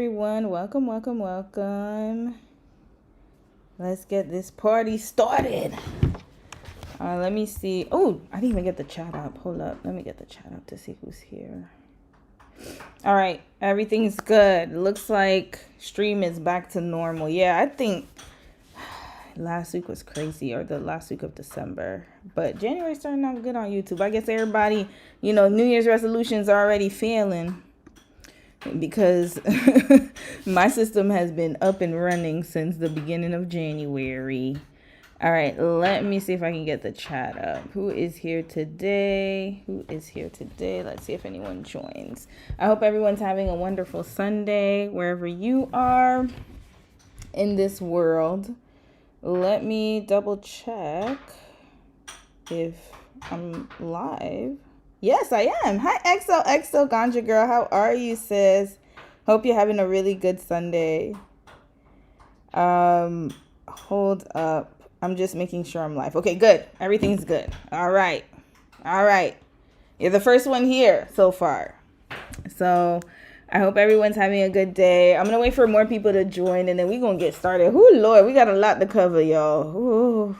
everyone. Welcome, welcome, welcome. Let's get this party started. Let me see. Oh, I didn't even get the chat up. Hold up. Let me get the chat up to see who's here. All right. Everything's good. Looks like stream is back to normal. Yeah, I think last week was crazy, or the last week of December. But January's starting out good on YouTube. I guess everybody, New Year's resolutions are already failing because my system has been up and running since the beginning of January. All right, let me see if I can get the chat up. Who is here today? Let's see if anyone joins. I hope everyone's having a wonderful Sunday wherever you are in this world. Let me double check if I'm live. Yes, I am. Hi, XOXO Ganja Girl. How are you, sis? Hope you're having a really good Sunday. Hold up. I'm just making sure I'm live. Okay, good. Everything's good. All right. You're the first one here so far. So I hope everyone's having a good day. I'm going to wait for more people to join, and then we're going to get started. Ooh, Lord, we got a lot to cover, y'all. Ooh.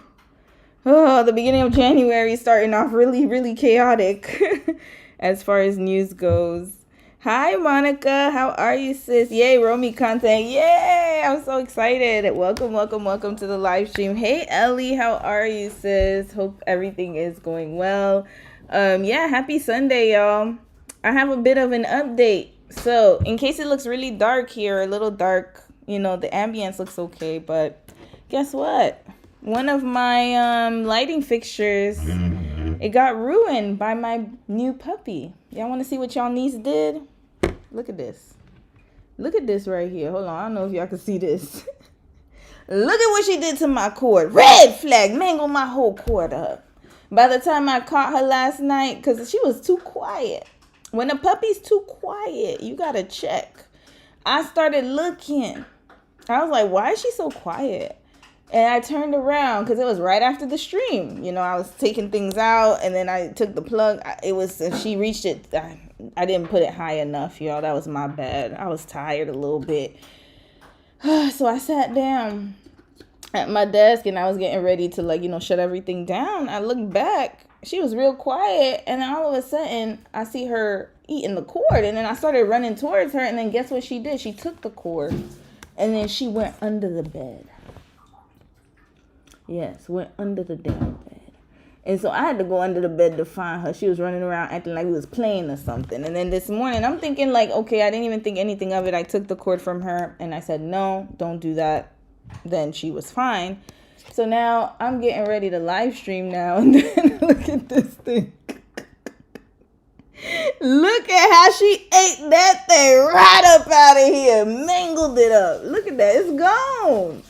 Oh, the beginning of January is starting off really, really chaotic as far as news goes. Hi, Monica. How are you, sis? Yay, Romy content. Yay! I'm so excited. Welcome to the live stream. Hey, Ellie. How are you, sis? Hope everything is going well. Happy Sunday, y'all. I have a bit of an update. So, in case it looks really dark here, a little dark, the ambience looks okay, but guess what? One of my lighting fixtures, it got ruined by my new puppy. Y'all want to see what y'all niece did? Look at this. Look at this right here. Hold on. I don't know if y'all can see this. Look at what she did to my cord. Red flag. Mangled my whole cord up. By the time I caught her last night, because she was too quiet. When a puppy's too quiet, you got to check. I started looking. I was like, why is she so quiet? And I turned around because it was right after the stream. I was taking things out, and then I took the plug. She reached it. I didn't put it high enough, y'all. That was my bad. I was tired a little bit. So I sat down at my desk, and I was getting ready to, shut everything down. I looked back. She was real quiet, and then all of a sudden, I see her eating the cord, and then I started running towards her, and then guess what she did? She took the cord, and then she went under the bed. Yes, went under the damn bed. And so I had to go under the bed to find her. She was running around acting like we was playing or something. And then this morning, I'm thinking okay, I didn't even think anything of it. I took the cord from her, and I said, no, don't do that. Then she was fine. So now I'm getting ready to live stream now. And then look at this thing. Look at how she ate that thing right up out of here. Mangled it up. Look at that. It's gone.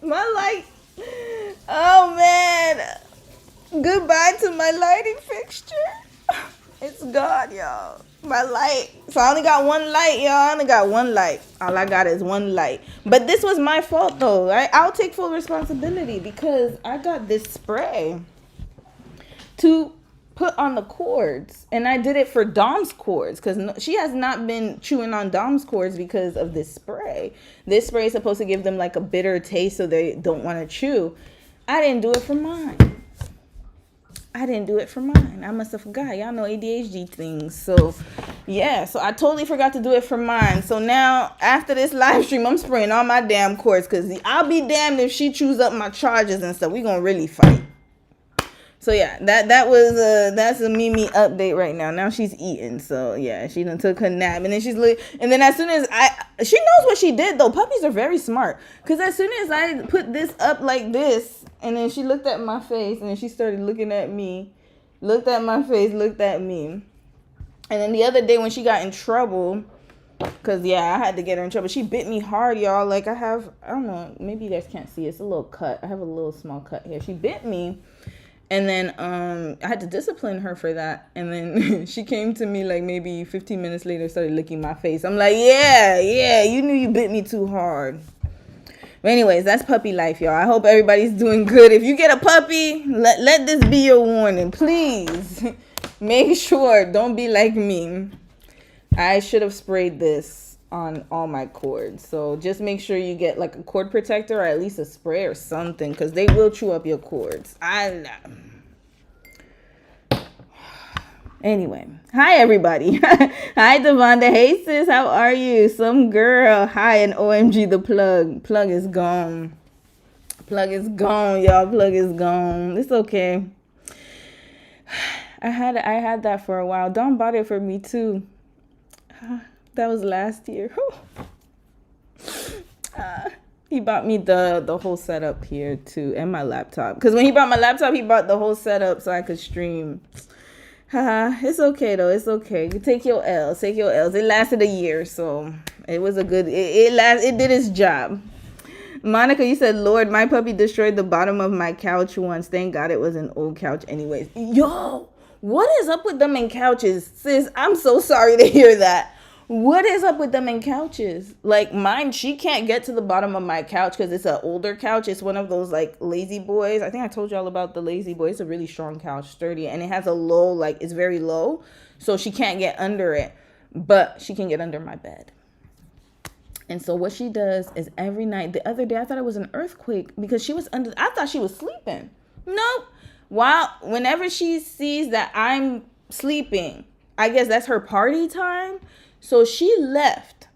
My light. Oh, man. Goodbye to my lighting fixture. It's gone, y'all. My light. So I only got one light, y'all. I only got one light. All I got is one light. But this was my fault, though. Right? I'll take full responsibility because I got this spray to put on the cords. And I did it for Dom's cords because she has not been chewing on Dom's cords because of this spray. This spray is supposed to give them a bitter taste so they don't want to chew. I didn't do it for mine. I must have forgot. Y'all know ADHD things. So, yeah. So, I totally forgot to do it for mine. So, now, after this live stream, I'm spraying all my damn cords. Because I'll be damned if she chews up my chargers and stuff. We're going to really fight. So, yeah. That's a Mimi update right now. Now she's eating. So, yeah. She done took her nap. And then and then as soon as she knows what she did, though. Puppies are very smart. Because as soon as I put this up like this, and then she looked at my face, and then she started looking at me. Looked at my face, looked at me. And then the other day when she got in trouble, because, I had to get her in trouble. She bit me hard, y'all. I don't know, maybe you guys can't see. It's a little cut. I have a little small cut here. She bit me. And then I had to discipline her for that. And then she came to me maybe 15 minutes later, started licking my face. I'm like, yeah, you knew you bit me too hard. But anyways, that's puppy life, y'all. I hope everybody's doing good. If you get a puppy, let this be your warning. Please make sure. Don't be like me. I should have sprayed this on all my cords. So just make sure you get like a cord protector or at least a spray or something, because they will chew up your cords. Anyway, hi everybody. Hi Devonda. Hey sis, how are you? Some girl. Hi, and OMG the plug. Plug is gone. Plug is gone, y'all. Plug is gone. It's okay. I had that for a while. Don bought it for me too. That was last year. He bought me the whole setup here too, and my laptop. Because when he bought my laptop, he bought the whole setup so I could stream. It's okay though. It's okay. You take your L's. Take your L's. It lasted a year, so it was a good. It did its job. Monica, you said, Lord, my puppy destroyed the bottom of my couch once. Thank God it was an old couch anyways. Yo, what is up with them in couches? Sis, I'm so sorry to hear that. What is up with them in couches? Like mine, she can't get to the bottom of my couch because it's an older couch. It's one of those like lazy boys. I think I told y'all about the lazy boy. It's a really strong couch, sturdy, and it has a low, like it's very low. So she can't get under it, but she can get under my bed. And so what she does is every night, the other day, I thought it was an earthquake because she was under, I thought she was sleeping. Nope. Whenever she sees that I'm sleeping, I guess that's her party time. So she left.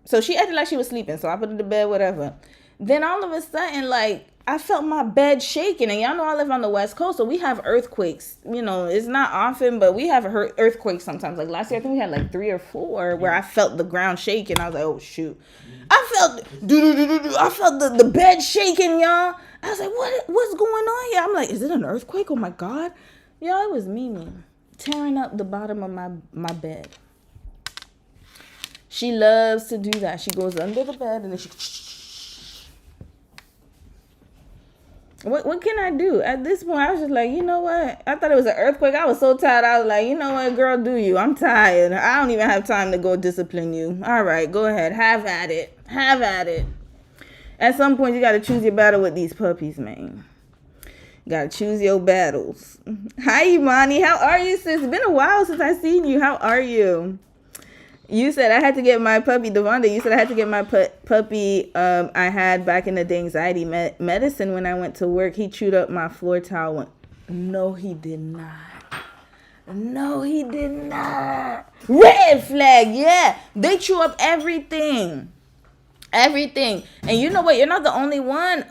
So she acted like she was sleeping. So I put her to bed, whatever. Then all of a sudden, like, I felt my bed shaking. And y'all know I live on the West Coast, so we have earthquakes. You know, it's not often, but we have earthquakes sometimes. Like last year, I think we had like 3 or 4 where I felt the ground shaking. I was like, oh, shoot. I felt the bed shaking, y'all. I was like, what's going on here? I'm like, is it an earthquake? Oh, my God. Y'all, it was Mimi tearing up the bottom of my bed. She loves to do that. She goes under the bed and then she... What can I do? At this point, I was just like, you know what? I thought it was an earthquake. I was so tired. I was like, you know what, girl, do you? I'm tired. I don't even have time to go discipline you. All right, go ahead. Have at it. Have at it. At some point, you got to choose your battle with these puppies, man. You got to choose your battles. Hi, Imani. How are you, sis? It's been a while since I seen you. How are you? You said I had to get my puppy, Devonda. You said I had to get my puppy I had back in the day anxiety medicine when I went to work. He chewed up my floor towel. No, he did not. No, he did not. Red flag, yeah. They chew up everything. Everything. And you know what? You're not the only one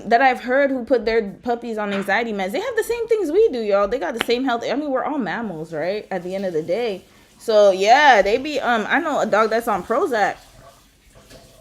that I've heard who put their puppies on anxiety meds. They have the same things we do, y'all. They got the same health. I mean, we're all mammals, right? At the end of the day. So yeah, they be I know a dog that's on Prozac.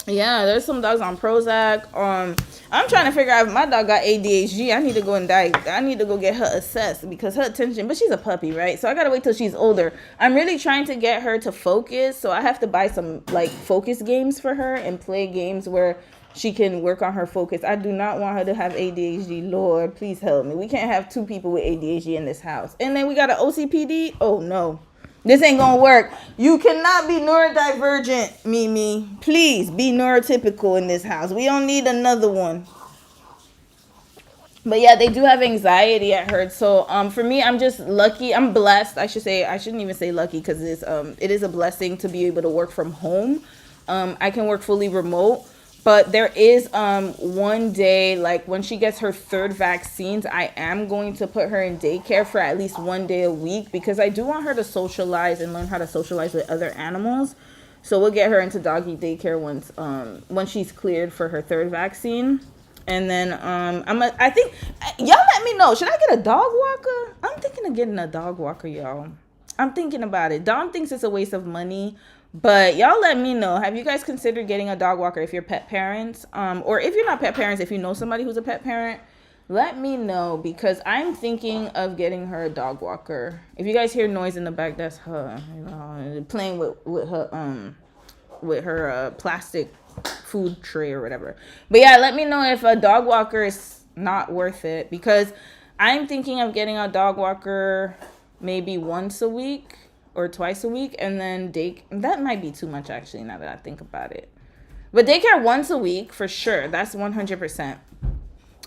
Yeah, there's some dogs on Prozac. I'm trying to figure out if my dog got ADHD. I need to go and I need to go get her assessed because her attention, but she's a puppy, right? So I gotta wait till she's older. I'm really trying to get her to focus, so I have to buy some like focus games for her and play games where she can work on her focus. I do not want her to have ADHD. Lord, please help me. We can't have 2 people with ADHD in this house. And then we got an OCPD. Oh no. This ain't gonna work. You cannot be neurodivergent, Mimi. Please be neurotypical in this house. We don't need another one. But yeah, they do have anxiety, I heard. So for me, I'm just lucky. I'm blessed. I shouldn't even say lucky because it is a blessing to be able to work from home. I can work fully remote. But there is one day, like when she gets her 3rd vaccines, I am going to put her in daycare for at least 1 day a week because I do want her to socialize and learn how to socialize with other animals. So we'll get her into doggy daycare once she's cleared for her 3rd vaccine. And then I think y'all let me know. Should I get a dog walker? I'm thinking of getting a dog walker, y'all. I'm thinking about it. Dawn thinks it's a waste of money. But y'all let me know. Have you guys considered getting a dog walker if you're pet parents? Or if you're not pet parents, if you know somebody who's a pet parent, let me know because I'm thinking of getting her a dog walker. If you guys hear noise in the back, that's her, you know, playing with her plastic food tray or whatever. But yeah, let me know if a dog walker is not worth it because I'm thinking of getting a dog walker maybe once a week. Or twice a week, and then that might be too much actually now that I think about it. But daycare once a week for sure. That's 100%.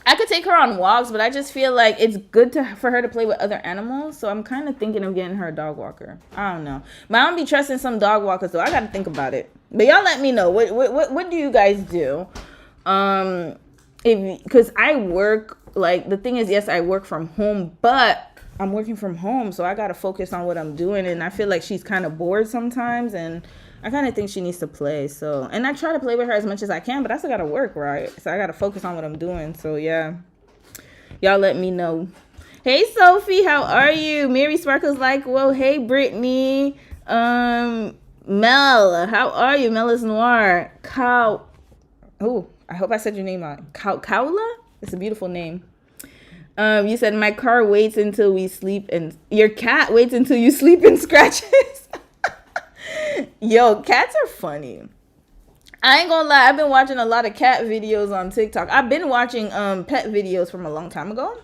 I could take her on walks, but I just feel like it's good for her to play with other animals. So I'm kind of thinking of getting her a dog walker. I don't know. But I don't be trusting some dog walkers though. I got to think about it. But y'all let me know. What do you guys do? Because I work, like, the thing is, yes, I work from home, but I'm working from home, so I got to focus on what I'm doing. And I feel like she's kind of bored sometimes, and I kind of think she needs to play. So, and I try to play with her as much as I can, but I still got to work, right? So I got to focus on what I'm doing. So, yeah. Y'all let me know. Hey, Sophie, how are you? Mary Sparkle's like, whoa, hey, Brittany. Mel, how are you? Mel is Noir. Oh, I hope I said your name right. Kaula? It's a beautiful name. You said my car waits until we sleep and your cat waits until you sleep and scratches. Yo, cats are funny. I ain't gonna lie, I've been watching a lot of cat videos on TikTok. I've been watching pet videos from a long time ago.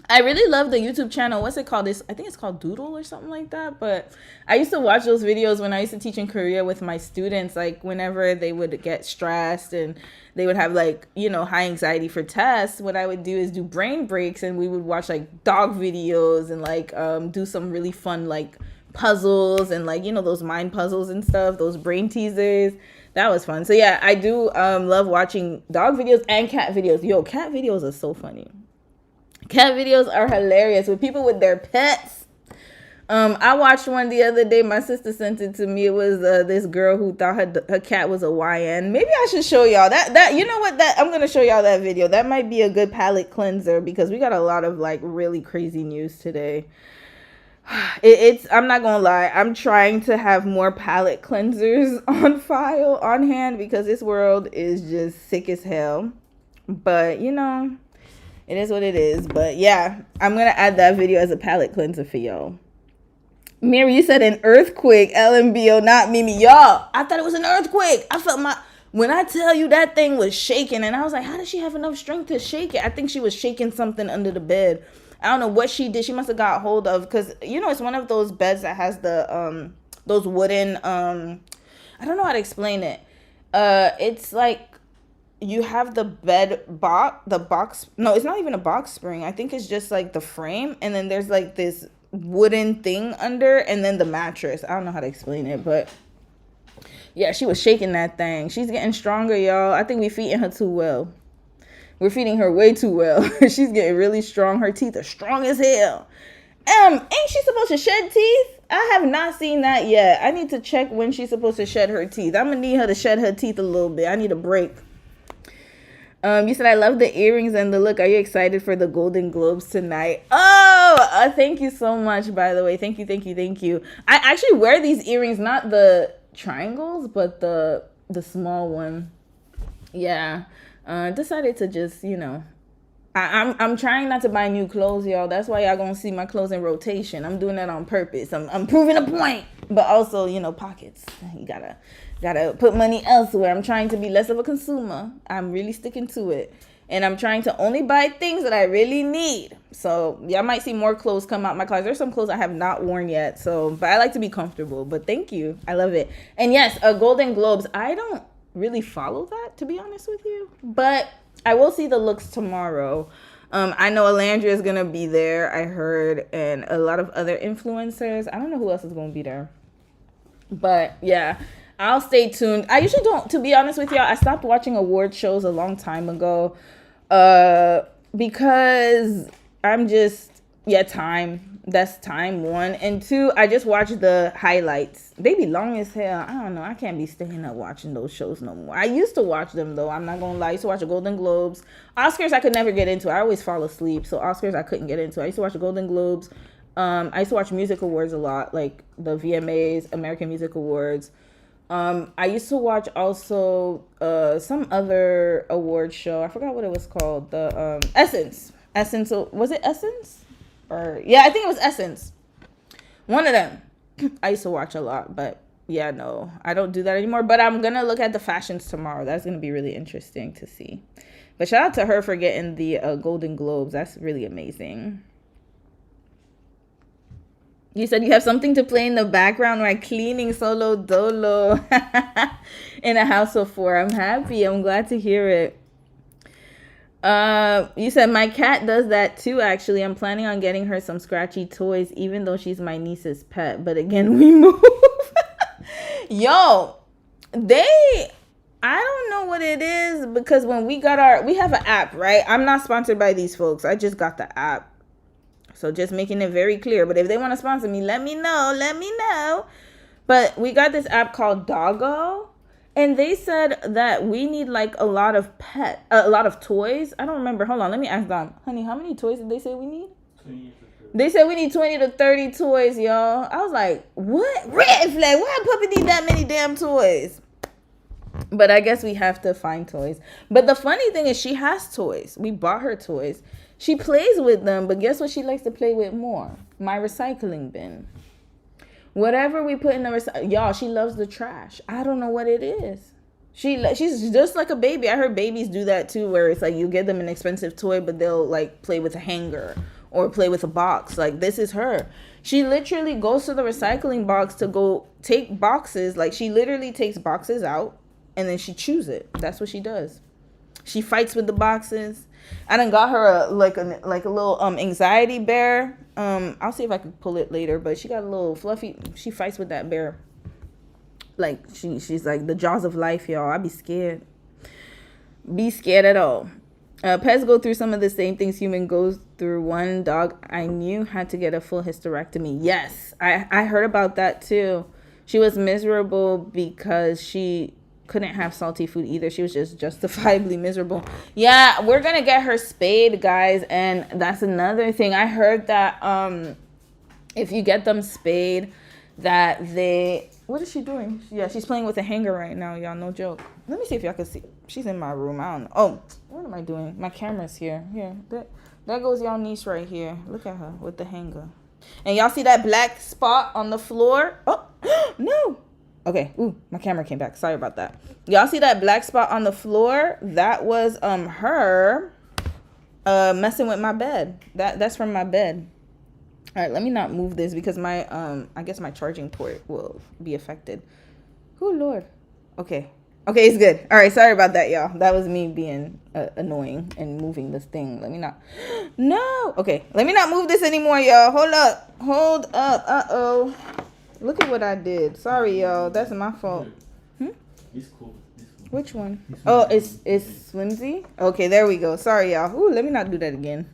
I really love the YouTube channel. What's it called? I think it's called Doodle or something like that. But I used to watch those videos when I used to teach in Korea with my students. Like whenever they would get stressed and they would have like, high anxiety for tests, what I would do is do brain breaks, and we would watch like dog videos and like do some really fun like puzzles and like, those mind puzzles and stuff, those brain teasers. That was fun. So yeah, I do love watching dog videos and cat videos. Yo, cat videos are so funny. Cat videos are hilarious with people with their pets. I watched one the other day. My sister sent it to me. It was this girl who thought her cat was a YN. Maybe I should show y'all that. You know what? I'm going to show y'all that video. That might be a good palate cleanser because we got a lot of like really crazy news today. I'm not going to lie. I'm trying to have more palate cleansers on hand because this world is just sick as hell. But, it is what it is. But yeah, I'm going to add that video as a palate cleanser for y'all. Mary, you said an earthquake. LMBO, not Mimi. Y'all, I thought it was an earthquake. I felt when I tell you that thing was shaking, and I was like, how does she have enough strength to shake it? I think she was shaking something under the bed. I don't know what she did. She must have got hold of, because, it's one of those beds that has the, those wooden, I don't know how to explain it. It's like, you have the box. No, it's not even a box spring. I think it's just like the frame. And then there's like this wooden thing under, and then the mattress. I don't know how to explain it, but yeah, she was shaking that thing. She's getting stronger, y'all. I think we're feeding her too well. We're feeding her way too well. She's getting really strong. Her teeth are strong as hell. Ain't she supposed to shed teeth? I have not seen that yet. I need to check when she's supposed to shed her teeth. I'm gonna need her to shed her teeth a little bit. I need a break. You said, I love the earrings and the look. Are you excited for the Golden Globes tonight? Oh, thank you so much, by the way. Thank you. I actually wear these earrings, not the triangles, but the small one. Yeah. Decided to just, I'm trying not to buy new clothes, y'all. That's why y'all gonna see my clothes in rotation. I'm doing that on purpose. I'm proving a point. But also, pockets. You gotta put money elsewhere. I'm trying to be less of a consumer. I'm really sticking to it. And I'm trying to only buy things that I really need. So y'all might see more clothes come out my closet. There's some clothes I have not worn yet. But I like to be comfortable. But thank you. I love it. And yes, Golden Globes. I don't really follow that, to be honest with you. But I will see the looks tomorrow. I know Alandria is going to be there, I heard. And a lot of other influencers. I don't know who else is going to be there. But yeah. I'll stay tuned. I usually don't, to be honest with y'all, I stopped watching award shows a long time ago because I'm just, time. That's time, one. And two, I just watch the highlights. They be long as hell. I don't know. I can't be staying up watching those shows no more. I used to watch them, though. I'm not going to lie. I used to watch the Golden Globes. Oscars, I could never get into. I always fall asleep. So Oscars, I couldn't get into. I used to watch the Golden Globes. I used to watch music awards a lot, like the VMAs, American Music Awards. I used to watch also some other award show. I forgot what it was called. The Essence. Was it Essence? I think it was Essence. One of them. I used to watch a lot, but yeah, no, I don't do that anymore. But I'm gonna look at the fashions tomorrow. That's gonna be really interesting to see. But shout out to her for getting the Golden Globes. That's really amazing. You said you have something to play in the background while cleaning solo dolo in a house of 4. I'm happy. I'm glad to hear it. You said my cat does that too, actually. I'm planning on getting her some scratchy toys, even though she's my niece's pet. But again, we move. Yo, I don't know what it is, because when we have an app, right? I'm not sponsored by these folks. I just got the app. So just making it very clear. But if they want to sponsor me, let me know. But we got this app called Doggo. And they said that we need like a lot of toys. I don't remember. Hold on, let me ask them. Honey, how many toys did they say we need? 20 to 30. They said we need 20 to 30 toys, y'all. I was like, what? Red flag. Why a puppy need that many damn toys? But I guess we have to find toys. But the funny thing is she has toys. We bought her toys. She plays with them, but guess what she likes to play with more? My recycling bin. Whatever we put in the y'all, she loves the trash. I don't know what it is. She's just like a baby. I heard babies do that too, where it's like you give them an expensive toy, but they'll like play with a hanger or play with a box. Like, this is her. She literally goes to the recycling box to go take boxes. Like, she literally takes boxes out and then she chews it. That's what she does. She fights with the boxes. I done got her a little anxiety bear. I'll see if I can pull it later, but she got a little fluffy. She fights with that bear. Like, she's like the jaws of life, y'all. I be scared. Be scared at all. Pets go through some of the same things human goes through. One dog I knew had to get a full hysterectomy. Yes, I heard about that too. She was miserable because she couldn't have salty food either. She was just justifiably miserable. Yeah, we're gonna get her spayed, guys, and that's another thing. I heard that if you get them spayed, that what is she doing? Yeah, she's playing with a hanger right now, y'all. No joke. Let me see if y'all can see. She's in my room. I don't know. Oh, what am I doing? My camera's here. Here, there goes y'all niece right here. Look at her with the hanger. And y'all see that black spot on the floor? Oh, no. Okay, ooh, my camera came back. Sorry about that. Y'all see that black spot on the floor? That was her messing with my bed. That's from my bed. All right, let me not move this because my I guess my charging port will be affected. Oh Lord. Okay, it's good. All right, sorry about that, y'all. That was me being annoying and moving this thing. Let me not. No. Okay, let me not move this anymore, y'all. Hold up. Uh-oh. Look at what I did. Sorry, y'all. That's my fault. It's cool. Which one? Oh, it's flimsy? Okay, there we go. Sorry, y'all. Ooh, let me not do that again.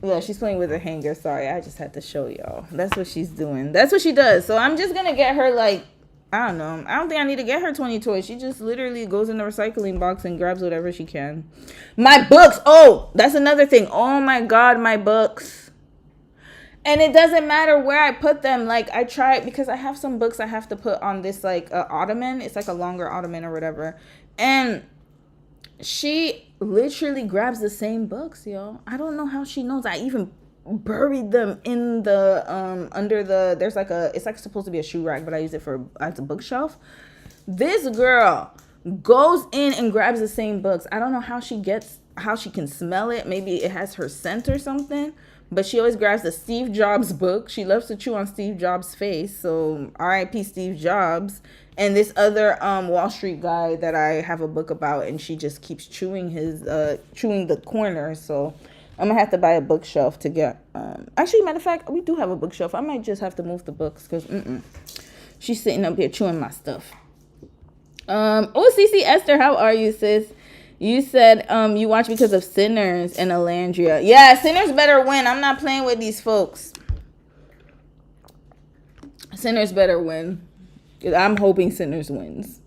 Yeah, she's playing with a hanger. Sorry, I just had to show y'all. That's what she's doing. That's what she does. So I'm just going to get her, like, I don't know. I don't think I need to get her 20 toys. She just literally goes in the recycling box and grabs whatever she can. My books. Oh, that's another thing. Oh, my God, my books. And it doesn't matter where I put them. Like, I try, because I have some books I have to put on this, like, ottoman. It's like a longer ottoman or whatever. And she literally grabs the same books, y'all. I don't know how she knows. I even buried them in the, under the, there's like it's like supposed to be a shoe rack, but I use it as a bookshelf. This girl goes in and grabs the same books. I don't know how she can smell it. Maybe it has her scent or something. But she always grabs the Steve Jobs book. She loves to chew on Steve Jobs' face. So R.I.P. Steve Jobs. And this other Wall Street guy that I have a book about. And she just keeps chewing the corner. So I'm going to have to buy a bookshelf to get. Actually, matter of fact, we do have a bookshelf. I might just have to move the books. Because she's sitting up here chewing my stuff. CC Esther, how are you, sis? You said you watch because of Sinners and Alandria. Yeah, Sinners better win. I'm not playing with these folks. Sinners better win. I'm hoping Sinners wins.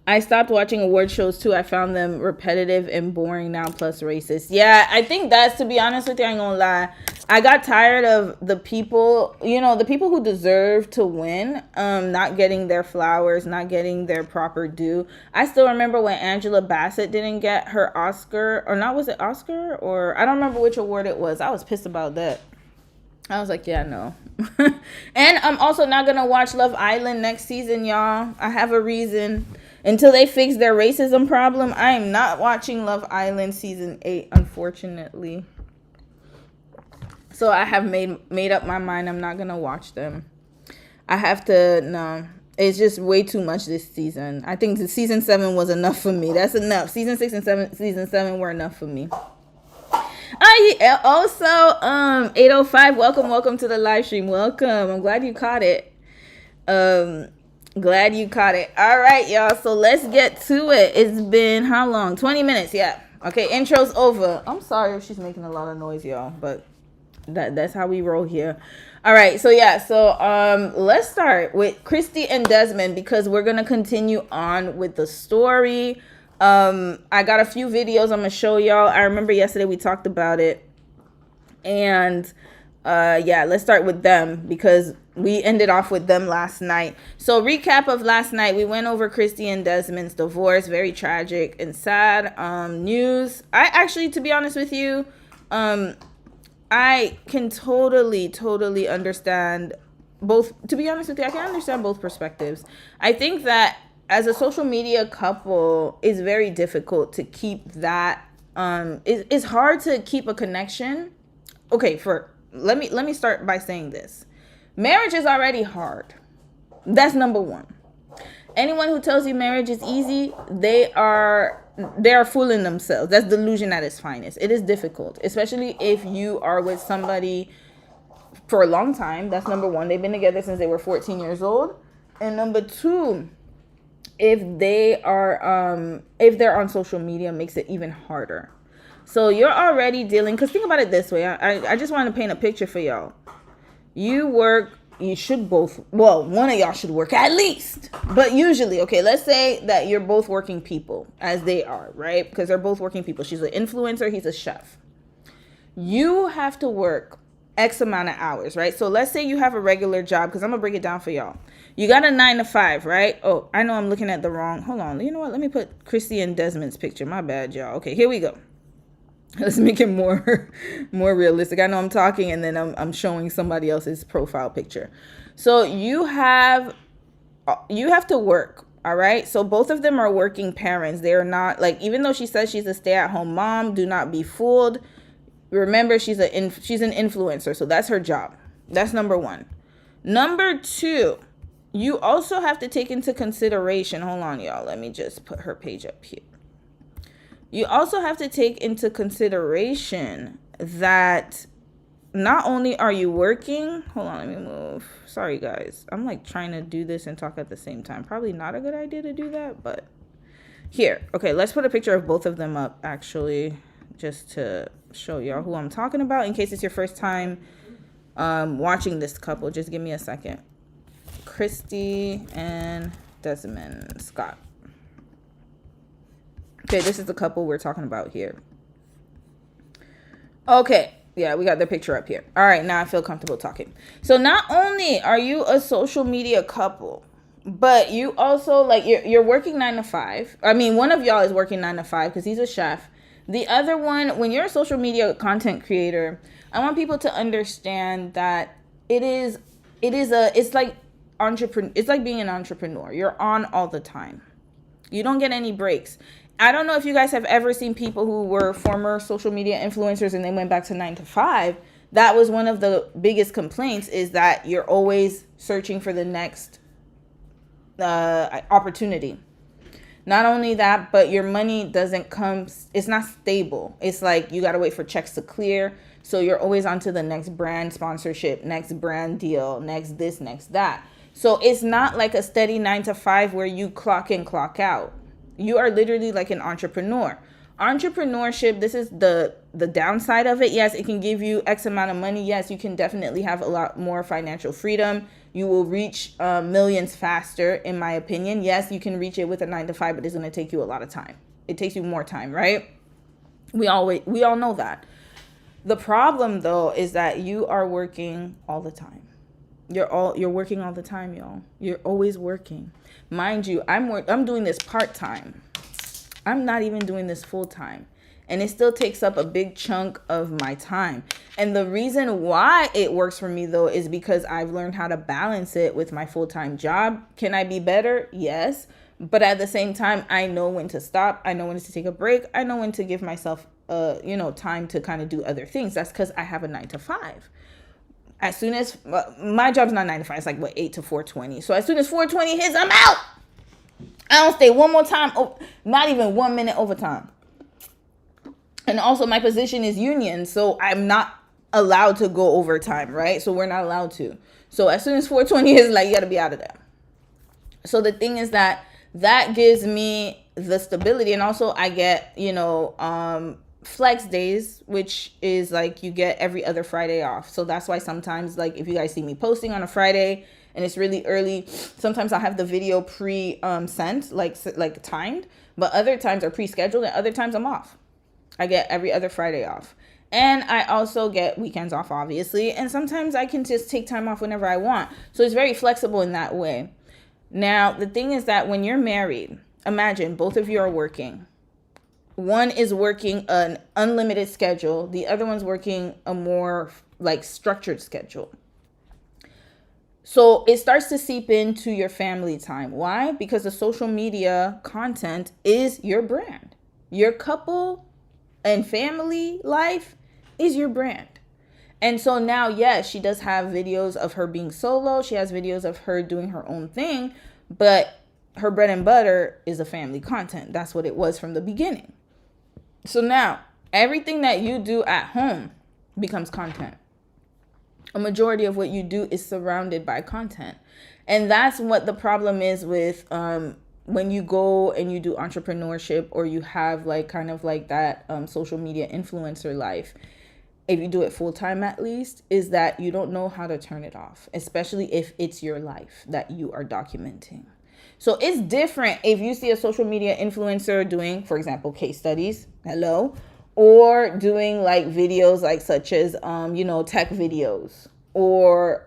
I stopped watching award shows too. I found them repetitive and boring now, plus racist. Yeah, I think that's, to be honest with you, I ain't gonna lie. I got tired of the people, the people who deserve to win, not getting their flowers, not getting their proper due. I still remember when Angela Bassett didn't get her Oscar, or not, was it Oscar? Or I don't remember which award it was. I was pissed about that. I was like, yeah, no. And I'm also not gonna watch Love Island next season, y'all. I have a reason. Until they fix their racism problem, I am not watching Love Island season 8, unfortunately. So I have made up my mind. I'm not going to watch them. I have to, no. It's just way too much this season. I think season 7 was enough for me. That's enough. Season 6 and season 7 were enough for me. Also, 805, welcome to the live stream. Welcome. I'm glad you caught it. Glad you caught it. All right, y'all. So let's get to it. It's been how long? 20 minutes. Yeah. Okay. Intro's over. I'm sorry if she's making a lot of noise, y'all, but that's how we roll here. All right. So yeah. So let's start with Christy and Desmond because we're gonna continue on with the story. I got a few videos I'm gonna show y'all. I remember yesterday we talked about it, and yeah, let's start with them because we ended off with them last night. So recap of last night, we went over Christy and Desmond's divorce. Very tragic and sad news. I actually, to be honest with you, I can totally understand both. To be honest with you, I can understand both perspectives. I think that as a social media couple, it's very difficult to keep that. It's hard to keep a connection. Okay, let me start by saying this. Marriage is already hard. That's number one. Anyone who tells you marriage is easy, they are fooling themselves. That's delusion at its finest. It is difficult, especially if you are with somebody for a long time. That's number one. They've been together since they were 14 years old. And number two, if they're on social media, makes it even harder. So you're already dealing, because think about it this way. I just want to paint a picture for y'all. You should both, well, one of y'all should work at least. But usually, okay, let's say that you're both working people, as they are, right? Because they're both working people. She's an influencer, he's a chef. You have to work X amount of hours, right? So let's say you have a regular job, because I'm going to break it down for y'all. You got a 9 to 5, right? Oh, I know I'm looking at the wrong, hold on. You know what? Let me put Christy and Desmond's picture. My bad, y'all. Okay, here we go. Let's make it more realistic. I know I'm talking and then I'm showing somebody else's profile picture. So you have to work, all right? So both of them are working parents. They're not, like, even though she says she's a stay-at-home mom, do not be fooled. Remember, she's an influencer, so that's her job. That's number one. Number two, you also have to take into consideration, hold on, y'all. Let me just put her page up here. You also have to take into consideration that not only are you working, hold on, let me move. Sorry, guys. I'm like trying to do this and talk at the same time. Probably not a good idea to do that, but here. Okay, let's put a picture of both of them up, actually, just to show y'all who I'm talking about in case it's your first time watching this couple. Just give me a second. Christy and Desmond Scott. Okay, this is the couple we're talking about here. Okay, yeah, we got their picture up here. All right, now I feel comfortable talking. So not only are you a social media couple, but you also, like, you're working 9 to 5. I mean, one of y'all is working 9 to 5 because he's a chef. The other one, when you're a social media content creator, I want people to understand that it's like being an entrepreneur. You're on all the time. You don't get any breaks. I don't know if you guys have ever seen people who were former social media influencers and they went back to 9 to 5. That was one of the biggest complaints, is that you're always searching for the next opportunity. Not only that, but your money doesn't come, it's not stable. It's like you got to wait for checks to clear. So you're always on to the next brand sponsorship, next brand deal, next this, next that. So it's not like a steady 9 to 5 where you clock in, clock out. You are literally like an entrepreneur. Entrepreneurship, this is the downside of it. Yes, it can give you X amount of money. Yes, you can definitely have a lot more financial freedom. You will reach millions faster, in my opinion. Yes, you can reach it with a 9 to 5, but it's going to take you a lot of time. It takes you more time, right? We all know that. The problem, though, is that you are working all the time. You're working all the time, y'all. You're always working. Mind you, I'm doing this part-time. I'm not even doing this full-time. And it still takes up a big chunk of my time. And the reason why it works for me, though, is because I've learned how to balance it with my full-time job. Can I be better? Yes. But at the same time, I know when to stop. I know when to take a break. I know when to give myself, time to kind of do other things. That's because I have a 9 to 5. As soon as my job's not 9 to 5, it's like 8 to 4:20. So as soon as 4:20 hits, I'm out. I don't stay one more time, not even 1 minute overtime. And also my position is union, so I'm not allowed to go overtime, right? So we're not allowed to. So as soon as 420 is, like, you got to be out of there. So the thing is that gives me the stability. And also I get, flex days, which is like you get every other Friday off. So that's why sometimes, like, if you guys see me posting on a Friday and it's really early, sometimes I'll have the video sent, like timed, but other times are pre-scheduled and other times I'm off. I get every other Friday off. And I also get weekends off, obviously. And sometimes I can just take time off whenever I want. So it's very flexible in that way. Now, the thing is that when you're married, imagine both of you are working. One is working an unlimited schedule. The other one's working a more like structured schedule. So it starts to seep into your family time. Why? Because the social media content is your brand. Your couple and family life is your brand. And so now, yes, she does have videos of her being solo. She has videos of her doing her own thing, but her bread and butter is a family content. That's what it was from the beginning. So now everything that you do at home becomes content. A majority of what you do is surrounded by content. And that's what the problem is with when you go and you do entrepreneurship, or you have like kind of like that social media influencer life. If you do it full time, at least, is that you don't know how to turn it off, especially if it's your life that you are documenting. So it's different if you see a social media influencer doing, for example, case studies, or doing like videos like such as, tech videos, or,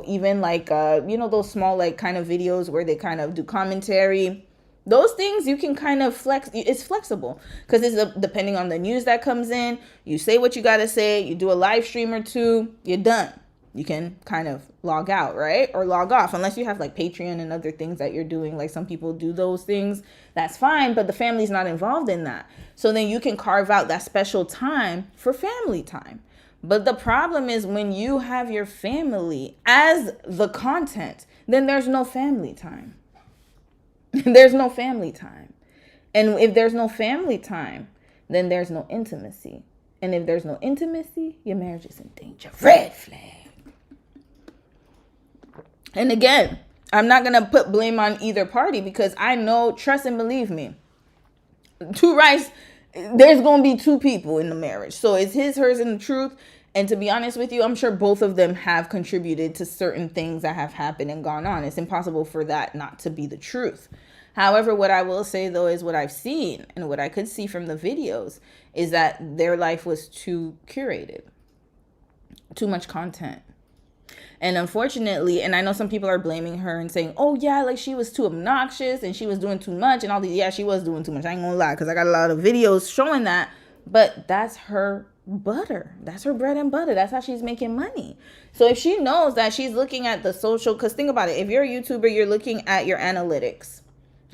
even like, those small, like kind of videos where they kind of do commentary. Those things you can kind of flex. It's flexible because it's depending on the news that comes in. You say what you got to say. You do a live stream or two. You're done. You can kind of log out, right? Or log off, unless you have like Patreon and other things that you're doing. Like some people do those things. That's fine. But the family's not involved in that. So then you can carve out that special time for family time. But the problem is when you have your family as the content, then there's no family time. There's no family time. And if there's no family time, then there's no intimacy. And if there's no intimacy, your marriage is in danger. Red flag. And again, I'm not going to put blame on either party because I know, trust and believe me, two rights, there's going to be two people in the marriage. So it's his, hers, and the truth. And to be honest with you, I'm sure both of them have contributed to certain things that have happened and gone on. It's impossible for that not to be the truth. However, what I will say, though, is what I've seen and what I could see from the videos is that their life was too curated, too much content. And unfortunately, and I know some people are blaming her and saying, oh, yeah, like she was too obnoxious and she was doing too much and all these. Yeah, she was doing too much. I ain't gonna lie, because I got a lot of videos showing that. But that's her butter. That's her bread and butter. That's how she's making money. So if she knows that she's looking at the social, because think about it, if you're a YouTuber, you're looking at your analytics.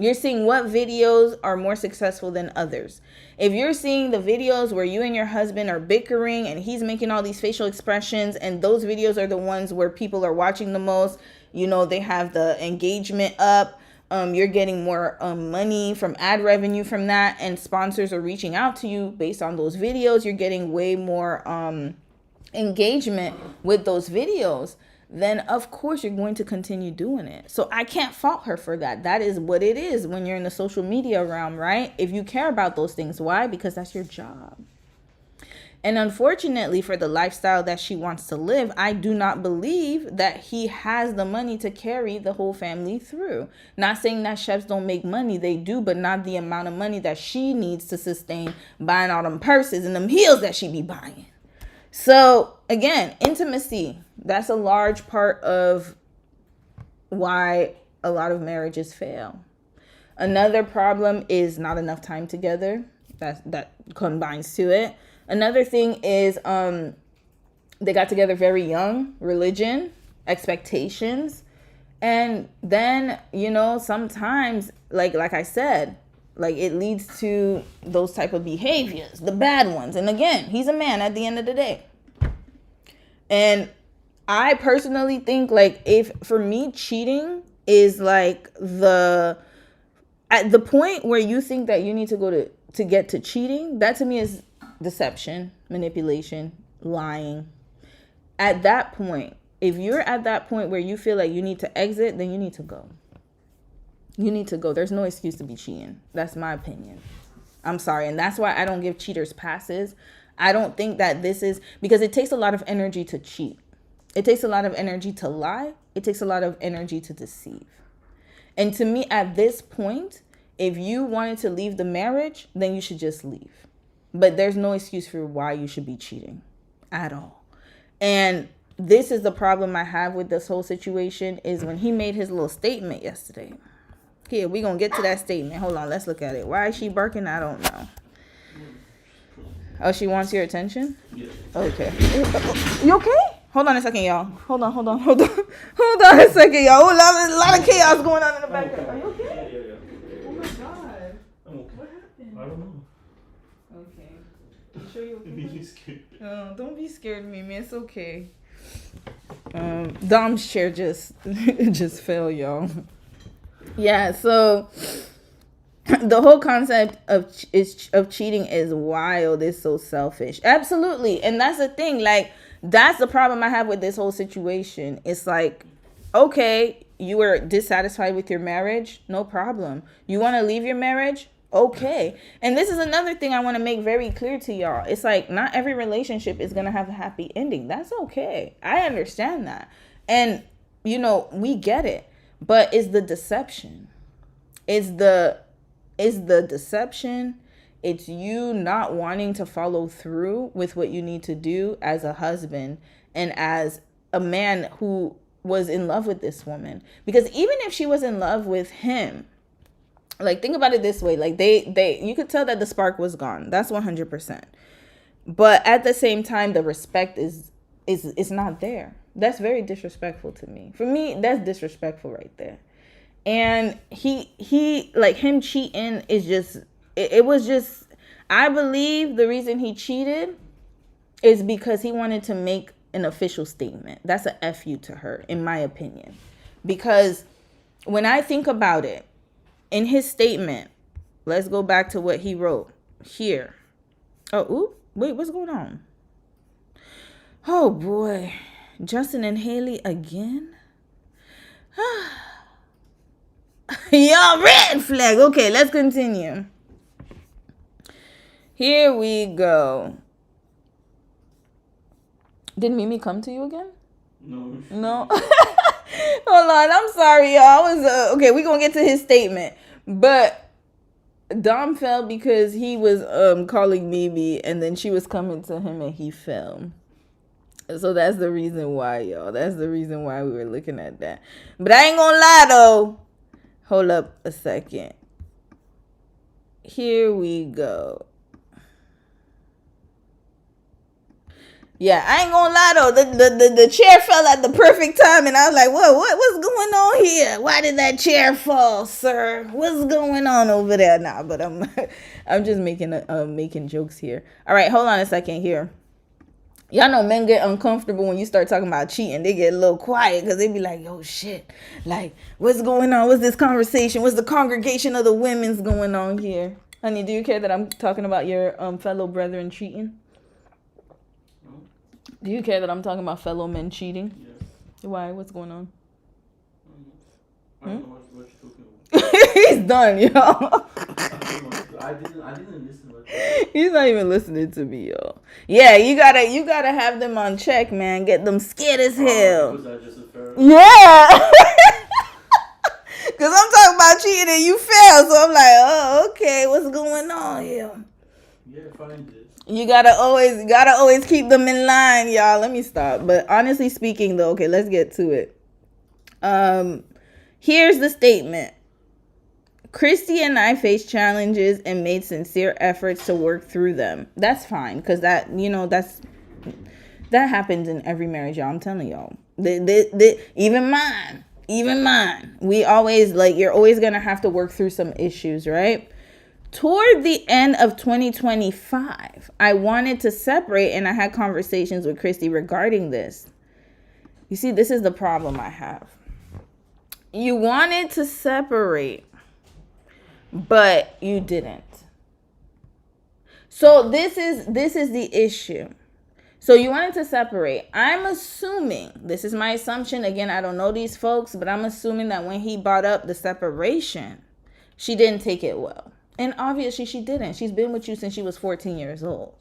You're seeing what videos are more successful than others. If you're seeing the videos where you and your husband are bickering and he's making all these facial expressions, and those videos are the ones where people are watching the most, they have the engagement up. You're getting more money from ad revenue from that, and sponsors are reaching out to you based on those videos. You're getting way more engagement with those videos. Then of course you're going to continue doing it. So I can't fault her for that. That is what it is when you're in the social media realm, right? If you care about those things, why? Because that's your job. And unfortunately, for the lifestyle that she wants to live, I do not believe that he has the money to carry the whole family through. Not saying that chefs don't make money. They do, but not the amount of money that she needs to sustain buying all them purses and them heels that she be buying. So again, intimacy, that's a large part of why a lot of marriages fail. Another problem is not enough time together. That combines to it. Another thing is they got together very young, religion, expectations. And then, sometimes, like I said, like it leads to those type of behaviors, the bad ones. And again, he's a man at the end of the day. And I personally think, like, if for me, cheating is like at the point where you think that you need to go to get to cheating, that to me is deception, manipulation, lying. At that point, If you're at that point where you feel like you need to exit, then you need to go. You need to go. There's no excuse to be cheating. That's my opinion. I'm sorry. And that's why I don't give cheaters passes. I don't think that this is, because it takes a lot of energy to cheat. It takes a lot of energy to lie. It takes a lot of energy to deceive. And to me, at this point, if you wanted to leave the marriage, then you should just leave. But there's no excuse for why you should be cheating at all. And this is the problem I have with this whole situation, is when he made his little statement yesterday. Here, we're going to get to that statement. Hold on, let's look at it. Why is she barking? I don't know. Oh, she wants your attention? Yeah. Okay. You okay? Hold on a second, y'all. Hold on. Hold on a second, y'all. Oh, a lot of chaos going on in the background. Are you okay? Yeah. Oh, my God. I'm okay. What happened? I don't know. Okay. You sure you're okay? Maybe he's scared. Oh, don't be scared of me, man. It's okay. Dom's chair just fell, y'all. Yeah, so the whole concept of cheating is wild. It's so selfish. Absolutely. And that's the thing. Like, that's the problem I have with this whole situation. It's like, okay, you were dissatisfied with your marriage. No problem. You want to leave your marriage? Okay. And this is another thing I want to make very clear to y'all. It's like, not every relationship is going to have a happy ending. That's okay. I understand that. And, you know, we get it. But it's the deception. It's the deception. It's you not wanting to follow through with what you need to do as a husband and as a man who was in love with this woman. Because even if she was in love with him, like, think about it this way. Like, they you could tell that the spark was gone. That's 100%. But at the same time, the respect is not there. That's very disrespectful to me. For me, that's disrespectful right there. And he like, him cheating is just, it was just, I believe the reason he cheated is because he wanted to make an official statement. That's a F you to her, in my opinion. Because when I think about it, in his statement, let's go back to what he wrote here. Wait, what's going on? Oh boy. Justin and Haley again? Y'all, red flag. Okay, let's continue. Here we go. Did Mimi come to you again? No. Hold on, I'm sorry, y'all. I was okay, we're gonna get to his statement. But Dom fell because he was calling Mimi, and then she was coming to him and he fell. So that's the reason why, y'all. That's the reason why we were looking at that. But I ain't gonna lie, though. Hold up a second. Here we go. Yeah, I ain't gonna lie, though. The chair fell at the perfect time, and I was like, what's going on here? Why did that chair fall, sir? What's going on over there? Nah, but I'm just making jokes here. All right, hold on a second here. Y'all know men get uncomfortable when you start talking about cheating. They get a little quiet because they be like, yo, shit. Like, what's going on? What's this conversation? What's the congregation of the women's going on here? Honey, do you care that I'm talking about your fellow brethren cheating? No. Do you care that I'm talking about fellow men cheating? Yes. Why? What's going on? I don't know what you're talking about. He's done, y'all. I didn't listen. He's not even listening to me, y'all. Yeah, you gotta have them on check, man. Get them scared as hell. Was that just a fair? Yeah. Cause I'm talking about cheating and you fail, so I'm like, oh, okay, what's going on here? Yeah, find it. You gotta always keep them in line, y'all. Let me stop. But honestly speaking, though, okay, let's get to it. Here's the statement. Christy and I faced challenges and made sincere efforts to work through them. That's fine, because that happens in every marriage, y'all. I'm telling y'all. Even mine. We always, like, you're always going to have to work through some issues, right? Toward the end of 2025, I wanted to separate, and I had conversations with Christy regarding this. You see, this is the problem I have. You wanted to separate, but you didn't. So this is the issue. So you wanted to separate. I'm assuming, this is my assumption, again, I don't know these folks, but I'm assuming that when he brought up the separation, she didn't take it well. And obviously she didn't. She's been with you since she was 14 years old.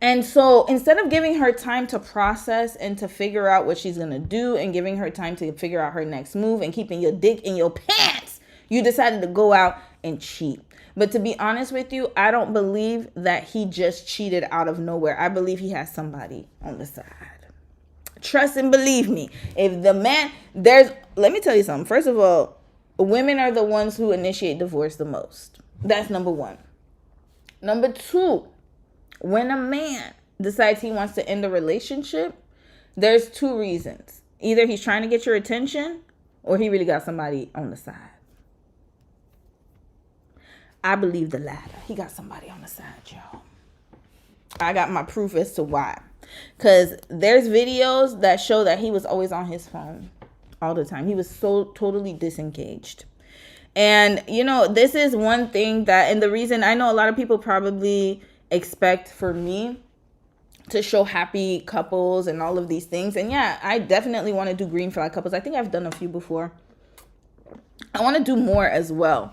And so instead of giving her time to process and to figure out what she's going to do and giving her time to figure out her next move and keeping your dick in your pants, you decided to go out and cheat. But to be honest with you, I don't believe that he just cheated out of nowhere. I believe he has somebody on the side. Trust and believe me. If the man, let me tell you something. First of all, women are the ones who initiate divorce the most. That's number one. Number two, when a man decides he wants to end a relationship, there's two reasons. Either he's trying to get your attention or he really got somebody on the side. I believe the latter. He got somebody on the side, y'all. I got my proof as to why. Because there's videos that show that he was always on his phone all the time. He was so totally disengaged. And, you know, this is one thing that, and the reason I know a lot of people probably expect for me to show happy couples and all of these things. And yeah, I definitely want to do green flag couples. I think I've done a few before. I want to do more as well.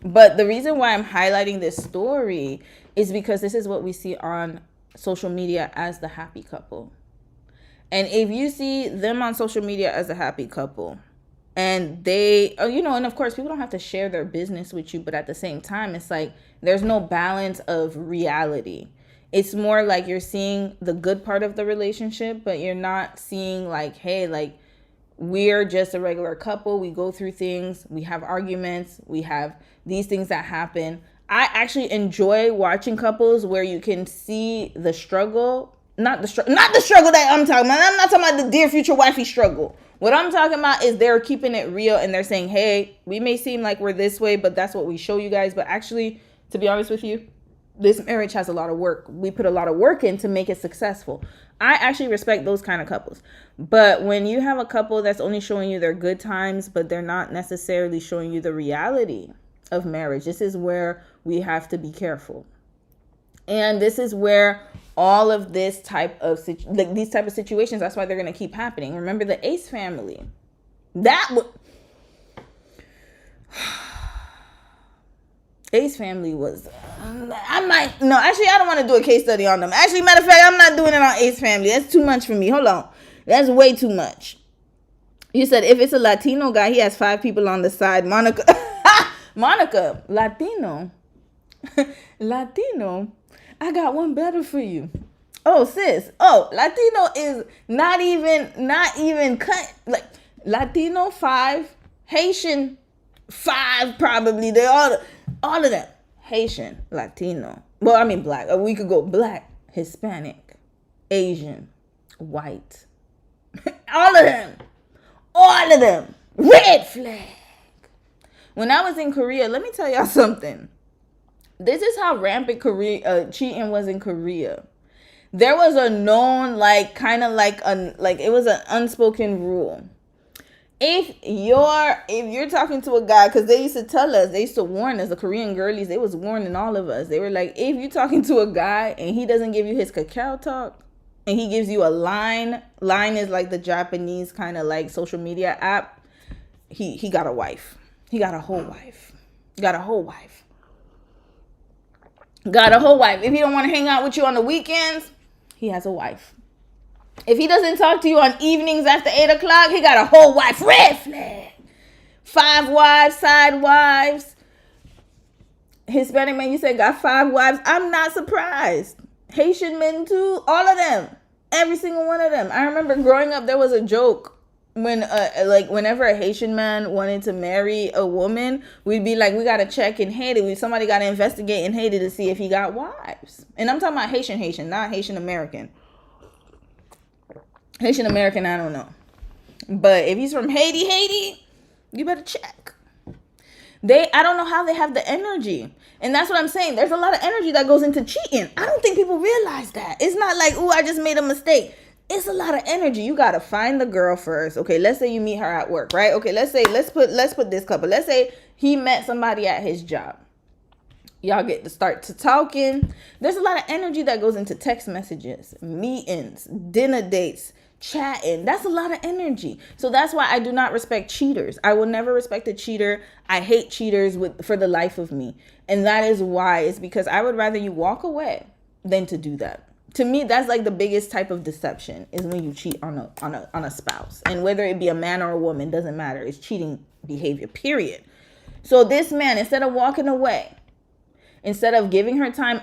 But the reason why I'm highlighting this story is because this is what we see on social media as the happy couple. And if you see them on social media as a happy couple and they, you know, and of course people don't have to share their business with you, but at the same time, it's like there's no balance of reality. It's more like you're seeing the good part of the relationship, but you're not seeing like, hey, like we're just a regular couple. We go through things. We have arguments. We have these things that happen. I actually enjoy watching couples where you can see the struggle, not the struggle that I'm talking about. I'm not talking about the dear future wifey struggle. What I'm talking about is they're keeping it real and they're saying, hey, we may seem like we're this way, but that's what we show you guys. But actually, to be honest with you, this marriage has a lot of work. We put a lot of work in to make it successful. I actually respect those kind of couples. But when you have a couple that's only showing you their good times, but they're not necessarily showing you the reality of marriage, this is where we have to be careful. And this is where all of this type of these type of situations, that's why they're going to keep happening. Remember the Ace family. Ace family was, I don't want to do a case study on them. Actually, matter of fact, I'm not doing it on Ace family. That's too much for me. Hold on. That's way too much. You said if it's a Latino guy, he has 5 people on the side. Monica, Latino. I got one better for you. Oh, sis. Oh, Latino is not even cut. Like Latino 5, Haitian 5 probably. They all of them. Haitian, Latino. Well, I mean black. We could go black, Hispanic, Asian, white. All of them. Red flag. When I was in Korea, let me tell y'all something. This is how rampant cheating was in Korea. There was a known, it was an unspoken rule. If you're talking to a guy, because they used to tell us, they used to warn us, the Korean girlies, they was warning all of us. They were like, if you're talking to a guy and he doesn't give you his cacao talk, and he gives you a line is like the Japanese kind of like social media app, he got a wife. He got a whole wife. Got a whole wife. If he don't want to hang out with you on the weekends, he has a wife. If he doesn't talk to you on evenings after 8 o'clock, he got a whole wife. Red flag. 5 wives, side wives. Hispanic man, you said got 5 wives. I'm not surprised. Haitian men too. All of them. Every single one of them. I remember growing up, there was a joke when whenever a Haitian man wanted to marry a woman, we'd be like, we got to check in Haiti. Somebody got to investigate in Haiti to see if he got wives. And I'm talking about Haitian, not Haitian American. Haitian American, I don't know. But if he's from Haiti, you better check. I don't know how they have the energy. And that's what I'm saying. There's a lot of energy that goes into cheating. I don't think people realize that. It's not like, oh, I just made a mistake. It's a lot of energy. You got to find the girl first. Okay, let's say you meet her at work, right? Okay, let's put this couple. Let's say he met somebody at his job. Y'all get to start to talking. There's a lot of energy that goes into text messages, meetings, dinner dates, chatting. That's a lot of energy. So that's why I do not respect cheaters. I will never respect a cheater. I hate cheaters for the life of me. And that is why. It's because I would rather you walk away than to do that. To me, that's like the biggest type of deception is when you cheat on a spouse. And whether it be a man or a woman, doesn't matter. It's cheating behavior, period. So this man, instead of walking away, instead of giving her time,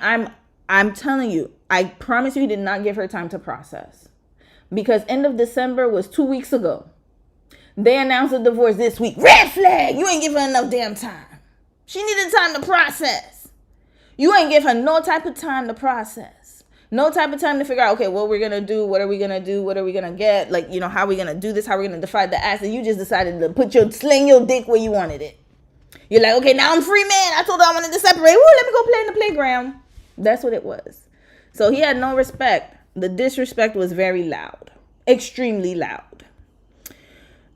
I'm telling you, I promise you he did not give her time to process. Because end of December was 2 weeks ago. They announced a divorce this week. Red flag! You ain't give her enough damn time. She needed time to process. You ain't give her no type of time to process. No type of time to figure out, okay, what we're going to do, what are we going to do, what are we going to get, like, you know, how are we going to do this, how are we going to divide the ass, and you just decided to sling your dick where you wanted it. You're like, okay, now I'm free man. I told her I wanted to separate. Woo, let me go play in the playground. That's what it was. So he had no respect. The disrespect was very loud. Extremely loud.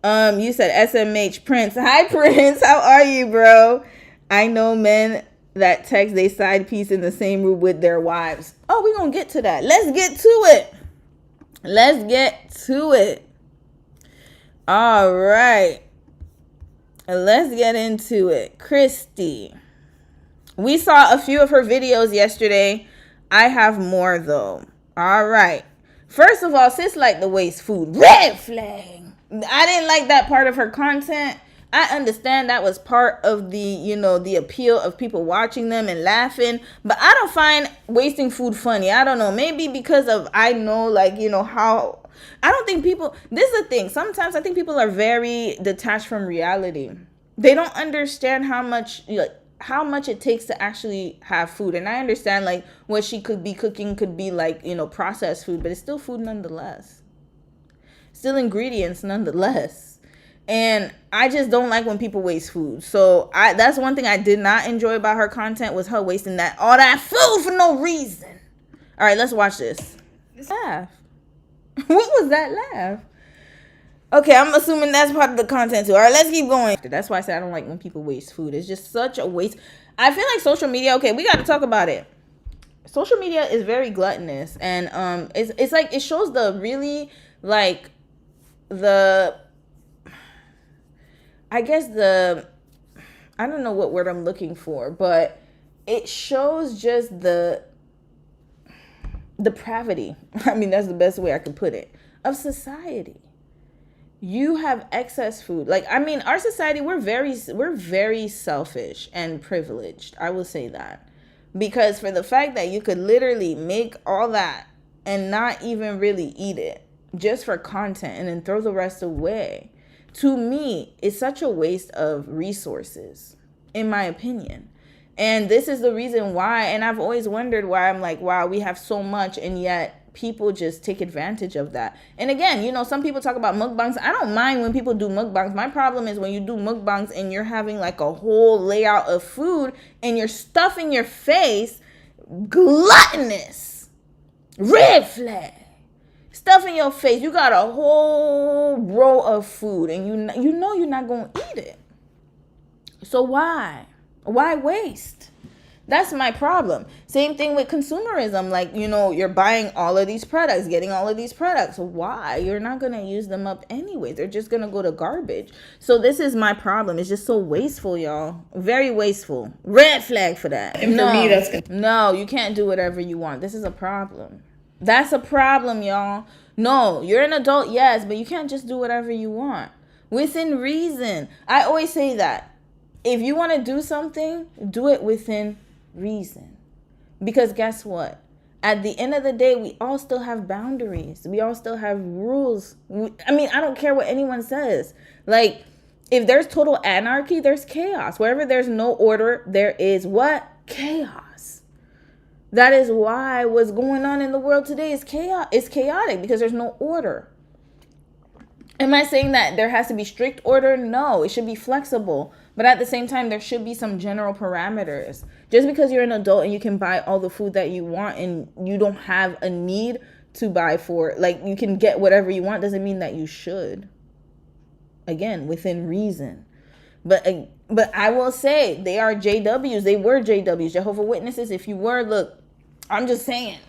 You said SMH Prince. Hi, Prince. How are you, bro? I know men that text they side piece in the same room with their wives. Oh, we're going to get to that. Let's get to it. Let's get to it. All right. Let's get into it. Christy. We saw a few of her videos yesterday. I have more though. All right. First of all, sis liked the waste food. Red flag. I didn't like that part of her content. I understand that was part of the, you know, the appeal of people watching them and laughing. But I don't find wasting food funny. I don't know. Maybe because of, I know, like, you know, how... I don't think people, this is the thing. Sometimes I think people are very detached from reality. They don't understand how much it takes to actually have food. And I understand like what she could be cooking could be like, you know, processed food, but it's still food nonetheless. Still ingredients nonetheless. And I just don't like when people waste food. So that's one thing I did not enjoy about her content was her wasting all that food for no reason. All right, let's watch this. Laugh. What was that laugh? Okay, I'm assuming that's part of the content too. All right, let's keep going. That's why I said I don't like when people waste food. It's just such a waste. I feel like social media, okay, we got to talk about it. Social media is very gluttonous. And it's like it shows the really like I don't know what word I'm looking for, but it shows just the depravity. I mean, that's the best way I could put it, of society. You have excess food. Like, I mean, our society, we're very selfish and privileged. I will say that. Because for the fact that you could literally make all that and not even really eat it just for content and then throw the rest away, to me, it's such a waste of resources, in my opinion. And this is the reason why, and I've always wondered why I'm like, wow, we have so much, and yet people just take advantage of that. And again, you know, some people talk about mukbangs. I don't mind when people do mukbangs. My problem is when you do mukbangs and you're having like a whole layout of food and you're stuffing your face, gluttonous, red flag. Stuffing your face. You got a whole row of food and you know you're not going to eat it. So why? Why waste? That's my problem. Same thing with consumerism. Like, you know, you're buying all of these products, getting all of these products. Why? You're not going to use them up anyway. They're just going to go to garbage. So this is my problem. It's just so wasteful, y'all. Very wasteful. Red flag for that. And for me, that's good. No, you can't do whatever you want. This is a problem. That's a problem, y'all. No, you're an adult, yes, but you can't just do whatever you want. Within reason. I always say that. If you want to do something, do it within reason. Because guess what? At the end of the day, we all still have boundaries. We all still have rules. I mean, I don't care what anyone says. Like, if there's total anarchy, there's chaos. Wherever there's no order, there is what? Chaos. That is why what's going on in the world today is chaos. It's chaotic because there's no order. Am I saying that there has to be strict order? No, it should be flexible. But at the same time, there should be some general parameters. Just because you're an adult and you can buy all the food that you want and you don't have a need to buy for, like, you can get whatever you want, doesn't mean that you should. Again, within reason. But But I will say they are JWs. They were JWs, Jehovah's Witnesses. If you were, look, I'm just saying.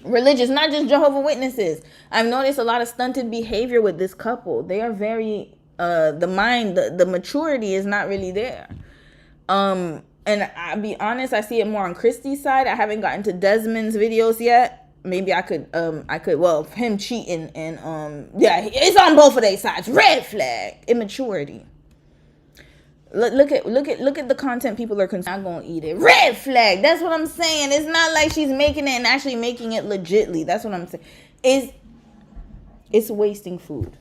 Religious, not just Jehovah's Witnesses. I've noticed a lot of stunted behavior with this couple. They are very, the maturity is not really there. And I'll be honest, I see it more on Christy's side. I haven't gotten to Desmond's videos yet. Maybe I could, well, him cheating and, yeah, it's on both of their sides. Red flag, immaturity. Look at the content people are not gonna eat it. Red flag. That's what I'm saying. It's not like she's making it and actually making it legitly. That's what I'm saying. It's wasting food.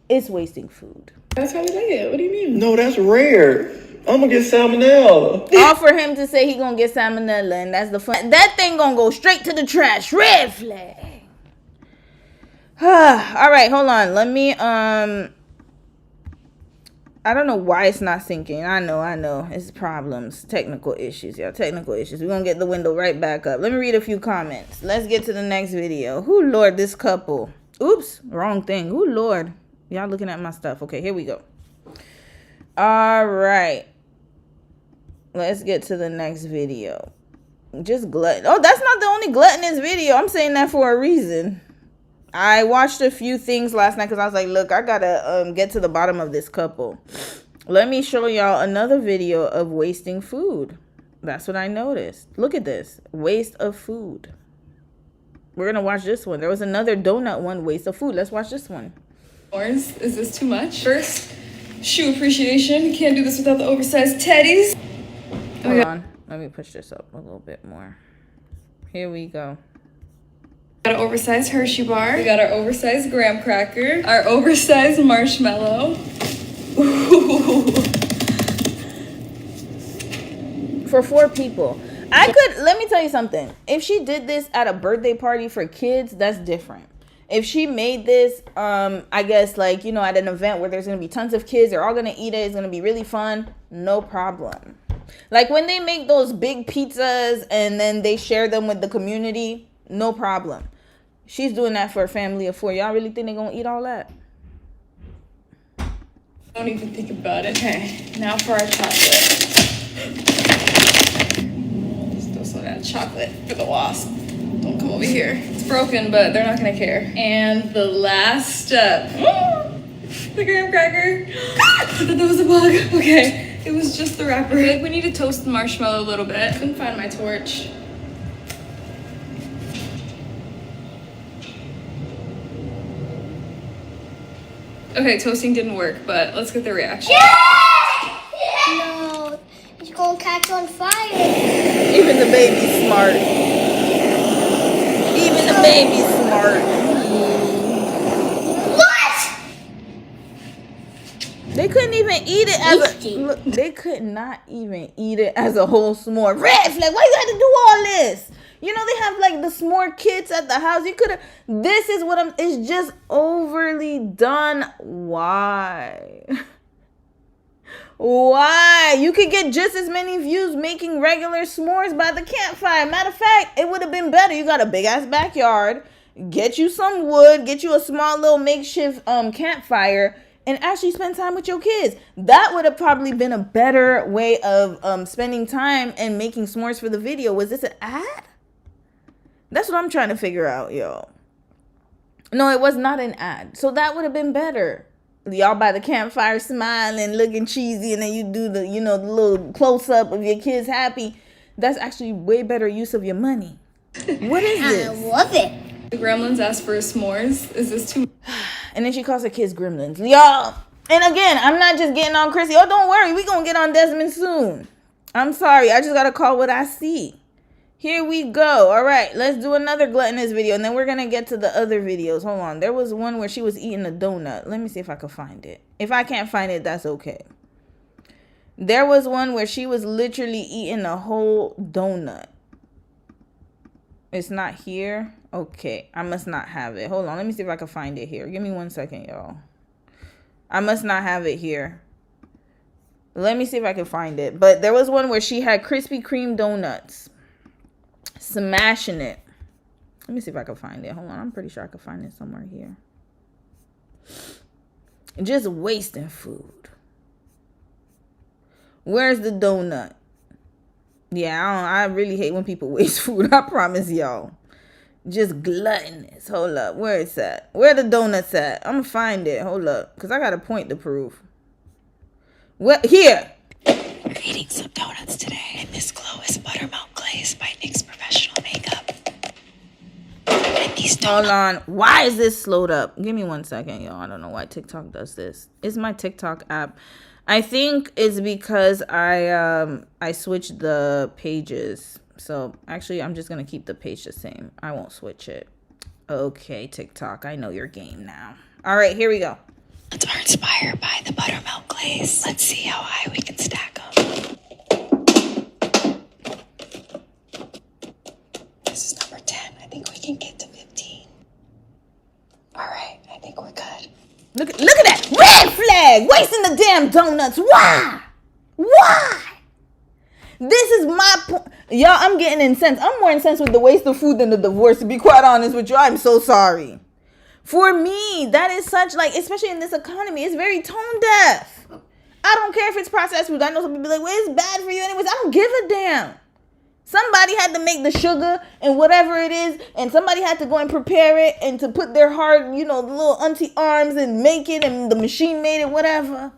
It's wasting food. That's how we like it. What do you mean? No, that's rare. I'm gonna get salmonella. All for him to say he gonna get salmonella, and that's the fun. That thing gonna go straight to the trash. Red flag. All right, hold on. Let me I don't know why it's not syncing. I know. It's problems. Technical issues, y'all. Technical issues. We're going to get the window right back up. Let me read a few comments. Let's get to the next video. Who Lord, this couple. Oops, wrong thing. Who Lord. Y'all looking at my stuff. Okay, here we go. All right. Let's get to the next video. Just glutton. Oh, that's not the only gluttonous video. I'm saying that for a reason. I watched a few things last night because I was like, look, I gotta get to the bottom of this couple. Let me show y'all another video of wasting food. That's what I noticed. Look at this. Waste of food. We're gonna watch this one. There was another donut one, waste of food. Let's watch this one. Is this too much? First, shoe appreciation. Can't do this without the oversized teddies. Hold on. Let me push this up a little bit more. Here we go. Got an oversized Hershey bar. We got our oversized graham cracker. Our oversized marshmallow. Ooh. For 4 people. Let me tell you something. If she did this at a birthday party for kids, that's different. If she made this, I guess, like, you know, at an event where there's going to be tons of kids, they're all going to eat it, it's going to be really fun, no problem. Like when they make those big pizzas and then they share them with the community, no problem. She's doing that for a family of 4. Y'all really think they're going to eat all that? Don't even think about it. Okay, now for our chocolate. Still slow down. Chocolate for the wasp. Don't come over here. It's broken, but they're not gonna care. And the last step. The graham cracker. I thought that was a bug. Okay, it was just the wrapper. I feel like we need to toast the marshmallow a little bit. Couldn't find my torch. Okay, toasting didn't work, but let's get the reaction. No, it's gonna catch on fire. Even the baby's smart. Even the baby's smart. What? They couldn't even eat it as a... Look, they could not even eat it as a whole s'more. Red flag, why you had to do all this? You know, they have like the s'more kits at the house. You could have... This is what it's just overly done. Why? Why? You could get just as many views making regular s'mores by the campfire. Matter of fact, it would have been better. You got a big ass backyard. Get you some wood. Get you a small little makeshift campfire. And actually spend time with your kids. That would have probably been a better way of spending time and making s'mores for the video. Was this an ad? That's what I'm trying to figure out, yo. No, it was not an ad. So that would have been better. Y'all by the campfire smiling, looking cheesy, and then you do the, you know, the little close-up of your kids happy. That's actually way better use of your money. What is this? I love it. The gremlins asked for s'mores. Is this too much? And then she calls her kids gremlins. Y'all. And again, I'm not just getting on Chrissy. Oh, don't worry. We're going to get on Desmond soon. I'm sorry. I just got to call what I see. Here we go. All right. Let's do another gluttonous video. And then we're going to get to the other videos. Hold on. There was one where she was eating a donut. Let me see if I can find it. If I can't find it, that's okay. There was one where she was literally eating a whole donut. It's not here. Okay, I must not have it. Hold on, let me see if I can find it here. Give me 1 second, y'all. I must not have it here. Let me see if I can find it. But there was one where she had Krispy Kreme donuts. Smashing it. Let me see if I can find it. Hold on, I'm pretty sure I can find it somewhere here. Just wasting food. Where's the donut? Yeah, I really hate when people waste food. I promise y'all. Just gluttonous. Hold up. Where it's at? Where the donuts at? I'm gonna find it. Hold up. Because I got a point to prove. What? Here. We're eating some donuts today, and this glow is buttermilk glaze by NYX Professional Makeup. And these Hold on. Why is this slowed up? Give me 1 second, y'all. I don't know why TikTok does this. It's my TikTok app. I think it's because I switched the pages. So actually, I'm just gonna keep the page the same. I won't switch it. Okay, TikTok. I know your game now. All right, here we go. donuts are inspired by the buttermilk glaze. Let's see how high we can stack them. This is number 10. I think we can get to 15. All right, I think we're good. Look at that red flag, wasting the damn donuts. Why? This is my point. Y'all, I'm getting incensed. I'm more incensed with the waste of food than the divorce, to be quite honest with you. I'm so sorry. For me, that is such, like, especially in this economy, it's very tone deaf. I don't care if it's processed food. I know some people be like, well, it's bad for you anyways. I don't give a damn. Somebody had to make the sugar and whatever it is, and somebody had to go and prepare it and to put their hard, the little auntie arms and make it, and the machine made it, whatever.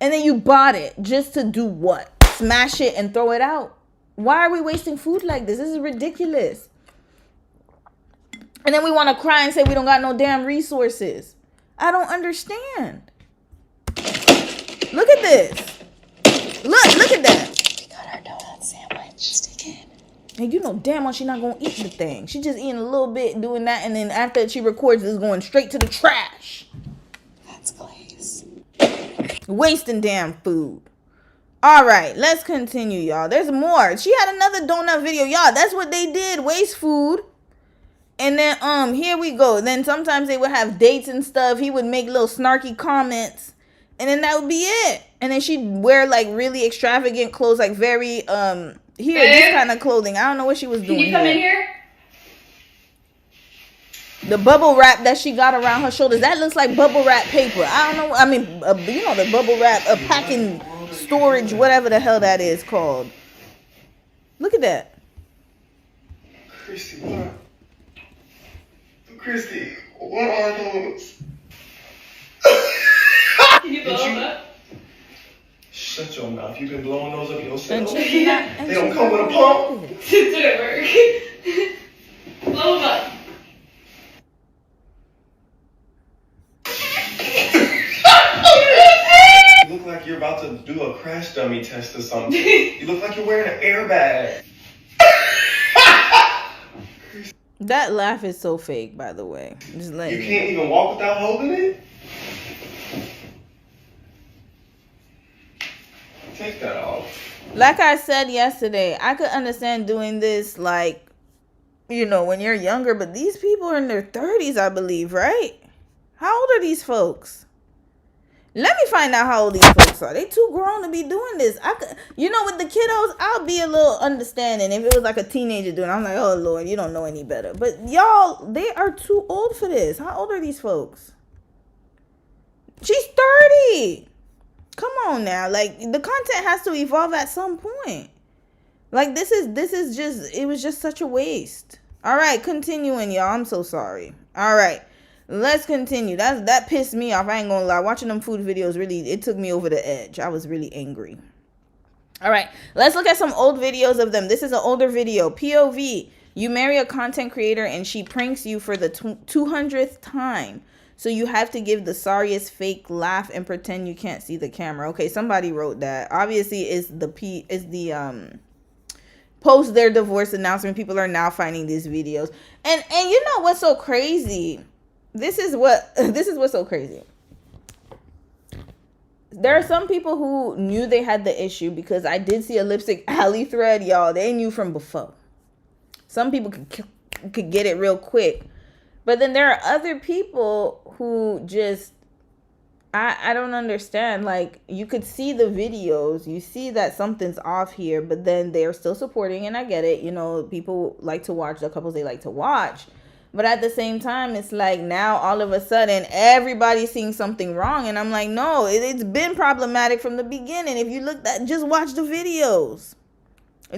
And then you bought it just to do what? Smash it and throw it out. Why are we wasting food like this? This is ridiculous. And then we want to cry and say we don't got no damn resources. I don't understand. Look at this. Look at that. We got our donut sandwich. Stick in. And you know damn well she's not going to eat the thing. She just eating a little bit, doing that, and then after she records, it's going straight to the trash. That's glaze. Wasting damn food. All right, let's continue, y'all. There's more. She had another donut video. Y'all, that's what they did. Waste food. And then, here we go. Then sometimes they would have dates and stuff. He would make little snarky comments. And then that would be it. And then she'd wear, like, really extravagant clothes. Like, very, this kind of clothing. I don't know what she was doing. Can you come in here? The bubble wrap that she got around her shoulders. That looks like bubble wrap paper. I don't know. I mean, the bubble wrap, packing storage, whatever the hell that is called. Look at that. Christy, what are those? Can you blow them up? Shut your mouth. You've been blowing those up yourself. Yeah. They don't come with a pump. Did it work? Blow them up. You look like you're about to do a crash dummy test or something. You look like you're wearing an airbag. That laugh is so fake, by the way. Just letting You can't even walk without holding it? Take that off. Like I said yesterday, I could understand doing this, like, when you're younger, but these people are in their 30s, I believe, right? How old are these folks? Let me find out how old these folks are. They too grown to be doing this. With the kiddos, I'll be a little understanding. If it was like a teenager doing it, I'm like, oh, Lord, you don't know any better. But y'all, they are too old for this. How old are these folks? She's 30. Come on now. Like, the content has to evolve at some point. Like, this is just, it was just such a waste. All right, continuing, y'all. I'm so sorry. All right. Let's continue. That pissed me off. I ain't gonna lie. Watching them food videos it took me over the edge. I was really angry. All right, let's look at some old videos of them. This is an older video. POV. You marry a content creator and she pranks you for the 200th time. So you have to give the sorriest fake laugh and pretend you can't see the camera. Okay, somebody wrote that. Obviously, it's the post their divorce announcement. People are now finding these videos. And you know what's so crazy? This is what's so crazy. There are some people who knew they had the issue because I did see a Lipstick Alley thread, y'all. They knew from before. Some people could get it real quick. But then there are other people who just, I don't understand. Like, you could see the videos. You see that something's off here, but then they're still supporting. And I get it. People like to watch the couples they like to watch. But at the same time, it's like now all of a sudden everybody's seeing something wrong. And I'm like, no, it's been problematic from the beginning. If you look at, just watch the videos.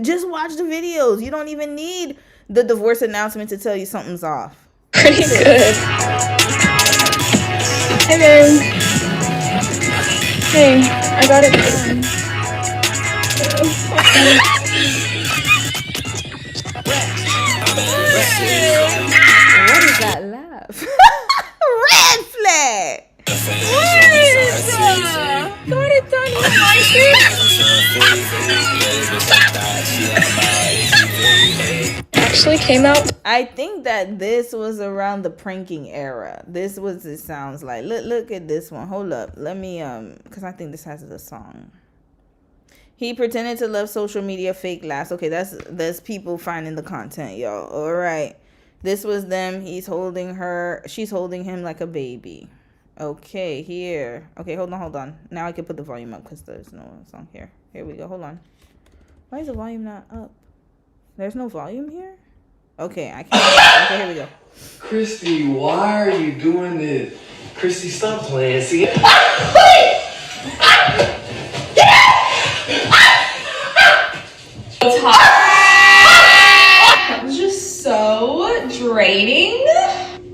Just watch the videos. You don't even need the divorce announcement to tell you something's off. Pretty good. Hey, babe. Hey, I got it done. What is that laugh? Red flag. Got it done. You like it? Actually came out. I think that this was around the pranking era. This was, it sounds like. Look at this one. Hold up. Let me because I think this has the song. He pretended to love social media fake laughs. Okay, that's people finding the content, y'all. All right. This was them. He's holding her. She's holding him like a baby. Okay, here. Okay, hold on. Now I can put the volume up because there's no song here. Here we go. Hold on. Why is the volume not up? There's no volume here? Okay, I can't. Okay, here we go. Christy, why are you doing this? Christy, stop playing. See? It's hot. That was just so draining.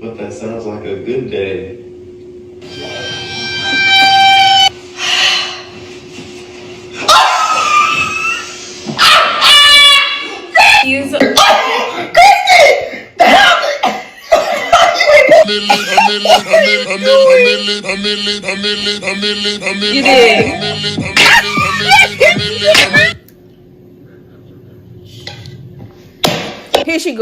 But that sounds like a good day. He's you did. Here she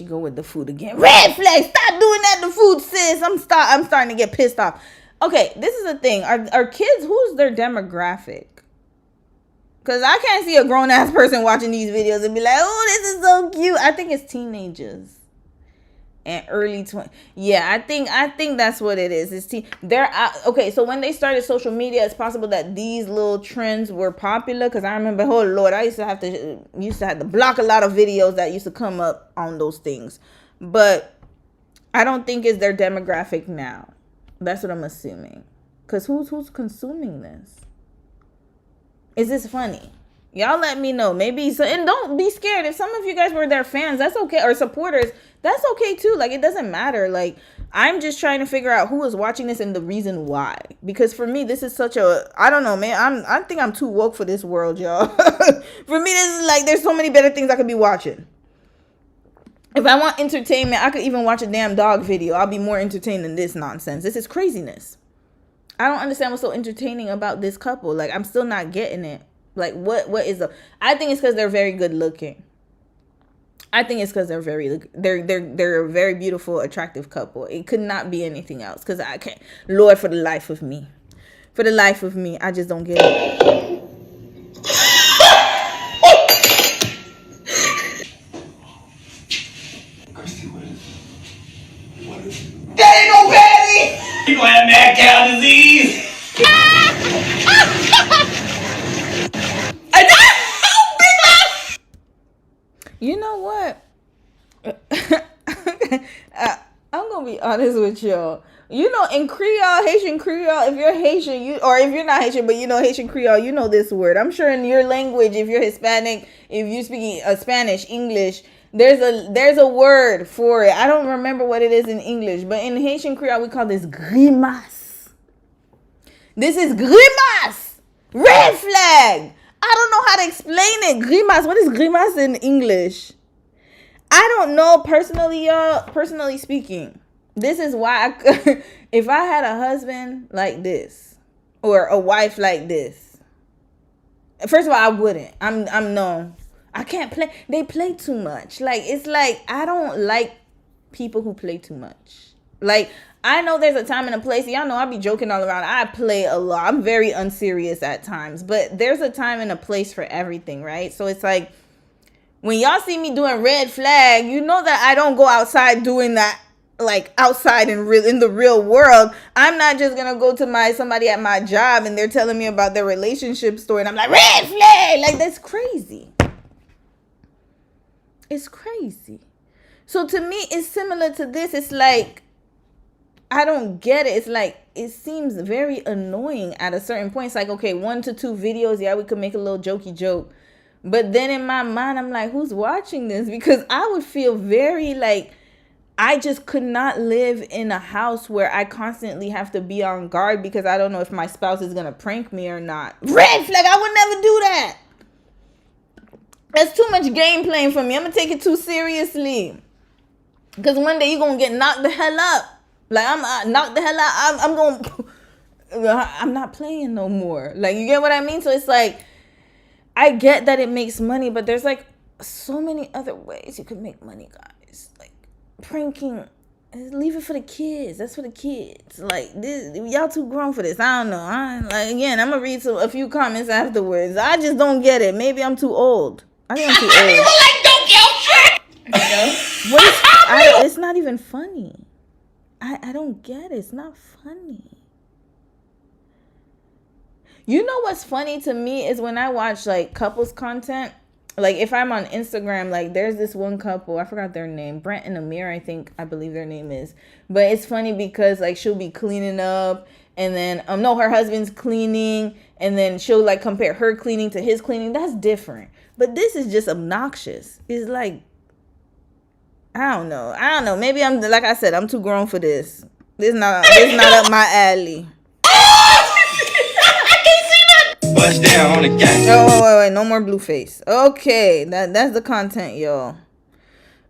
go with the food again. Red flag. Stop doing that to food, sis. I'm starting to get pissed off. Okay, this is the thing. Are kids, who's their demographic? Because I can't see a grown-ass person watching these videos and be like, oh, this is so cute. I think it's teenagers and early 20s. Yeah, I think that's what it is. It's okay, so when they started social media, it's possible that these little trends were popular. Because I remember, oh, Lord, I used to have to block a lot of videos that used to come up on those things. But I don't think it's their demographic now. That's what I'm assuming. Because who's consuming this? Is this funny? Y'all let me know. Maybe so, and don't be scared. If some of you guys were their fans, that's okay, or supporters, that's okay too. Like, it doesn't matter. Like, I'm just trying to figure out who is watching this and the reason why. Because for me, this is such a, I don't know, man. I think I'm too woke for this world, y'all. For me, this is like, there's so many better things I could be watching. If I want entertainment, I could even watch a damn dog video. I'll be more entertained than this nonsense. This is craziness. I don't understand what's so entertaining about this couple. Like, I'm still not getting it. Like, what is the... I think it's because they're very good looking. I think it's because they're a very beautiful, attractive couple. It could not be anything else. Because I can't... Lord, for the life of me. For the life of me, I just don't get it. Christy, what is it? That ain't no patty! You gonna have mad cow disease! You know what? I'm gonna be honest with y'all. You know, in Creole, Haitian Creole, if you're Haitian, or if you're not Haitian, but you know Haitian Creole, you know this word. I'm sure in your language, if you're Hispanic, if you're speaking Spanish, English, there's a word for it. I don't remember what it is in English, but in Haitian Creole, we call this grimace. This is grimace. Red flag. I don't know how to explain it. Grimace. What is grimace in English? I don't know personally, y'all. Personally speaking, this is why if I had a husband like this or a wife like this, first of all, I wouldn't. I'm no. I can't play. They play too much. Like, it's like, I don't like people who play too much. Like, I know there's a time and a place. Y'all know I be joking all around. I play a lot. I'm very unserious at times. But there's a time and a place for everything, right? So it's like, when y'all see me doing red flag, you know that I don't go outside doing that, like, outside in the real world. I'm not just going to go to somebody at my job and they're telling me about their relationship story. And I'm like, red flag. Like, that's crazy. It's crazy. So to me, it's similar to this. It's like, I don't get it. It's like, it seems very annoying at a certain point. It's like, okay, 1 to 2 videos. Yeah, we could make a little jokey joke. But then in my mind, I'm like, who's watching this? Because I would feel very like, I just could not live in a house where I constantly have to be on guard because I don't know if my spouse is going to prank me or not. Red flag. I would never do that. That's too much game playing for me. I'm going to take it too seriously. Because one day you're going to get knocked the hell up. Like, I'm knocked the hell out. I'm going to... I'm not playing no more. Like, you get what I mean? So it's like, I get that it makes money, but there's like so many other ways you can make money, guys. Like, pranking, leave it for the kids. That's for the kids. Like, this, y'all too grown for this. I don't know. I'm gonna read a few comments afterwards. I just don't get it. Maybe I'm too old. I think I'm too old. You were like, don't get shit. What is, it's not even funny. I don't get it. It's not funny. You know what's funny to me is when I watch like couples content. Like if I'm on Instagram, like there's this one couple, I forgot their name, Brent and Amir, I believe their name is. But it's funny because like she'll be cleaning up and then her husband's cleaning and then she'll like compare her cleaning to his cleaning. That's different. But this is just obnoxious. It's like, I don't know. Maybe I'm, like I said, I'm too grown for this. This not up my alley. Bust down on the gang. Oh, wait. No more blue face. Okay. That's the content, y'all.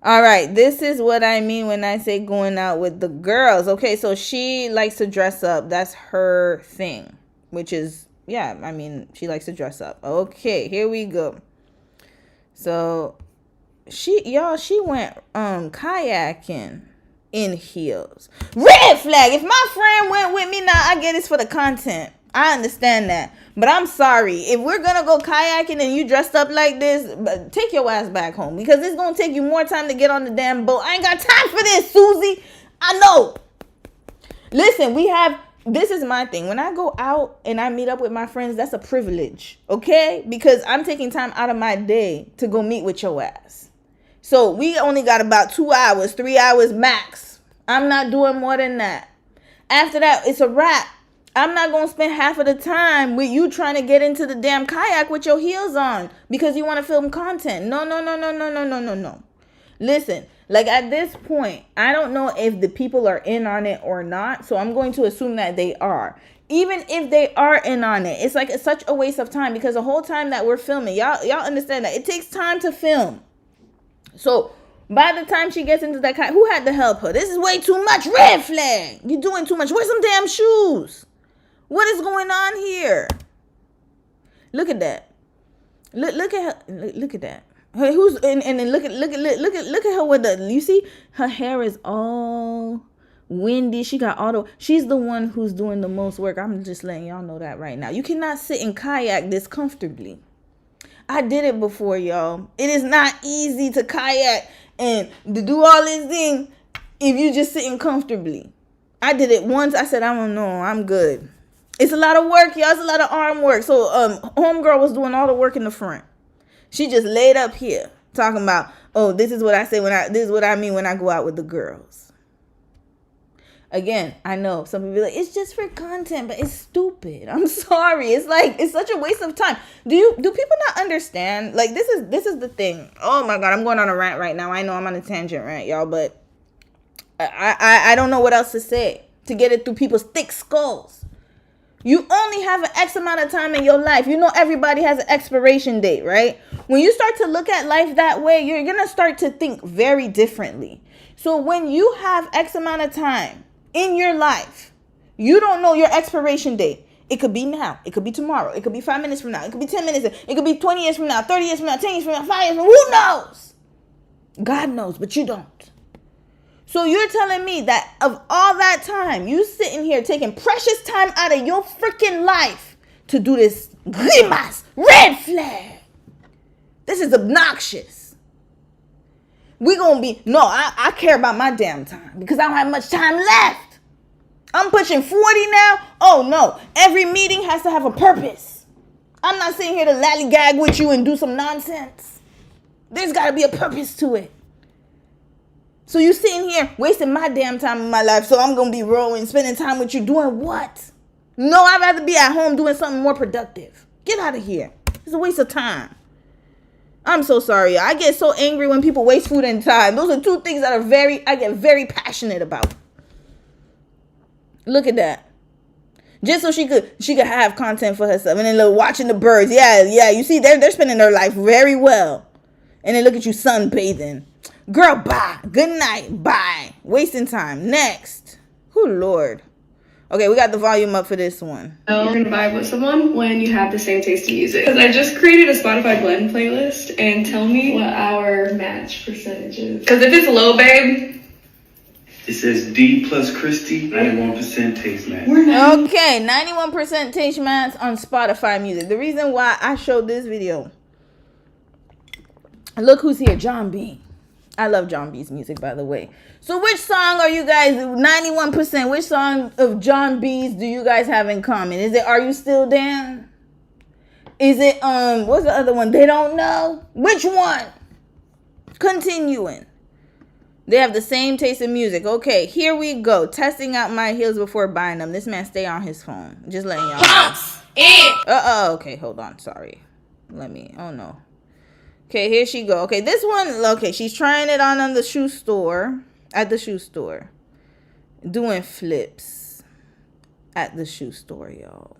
All right. This is what I mean when I say going out with the girls. Okay. So she likes to dress up. That's her thing, which is, yeah, I mean, she likes to dress up. Okay. Here we go. So she went kayaking in heels. Red flag. If my friend went with me, now I get it's for the content. I understand that. But I'm sorry. If we're going to go kayaking and you dressed up like this, take your ass back home. Because it's going to take you more time to get on the damn boat. I ain't got time for this, Susie. I know. Listen, this is my thing. When I go out and I meet up with my friends, that's a privilege. Okay? Because I'm taking time out of my day to go meet with your ass. So we only got about 2 hours, 3 hours max. I'm not doing more than that. After that, it's a wrap. I'm not going to spend half of the time with you trying to get into the damn kayak with your heels on because you want to film content. No. Listen, like at this point, I don't know if the people are in on it or not. So I'm going to assume that they are. Even if they are in on it, it's like it's such a waste of time because the whole time that we're filming, y'all understand that it takes time to film. So by the time she gets into that kayak, who had to help her? This is way too much. Red flag. You're doing too much. Wear some damn shoes. What is going on here? Look at that. Look at her. Look at that. Who's and then look at her with the, you see her hair is all windy. She got she's the one who's doing the most work. I'm just letting y'all know that right now. You cannot sit in kayak this comfortably. I did it before, y'all. It is not easy to kayak and to do all this thing if you just sitting comfortably. I did it once. I said, I don't know. I'm good. It's a lot of work, y'all. It's a lot of arm work. So homegirl was doing all the work in the front. She just laid up here talking about, oh, this is what I say this is what I mean when I go out with the girls. Again, I know some people are like, it's just for content, but it's stupid. I'm sorry. It's like, it's such a waste of time. Do people not understand? Like, this is the thing. Oh my God, I'm going on a rant right now. I know I'm on a tangent rant, y'all, but I don't know what else to say to get it through people's thick skulls. You only have an X amount of time in your life. You know everybody has an expiration date, right? When you start to look at life that way, you're going to start to think very differently. So when you have X amount of time in your life, you don't know your expiration date. It could be now. It could be tomorrow. It could be 5 minutes from now. It could be 10 minutes. It could be 20 years from now, 30 years from now, 10 years from now, 5 years from now. Who knows? God knows, but you don't. So you're telling me that of all that time, you sitting here taking precious time out of your freaking life to do this grimas, red flag. This is obnoxious. I care about my damn time because I don't have much time left. I'm pushing 40 now. Oh no, every meeting has to have a purpose. I'm not sitting here to lollygag with you and do some nonsense. There's got to be a purpose to it. So you sitting here wasting my damn time in my life, so I'm going to be rolling, spending time with you doing what? No, I'd rather be at home doing something more productive. Get out of here. It's a waste of time. I'm so sorry. I get so angry when people waste food and time. Those are two things that I get very passionate about. Look at that. Just so she could have content for herself. And then watching the birds. Yeah. You see, they're spending their life very well. And then look at you sunbathing. Girl, bye. Good night. Bye. Wasting time. Next. Oh, Lord. Okay, we got the volume up for this one. You're gonna vibe with someone when you have the same taste in music. Because I just created a Spotify blend playlist, and tell me what our match percentage is. Because if it's low, babe. It says D plus Christy, 91% taste match. Okay, 91% taste match on Spotify music. The reason why I showed this video. Look who's here, John B. I love John B's music, by the way. So which song are you guys, 91%, which song of John B's do you guys have in common? Is it Are You Still Down? Is it, what's the other one? They Don't Know? Which one? Continuing. They have the same taste in music. Okay, here we go. Testing out my heels before buying them. This man stay on his phone. Just letting y'all know. Okay, hold on. Sorry. Oh no. Okay, here she go. Okay, this one, okay, she's trying it on the shoe store. At the shoe store. Doing flips. At the shoe store, y'all.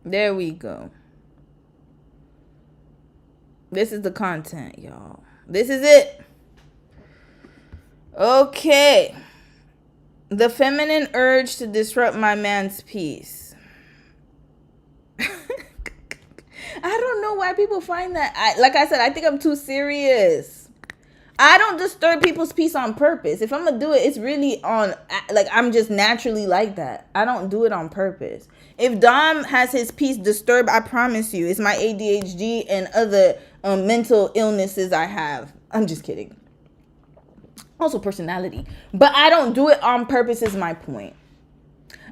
There we go. This is the content, y'all. This is it. Okay. The feminine urge to disrupt my man's peace. I don't know why people find that. Like I said, I think I'm too serious. I don't disturb people's peace on purpose. If I'm going to do it, it's really on, like, I'm just naturally like that. I don't do it on purpose. If Dom has his peace disturbed, I promise you, it's my ADHD and other mental illnesses I have. I'm just kidding. Also personality. But I don't do it on purpose is my point.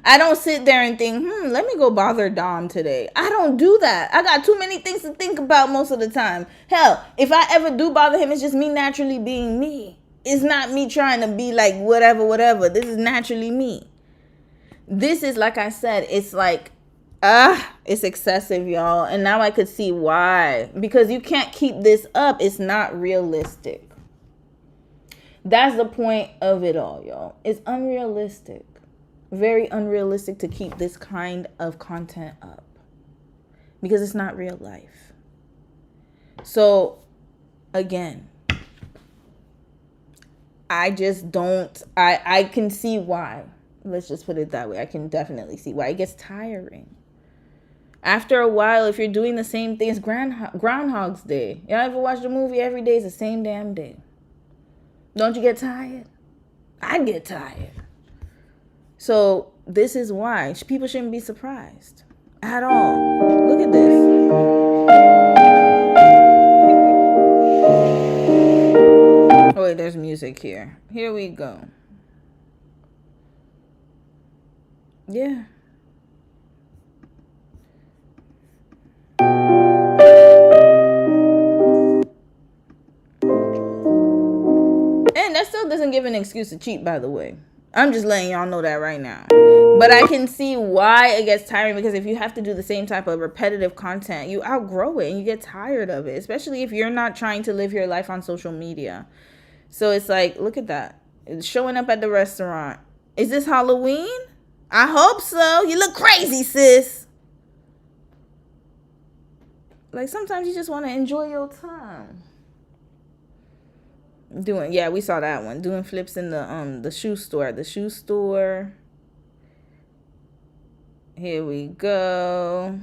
I don't sit there and think, let me go bother Dom today. I don't do that. I got too many things to think about most of the time. Hell, if I ever do bother him, it's just me naturally being me. It's not me trying to be like whatever. This is naturally me. This is, like I said, it's like, it's excessive, y'all. And now I could see why. Because you can't keep this up. It's not realistic. That's the point of it all, y'all. It's unrealistic. Very unrealistic to keep this kind of content up. Because it's not real life. So, again, I just don't, I can see why. Let's just put it that way. I can definitely see why. It gets tiring. After a while, if you're doing the same thing, it's Groundhog's Day. Y'all ever watch the movie? Every day is the same damn day. Don't you get tired? I get tired. So this is why people shouldn't be surprised at all. Look at this. Oh wait, there's music here. Here we go. Yeah. And that still doesn't give an excuse to cheat, by the way. I'm just letting y'all know that right now. But I can see why it gets tiring, because if you have to do the same type of repetitive content, you outgrow it and you get tired of it, especially if you're not trying to live your life on social media. So it's like, look at that. It's showing up at the restaurant. Is this Halloween? I hope so. You look crazy, sis. Like, sometimes you just want to enjoy your time. We saw that one. Doing flips in the shoe store. At the shoe store. Here we go.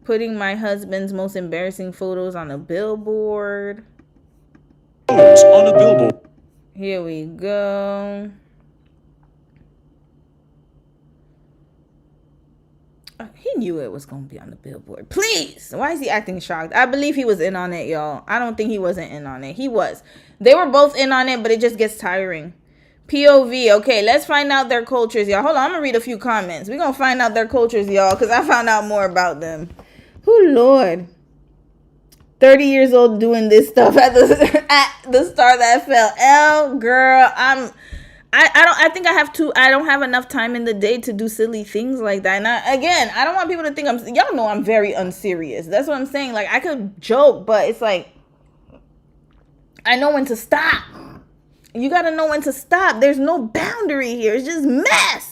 Putting my husband's most embarrassing photos on a billboard. On a billboard. Here we go. He knew it was going to be on the billboard. Please. Why is he acting shocked? I believe he was in on it, y'all. I don't think he wasn't in on it. He was. They were both in on it, but it just gets tiring. POV. Okay, let's find out their cultures, y'all. Hold on. I'm going to read a few comments. We're going to find out their cultures, y'all, because I found out more about them. Oh, Lord. 30 years old doing this stuff at the Star That Fell. Girl, I think I don't have enough time in the day to do silly things like that. And I don't want people to think y'all know I'm very unserious. That's what I'm saying. Like, I could joke, but it's like, I know when to stop. You got to know when to stop. There's no boundary here. It's just mess.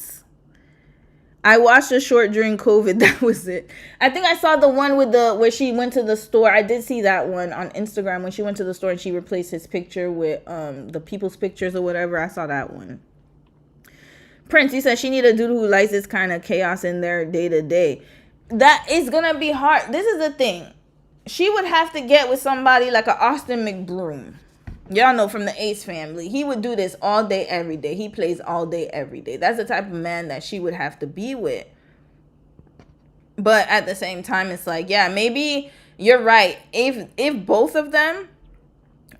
I watched a short during COVID. That was it. I think I saw the one with where she went to the store. I did see that one on Instagram when she went to the store and she replaced his picture with the people's pictures or whatever. I saw that one. Prince, you said she need a dude who likes this kind of chaos in their day to day. That is gonna be hard. This is the thing. She would have to get with somebody like a Austin McBroom. Y'all know from the Ace family. He would do this all day, every day. He plays all day, every day. That's the type of man that she would have to be with. But at the same time, it's like, yeah, maybe you're right. If both of them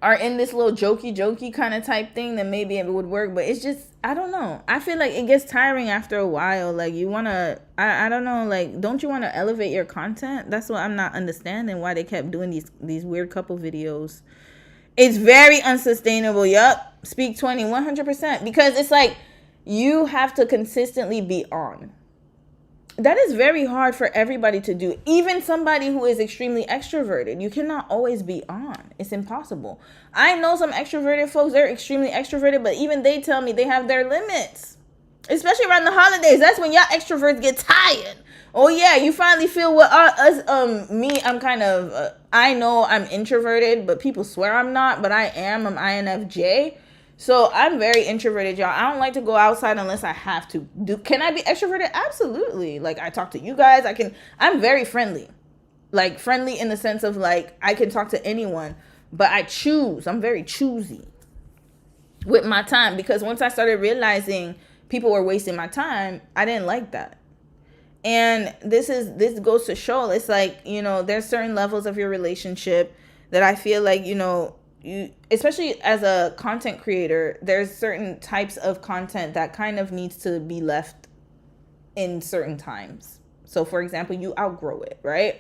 are in this little jokey kind of type thing, then maybe it would work. But it's just, I don't know. I feel like it gets tiring after a while. Like, you want to, I don't know, like, don't you want to elevate your content? That's what I'm not understanding, why they kept doing these weird couple videos. It's very unsustainable. Yup. Speak 20, 100%. Because it's like, you have to consistently be on. That is very hard for everybody to do. Even somebody who is extremely extroverted. You cannot always be on. It's impossible. I know some extroverted folks, they're extremely extroverted, but even they tell me they have their limits. Especially around the holidays. That's when y'all extroverts get tired. Oh yeah, you finally feel what me, I'm kind of, I know I'm introverted, but people swear I'm not, but I am. I'm INFJ. So I'm very introverted, y'all. I don't like to go outside unless I have to. Can I be extroverted? Absolutely. Like, I talk to you guys. I'm very friendly. Like, friendly in the sense of, like, I can talk to anyone, but I choose. I'm very choosy with my time, because once I started realizing people were wasting my time, I didn't like that. And this goes to show, it's like, you know, there's certain levels of your relationship that I feel like, you know, you, especially as a content creator, there's certain types of content that kind of needs to be left in certain times. So for example, you outgrow it, right?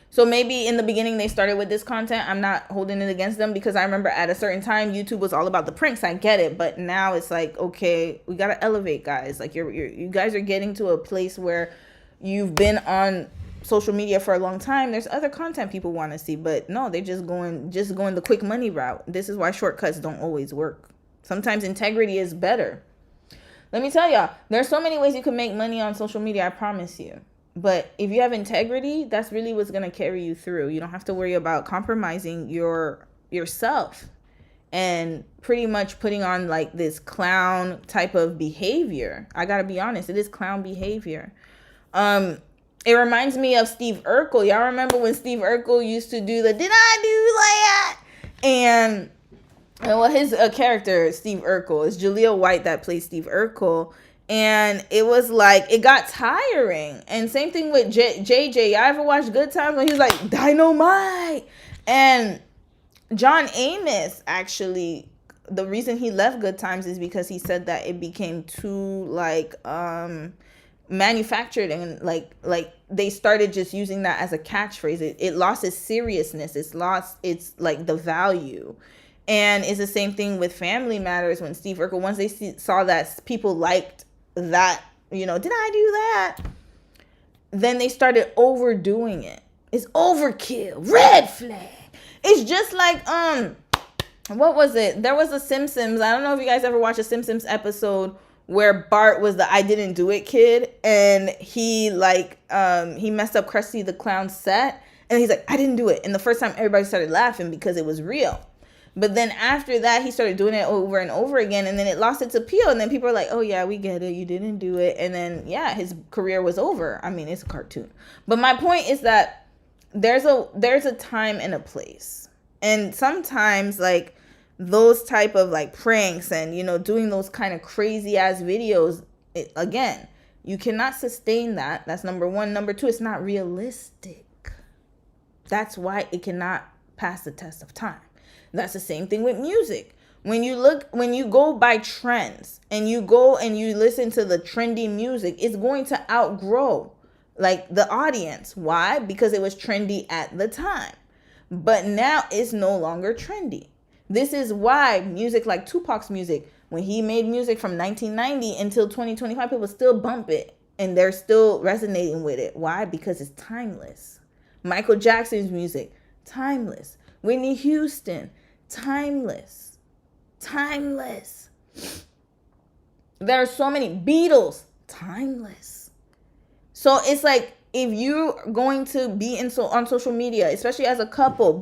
So maybe in the beginning they started with this content. I'm not holding it against them, because I remember at a certain time YouTube was all about the pranks. I get it, but now it's like, okay, we gotta elevate, guys. Like you guys are getting to a place where you've been on social media for a long time. There's other content people want to see, but no, they're just going the quick money route. This is why shortcuts don't always work. Sometimes integrity is better. Let me tell y'all, there's so many ways you can make money on social media, I promise you. But if you have integrity, that's really what's going to carry you through. You don't have to worry about compromising yourself and pretty much putting on like this clown type of behavior. I got to be honest, it is clown behavior. It reminds me of Steve Urkel. Y'all remember when Steve Urkel used to do the "Did I do that?" And well, his character, Steve Urkel, is Jaleel White that plays Steve Urkel. And it was like, it got tiring. And same thing with JJ. Y'all ever watch Good Times when he was like, "Dynamite"? And John Amos, actually, the reason he left Good Times is because he said that it became too like manufactured, and like they started just using that as a catchphrase. It lost its seriousness. It's lost its like the value. And it's the same thing with Family Matters when Steve Urkel, once they saw that people liked that, you know, "Did I do that?" Then they started overdoing it. It's overkill. Red flag. It's just like, what was it? There was a Simpsons. I don't know if you guys ever watched a Simpsons episode where Bart was the "I didn't do it" kid, and he like, he messed up Krusty the Clown's set, and he's like, "I didn't do it." And the first time everybody started laughing because it was real. But then after that, he started doing it over and over again, and then it lost its appeal. And then people are like, "Oh yeah, we get it. You didn't do it." And then, yeah, his career was over. I mean, it's a cartoon. But my point is that there's a time and a place. And sometimes, like, those type of, like, pranks and, you know, doing those kind of crazy-ass videos, again, you cannot sustain that. That's number one. Number two, it's not realistic. That's why it cannot pass the test of time. That's the same thing with music. When you go by trends and you go and you listen to the trendy music, it's going to outgrow like the audience. Why? Because it was trendy at the time. but now it's no longer trendy. This is why music like Tupac's music, when he made music from 1990 until 2025, people still bump it and they're still resonating with it. Why? Because it's timeless. Michael Jackson's music, timeless. Whitney Houston, timeless. Timeless. There are so many. Beatles, timeless. So it's like, if you're going to be on social media, especially as a couple,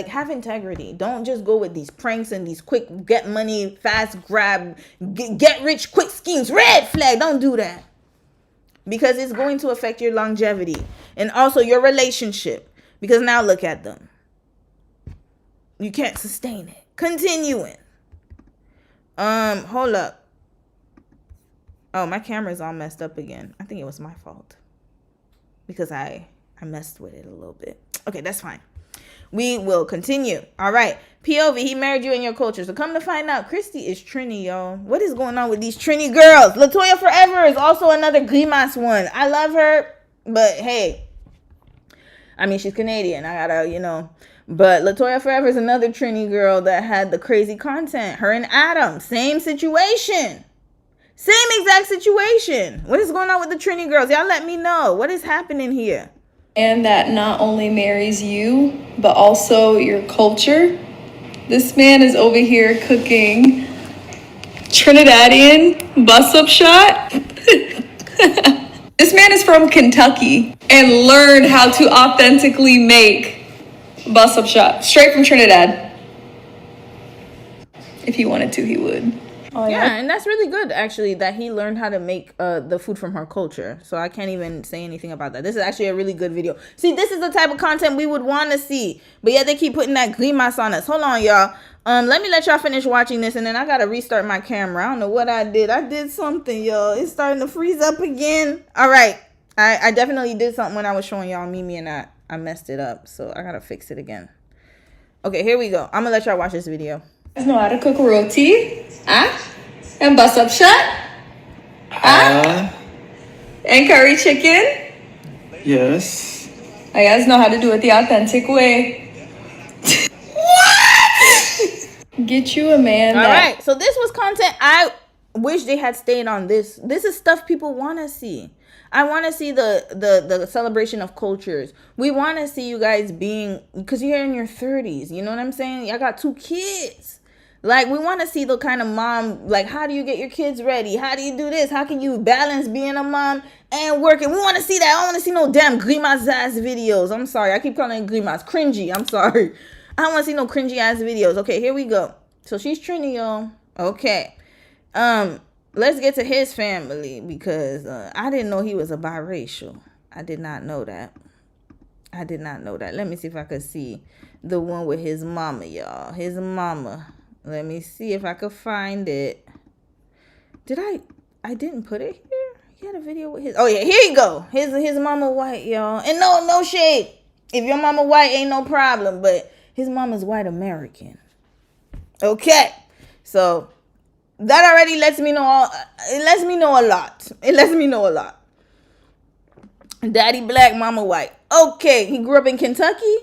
have integrity. Don't just go with these pranks and these quick get money, fast grab, get rich quick schemes. Red flag. Don't do that. Because it's going to affect your longevity and also your relationship. Because now look at them. You can't sustain it. Continuing. Hold up. Oh, my camera's all messed up again. I think it was my fault. Because I messed with it a little bit. Okay, that's fine. We will continue. All right. POV, he married you in your culture. So come to find out, Christy is Trini, y'all. What is going on with these Trini girls? Latoya Forever is also another Grimace one. I love her, but hey. I mean, she's Canadian. I gotta, But Latoya Forever is another Trini girl that had the crazy content. Her and Adam, same situation. Same exact situation. What is going on with the Trini girls? Y'all let me know. What is happening here? And that not only marries you, but also your culture. This man is over here cooking Trinidadian bus-up shot. This man is from Kentucky and learned how to authentically make bus-up shot straight from Trinidad. If he wanted to, he would. Oh, yeah, and that's really good, actually, that he learned how to make the food from her culture. So I can't even say anything about that. This is actually a really good video. See, this is the type of content we would want to see. But yeah, they keep putting that grimace on us. Hold on, y'all. Let me let y'all finish watching this, and then I got to restart my camera. I don't know what I did. I did something, y'all. It's starting to freeze up again. All right. I definitely did something when I was showing y'all Mimi, and I messed it up. So I got to fix it again. Okay, here we go. I'm going to let y'all watch this video. You guys know how to cook roti, and bus up shot, and curry chicken. Yes. You guys know how to do it the authentic way. What? Get you a man. All right, so this was content. I wish they had stayed on this. This is stuff people want to see. I want to see the celebration of cultures. We want to see you guys being, because you're in your 30s. You know what I'm saying? I got 2 kids. Like, we want to see the kind of mom, like, how do you get your kids ready? How do you do this? How can you balance being a mom and working? We want to see that. I don't want to see no damn grimace ass videos. I'm sorry. I keep calling it grimace. Cringy. I'm sorry. I don't want to see no cringy ass videos. Okay, here we go. So she's Trini, y'all. Okay. Let's get to his family, because I didn't know he was a biracial. I did not know that. Let me see if I could see the one with his mama, y'all. His mama. Let me see if I could find it. I didn't put it here? He had a video with his... Oh, yeah, here you go. His mama white, y'all. And no shade. If your mama white, ain't no problem. But his mama's white American. Okay. So, that already lets me know... It lets me know a lot. Daddy black, mama white. Okay, he grew up in Kentucky?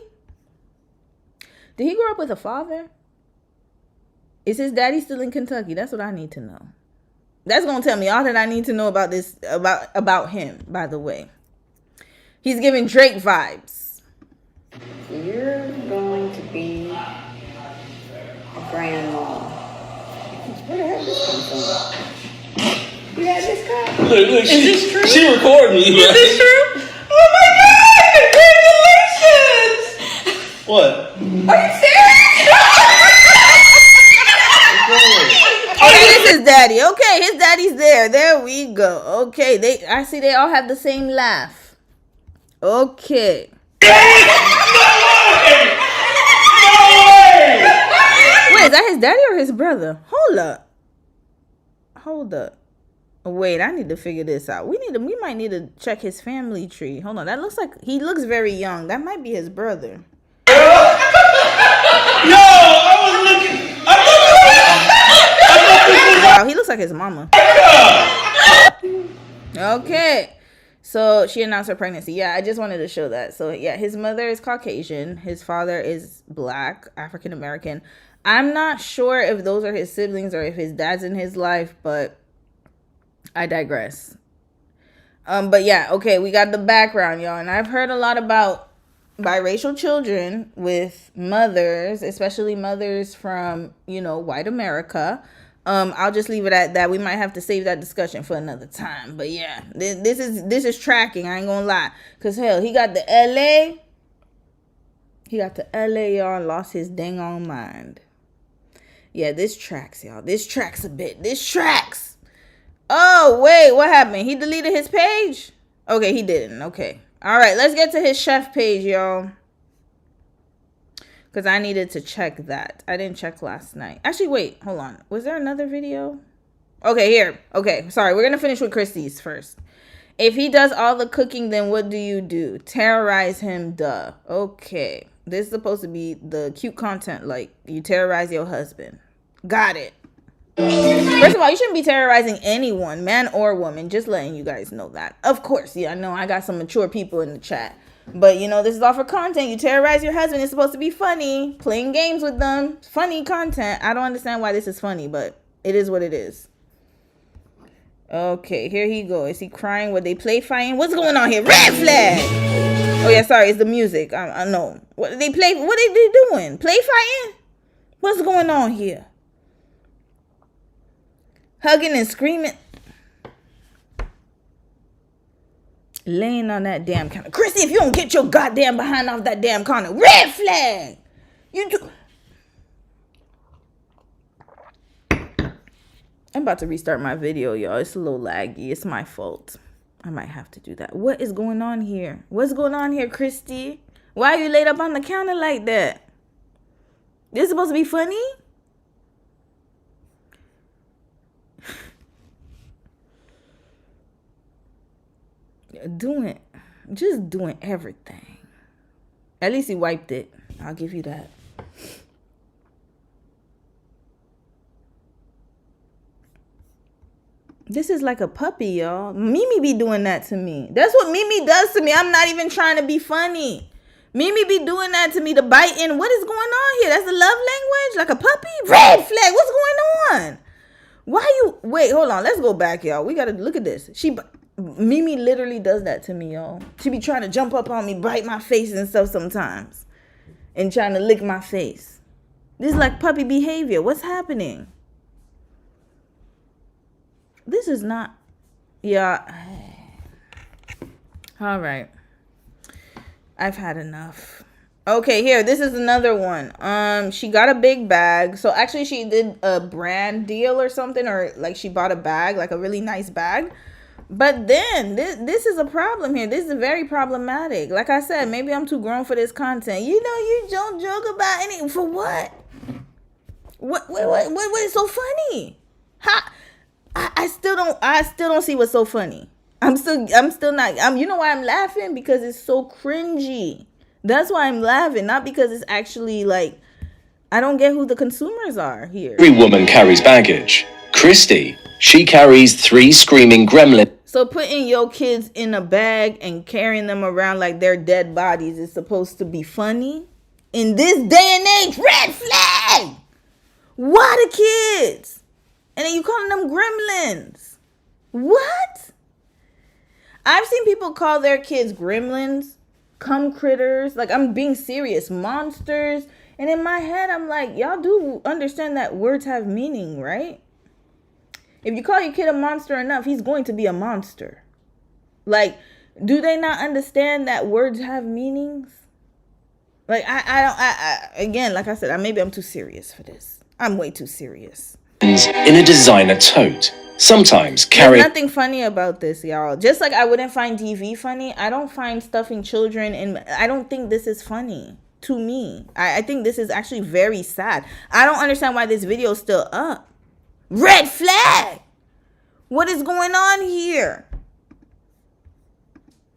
Did he grow up with a father? Is his daddy still in Kentucky? That's what I need to know. That's going to tell me all that I need to know about this, about him, by the way. He's giving Drake vibes. You're going to be a grandma. Where the hell did this come from? You had this car? Look, Is this true? She recording you. Is this true? Oh my God! Congratulations! What? Are you serious? Oh, this is daddy. Okay, his daddy's there. There we go. Okay, I see they all have the same laugh. Okay. No way! Wait, is that his daddy or his brother? Hold up. Wait, I need to figure this out. We might need to check his family tree. Hold on. That looks like he looks very young. That might be his brother. Yo, I was looking. Wow, he looks like his mama. Okay. So she announced her pregnancy. Yeah, I just wanted to show that. So yeah, his mother is Caucasian. His father is black, African American. I'm not sure if those are his siblings or if his dad's in his life, but I digress. But yeah, okay, we got the background, y'all. And I've heard a lot about biracial children with mothers, especially mothers from, you know, white America. I'll just leave it at that. We might have to save that discussion for another time. But yeah, this is tracking. I ain't gonna lie. Cause hell, he got the LA. He got the LA, y'all, and lost his dang on mind. Yeah, this tracks, y'all. This tracks a bit. This tracks. Oh, wait, what happened? He deleted his page? Okay, he didn't. Okay. All right, let's get to his chef page, y'all. Because I needed to check that. I didn't check last night. Actually, wait, hold on. Was there another video? Okay, here. Okay, sorry. We're going to finish with Christy's first. If he does all the cooking, then what do you do? Terrorize him, duh. Okay. This is supposed to be the cute content, like you terrorize your husband. Got it. First of all, you shouldn't be terrorizing anyone, man or woman. Just letting you guys know that. Of course, yeah, I know I got some mature people in the chat. But, you know, this is all for content. You terrorize your husband. It's supposed to be funny. Playing games with them. Funny content. I don't understand why this is funny, but it is what it is. Okay, here he goes. Is he crying? Were they play fighting? What's going on here? Red flag! Oh, yeah, sorry. It's the music. I know. What are they doing? Play fighting? What's going on here? Hugging and screaming. Laying on that damn counter. Chrissy, if you don't get your goddamn behind off that damn counter. Red flag! You do. I'm about to restart my video, y'all. It's a little laggy. It's my fault. I might have to do that. What is going on here? What's going on here, Christy? Why are you laid up on the counter like that? This is supposed to be funny? Just doing everything. At least he wiped it. I'll give you that. This is like a puppy, y'all. Mimi be doing that to me. That's what Mimi does to me. I'm not even trying to be funny. Mimi be doing that to me, the biting. What is going on here? That's the love language? Like a puppy? Red flag. What's going on? Why you... Wait, hold on. Let's go back, y'all. We got to look at this. Mimi literally does that to me, y'all. She be trying to jump up on me, bite my face and stuff sometimes. And trying to lick my face. This is like puppy behavior. What's happening? This is not... Yeah. All right. I've had enough. Okay, here. This is another one. She got a big bag. So actually she did a brand deal or something. Or like she bought a bag. Like a really nice bag. But then, this is a problem here. This is very problematic. Like I said, maybe I'm too grown for this content. You know, you don't joke about any... For what? What is so funny? I still don't see what's so funny. I'm still not... you know why I'm laughing? Because it's so cringy. That's why I'm laughing. Not because it's actually like... I don't get who the consumers are here. Every woman carries baggage. Christy, she carries 3 screaming gremlins. So putting your kids in a bag and carrying them around like they're dead bodies is supposed to be funny? In this day and age, red flag! Why the kids? And then you calling them gremlins? What? I've seen people call their kids gremlins, cum critters. Like, I'm being serious. Monsters. And in my head, I'm like, y'all do understand that words have meaning, right? If you call your kid a monster enough, he's going to be a monster. Like, do they not understand that words have meanings? Like, again, like I said, maybe I'm too serious for this. I'm way too serious. In a designer tote. Sometimes carry... There's nothing funny about this, y'all. Just like I wouldn't find TV funny, I don't find stuffing children, and I don't think this is funny to me. I think this is actually very sad. I don't understand why this video is still up. Red flag! What is going on here?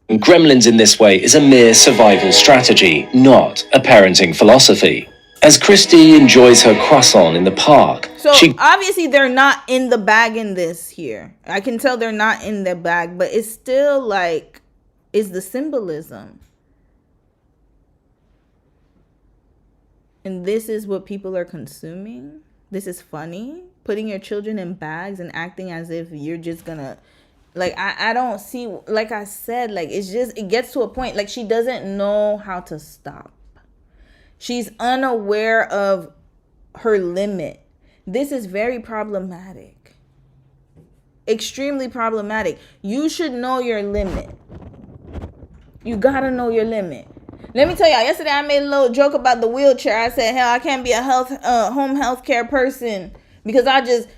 Gremlins in this way is a mere survival strategy, not a parenting philosophy. As Christy enjoys her croissant in the park, so obviously they're not in the bag in this here. I can tell they're not in the bag, but it's still like Is the symbolism. And this is what people are consuming. This is funny. Putting your children in bags and acting as if you're just gonna, like, I don't see, like I said, like, it's just, it gets to a point, like, she doesn't know how to stop. She's unaware of her limit. This is very problematic. Extremely problematic. You should know your limit. You gotta know your limit. Let me tell y'all, yesterday I made a little joke about the wheelchair. I said, hell, I can't be a home health care person because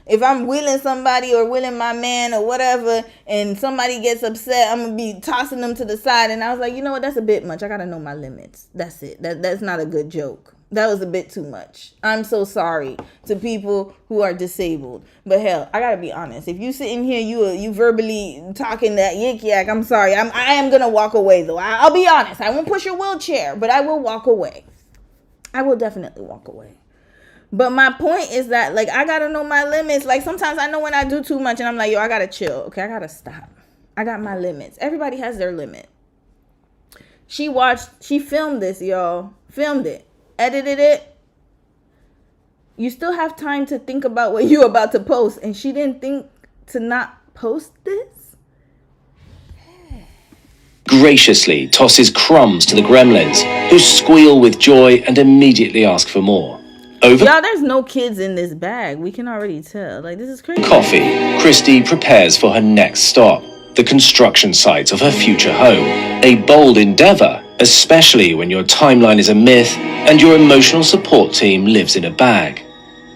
if I'm willing somebody or willing my man or whatever and somebody gets upset, I'm gonna be tossing them to the side. And I was like, you know what, that's a bit much. I gotta know my limits. That's it. That's not a good joke. That was a bit too much. I'm so sorry to people who are disabled. But hell, I gotta be honest. If you sitting here, you verbally talking that yik yak, I'm sorry. I am gonna walk away though. I'll be honest. I won't push your wheelchair, but I will walk away. I will definitely walk away. But my point is that, like, I gotta know my limits. Like, sometimes I know when I do too much and I'm like, yo, I gotta chill. Okay, I gotta stop. I got my limits. Everybody has their limit. She filmed this, y'all. Filmed it. Edited it. You still have time to think about what you're about to post, and she didn't think to not post this. Graciously tosses crumbs to the gremlins, who squeal with joy and immediately ask for more. Over Y'all, there's no kids in this bag. We can already tell. Like, this is crazy. coffee, Christy prepares for her next stop, the construction site of her future home. A bold endeavor, especially when your timeline is a myth and your emotional support team lives in a bag.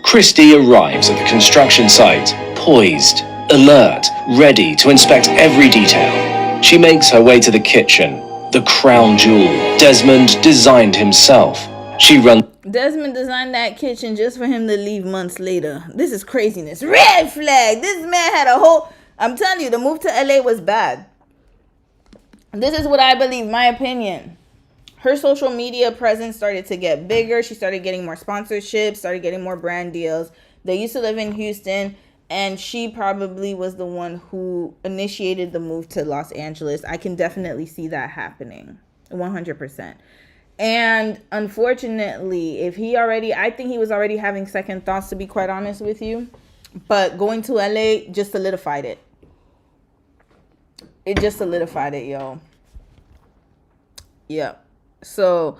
Christy arrives at the construction site, poised, alert, ready to inspect every detail. She makes her way to the kitchen, the crown jewel Desmond designed himself. Desmond designed that kitchen just for him to leave months later. This is craziness. Red flag. This man had a whole... I'm telling you, the move to LA was bad. This is what I believe, my opinion. Her social media presence started to get bigger. She started getting more sponsorships, started getting more brand deals. They used to live in Houston, and she probably was the one who initiated the move to Los Angeles. I can definitely see that happening, 100%. And unfortunately, I think he was already having second thoughts, to be quite honest with you. But going to LA just solidified it. It just solidified it, yo. Yeah. So,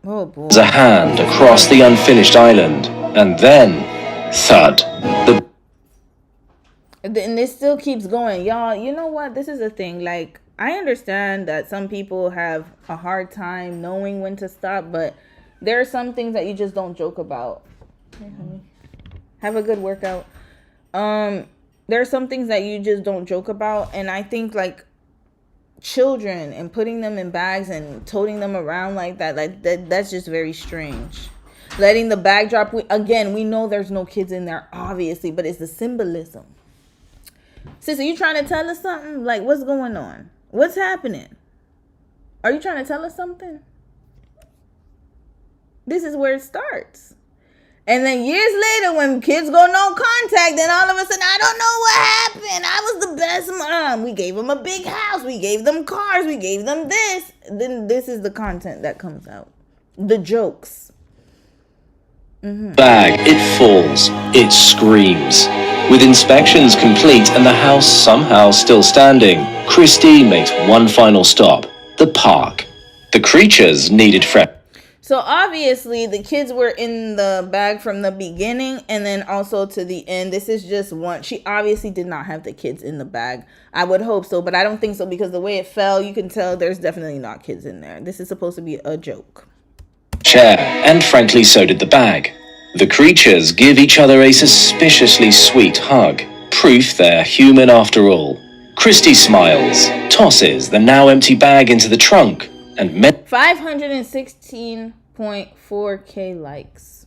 oh boy. A hand across the unfinished island, and then, thud. And this still keeps going. Y'all, you know what? This is a thing. Like, I understand that some people have a hard time knowing when to stop, but there are some things that you just don't joke about. Hey, honey. Have a good workout. There are some things that you just don't joke about, and I think, like, children and putting them in bags and toting them around like that's just very strange. Letting the bag drop, we know there's no kids in there, obviously, but it's the symbolism. Sis, are you trying to tell us something? Like, what's going on? What's happening? Are you trying to tell us something? This is where it starts. And then years later, when kids go no contact, then all of a sudden, I don't know what happened. I was the best mom. We gave them a big house. We gave them cars. We gave them this. Then this is the content that comes out. The jokes. Bag, it falls. It screams. With inspections complete and the house somehow still standing, Christy makes one final stop, the park. The creatures needed fresh. So obviously the kids were in the bag from the beginning and then also to the end. This is just one. She obviously did not have the kids in the bag. I would hope so, but I don't think so because the way it fell, you can tell there's definitely not kids in there. This is supposed to be a joke. Chair, and frankly so did the bag. The creatures give each other a suspiciously sweet hug, proof they're human after all. Christy smiles, tosses the now empty bag into the trunk, and 516.4K likes.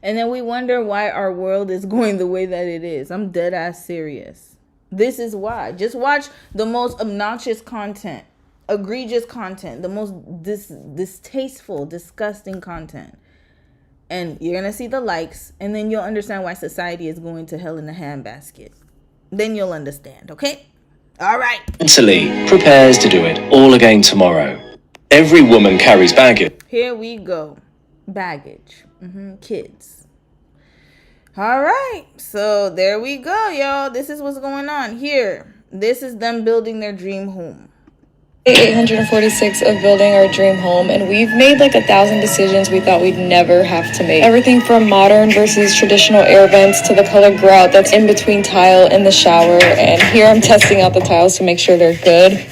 And then we wonder why our world is going the way that it is. I'm dead ass serious. This is why. Just watch the most obnoxious content, egregious content, the most distasteful, disgusting content. And you're going to see the likes, and then you'll understand why society is going to hell in a handbasket. Then you'll understand, okay? All right. Mentally prepares to do it all again tomorrow. Every woman carries baggage. Here we go. Baggage. Kids. All right. So there we go, y'all. This is what's going on here. This is them building their dream home. 846 of building our dream home, and we've made like 1,000 decisions we thought we'd never have to make. Everything from modern versus traditional air vents to the color grout that's in between tile and the shower. And here I'm testing out the tiles to make sure they're good.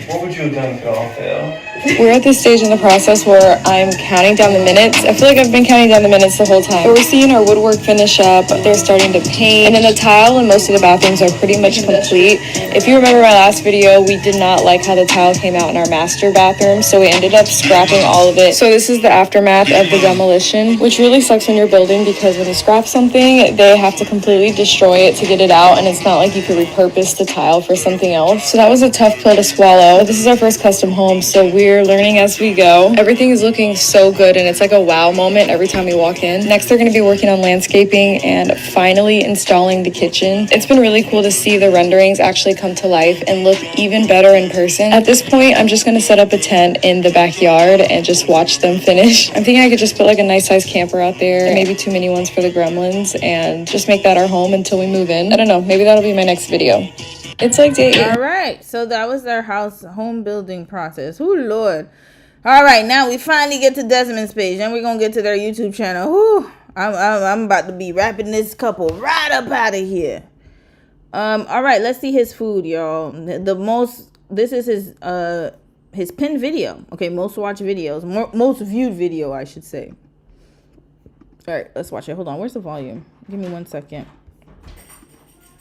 What would you have done if it all failed? We're at this stage in the process where I'm counting down the minutes. I feel like I've been counting down the minutes the whole time. But we're seeing our woodwork finish up. They're starting to paint. And then the tile in most of the bathrooms are pretty much complete. If you remember my last video, we did not like how the tile came out in our master bathroom. So we ended up scrapping all of it. So this is the aftermath of the demolition, which really sucks when you're building because when you scrap something, they have to completely destroy it to get it out. And it's not like you could repurpose the tile for something else. So that was a tough pill to swallow. But this is our first custom home, so we're learning as we go. Everything is looking so good, and it's like a wow moment every time we walk in. Next, they're going to be working on landscaping and finally installing the kitchen. It's been really cool to see the renderings actually come to life and look even better in person. At this point, I'm just going to set up a tent in the backyard and just watch them finish. I'm thinking I could just put like a nice size camper out there, and maybe 2 mini ones for the gremlins, and just make that our home until we move in. I don't know, maybe that'll be my next video. It's like day 8. All right. So that was their home building process. Oh, Lord. All right. Now we finally get to Desmond's page. And we're going to get to their YouTube channel. Whew. I'm about to be wrapping this couple right up out of here. All right. Let's see his food, y'all. This is his pinned video. Okay. Most watched videos. Most viewed video, I should say. All right. Let's watch it. Hold on. Where's the volume? Give me 1 second.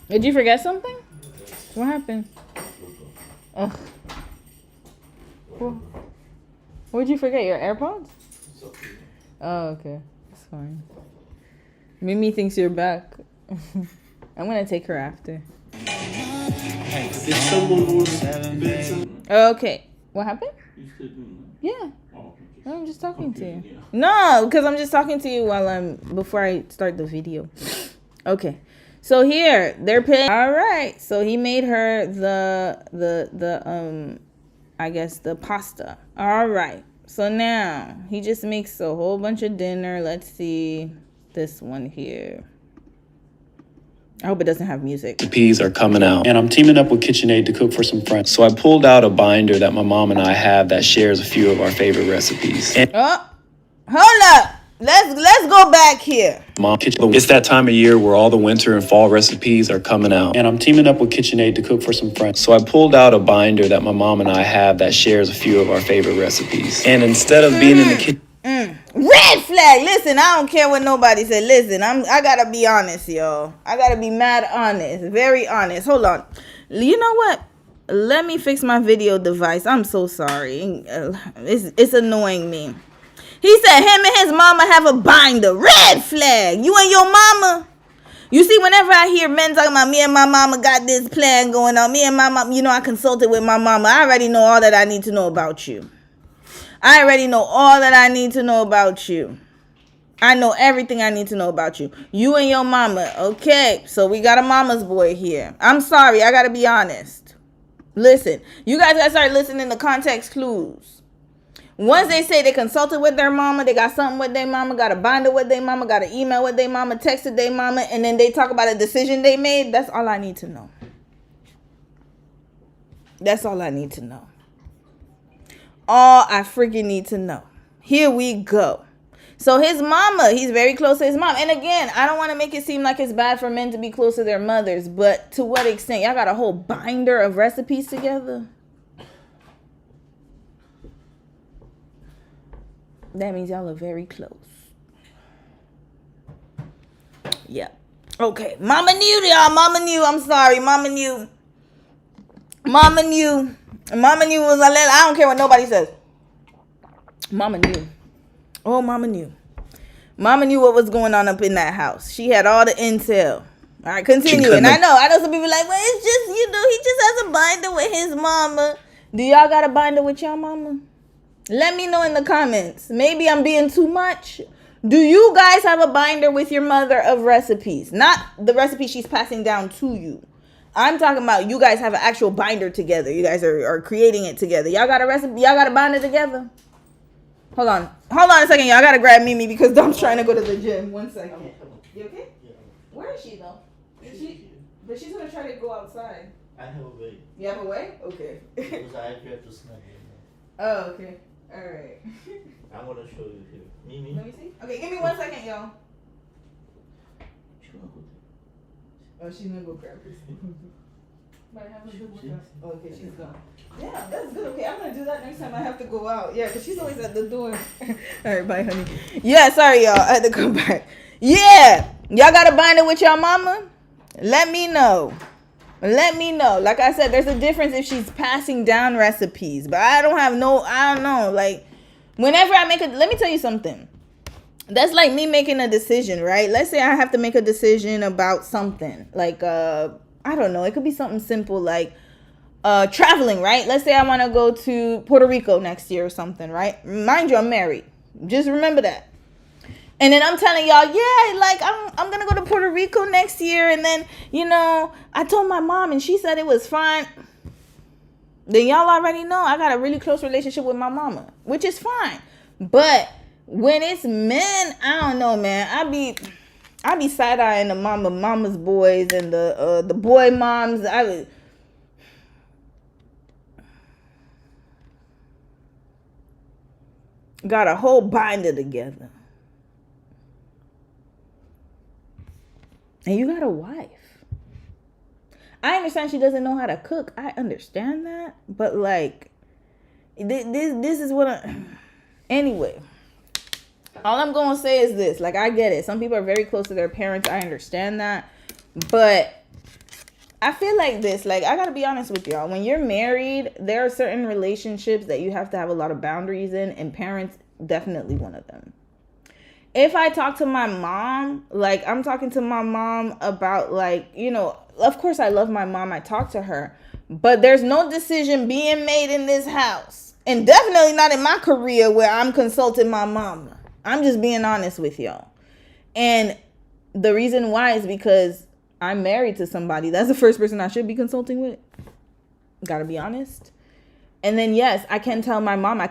Did you forget something? What happened? Ugh. What'd you forget? Your AirPods? Oh, okay. That's fine. Mimi thinks you're back. I'm gonna take her after. Okay. What happened? Yeah. I'm just talking to you. No, because I'm just talking to you before I start the video. Okay. So here they're paying. All right. So he made her I guess the pasta. All right. So now he just makes a whole bunch of dinner. Let's see this one here. I hope it doesn't have music. The peas are coming out. And I'm teaming up with KitchenAid to cook for some friends. So I pulled out a binder that my mom and I have that shares a few of our favorite recipes. And hold up. Let's go back here. It's that time of year where all the winter and fall recipes are coming out. And I'm teaming up with KitchenAid to cook for some friends. So I pulled out a binder that my mom and I have that shares a few of our favorite recipes. And instead of being in the kitchen... Red flag. Listen, I don't care what nobody said. Listen, I gotta be honest, y'all. I gotta be mad honest. Very honest. Hold on. You know what? Let me fix my video device. I'm so sorry. It's annoying me. He said him and his mama have a binder. Red flag. You and your mama. You see, whenever I hear men talking about me and my mama got this plan going on, me and my mama, I consulted with my mama. I already know all that I need to know about you. I already know all that I need to know about you. I know everything I need to know about you. You and your mama. Okay, so we got a mama's boy here. I'm sorry. I got to be honest. Listen, you guys got to start listening to context clues. Once they say they consulted with their mama, they got something with their mama, got a binder with their mama, got an email with their mama, texted their mama, and then they talk about a decision they made, that's all I need to know. That's all I need to know. All I freaking need to know. Here we go. So his mama, he's very close to his mom. And again, I don't want to make it seem like it's bad for men to be close to their mothers, but to what extent? Y'all got a whole binder of recipes together? That means y'all are very close. Yeah. Okay. Mama knew, y'all. Mama knew. I'm sorry. Mama knew. Mama knew. Mama knew was I don't care what nobody says. Mama knew. Oh, mama knew. Mama knew what was going on up in that house. She had all the intel. All right, continuing. I know some people like, well, it's just, he just has a binder with his mama. Do y'all got a binder with y'all mama? Let me know in the comments. Maybe I'm being too much. Do you guys have a binder with your mother of recipes? Not the recipe she's passing down to you. I'm talking about you guys have an actual binder together. You guys are creating it together. Y'all got a recipe? Y'all got a binder together? Hold on a second. Y'all gotta grab Mimi because Dom's trying to go to the gym. 1 second. You okay? Where is she though? But she's gonna try to go outside. I have a way. You have a way? Okay. Because I have to snap it. Oh, okay. All right. I'm gonna show you here. Mimi. Let me see. Okay, give me 1 second, y'all. Oh, she's gonna go grab this. But I have a good workout. Oh, okay, she's gone. Yeah, that's good. Okay, I'm gonna do that next time I have to go out. Yeah, because she's always at the door. All right, bye, honey. Yeah, sorry, y'all. I had to come back. Yeah, y'all got to bind it with y'all mama? Let me know. Let me know. Like I said, there's a difference if she's passing down recipes. But I don't know. Like, whenever I make let me tell you something. That's like me making a decision, right? Let's say I have to make a decision about something. Like, I don't know. It could be something simple like traveling, right? Let's say I want to go to Puerto Rico next year or something, right? Mind you, I'm married. Just remember that. And then I'm telling y'all, yeah, like I'm gonna go to Puerto Rico next year, and then I told my mom, and she said it was fine. Then y'all already know I got a really close relationship with my mama, which is fine. But when it's men, I don't know, man. I be side eyeing the mama's boys and the boy moms. Got a whole binder together. And you got a wife. I understand she doesn't know how to cook. I understand that. But like, this is what anyway. All I'm going to say is this. Like, I get it. Some people are very close to their parents. I understand that. But I feel like this. Like, I got to be honest with y'all. When you're married, there are certain relationships that you have to have a lot of boundaries in. And parents, definitely one of them. If I talk to my mom, like I'm talking to my mom about like, of course I love my mom. I talk to her. But there's no decision being made in this house. And definitely not in my career where I'm consulting my mama. I'm just being honest with y'all. And the reason why is because I'm married to somebody. That's the first person I should be consulting with. Gotta be honest. And then, yes, I can tell my mom. I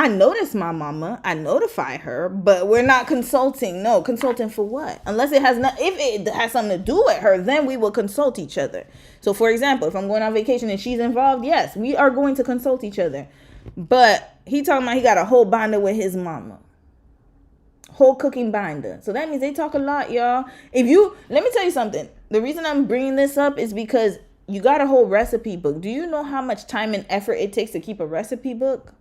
notice my mama. I notify her. But we're not consulting. No, consulting for what? Unless it has if it has something to do with her, then we will consult each other. So, for example, if I'm going on vacation and she's involved, yes, we are going to consult each other. But he talking about he got a whole binder with his mama. Whole cooking binder. So that means they talk a lot, y'all. Let me tell you something. The reason I'm bringing this up is because you got a whole recipe book. Do you know how much time and effort it takes to keep a recipe book?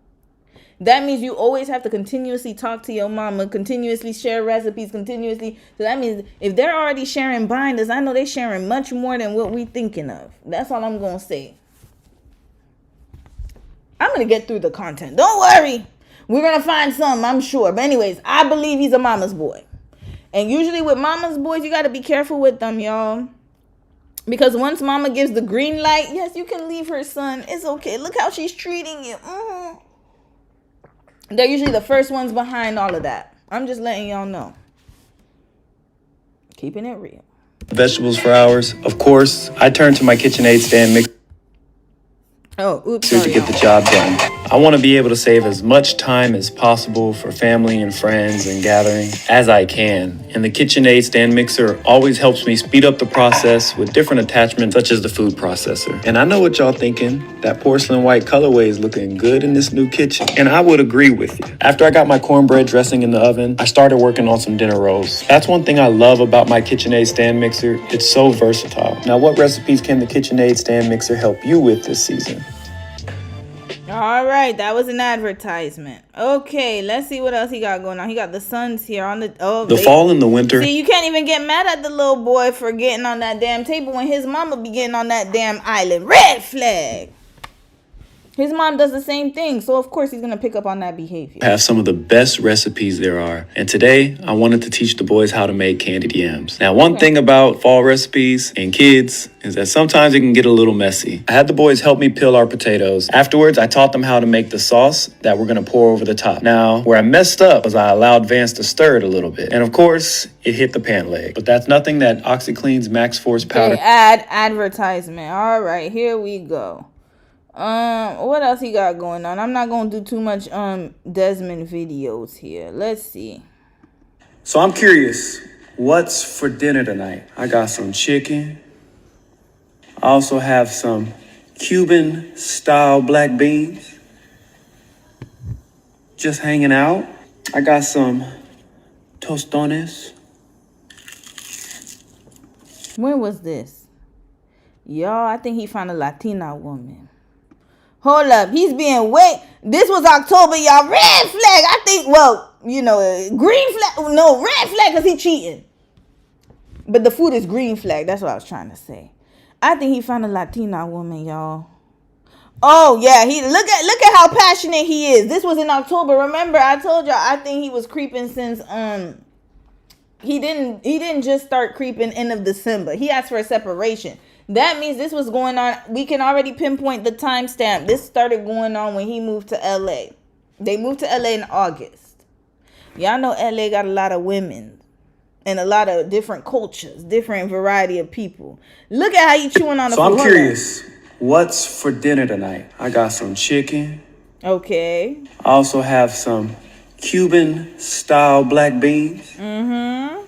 That means you always have to continuously talk to your mama, continuously share recipes, continuously. So that means if they're already sharing binders, I know they're sharing much more than what we thinking of. That's all I'm going to say. I'm going to get through the content. Don't worry. We're going to find some, I'm sure. But anyways, I believe he's a mama's boy. And usually with mama's boys, you got to be careful with them, y'all. Because once mama gives the green light, yes, you can leave her, son. It's okay. Look how she's treating you. They're usually the first ones behind all of that. I'm just letting y'all know. Keeping it real. Vegetables for hours. Of course, I turn to my KitchenAid stand mixer to get the job done. I want to be able to save as much time as possible for family and friends and gathering as I can. And the KitchenAid stand mixer always helps me speed up the process with different attachments such as the food processor. And I know what y'all thinking. That porcelain white colorway is looking good in this new kitchen. And I would agree with you. After I got my cornbread dressing in the oven, I started working on some dinner rolls. That's one thing I love about my KitchenAid stand mixer. It's so versatile. Now, what recipes can the KitchenAid stand mixer help you with this season? All right, that was an advertisement. Okay, let's see what else he got going on. He got the sons here on the fall and the winter. See, you can't even get mad at the little boy for getting on that damn table when his mama be getting on that damn island. Red flag. His mom does the same thing, so of course he's gonna pick up on that behavior. Have some of the best recipes there are. And today, I wanted to teach the boys how to make candied yams. Now, one thing about fall recipes and kids is that sometimes it can get a little messy. I had the boys help me peel our potatoes. Afterwards, I taught them how to make the sauce that we're gonna pour over the top. Now, where I messed up was I allowed Vance to stir it a little bit. And of course, it hit the pan leg. But that's nothing that OxyClean's Max Force powder. Okay, advertisement. All right, here we go. What else he got going on? I'm not gonna do too much Desmond videos here. Let's see. So I'm curious, what's for dinner tonight? I got some chicken. I also have some Cuban style black beans. Just hanging out. I got some tostones. When was this? Y'all, I think he found a Latina woman. Hold up, he's being this was October, y'all. Red flag. I think, well, you know, green flag. No, red flag because he cheating. But the food is green flag. That's what I was trying to say. I think he found a Latina woman, y'all. Oh yeah, look at how passionate he is. This was in October. Remember, I told y'all I think he was creeping since he didn't just start creeping end of December. He asked for a separation. That means this was going on. We can already pinpoint the timestamp. This started going on when he moved to LA. They moved to LA in August. Y'all know LA got a lot of women and a lot of different cultures, different variety of people. Look at how you chewing on the food. So I'm curious, what's for dinner tonight? I got some chicken. Okay. I also have some Cuban style black beans. Mm-hmm.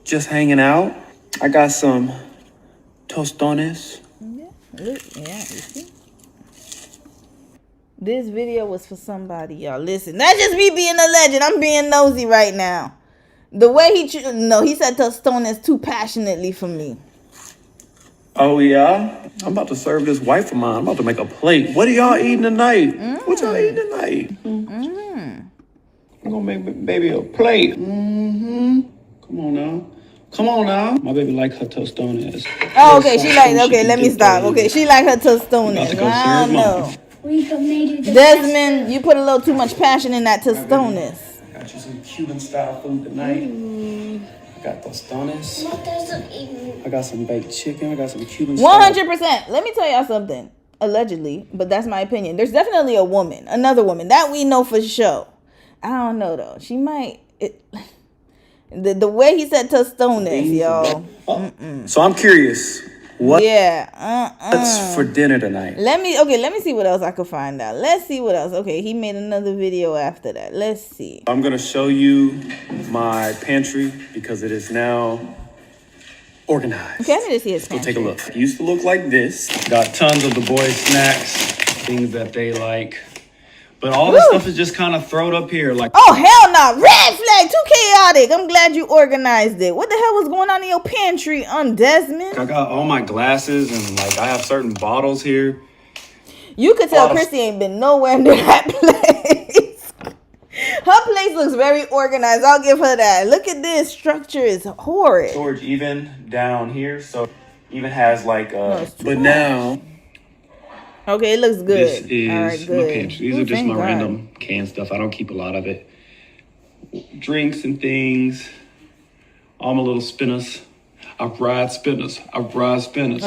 Just hanging out. I got some tostones. Yeah, you see? This video was for somebody, y'all. Listen, that's just me being a legend. I'm being nosy right now. The way he said tostones too passionately for me. Oh, yeah? I'm about to serve this wife of mine. I'm about to make a plate. What are y'all eating tonight? What y'all eating tonight? I'm gonna make baby a plate. Come on now. Come on now. My baby like her tostones. Oh, okay. Let me stop. Okay, she like her tostones. I don't know. Desmond, you put a little too much passion in that tostones. I got you some Cuban style food tonight. I got tostones. I got some baked chicken. I got some Cuban style. 100%. Let me tell y'all something. Allegedly, but that's my opinion. There's definitely another woman that we know for sure. I don't know though. She might. The way he said tostones, y'all. So I'm curious. What's Yeah. for dinner tonight? Let me see what else I could find out. Let's see what else. Okay, he made another video after that. Let's see. I'm gonna show you my pantry because it is now organized. Okay, I need to see his So pantry. take a look. It used to look like this. Got tons of the boys' snacks, things that they like. But all this stuff is just kind of thrown up here. Like, oh, hell no. Red flag. Too chaotic. I'm glad you organized it. What the hell was going on in your pantry, Desmond? I got all my glasses and like I have certain bottles here. You could tell Chrissy ain't been nowhere near that place. Her place looks very organized. I'll give her that. Look at this. Structure is horrid. Storage even down here. So even has like but now okay, it looks good. This is all right, good. my pantry. These are just my random canned stuff. I don't keep a lot of it. Drinks and things. All my little spinners. I ride spinners. Oh,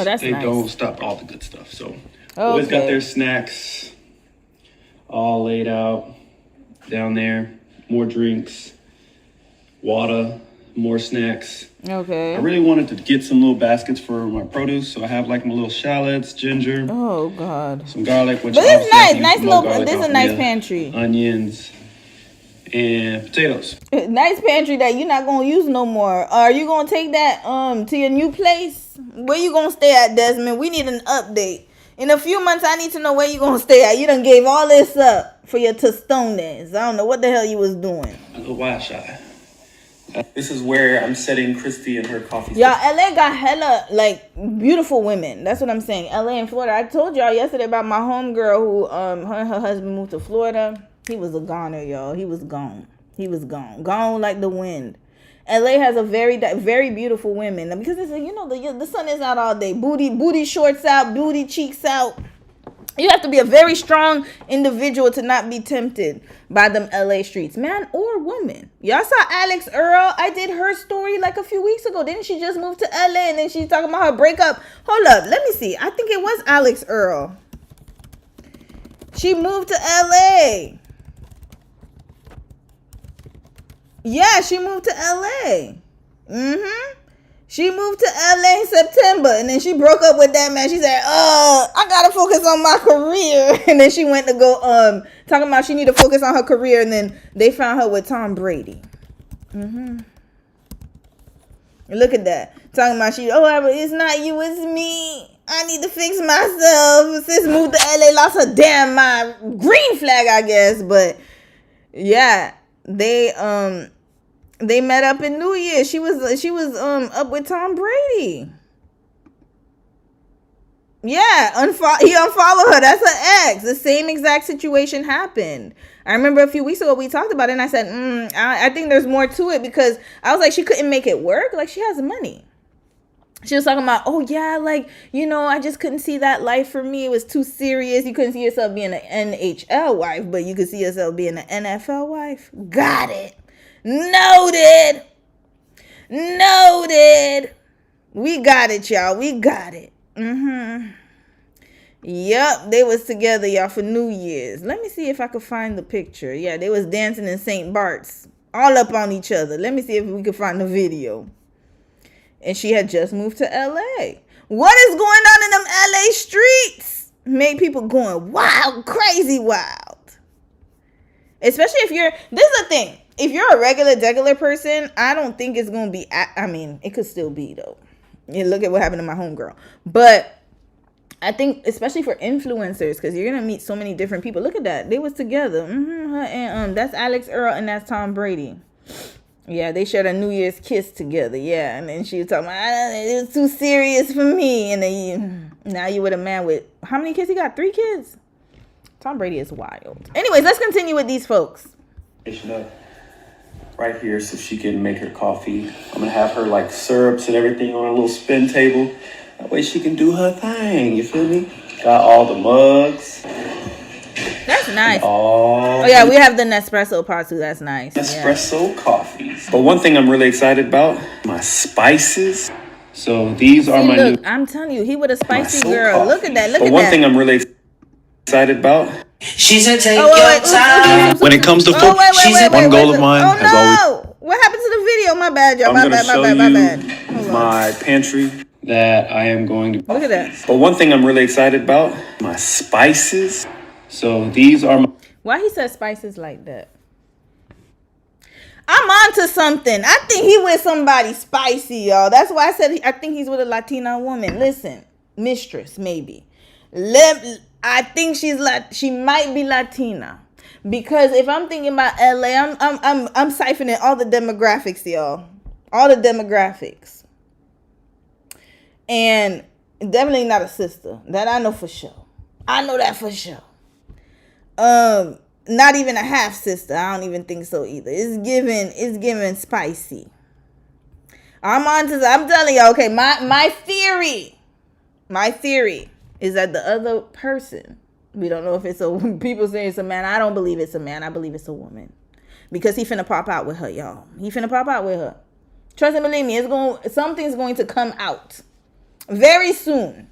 that's they nice. don't stop. All the good stuff. So always got their snacks all laid out down there. More drinks, water, more snacks. Okay. I really wanted to get some little baskets for my produce, so I have like my little shallots, ginger. Oh God. Some garlic, which but it's nice little. This is a nice pantry. Onions and potatoes. Nice pantry that you're not gonna use no more. Are you gonna take that to your new place? Where you gonna stay at, Desmond? We need an update. In a few months, I need to know where you gonna stay at. You done gave all this up for your tostones. I don't know what the hell you was doing. A little wild shot. This is where I'm setting Christy and her coffee. Y'all, LA got hella, like, beautiful women. That's what I'm saying. LA and Florida. I told y'all yesterday about my homegirl who, her and her husband moved to Florida. He was a goner, y'all. He was gone. Gone like the wind. LA has a very beautiful women. Because, it's, you know, the sun is out all day. Booty shorts out, booty cheeks out. You have to be a very strong individual to not be tempted by them LA streets, man or woman. Y'all saw Alex Earl? I did her story like a few weeks ago. Didn't she just move to LA and then she's talking about her breakup? Hold up, let me see. I think it was Alex Earl. She moved to LA. Yeah, she moved to LA. She moved to LA in September and then she broke up with that man. She said, I gotta focus on my career. And then she went to go talking about she need to focus on her career, and then they found her with Tom Brady. Look at that. Talking about it's not you, it's me. I need to fix myself. Sis moved to LA, lost her damn mind. Green flag, I guess. But yeah, they met up in New Year's. She was up with Tom Brady. Yeah, he unfollowed her. That's her ex. The same exact situation happened. I remember a few weeks ago we talked about it, and I said, I think there's more to it, because I was like, she couldn't make it work. Like, she has money. She was talking about, I just couldn't see that life for me. It was too serious. You couldn't see yourself being an NHL wife, but you could see yourself being an NFL wife. Got it. Noted. We got it, y'all. We got it. Yep, they was together, y'all, for New Year's. Let me see if I could find the picture. Yeah, they was dancing in St. Bart's, all up on each other. Let me see if we can find the video. And she had just moved to LA. What is going on in them LA streets? Made people going wild, crazy wild. Especially if this is the thing. If you're a regular person, I don't think it's going to be, it could still be, though. You look at what happened to my homegirl. But I think, especially for influencers, because you're going to meet so many different people. Look at that. They was together. And that's Alex Earl and that's Tom Brady. Yeah, they shared a New Year's kiss together. Yeah, and then she was talking about, it was too serious for me. And then now you with a man with, how many kids he got? 3 kids? Tom Brady is wild. Anyways, let's continue with these folks. Right here, so she can make her coffee. I'm gonna have her like syrups and everything on a little spin table. That way she can do her thing, you feel me? Got all the mugs. That's nice. Oh yeah, we have the Nespresso part too. That's nice. Nespresso coffees. But one thing I'm really excited about, my spices. So these are my new. I'm telling you, he with a spicy girl. Coffee. Look at that. Look at that. But one thing I'm really excited about. She said take your time. When it comes to food, one goal of mine has always. What happened to the video? My bad, y'all. My bad. My pantry that I am going to. Look at that. But one thing I'm really excited about, my spices. So these are my. Why he said spices like that? I'm onto something. I think he with somebody spicy, y'all. That's why I said I think he's with a Latina woman. Listen, mistress, maybe. I think she might be Latina, because if I'm thinking about LA, I'm siphoning all the demographics, y'all, all the demographics, and definitely not a sister. That I know for sure. I know that for sure. Not even a half sister. I don't even think so either. It's giving spicy. I'm telling y'all. Okay, my theory is that the other person, we don't know if it's people say it's a man. I don't believe it's a man. I believe it's a woman, because he finna pop out with her, y'all. He finna pop out with her. Trust and believe me, something's going to come out very soon.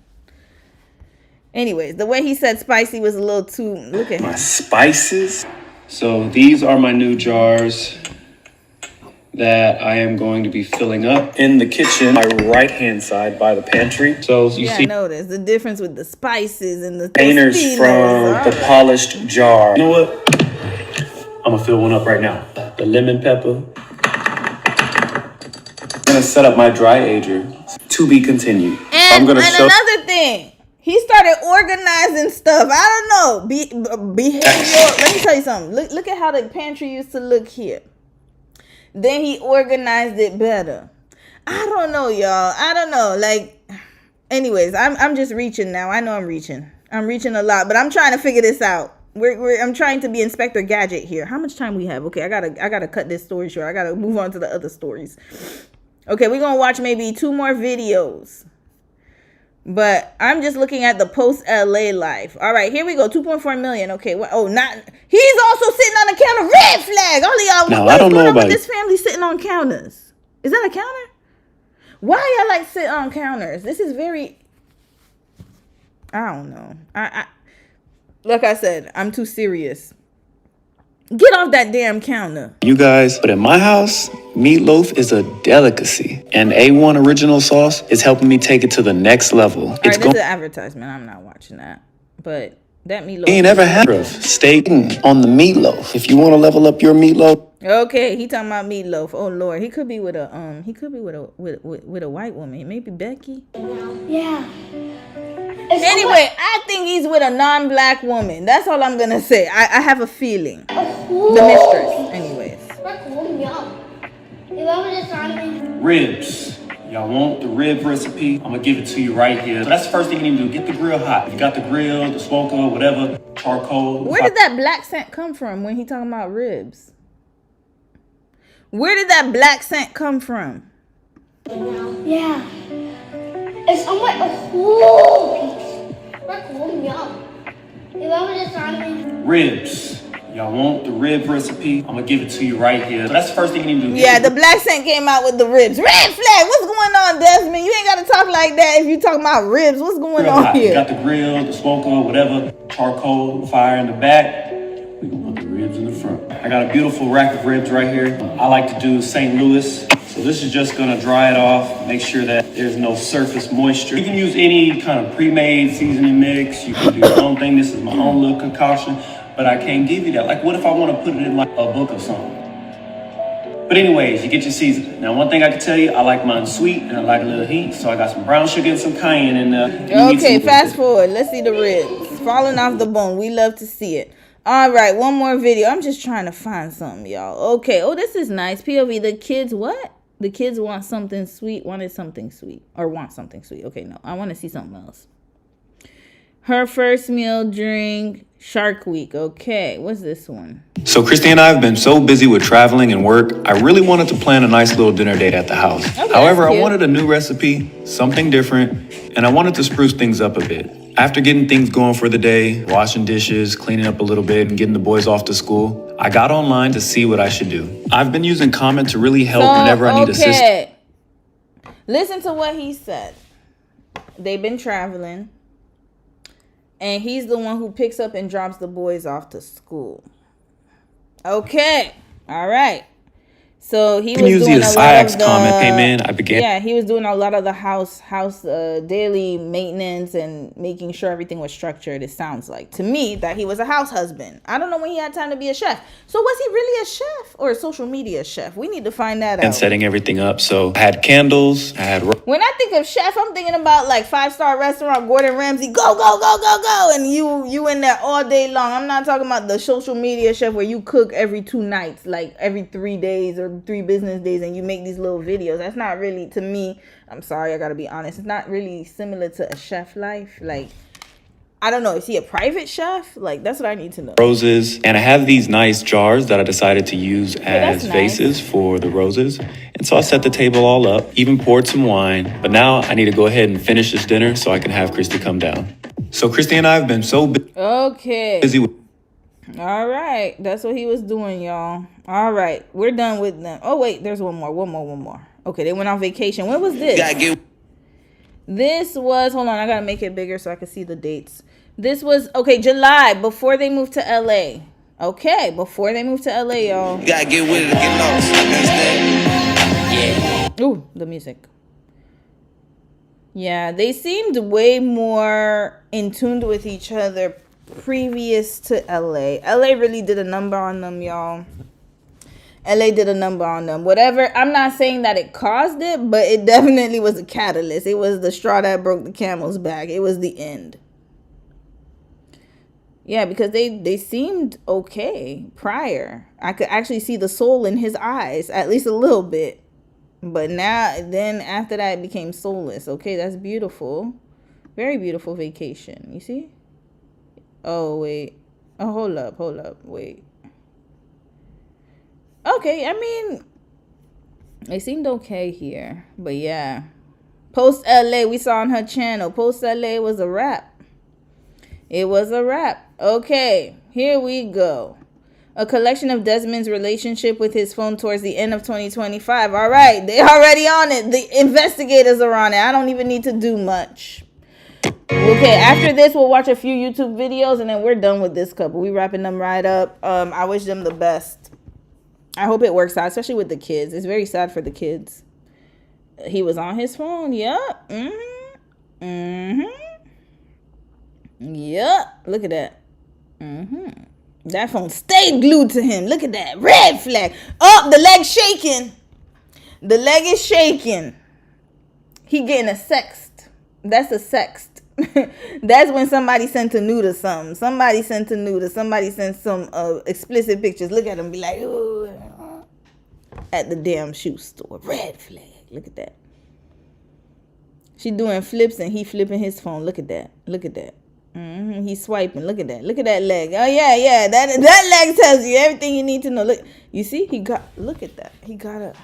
Anyways, the way he said spicy was a little too. Look at my spices. So these are my new jars that I am going to be filling up in the kitchen, my right hand side by the pantry. So you see, I noticed the difference with the spices and the containers from the polished jar. You know what? I'm gonna fill one up right now. The lemon pepper. I'm gonna set up my dry ager. To be continued. And another thing, he started organizing stuff. I don't know, behavioral. Let me tell you something. Look at how the pantry used to look here. Then he organized it better. I don't know, y'all. I don't know. Like, anyways, I'm just reaching now. I know I'm reaching a lot, but I'm trying to figure this out. I'm trying to be Inspector Gadget here. How much time we have? Okay, I gotta cut this story short. I gotta move on to the other stories. Okay, we're gonna watch maybe 2 more videos. But I'm just looking at the post LA life. All right, here we go. 2.4 million. Okay. What? Oh, not. He's also sitting on a counter. Red flag. All of y'all. Now, What I is don't going know on with about this family sitting on counters? Is that a counter? Why y'all like sit on counters? This is very. I don't know. I like I said, I'm too serious. Get off that damn counter. you guys, but in my house, meatloaf is a delicacy. And A1 original sauce is helping me take it to the next level. All right, this is an advertisement. I'm not watching that. But that meatloaf. You ain't ever had steak on the meatloaf. If you want to level up your meatloaf. Okay, he talking about meatloaf. Oh Lord, he could be with a with a white woman. Maybe Becky. Yeah. Anyway, I think he's with a non-black woman. That's all I'm gonna say. I have a feeling. The mistress. Anyways. Ribs. Y'all want the rib recipe? I'm gonna give it to you right here. So that's the first thing you need to do. Get the grill hot. If you got the grill, the smoker, whatever, charcoal. Where did that black scent come from when he talking about ribs? Where did that black scent come from? Yeah. It's on like a whole piece. That's yum. Ribs. Y'all want the rib recipe? I'm gonna give it to you right here. So that's the first thing you need to do. Yeah, the black scent came out with the ribs. Red flag. What's going on, Desmond? You ain't gotta talk like that if you talking about ribs. What's going on hot. here? You got the grill, the smoker, whatever, charcoal, fire in the back. We can put the ribs in the front. I got a beautiful rack of ribs right here. I like to do St. Louis. So this is just gonna dry it off, make sure that there's no surface moisture. You can use any kind of pre-made seasoning mix. You can do your own thing. This is my own little concoction, but I can't give you that. Like, what if I want to put it in like a book or something? But anyways, you get your seasoning. Now, one thing I can tell you, I like mine sweet and I like a little heat. So I got some brown sugar and some cayenne in there. Okay, fast forward. Let's see the ribs falling off the bone. We love to see it. All right, one more video. I'm just trying to find something, y'all. Okay. Oh, this is nice. POV. The kids what? The kids want something sweet. Wanted something sweet. Or want something sweet. Okay, no. I want to see something else. Her first meal during Shark Week. Okay, what's this one? So Christy and I have been so busy with traveling and work, I really wanted to plan a nice little dinner date at the house. Okay, however, I wanted a new recipe, something different, and I wanted to spruce things up a bit. After getting things going for the day, washing dishes, cleaning up a little bit, and getting the boys off to school, I got online to see what I should do. I've been using Comment to really help whenever I need assistance. Listen to what he said. They've been traveling. And he's the one who picks up and drops the boys off to school. Okay. All right. So he was doing a lot of the comment came in. I began. Yeah, he was doing a lot of the house daily maintenance and making sure everything was structured. It sounds like to me that he was a house husband. I don't know when he had time to be a chef. So was he really a chef or a social media chef? We need to find that out. And setting everything up. So I had candles. I had. When I think of chef, I'm thinking about like 5-star restaurant, Gordon Ramsay, go, go, go, go, go. And you in there all day long. I'm not talking about the social media chef where you cook every 2 nights, like every 3 days or 3 business days and you make these little videos. That's not really, to me, I'm sorry, I gotta be honest, it's not really similar to a chef life. Like, I don't know, is he a private chef? Like, that's what I need to know. Roses. And I have these nice jars that I decided to use as vases for the roses. And so I set the table all up, even poured some wine. But now I need to go ahead and finish this dinner so I can have Christy come down. So Christy and I have been so busy with. All right, that's what he was doing, y'all. All right, we're done with them. Oh wait, there's one more. Okay, they went on vacation. When was this? This was, hold on, I gotta make it bigger so I can see the dates. This was, okay, July, before they moved to LA. Okay, before they moved to LA, y'all. You gotta get with it to get lost. Yeah. Ooh, the music. Yeah, they seemed way more in tune with each other previous to LA. LA really did a number on them, y'all. LA did a number on them. Whatever, I'm not saying that it caused it, but it definitely was a catalyst. It was the straw that broke the camel's back. It was the end. Yeah, because they seemed okay prior. I could actually see the soul in his eyes, at least a little bit. But then after that, it became soulless. Okay, that's beautiful. Very beautiful vacation. You see? Oh, wait. Oh, hold up. Wait. Okay, I mean, it seemed okay here. But yeah, Post LA, we saw on her channel. Post LA was a wrap. It was a wrap. Okay, here we go. A collection of Desmond's relationship with his phone towards the end of 2025. All right, they're already on it. The investigators are on it. I don't even need to do much. Okay, after this, we'll watch a few YouTube videos, and then we're done with this couple. We wrapping them right up. I wish them the best. I hope it works out, especially with the kids. It's very sad for the kids. He was on his phone. Yup. Yup. Look at that. That phone stayed glued to him. Look at that. Red flag. Oh, the leg's shaking. The leg is shaking. He getting a sext. That's a sext. That's when somebody sent a nude or something. Somebody sent a nude or somebody sent some explicit pictures. Look at him, be like, ooh, at the damn shoe store. Red flag. Look at that. She doing flips and he flipping his phone. Look at that. Look at that. He's swiping. Look at that. Look at that leg. Oh yeah. That leg tells you everything you need to know. Look, you see, look at that. He got up.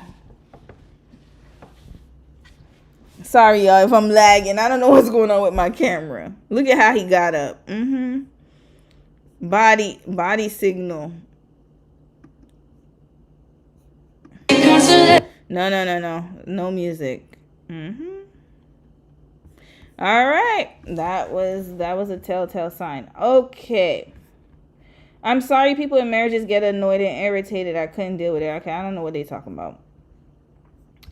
Sorry, y'all, if I'm lagging. I don't know what's going on with my camera. Look at how he got up. Body signal. No. No music. All right. That was a telltale sign. Okay. I'm sorry people in marriages get annoyed and irritated. I couldn't deal with it. Okay, I don't know what they're talking about.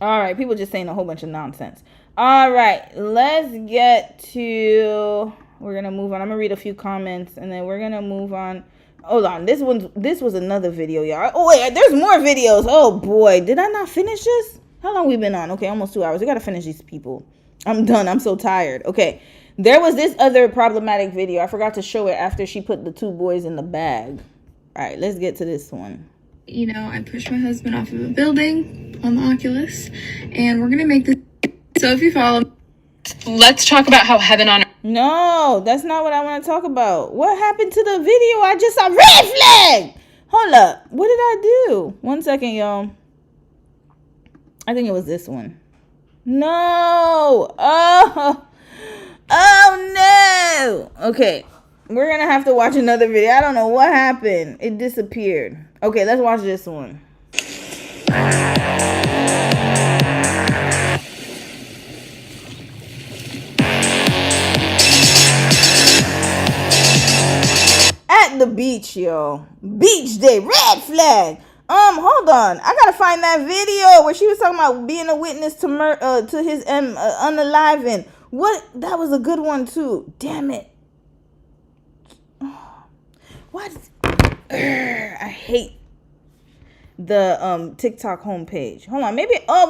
All right, people just saying a whole bunch of nonsense. All right, let's get to, we're going to move on. I'm going to read a few comments and then we're going to move on. Hold on. This was another video, y'all. Oh, wait, there's more videos. Oh, boy. Did I not finish this? How long we been on? Okay, almost 2 hours. We got to finish these people. I'm done. I'm so tired. Okay, there was this other problematic video. I forgot to show it after she put the 2 boys in the bag. All right, let's get to this one. You know, I pushed my husband off of a building on the Oculus, and we're gonna make this. So if you follow, let's talk about how heaven on earth. No, that's not what I want to talk about. What happened to the video? I just saw red flag. Hold up. What did I do? 1 second, y'all. I think it was this one. No. Oh no. Okay. We're going to have to watch another video. I don't know what happened. It disappeared. Okay, let's watch this one. At the beach, yo. Beach day. Red flag. Hold on. I gotta find that video where she was talking about being a witness to his unaliving. What? That was a good one too. Damn it. What? I hate the TikTok homepage. Hold on. Maybe. Oh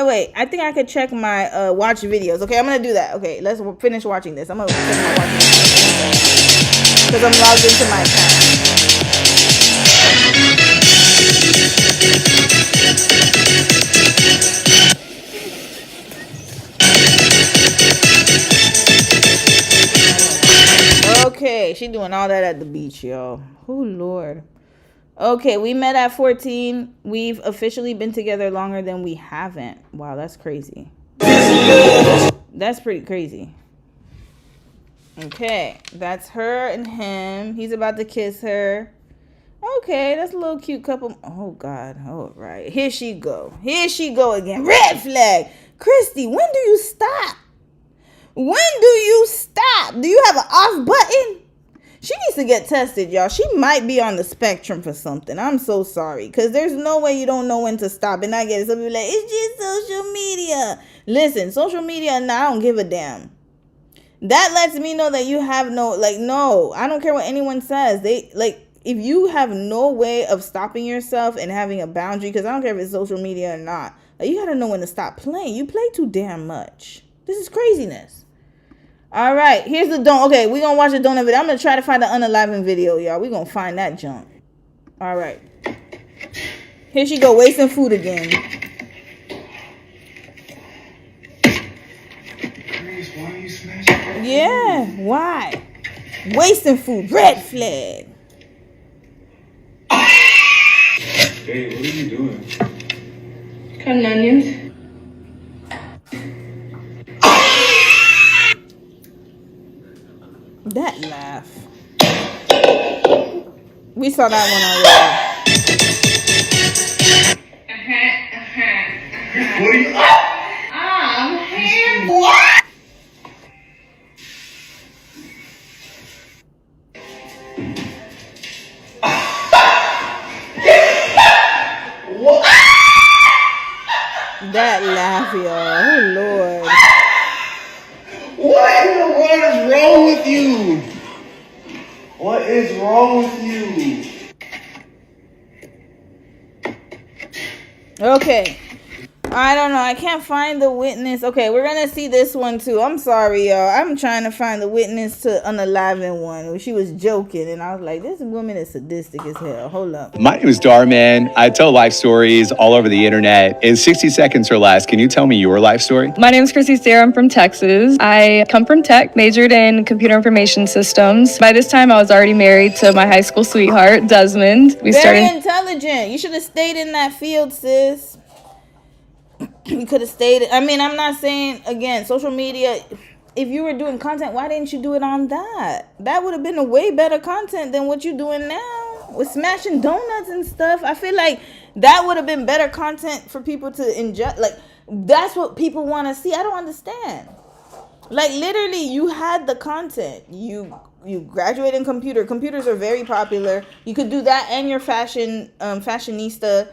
wait. I think I could check my watch videos. Okay, I'm gonna do that. Okay, let's finish watching this. I'm gonna check my watch videos because I'm logged into my account. Okay, she doing all that at the beach, yo. Oh, Lord. Okay, we met at 14. We've officially been together longer than we haven't. Wow, that's crazy. That's pretty crazy. Okay, that's her and him. He's about to kiss her. Okay, that's a little cute couple. Oh, God. All right. Here she go. Here she go again. Red flag. Christy, when do you stop? When do you stop? Do you have an off button? She needs to get tested, y'all. She might be on the spectrum for something. I'm so sorry. Because there's no way you don't know when to stop. And I get it. Some people are like, it's just social media. Listen, social media, nah, I don't give a damn. That lets me know that you have no, no. I don't care what anyone says. If you have no way of stopping yourself and having a boundary, because I don't care if it's social media or not, you got to know when to stop playing. You play too damn much. This is craziness. All right, here's the don't. Okay, we're going to watch the donut video. I'm going to try to find the unaliving video, y'all. We're going to find that junk. All right. Here she go, wasting food again. Grace, why are you smashing? Yeah, why? Wasting food. Red flag. Hey, what are you doing? Cutting onions. That laugh. We saw that one already. What are you? I'm here. What? What? That laugh, y'all. Oh, Lord. What in the world is wrong with you? What is wrong with you? Okay. I don't know. I can't find the witness. Okay, we're gonna see this one too. I'm sorry, y'all. I'm trying to find the witness to unaliving one. She was joking, and I was like, this woman is sadistic as hell. Hold up. My name is Darman. I tell life stories all over the internet. In 60 seconds or less, can you tell me your life story? My name is Chrissy Sarah. I'm from Texas. I come from tech, majored in computer information systems. By this time, I was already married to my high school sweetheart, Desmond. Very intelligent. You should have stayed in that field, sis. You could have stayed. I mean, I'm not saying, again, social media, if you were doing content, why didn't you do it on that? That would have been a way better content than what you're doing now with smashing donuts and stuff. I feel like that would have been better content for people to ingest. Like, that's what people want to see. I don't understand. Like, literally, you had the content. You graduated in computer. Computers are very popular. You could do that and your fashionista,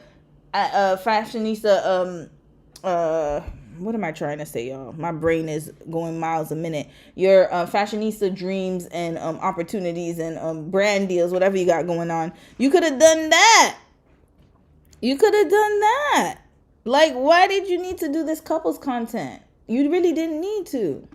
what am I trying to say, y'all? My brain is going miles a minute. Your fashionista dreams and opportunities and brand deals, whatever you got going on. You could have done that. You could have done that. Like, why did you need to do this couples content? You really didn't need to.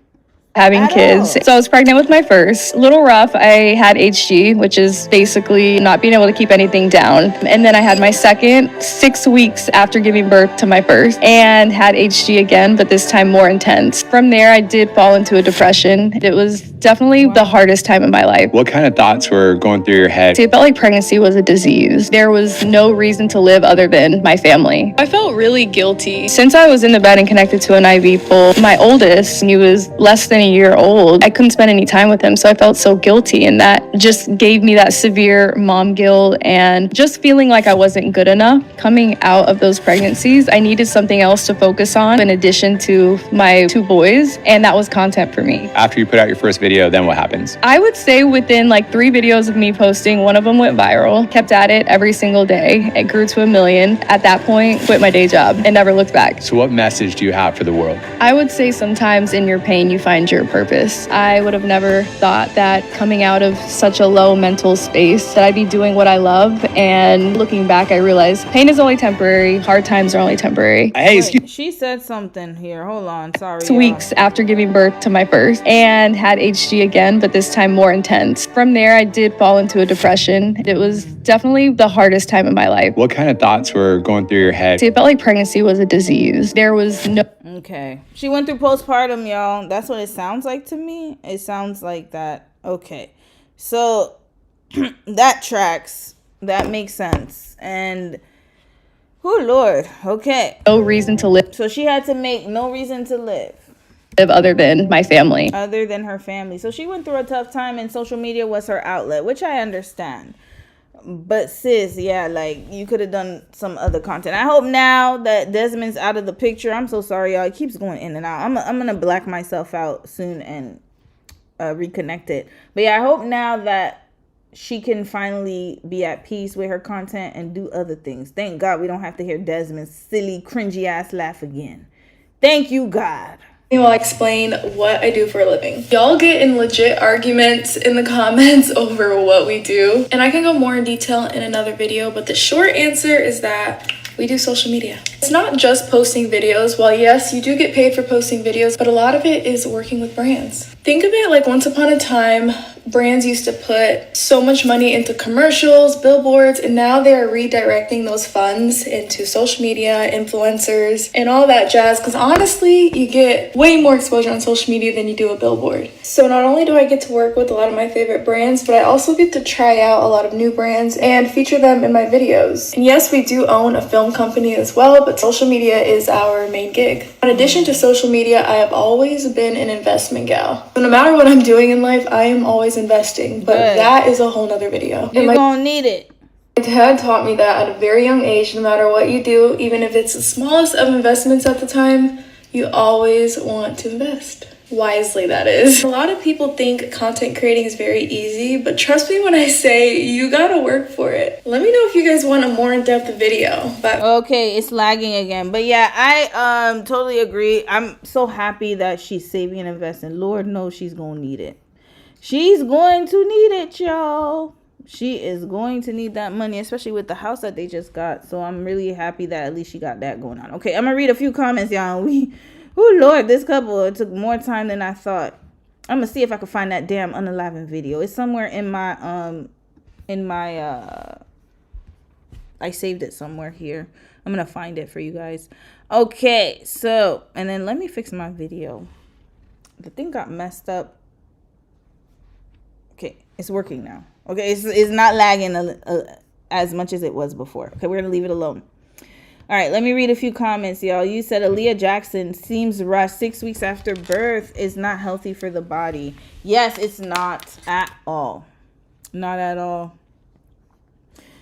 Having kids. So I was pregnant with my first. A little rough. I had HG, which is basically not being able to keep anything down. And then I had my second 6 weeks after giving birth to my first and had HG again, but this time more intense. From there, I did fall into a depression. It was definitely the hardest time in my life. What kind of thoughts were going through your head? See, it felt like pregnancy was a disease. There was no reason to live other than my family. I felt really guilty. Since I was in the bed and connected to an IV pole, my oldest, he was less than a year old. I couldn't spend any time with him, so I felt so guilty, and that just gave me that severe mom guilt and just feeling like I wasn't good enough. Coming out of those pregnancies, I needed something else to focus on in addition to my 2 boys, and that was content for me. After you put out your first video, then what happens? I would say within like 3 videos of me posting, one of them went viral. Kept at it every single day. It grew to 1 million. At that point, quit my day job and never looked back. So what message do you have for the world? I would say sometimes in your pain, you find your purpose. I would have never thought that coming out of such a low mental space that I'd be doing what I love. And looking back, I realized pain is only temporary. Hard times are only temporary. Hey, she said something here. Hold on. Sorry. 2 weeks after giving birth to my first and had HG again, but this time more intense. From there, I did fall into a depression. It was definitely the hardest time in my life. What kind of thoughts were going through your head? See, it felt like pregnancy was a disease. There was no... Okay. She went through postpartum, y'all. That's what it sounds like to me. It sounds like that. Okay. So that tracks. That makes sense. And oh, Lord. Okay. No reason to live. So she had to make no reason to live. Other than my family. Other than her family. So she went through a tough time and social media was her outlet, which I understand. But sis, yeah, like you could have done some other content. I hope now that Desmond's out of the picture. I'm so sorry, y'all. It keeps going in and out. I'm gonna black myself out soon and reconnect it. But yeah, I hope now that she can finally be at peace with her content and do other things. Thank God we don't have to hear Desmond's silly, cringy ass laugh again. Thank you, God. I'll explain what I do for a living. Y'all get in legit arguments in the comments over what we do, and I can go more in detail in another video, but the short answer is that we do social media. It's not just posting videos. While yes, you do get paid for posting videos, but a lot of it is working with brands. Think of it like once upon a time, brands used to put so much money into commercials, billboards, and now they are redirecting those funds into social media, influencers, and all that jazz. Because honestly, you get way more exposure on social media than you do a billboard. So not only do I get to work with a lot of my favorite brands, but I also get to try out a lot of new brands and feature them in my videos. And yes, we do own a film company as well, but social media is our main gig. In addition to social media, I have always been an investment gal. So no matter what I'm doing in life, I am always always investing, but Good. that is a whole nother video. You're gonna need it. My dad taught me that at a very young age, no matter what you do, even if it's the smallest of investments at the time, you always want to invest. Wisely, that is. A lot of people think content creating is very easy, but trust me when I say you gotta work for it. Let me know if you guys want a more in-depth video. But okay, it's lagging again. But yeah, I totally agree. I'm so happy that she's saving and investing. Lord knows she's gonna need it. She's going to need it, y'all. She is going to need that money, especially with the house that they just got. So I'm really happy that at least she got that going on. Okay, I'm gonna read a few comments, y'all. Oh Lord, this couple, it took more time than I thought. I'm gonna see if I can find that damn unalive video. It's somewhere in my I saved it somewhere here. I'm gonna find it for you guys. Okay, so and then let me fix my video. The thing got messed up. Okay, it's working now. Okay, it's not lagging as much as it was before. Okay, we're gonna leave it alone. All right, let me read a few comments, y'all. You said Aaliyah Jackson seems rushed 6 weeks after birth is not healthy for the body. Yes, it's not at all. Not at all.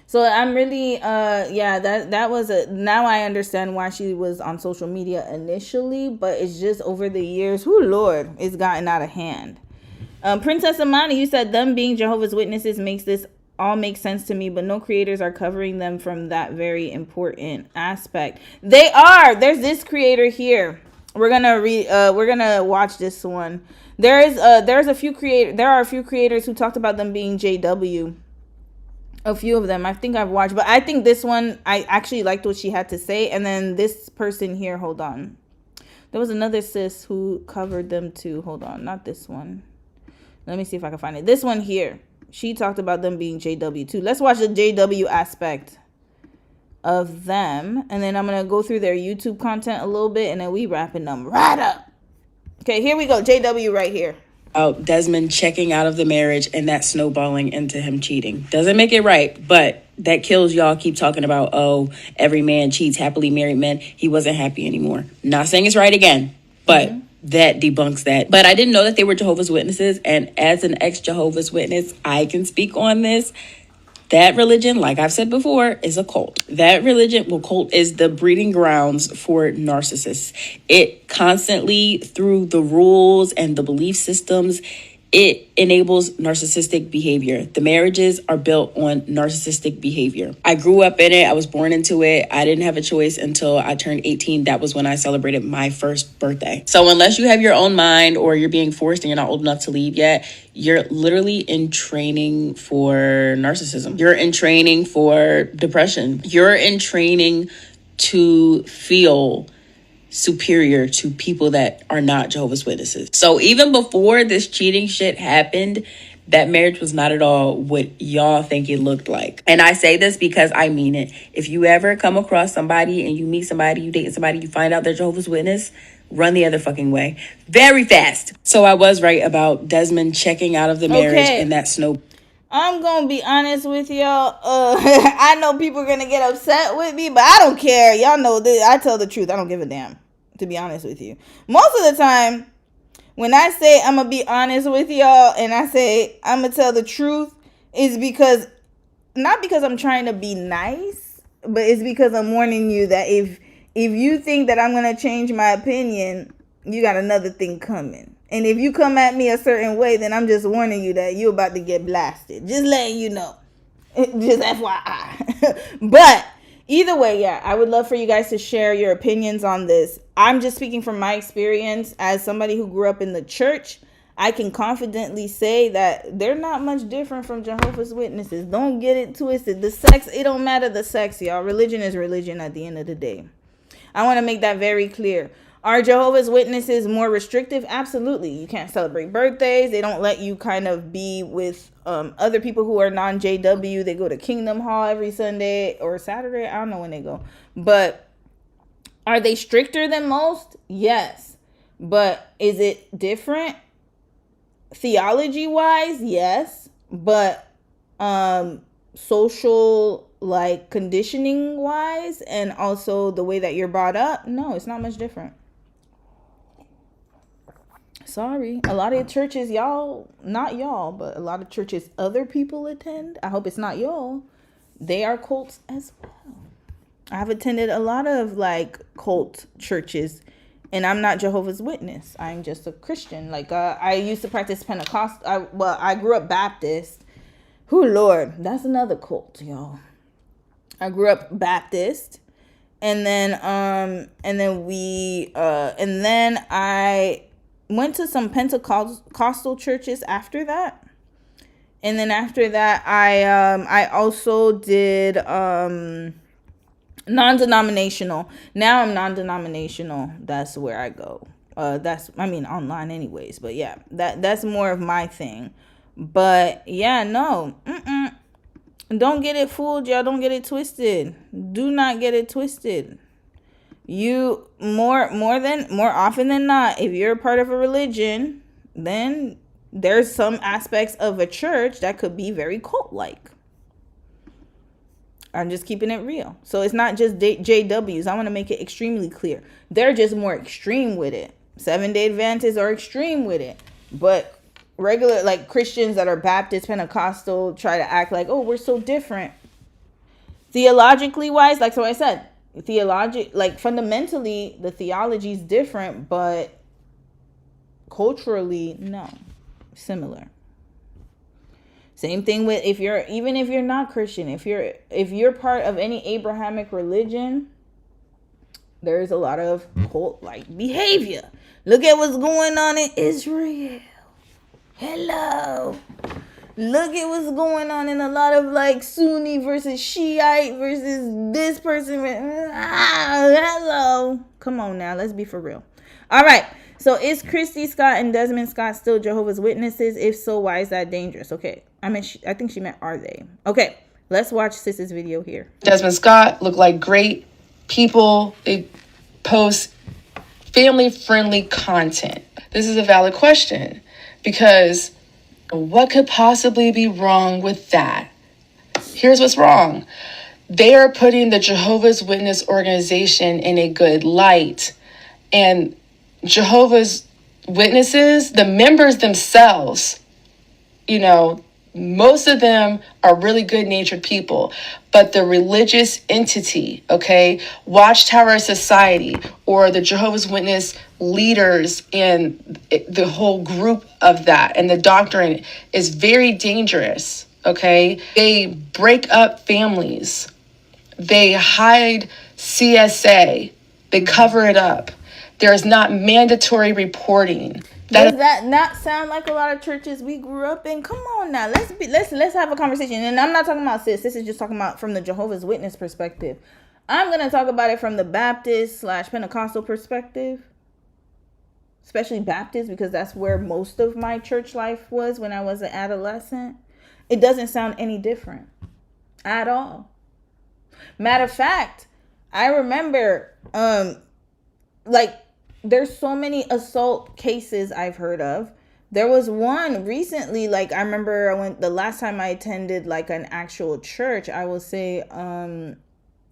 So I'm really, yeah, that was now I understand why she was on social media initially, but it's just over the years, oh Lord, it's gotten out of hand. Princess Amani, you said them being Jehovah's Witnesses makes this all makes sense to me, but no creators are covering them from that very important aspect. They are. There's this creator here. We're gonna watch this one. There are a few creators who talked about them being JW. A few of them I think I've watched, but I think this one I actually liked what she had to say. And then this person here, hold on. There was another sis who covered them too. Hold on, not this one. Let me see if I can find it. This one here. She talked about them being JW too. Let's watch the JW aspect of them. And then I'm going to go through their YouTube content a little bit. And then we wrapping them right up. Okay, here we go. JW right here. Desmond checking out of the marriage and that snowballing into him cheating. Doesn't make it right, but that kills y'all keep talking about, oh, every man cheats, happily married men. He wasn't happy anymore. Not saying it's right again, but... that debunks that. But I didn't know that they were Jehovah's Witnesses. And as an ex-Jehovah's Witness, I can speak on this. That religion, like I've said before, is a cult. That religion, cult is the breeding grounds for narcissists. It constantly, through the rules and the belief systems, it enables narcissistic behavior. The marriages are built on narcissistic behavior. I grew up in it. I was born into it. I didn't have a choice until I turned 18. That was when I celebrated my first birthday. So unless you have your own mind or you're being forced and you're not old enough to leave yet, you're literally in training for narcissism. You're in training for depression. You're in training to feel superior to people that are not Jehovah's Witnesses. So even before this cheating shit happened, that marriage was not at all what y'all think it looked like. And I say this because I mean it. If you ever come across somebody and you meet somebody, you date somebody, you find out they're Jehovah's Witness, run the other fucking way. Very fast. So I was right about Desmond checking out of the marriage and that snow. I'm gonna be honest with y'all. I know people are gonna get upset with me, but I don't care. Y'all know that I tell the truth. I don't give a damn, to be honest with you. Most of the time, when I say I'm gonna be honest with y'all and I say I'm gonna tell the truth, is because not because I'm trying to be nice, but it's because I'm warning you that if you think that I'm gonna change my opinion, you got another thing coming. And if you come at me a certain way, then I'm just warning you that you're about to get blasted. Just letting you know. Just FYI. But either way, yeah, I would love for you guys to share your opinions on this. I'm just speaking from my experience as somebody who grew up in the church. I can confidently say that they're not much different from Jehovah's Witnesses. Don't get it twisted. The sex, it don't matter the sex, y'all. Religion is religion at the end of the day. I want to make that very clear. Are Jehovah's Witnesses more restrictive? Absolutely. You can't celebrate birthdays. They don't let you kind of be with other people who are non-JW. They go to Kingdom Hall every Sunday or Saturday. I don't know when they go. But are they stricter than most? Yes. But is it different? Theology-wise, yes. But social, like, conditioning-wise and also the way that you're brought up, no, it's not much different. Sorry. A lot of churches, y'all, not y'all, but a lot of churches other people attend. I hope it's not y'all. They are cults as well. I've attended a lot of like cult churches, and I'm not Jehovah's Witness. I'm just a Christian. Like I used to practice Pentecost. I grew up Baptist. Who Lord, that's another cult, y'all. I grew up Baptist, and then I went to some Pentecostal churches after that. And then after that, I also did non-denominational. Now I'm non-denominational. That's where I go. Online anyways. But yeah, that's more of my thing. But yeah, no. Don't get it fooled, y'all. Don't get it twisted. Do not get it twisted. You more often than not, if you're a part of a religion, then there's some aspects of a church that could be very cult-like. I'm just keeping it real. So it's not just JWs. I want to make it extremely clear. They're just more extreme with it. Seventh-day Adventists are extreme with it. But regular, like Christians that are Baptist, Pentecostal, try to act like, oh, we're so different. Theologically wise, like so I said, fundamentally, the theology is different, but culturally, no. Similar. Same thing with if you're not Christian, if you're part of any Abrahamic religion, there's a lot of cult-like behavior. Look at what's going on in Israel. Hello. Look at what's going on in a lot of like Sunni versus Shiite versus this person. Hello. Come on now, let's be for real. All right. So is Christy Scott and Desmond Scott still Jehovah's Witnesses? If so, why is that dangerous? Okay. I think she meant are they? Okay. Let's watch Sis's video here. Desmond Scott look like great people. They post family-friendly content. This is a valid question because what could possibly be wrong with that? Here's what's wrong. They are putting the Jehovah's Witness organization in a good light. And Jehovah's Witnesses, the members themselves, most of them are really good-natured people. But the religious entity, Watchtower Society, or the Jehovah's Witness leaders and the whole group of that and the doctrine is very dangerous, They break up families. They hide CSA. They cover it up. There's not mandatory reporting. Does that not sound like a lot of churches we grew up in? Come on now, let's have a conversation. And I'm not talking about sis. This is just talking about from the Jehovah's Witness perspective. I'm gonna talk about it from the Baptist / Pentecostal perspective, especially Baptist because that's where most of my church life was when I was an adolescent. It doesn't sound any different at all. Matter of fact, I remember there's so many assault cases I've heard of. There was one recently, I remember the last time I attended an actual church, I will say, that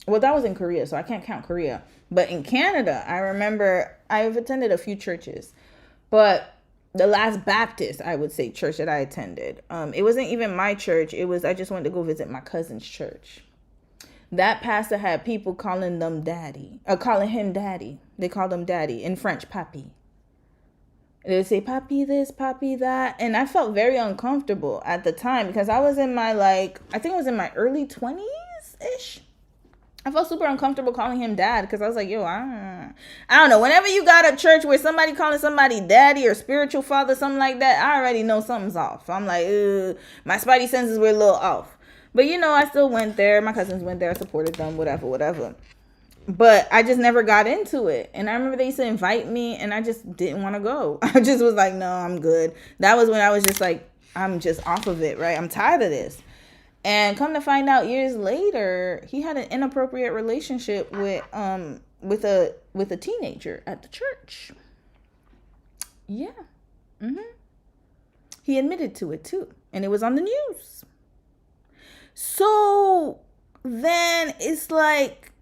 was in Korea, so I can't count Korea. But in Canada, I remember I've attended a few churches. But the last Baptist, I would say, church that I attended, it wasn't even my church. I just went to go visit my cousin's church. That pastor had people calling him daddy. They called him daddy. In French, papi. They would say, papi this, papi that. And I felt very uncomfortable at the time because I was in my, I think it was in my early 20s-ish. I felt super uncomfortable calling him dad because I was like, I don't know. Whenever you got a church where somebody calling somebody daddy or spiritual father, something like that, I already know something's off. I'm like, my spidey senses were a little off. But, I still went there. My cousins went there. I supported them, whatever. But I just never got into it. And I remember they used to invite me, and I just didn't want to go. I just was like, no, I'm good. That was when I was just like, I'm just off of it, right? I'm tired of this. And come to find out years later, he had an inappropriate relationship with a teenager at the church. Yeah. He admitted to it, too. And it was on the news. So then it's like,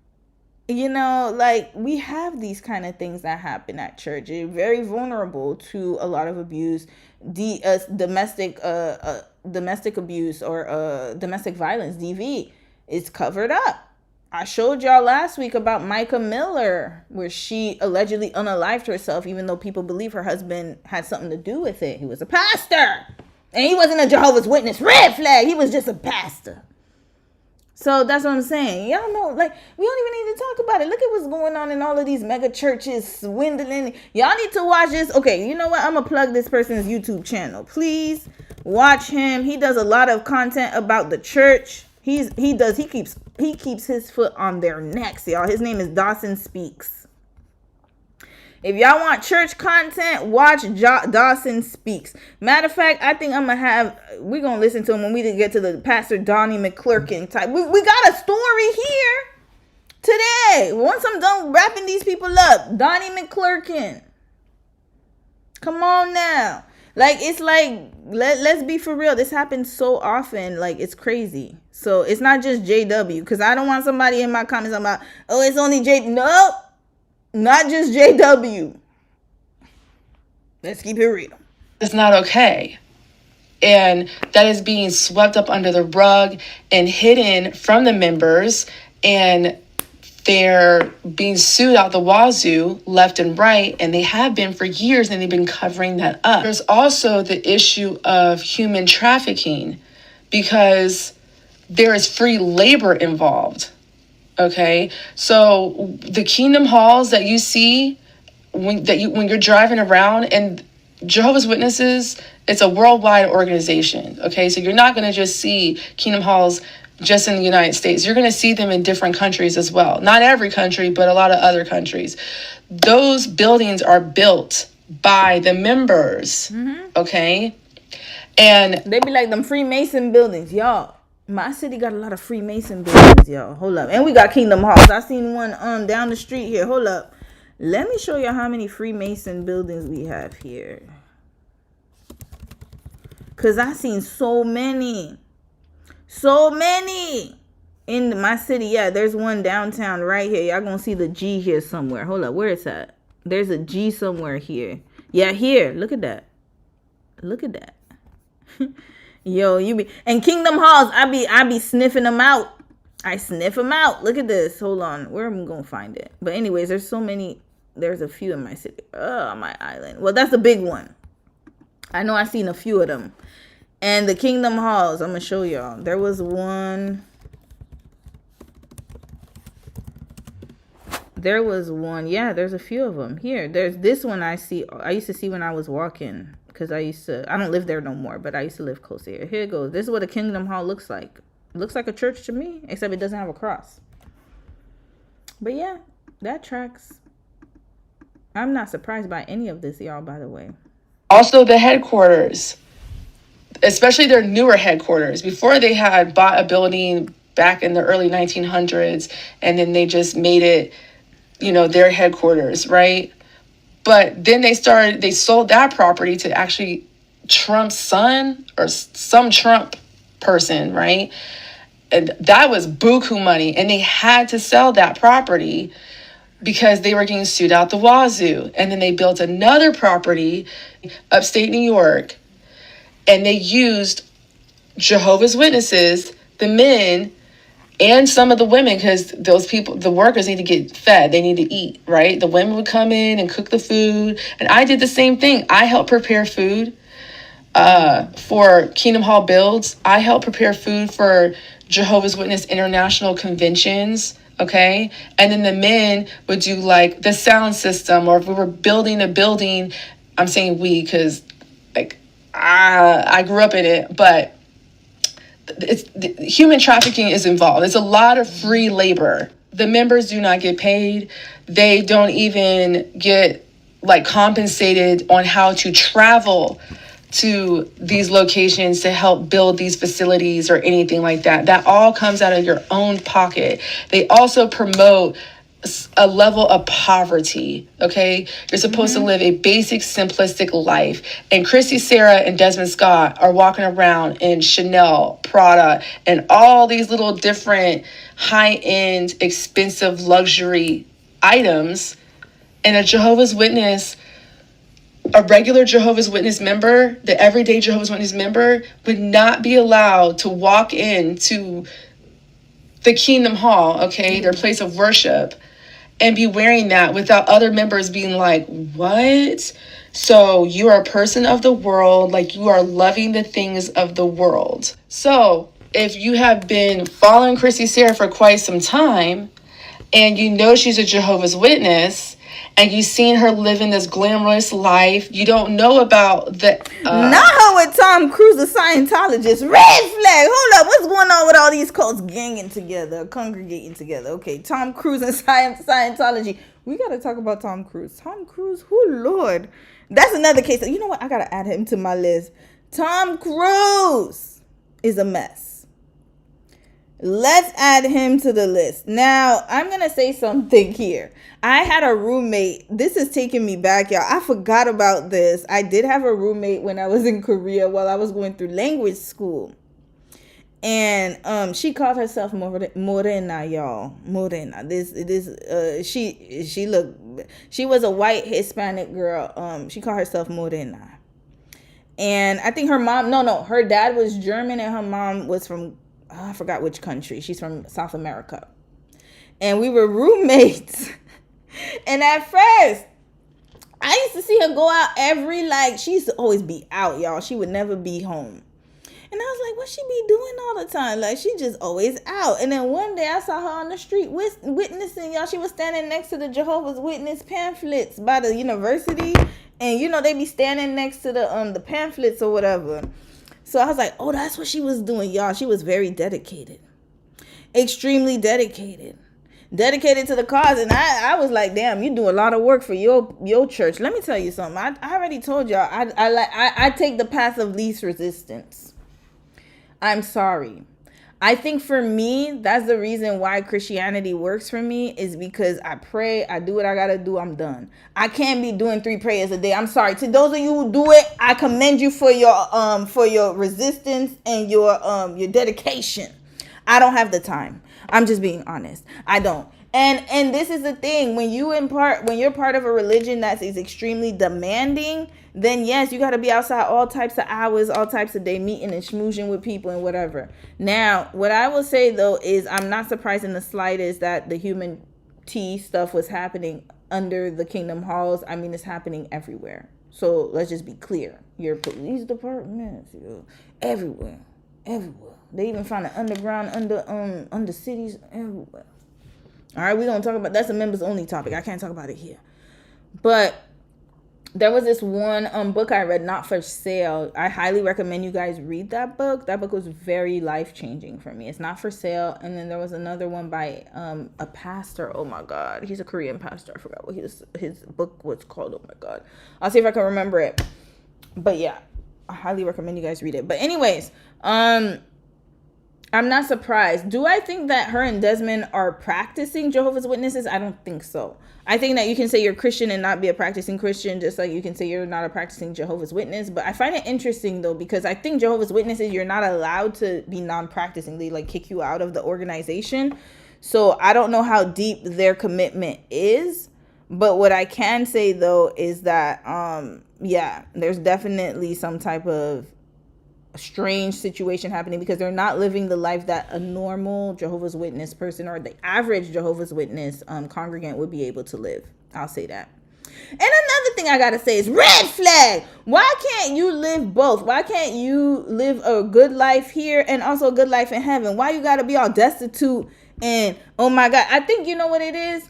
you know, like, we have these kind of things that happen at church. You're very vulnerable to a lot of abuse, domestic abuse, or domestic violence. DV is covered up. I showed y'all last week about Micah Miller, where she allegedly unalived herself, even though people believe her husband had something to do with it. He was a pastor, and he wasn't a Jehovah's Witness. Red flag. He was just a pastor. So that's what I'm saying. Y'all know, like, we don't even need to talk about it. Look at what's going on in all of these mega churches, swindling. Y'all need to watch this. Okay, you know what? I'm going to plug this person's YouTube channel. Please watch him. He does a lot of content about the church. He keeps his foot on their necks, y'all. His name is Dawson Speaks. If y'all want church content, watch Dawson Speaks. Matter of fact, I think we're going to listen to him when we get to the Pastor Donnie McClurkin type. We got a story here today. Once I'm done wrapping these people up, Donnie McClurkin. Come on now. Like, it's like, let's be for real. This happens so often. Like, it's crazy. So it's not just JW. Because I don't want somebody in my comments about, oh, it's only J. Nope. Not just JW. Let's keep it real. It's not okay. And that is being swept up under the rug and hidden from the members. And they're being sued out the wazoo left and right. And they have been for years, and they've been covering that up. There's also the issue of human trafficking, because there is free labor involved. Okay, so the Kingdom Halls that you see when you're driving around, and Jehovah's Witnesses, it's a worldwide organization. Okay, so you're not going to just see Kingdom Halls just in the United States. You're going to see them in different countries as well. Not every country, but a lot of other countries. Those buildings are built by the members. Okay, and they be like them Freemason buildings, y'all. My city got a lot of Freemason buildings, y'all. Hold up. And we got Kingdom Halls. I seen one down the street here. Hold up. Let me show you how many Freemason buildings we have here. Because I seen so many. So many. In my city, yeah, there's one downtown right here. Y'all gonna see the G here somewhere. Hold up. Where is that? There's a G somewhere here. Yeah, here. Look at that. Look at that. Yo, and Kingdom Halls, I be sniffing them out. I sniff them out. Look at this. Hold on. Where am I going to find it? But anyways, there's so many. There's a few in my city. Oh, my island. Well, that's the big one. I know I've seen a few of them. And the Kingdom Halls, I'm going to show y'all. There was one. Yeah, there's a few of them. Here, there's this one I used to see when I was walking. Because I don't live there no more, but I used to live close here. Here it goes. This is what a Kingdom Hall looks like. It looks like a church to me, except it doesn't have a cross. But yeah, that tracks. I'm not surprised by any of this, y'all, by the way. Also the headquarters, especially their newer headquarters. Before, they had bought a building back in the early 1900s, and then they just made it, their headquarters, right? But then they sold that property to actually Trump's son or some Trump person, right? And that was buku money. And they had to sell that property because they were getting sued out the wazoo. And then they built another property upstate New York. And they used Jehovah's Witnesses, the men, and some of the women, because those people, the workers, need to get fed. They need to eat, right? The women would come in and cook the food. And I did the same thing. I helped prepare food for Kingdom Hall builds. I helped prepare food for Jehovah's Witness international conventions, okay? And then the men would do like the sound system, or if we were building a building, I'm saying we because like I grew up in it, but human trafficking is involved. There's a lot of free labor. The members do not get paid. They don't even get like compensated on how to travel to these locations to help build these facilities or anything like that. That all comes out of your own pocket. They also promote a level of poverty, okay? You're supposed to live a basic, simplistic life. And Christy, Sarah, and Desmond Scott are walking around in Chanel, Prada, and all these little different high-end, expensive luxury items. And a Jehovah's Witness, a regular Jehovah's Witness member, the everyday Jehovah's Witness member, would not be allowed to walk into the Kingdom Hall, okay, their place of worship, and be wearing that without other members being like, what? So you are a person of the world, like you are loving the things of the world. So if you have been following Christy Sarah for quite some time, and you know she's a Jehovah's Witness, and you've seen her living this glamorous life, you don't know about the... Not her with Tom Cruise, the Scientologist. Red flag. Hold up. What's going on with all these cults ganging together, congregating together? Okay, Tom Cruise and Scientology. We got to talk about Tom Cruise. Tom Cruise, oh, Lord. That's another case. You know what? I got to add him to my list. Tom Cruise is a mess. Let's add him to the list. Now, I'm going to say something here. I had a roommate. This is taking me back, y'all. I forgot about this. I did have a roommate when I was in Korea while I was going through language school. And she called herself Morena, y'all. Morena. She was a white Hispanic girl. She called herself Morena. And I think her mom, her dad was German and her mom was from, I forgot which country. She's from South America. And we were roommates. And at first, I used to see her go out she used to always be out, y'all. She would never be home. And I was like, what she be doing all the time? Like, she just always out. And then one day I saw her on the street witnessing, y'all. She was standing next to the Jehovah's Witness pamphlets by the university. And, they be standing next to the pamphlets or whatever. So I was like, oh, that's what she was doing, y'all. She was very dedicated. Extremely dedicated. Dedicated to the cause. And I was like, damn, you do a lot of work for your church. Let me tell you something. I already told y'all, I take the path of least resistance. I'm sorry. I think for me, that's the reason why Christianity works for me, is because I pray, I do what I gotta do, I'm done. I can't be doing 3 prayers a day. I'm sorry. To those of you who do it, I commend you for your resistance and your dedication. I don't have the time. I'm just being honest. I don't. And this is the thing, when you're part of a religion that is extremely demanding, then yes, you got to be outside all types of hours, all types of day, meeting and schmoozing with people and whatever. Now, what I will say though is I'm not surprised in the slightest that the human tea stuff was happening under the Kingdom Halls. I mean, it's happening everywhere. So let's just be clear. Your police departments, everywhere. They even found it underground, under cities, everywhere. All right, we don't talk about, that's a members only topic. I can't talk about it here. But there was this one book I read, Not for Sale. I highly recommend you guys read that book. That book was very life-changing for me. It's Not for Sale. And then there was another one by a pastor. Oh my God. He's a Korean pastor. I forgot what his book was called. Oh my God. I'll see if I can remember it. But yeah, I highly recommend you guys read it. But anyways, I'm not surprised. Do I think that her and Desmond are practicing Jehovah's Witnesses? I don't think so. I think that you can say you're Christian and not be a practicing Christian, just like you can say you're not a practicing Jehovah's Witness. But I find it interesting, though, because I think Jehovah's Witnesses, you're not allowed to be non-practicing. They kick you out of the organization. So I don't know how deep their commitment is. But what I can say, though, is that, yeah, there's definitely some type of strange situation happening, because they're not living the life that a normal Jehovah's Witness person or the average Jehovah's Witness congregant would be able to live. I'll say that. And another thing I gotta say is red flag. Why can't you live both? Why can't you live a good life here and also a good life in heaven? Why you gotta be all destitute and, oh my God. I think you know what it is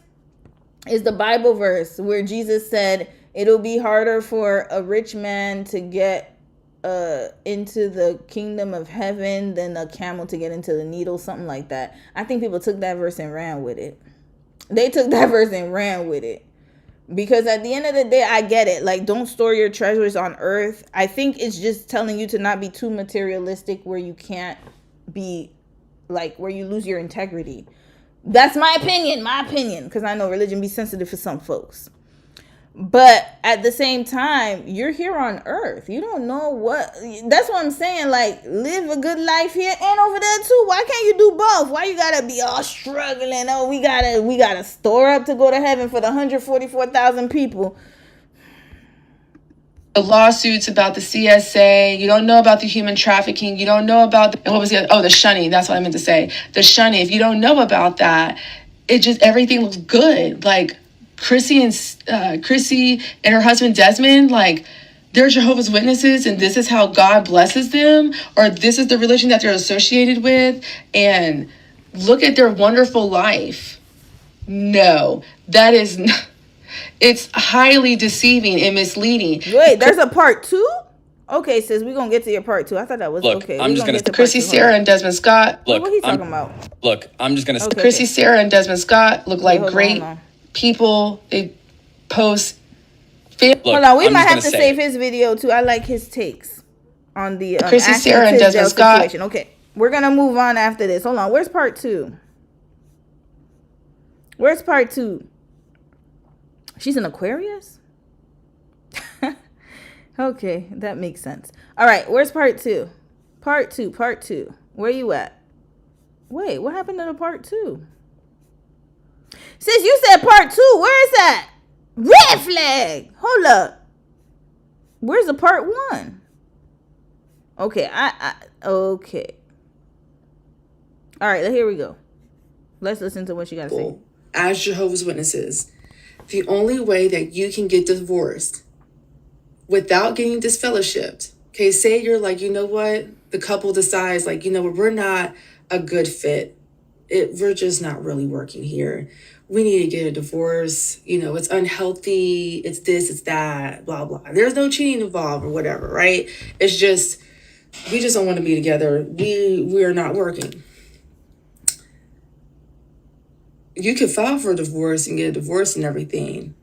the Bible verse where Jesus said it'll be harder for a rich man to get into the kingdom of heaven than a camel to get into the needle, something like that. I think people took that verse and ran with it. They took that verse and ran with it. Because at the end of the day, I get it. Don't store your treasures on earth. I think it's just telling you to not be too materialistic where you can't be, where you lose your integrity. That's my opinion, because I know religion be sensitive for some folks. But at the same time, you're here on earth. You don't know what. That's what I'm saying. Like, live a good life here and over there too. Why can't you do both? Why you gotta be all struggling? Oh, we gotta store up to go to heaven for the 144,000 people. The lawsuits about the CSA, you don't know about the human trafficking, you don't know about the shunning. That's what I meant to say. The shunning. If you don't know about that, it just everything looks good. Like Chrissy and her husband Desmond, like they're Jehovah's Witnesses, and this is how God blesses them, or this is the religion that they're associated with, and look at their wonderful life. No, that is not. It's highly deceiving and misleading. Wait, there's a part 2? Okay, sis, we're going to get to your part 2. I thought that was okay. I'm just going to Chrissy, Sarah, and Desmond Scott. What are you talking about? Look, I'm just going to say. Chrissy, Sarah, and Desmond Scott look like great people. They post. Hold on, we might have to save his video too. I like his takes on the Chrissy, Sarah, and Desmond Scott. Situation. Okay, we're going to move on after this. Hold on, where's part 2? Where's part 2? She's an Aquarius? Okay, that makes sense. All right, where's part 2? Part 2. Where you at? Wait, what happened to the part 2? Sis, you said part 2. Where is that? Red flag. Hold up. Where's the part 1? Okay, okay. All right, here we go. Let's listen to what she got to say. As Jehovah's Witnesses, the only way that you can get divorced without getting disfellowshipped, okay, say you're like, you know what, the couple decides like, you know what, we're not a good fit. We're just not really working here. We need to get a divorce. You know, it's unhealthy. It's this, it's that, blah, blah. There's no cheating involved or whatever, right? It's just, we just don't want to be together. We are not working. You can file for a divorce and get a divorce and everything,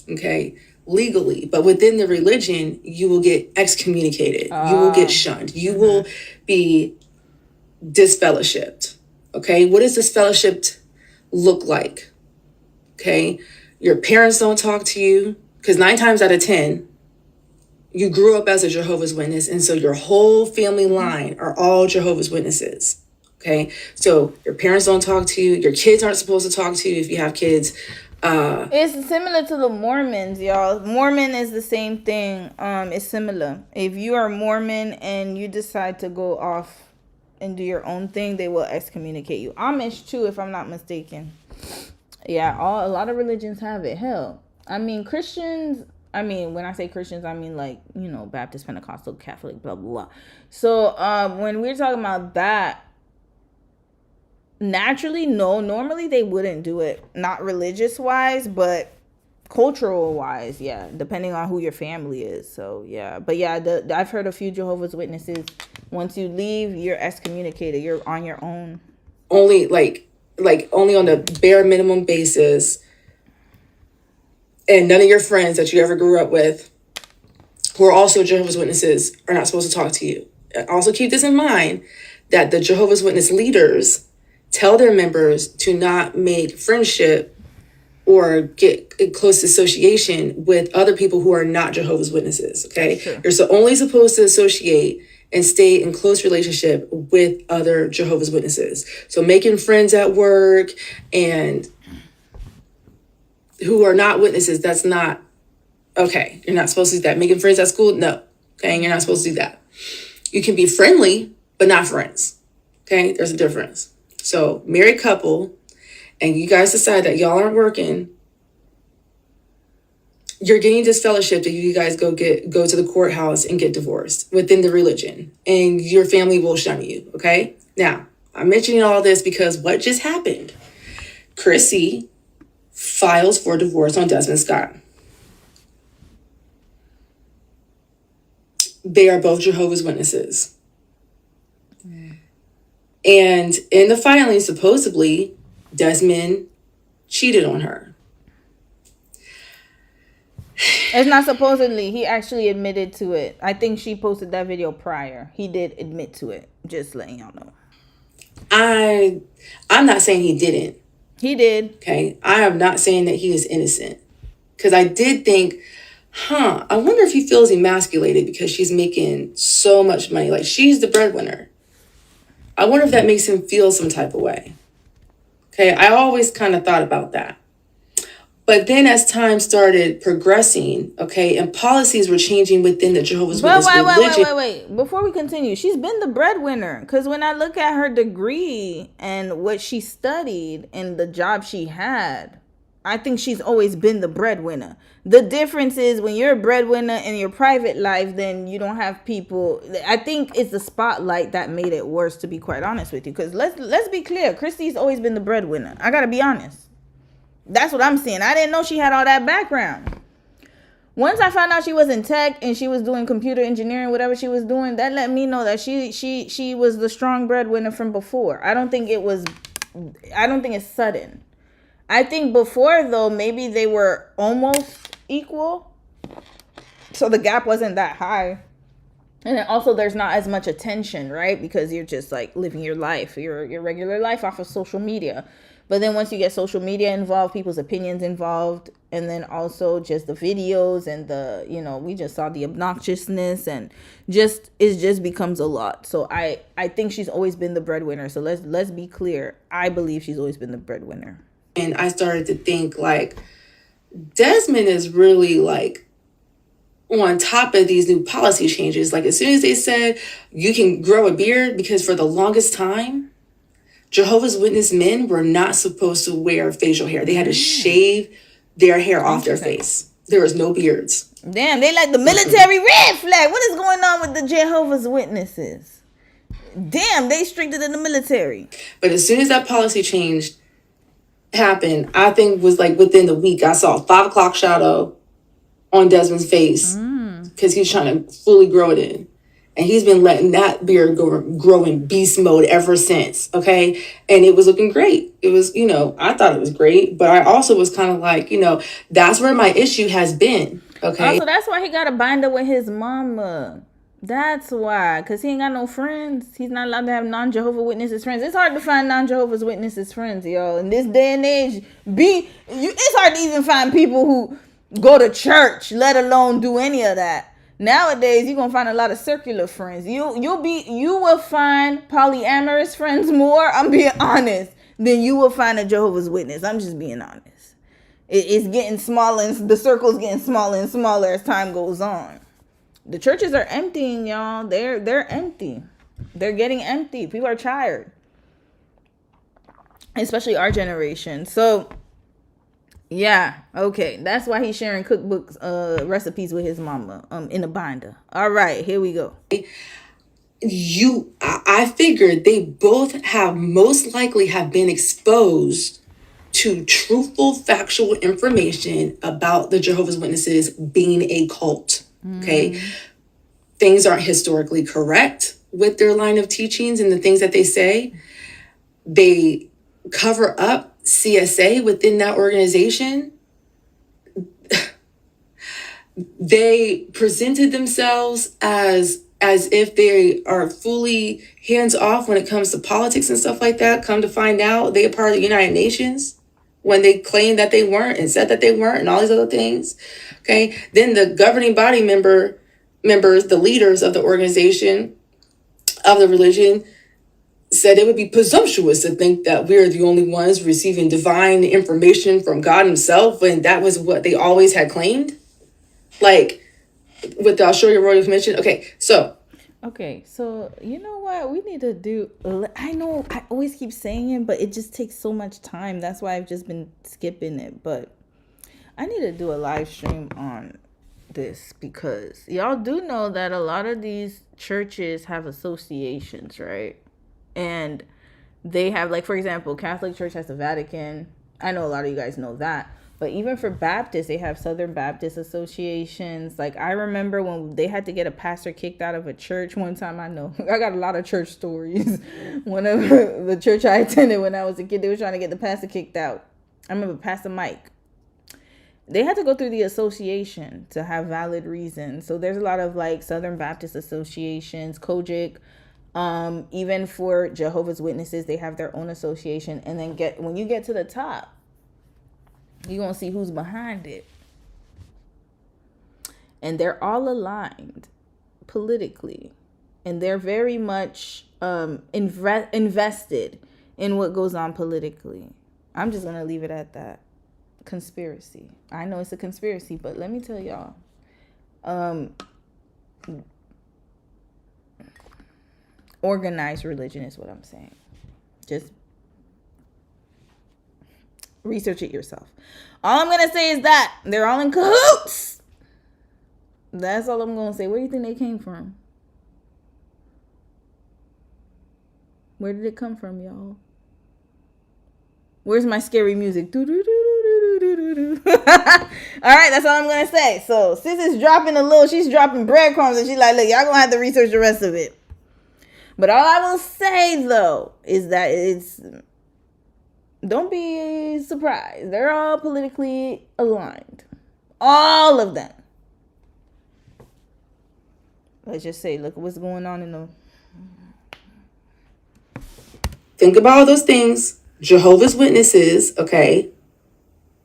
okay, legally. But within the religion, you will get excommunicated. You will get shunned. You will be disfellowshipped, okay? What does disfellowshipped look like? Okay, your parents don't talk to you, because 9 times out of 10, you grew up as a Jehovah's Witness, and so your whole family line are all Jehovah's Witnesses. Okay, so your parents don't talk to you. Your kids aren't supposed to talk to you if you have kids. It's similar to the Mormons, y'all. Mormon is the same thing. It's similar. If you are Mormon and you decide to go off and do your own thing, they will excommunicate you. Amish too, if I'm not mistaken. Yeah, a lot of religions have it. Hell, I mean, Christians. I mean, when I say Christians, I mean like, you know, Baptist, Pentecostal, Catholic, blah blah blah. So when we're talking about that. Naturally, no. Normally, they wouldn't do it. Not religious-wise, but cultural-wise, yeah. Depending on who your family is. So, yeah. But, yeah, I've heard a few Jehovah's Witnesses. Once you leave, you're excommunicated. You're on your own. Only, like only on the bare minimum basis. And none of your friends that you ever grew up with, who are also Jehovah's Witnesses, are not supposed to talk to you. Also, keep this in mind, that the Jehovah's Witness leaders tell their members to not make friendship or get in close association with other people who are not Jehovah's Witnesses, okay? Sure. You're only supposed to associate and stay in close relationship with other Jehovah's Witnesses. So making friends at work and who are not witnesses, that's not okay. You're not supposed to do that. Making friends at school, no. Okay, you're not supposed to do that. You can be friendly, but not friends. Okay, there's a difference. So, married couple, and you guys decide that y'all aren't working, you're getting disfellowshipped if you guys go to the courthouse and get divorced within the religion, and your family will shun you, okay? Now, I'm mentioning all this because what just happened? Chrissy files for divorce on Desmond Scott. They are both Jehovah's Witnesses. And in the filing, supposedly, Desmond cheated on her. It's not supposedly. He actually admitted to it. I think she posted that video prior. He did admit to it. Just letting y'all know. I'm not saying he didn't. He did. Okay. I am not saying that he is innocent. Because I did think, I wonder if he feels emasculated because she's making so much money. Like, she's the breadwinner. I wonder if that makes him feel some type of way. Okay. I always kind of thought about that. But then as time started progressing, okay, and policies were changing within the Jehovah's Witness religion. Wait. Before we continue, she's been the breadwinner. Because when I look at her degree and what she studied and the job she had, I think she's always been the breadwinner. The difference is when you're a breadwinner in your private life, then you don't have people. I think it's the spotlight that made it worse, to be quite honest with you. Because let's be clear, Christy's always been the breadwinner. I got to be honest. That's what I'm saying. I didn't know she had all that background. Once I found out she was in tech and she was doing computer engineering, whatever she was doing, that let me know that she was the strong breadwinner from before. I don't think it's sudden. I think before, though, maybe they were almost equal. So the gap wasn't that high. And then also there's not as much attention, right? Because you're just like living your life, your regular life off of social media. But then once you get social media involved, people's opinions involved, and then also just the videos and the, we just saw the obnoxiousness and it just becomes a lot. So I think she's always been the breadwinner. So let's be clear. I believe she's always been the breadwinner. And I started to think like Desmond is really like on top of these new policy changes. Like as soon as they said you can grow a beard, because for the longest time, Jehovah's Witness men were not supposed to wear facial hair. They had to shave their hair off their face. There was no beards. Damn, they like the military red flag. What is going on with the Jehovah's Witnesses? Damn, they stricter than the military. But as soon as that policy change happened, I think was like within the week, I saw a 5 o'clock shadow on Desmond's face because he's trying to fully grow it in. And he's been letting that beard grow in beast mode ever since, okay? And it was looking great. It was, I thought it was great. But I also was kind of like, that's where my issue has been, okay? Also, that's why he got a binder with his mama. That's why. Because he ain't got no friends. He's not allowed to have non-Jehovah's Witnesses friends. It's hard to find non-Jehovah's Witnesses friends, yo. In this day and age, it's hard to even find people who go to church, let alone do any of that. Nowadays, you're gonna find a lot of circular friends. You will find polyamorous friends more, I'm being honest, than you will find a Jehovah's Witness. I'm just being honest. It's getting smaller, and the circle's getting smaller and smaller as time goes on. The churches are emptying, y'all. They're empty. They're getting empty. People are tired. Especially our generation. So yeah, okay. That's why he's sharing cookbooks, recipes with his mama, in a binder. All right, here we go. I figured they both most likely have been exposed to truthful, factual information about the Jehovah's Witnesses being a cult. Okay, things aren't historically correct with their line of teachings and the things that they say. They cover up CSA within that organization. They presented themselves as if they are fully hands off when it comes to politics and stuff like that. Come to find out, they are part of the United Nations when they claimed that they weren't and said that they weren't and all these other things. Okay, then the governing body members, the leaders of the organization, of the religion, said it would be presumptuous to think that we're the only ones receiving divine information from God himself, and that was what they always had claimed. Like with the Australia Royal Commission. Okay, so you know what we need to do? I know I always keep saying it, but it just takes so much time. That's why I've just been skipping it. But I need to do a live stream on this, because y'all do know that a lot of these churches have associations, right? And they have, like, for example, Catholic Church has the Vatican. I know a lot of you guys know that. But even for Baptists, they have Southern Baptist associations. Like, I remember when they had to get a pastor kicked out of a church one time. I know I got a lot of church stories. One of the church I attended when I was a kid, they were trying to get the pastor kicked out. I remember Pastor Mike. They had to go through the association to have valid reasons. So there's a lot of, like, Southern Baptist associations, Kojic, Even for Jehovah's Witnesses, they have their own association. And then when you get to the top, you're going to see who's behind it. And they're all aligned politically. And they're very much invested in what goes on politically. I'm just going to leave it at that. Conspiracy. I know it's a conspiracy, but let me tell y'all. Organized religion is what I'm saying. Just research it yourself. All I'm going to say is that they're all in cahoots. That's all I'm going to say. Where do you think they came from? Where did it come from, y'all? Where's my scary music? All right, that's all I'm going to say. So, sis is dropping she's dropping breadcrumbs, and she's like, look, y'all going to have to research the rest of it. But all I will say, though, is that don't be surprised. They're all politically aligned. All of them. Let's just say, look at what's going on in the... Think about all those things. Jehovah's Witnesses, okay,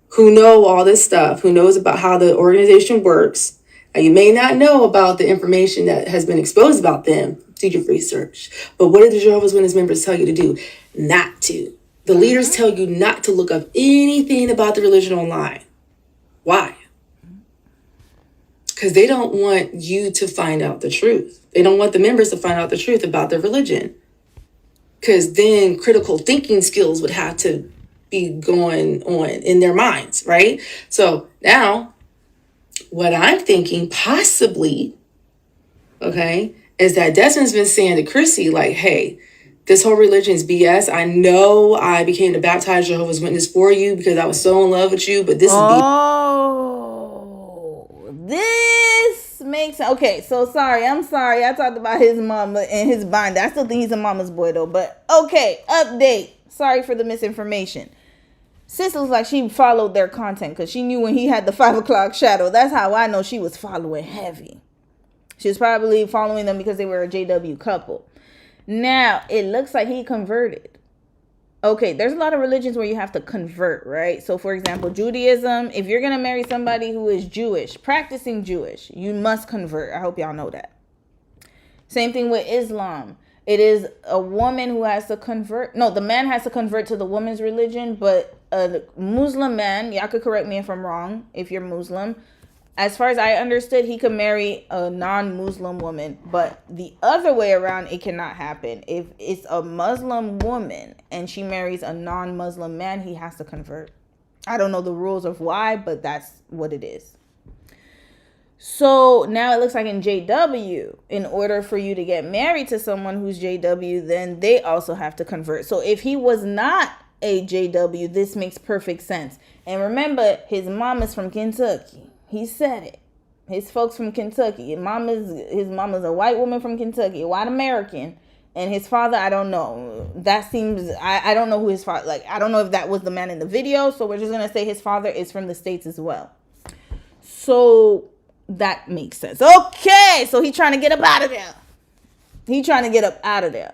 who know all this stuff, who knows about how the organization works. Now, you may not know about the information that has been exposed about them. Do your research. But what did the Jehovah's Witness members tell you to do? Not to. The leaders tell you not to look up anything about the religion online. Why? Because they don't want you to find out the truth. They don't want the members to find out the truth about their religion. Because then critical thinking skills would have to be going on in their minds, right? So now, what I'm thinking possibly, okay, is that Desmond's been saying to Chrissy, like, hey, this whole religion is BS. I know I became a baptized Jehovah's Witness for you because I was so in love with you, but this is this makes sense. Okay, so I'm sorry. I talked about his mama and his binder. I still think he's a mama's boy, though. But, okay, update. Sorry for the misinformation. Sis looks like she followed their content because she knew when he had the 5 o'clock shadow. That's how I know she was following heavy. She was probably following them because they were a JW couple. Now, it looks like he converted. Okay, there's a lot of religions where you have to convert, right? So, for example, Judaism, if you're going to marry somebody who is Jewish, practicing Jewish, you must convert. I hope y'all know that. Same thing with Islam. It is a woman who has to convert. No, the man has to convert to the woman's religion, but a Muslim man, y'all could correct me if I'm wrong, if you're Muslim, as far as I understood, he could marry a non-Muslim woman, but the other way around, it cannot happen. If it's a Muslim woman and she marries a non-Muslim man, he has to convert. I don't know the rules of why, but that's what it is. So now it looks like in JW, in order for you to get married to someone who's JW, then they also have to convert. So if he was not a JW, this makes perfect sense. And remember, his mom is from Kentucky. He said it. His folks from Kentucky. His mama's a white woman from Kentucky, a white American. And his father, I don't know. That seems, I don't know who his father, like, I don't know if that was the man in the video. So we're just going to say his father is from the States as well. So that makes sense. Okay. So he's trying to get up out of there.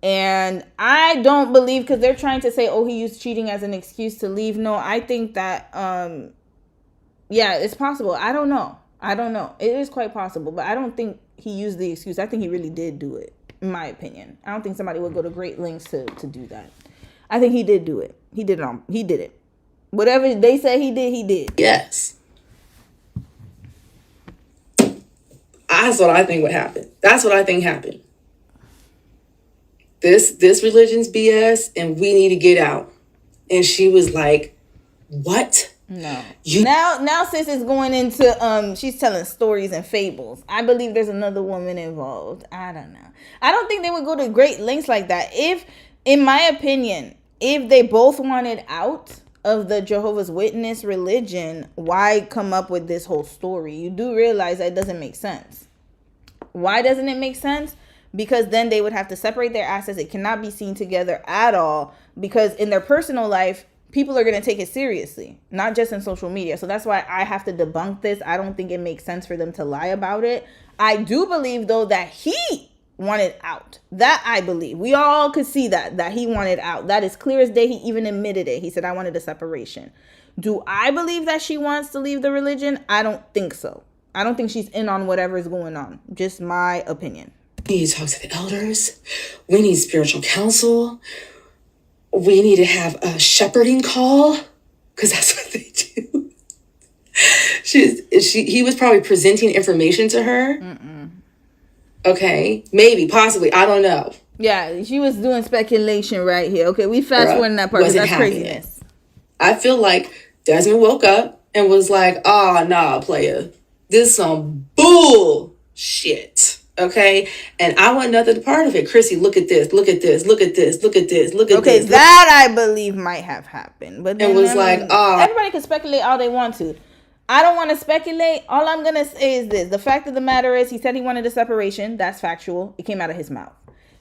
And I don't believe, because they're trying to say, oh, he used cheating as an excuse to leave. No, I think that, yeah, it's possible. I don't know. It is quite possible, but I don't think he used the excuse. I think he really did do it, in my opinion. I don't think somebody would go to great lengths to do that. I think he did do it. He did it. Whatever they said he did, he did. Yes. That's what I think would happen. That's what I think happened. This religion's BS and we need to get out. And she was like, what? No. Now sis is going into she's telling stories and fables. I believe there's another woman involved. I don't know. I don't think they would go to great lengths like that. If, in my opinion, if they both wanted out of the Jehovah's Witness religion, why come up with this whole story? You do realize that doesn't make sense. Why doesn't it make sense? Because then they would have to separate their assets. It cannot be seen together at all, because in their personal life, people are going to take it seriously, not just in social media. So that's why I have to debunk this. I don't think it makes sense for them to lie about it. I do believe, though, that he wanted out. That I believe. We all could see that he wanted out. That is clear as day. He even admitted it. He said, I wanted a separation. Do I believe that she wants to leave the religion? I don't think so. I don't think she's in on whatever is going on. Just my opinion. We need to talk to the elders. We need spiritual counsel. We need to have a shepherding call, because that's what they do. He was probably presenting information to her. Okay, maybe, possibly, I don't know. Yeah, she was doing speculation right here. Okay, we fast forwarding that part. That's craziness. I feel like Desmond woke up and was like, "Oh, nah, player, this is some bullshit." Okay, and I want nothing part of it. Chrissy, look at this, look at this, look at this, look at this, look at this. Okay, that I believe might have happened, but then it was like, everybody can speculate all they want to. I don't want to speculate. All I'm gonna say is this: the fact of the matter is, he said he wanted a separation. That's factual. It came out of his mouth.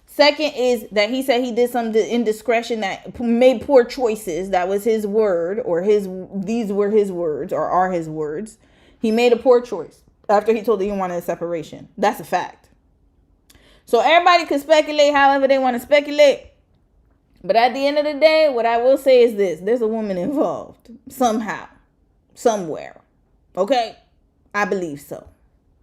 Second is that he said he did some indiscretion that made poor choices. That was his word, or these were his words, or are his words. He made a poor choice after he told her he wanted a separation. That's a fact. So everybody could speculate however they want to speculate. But at the end of the day, what I will say is this. There's a woman involved. Somehow. Somewhere. Okay? I believe so.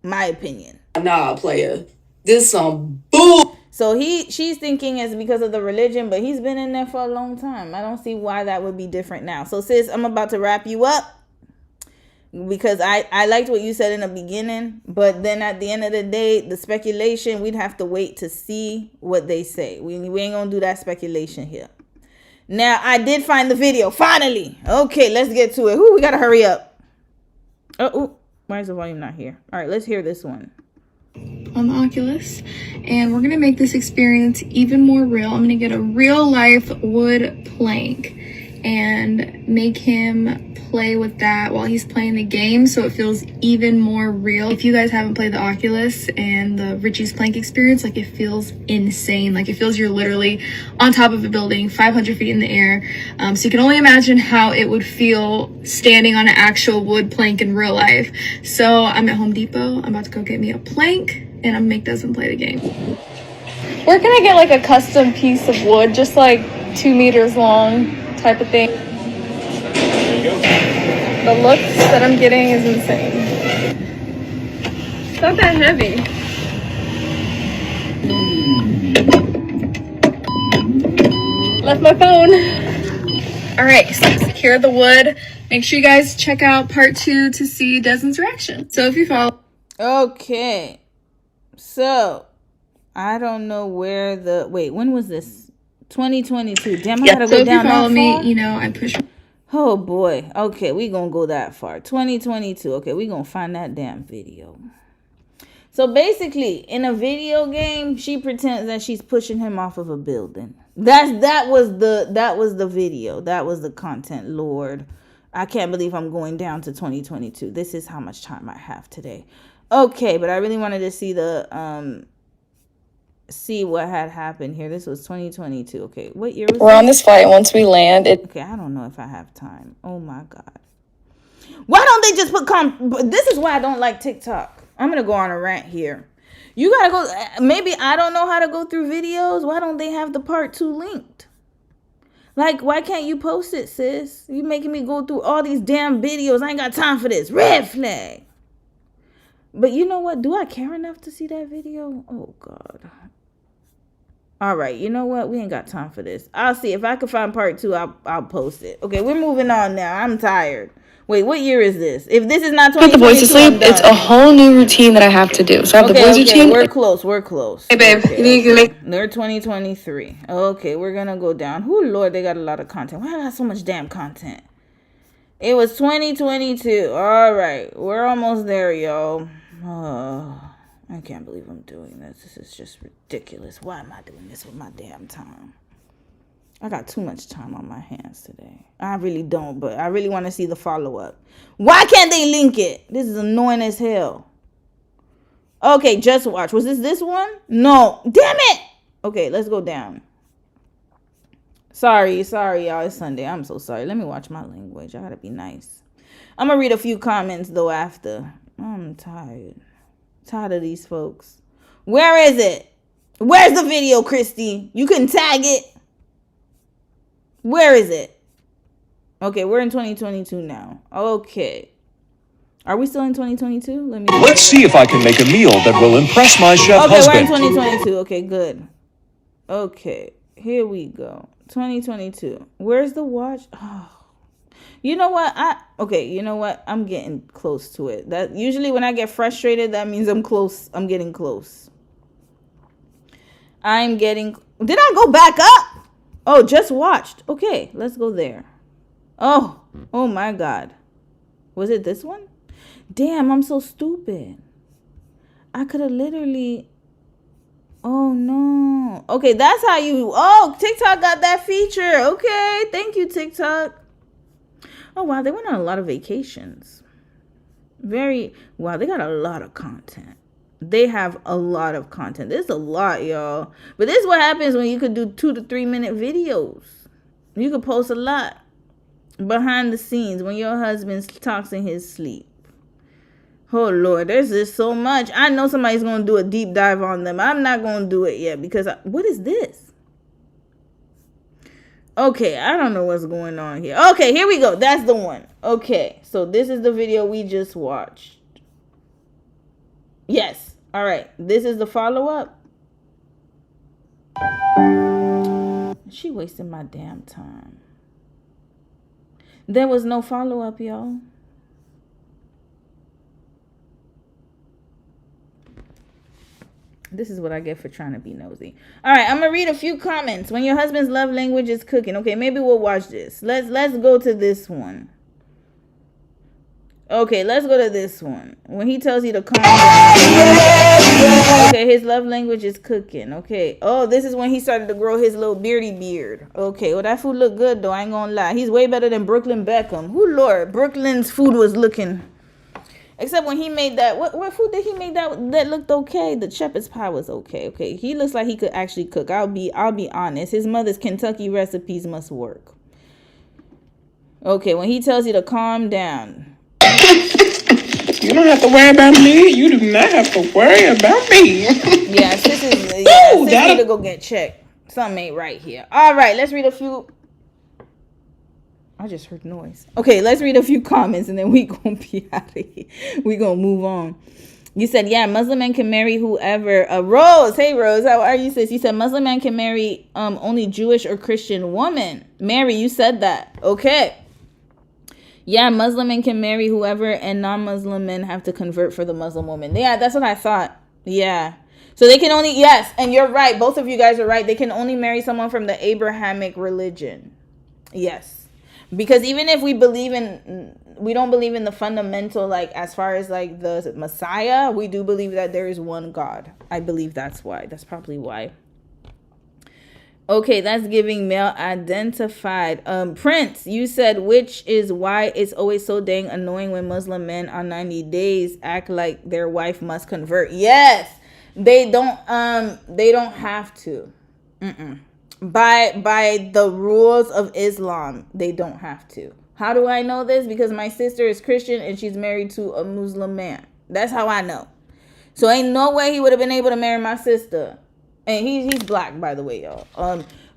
My opinion. Nah, player. This some bull. So she's thinking it's because of the religion, but he's been in there for a long time. I don't see why that would be different now. So sis, I'm about to wrap you up. Because I liked what you said in the beginning, but then at the end of the day, the speculation, we'd have to wait to see what they say. We ain't gonna do that speculation here. Now, I did find the video, finally. Okay, let's get to it. Ooh, we gotta hurry up. Oh, why is the volume not here? All right, let's hear this one. On the Oculus, and we're gonna make this experience even more real. I'm gonna get a real life wood plank and make him play with that while he's playing the game, so it feels even more real. If you guys haven't played the Oculus and the Richie's Plank experience, like, it feels insane. Like, it feels you're literally on top of a building 500 feet in the air. So you can only imagine how it would feel standing on an actual wood plank in real life. So I'm at Home Depot. I'm about to go get me a plank and I'm gonna make Desmond play the game. Where can I get like a custom piece of wood, just like 2 meters long type of thing? The looks that I'm getting is insane. It's not that heavy. Left my phone. All right, so secure the wood. Make sure you guys check out part 2 to see Desmond's reaction. So if you follow. Okay. So, I don't know where when was this? 2022. Damn, I gotta go down that far. So if you follow me, you know, I push. Oh boy. Okay, we gonna go that far. 2022. Okay, we gonna find that damn video. So basically, in a video game, she pretends that she's pushing him off of a building. That was the video. That was the content. Lord, I can't believe I'm going down to 2022. This is how much time I have today. Okay, but I really wanted to see see what had happened here. This was 2022. Okay, what year was We're on this flight. Once we land, okay, I don't know if I have time. Oh my God. Why don't they just put this is why I don't like TikTok. I'm going to go on a rant here. You got to go. Maybe I don't know how to go through videos. Why don't they have the part 2 linked? Like, why can't you post it, sis? You making me go through all these damn videos. I ain't got time for this. Red flag. But you know what? Do I care enough to see that video? Oh, God. All right. You know what? We ain't got time for this. I'll see. If I can find part 2, I'll post it. Okay, we're moving on now. I'm tired. Wait, what year is this? If this is not 2022, put the boys to sleep. It's a whole new routine that I have to do. So I have the boys routine. We're close. Hey, babe. Okay, you need to make. They're 2023. Okay, we're going to go down. Oh, Lord, they got a lot of content. Why I got so much damn content? It was 2022. All right. We're almost there, y'all. Oh, I can't believe I'm doing this. This is just ridiculous. Why am I doing this with my damn time? I got too much time on my hands today. I really don't, but I really want to see the follow-up. Why can't they link it? This is annoying as hell. Okay, just watch. Was this one? No. Damn it! Okay, let's go down. Sorry, y'all. It's Sunday. I'm so sorry. Let me watch my language. I gotta be nice. I'm gonna read a few comments, though, after. I'm tired. Tired of these folks. Where is it? Where's the video, Christy? You can tag it. Where is it? Okay, we're in 2022 now. Okay. Are we still in 2022? Let's see if I can make a meal that will impress my chef Okay, husband. we're in 2022. Okay, good. Okay, here we go. 2022. Where's the watch? Oh. You know what? You know what? I'm getting close to it. That usually when I get frustrated, that means I'm close. I'm getting close. Did I go back up? Oh, just watched. Okay, let's go there. Oh my God. Was it this one? Damn, I'm so stupid. I could have literally... Oh, no. Okay, that's how you... Oh, TikTok got that feature. Okay, thank you, TikTok. Oh, wow, they went on a lot of vacations. Wow, they got a lot of content. They have a lot of content. There's a lot, y'all. But this is what happens when you could do 2 to 3 minute videos. You could post a lot behind the scenes when your husband talks in his sleep. Oh, Lord, there's just so much. I know somebody's going to do a deep dive on them. I'm not going to do it yet because... what is this? Okay, I don't know what's going on here. Okay, here we go. That's the one. Okay, so this is the video we just watched. Yes. All right. This is the follow-up. She wasted my damn time. There was no follow-up, y'all. This is what I get for trying to be nosy. All right, I'm gonna read a few comments. When your husband's love language is cooking. Okay, maybe we'll watch this. Let's go to this one. Okay, let's go to this one. When he tells you to calm down. Okay, his love language is cooking. Okay. Oh, this is when he started to grow his little beardy beard. Okay, well, that food looked good, though. I ain't gonna lie. He's way better than Brooklyn Beckham. Who, Lord, Brooklyn's food was looking... Except when he made that... What food did he make that looked okay? The shepherd's pie was okay. Okay, he looks like he could actually cook. I'll be honest. His mother's Kentucky recipes must work. Okay, when he tells you to calm down... You don't have to worry about me. You do not have to worry about me. Yeah, sis need to go get checked. Something ain't right here. All right, let's read a few. I just heard noise. Okay, let's read a few comments and then we gonna be out of here. We gonna move on. You said, yeah, Muslim men can marry whoever. Rose, hey Rose, how are you, sis? You said Muslim men can marry only Jewish or Christian women. Mary, you said that. Okay. Yeah, Muslim men can marry whoever and non-Muslim men have to convert for the Muslim woman. Yeah, that's what I thought. Yeah. So they can only, yes, and you're right. Both of you guys are right. They can only marry someone from the Abrahamic religion. Yes. Because even if we don't believe in the fundamental, like as far as like the Messiah, we do believe that there is one God. I believe that's why. That's probably why. Okay, that's giving male identified. Prince, you said, which is why it's always so dang annoying when Muslim men on 90 days act like their wife must convert. Yes, they don't have to. By the rules of Islam, they don't have to. How do I know this? Because my sister is Christian and she's married to a Muslim man. That's how I know. So ain't no way he would have been able to marry my sister. And he's black, by the way, y'all.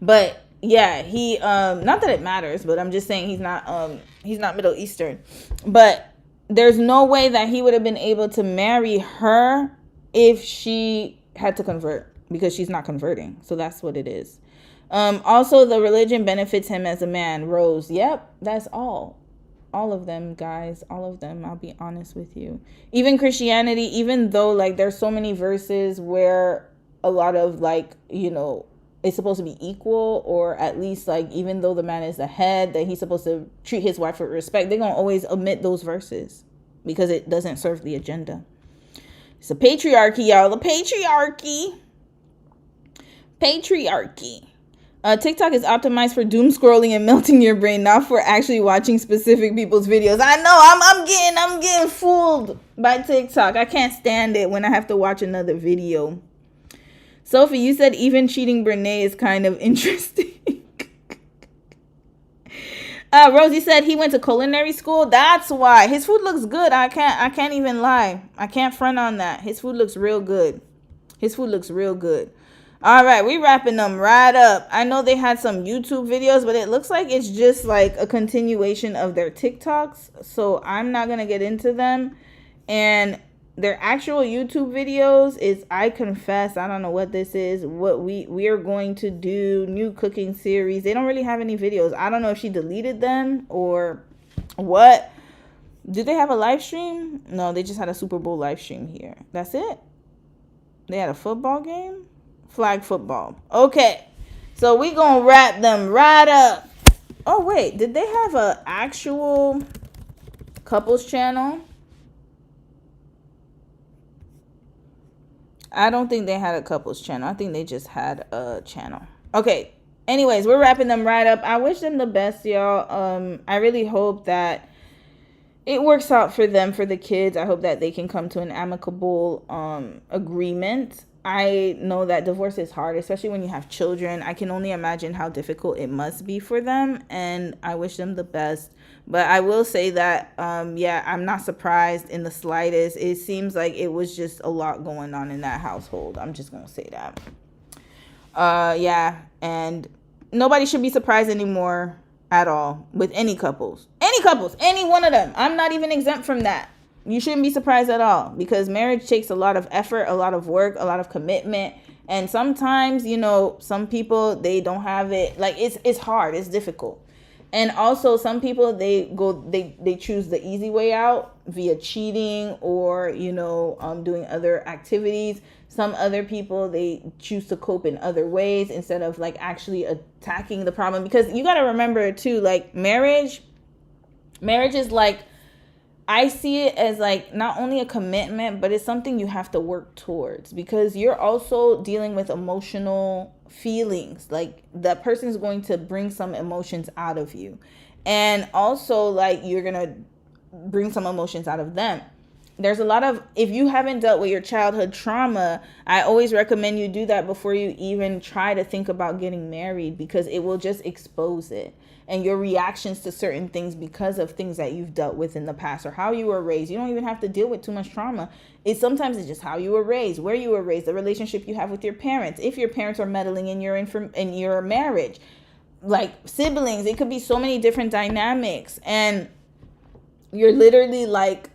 But yeah, he not that it matters, but I'm just saying he's not Middle Eastern. But there's no way that he would have been able to marry her if she had to convert, because she's not converting. So that's what it is. Also, the religion benefits him as a man. Rose, yep, that's all of them, guys, all of them. I'll be honest with you. Even Christianity, even though like there's so many verses where a lot of like, you know, it's supposed to be equal, or at least like even though the man is the head, that he's supposed to treat his wife with respect. They're gonna always omit those verses because it doesn't serve the agenda. It's a patriarchy, y'all. The patriarchy. TikTok is optimized for doom scrolling and melting your brain, not for actually watching specific people's videos. I know I'm getting fooled by TikTok. I can't stand it when I have to watch another video. Sophie, you said even cheating Brene is kind of interesting. Rosie said he went to culinary school. That's why. His food looks good. I can't even lie. I can't front on that. His food looks real good. All right, we wrapping them right up. I know they had some YouTube videos, but it looks like it's just like a continuation of their TikToks. So I'm not going to get into them. And their actual YouTube videos is, I confess, I don't know what this is. What we are going to do, new cooking series. They don't really have any videos. I don't know if she deleted them or what. Did they have a live stream? No, they just had a Super Bowl live stream here. That's it. They had a football game? Flag football. Okay. So we gonna wrap them right up. Oh, wait. Did they have a actual couples channel? I don't think they had a couples channel. I think they just had a channel. Okay. Anyways, we're wrapping them right up. I wish them the best, y'all. I really hope that it works out for them, for the kids. I hope that they can come to an amicable agreement. I know that divorce is hard, especially when you have children. I can only imagine how difficult it must be for them, and I wish them the best. But I will say that, yeah, I'm not surprised in the slightest. It seems like it was just a lot going on in that household. I'm just going to say that. Yeah, and nobody should be surprised anymore at all with any couples. Any one of them. I'm not even exempt from that. You shouldn't be surprised at all, because marriage takes a lot of effort, a lot of work, a lot of commitment. And sometimes, you know, some people, they don't have it. Like, it's hard. It's difficult. And also some people, they choose the easy way out via cheating or, you know, doing other activities. Some other people, they choose to cope in other ways instead of like actually attacking the problem. Because you got to remember too, like marriage is like, I see it as like not only a commitment, but it's something you have to work towards, because you're also dealing with emotional feelings. Like that person is going to bring some emotions out of you, and also like you're gonna bring some emotions out of them. There's a lot of, if you haven't dealt with your childhood trauma, I always recommend you do that before you even try to think about getting married, because it will just expose it. And your reactions to certain things because of things that you've dealt with in the past or how you were raised. You don't even have to deal with too much trauma. Sometimes it's just how you were raised, where you were raised, the relationship you have with your parents. If your parents are meddling in your marriage, like siblings, it could be so many different dynamics. And you're literally like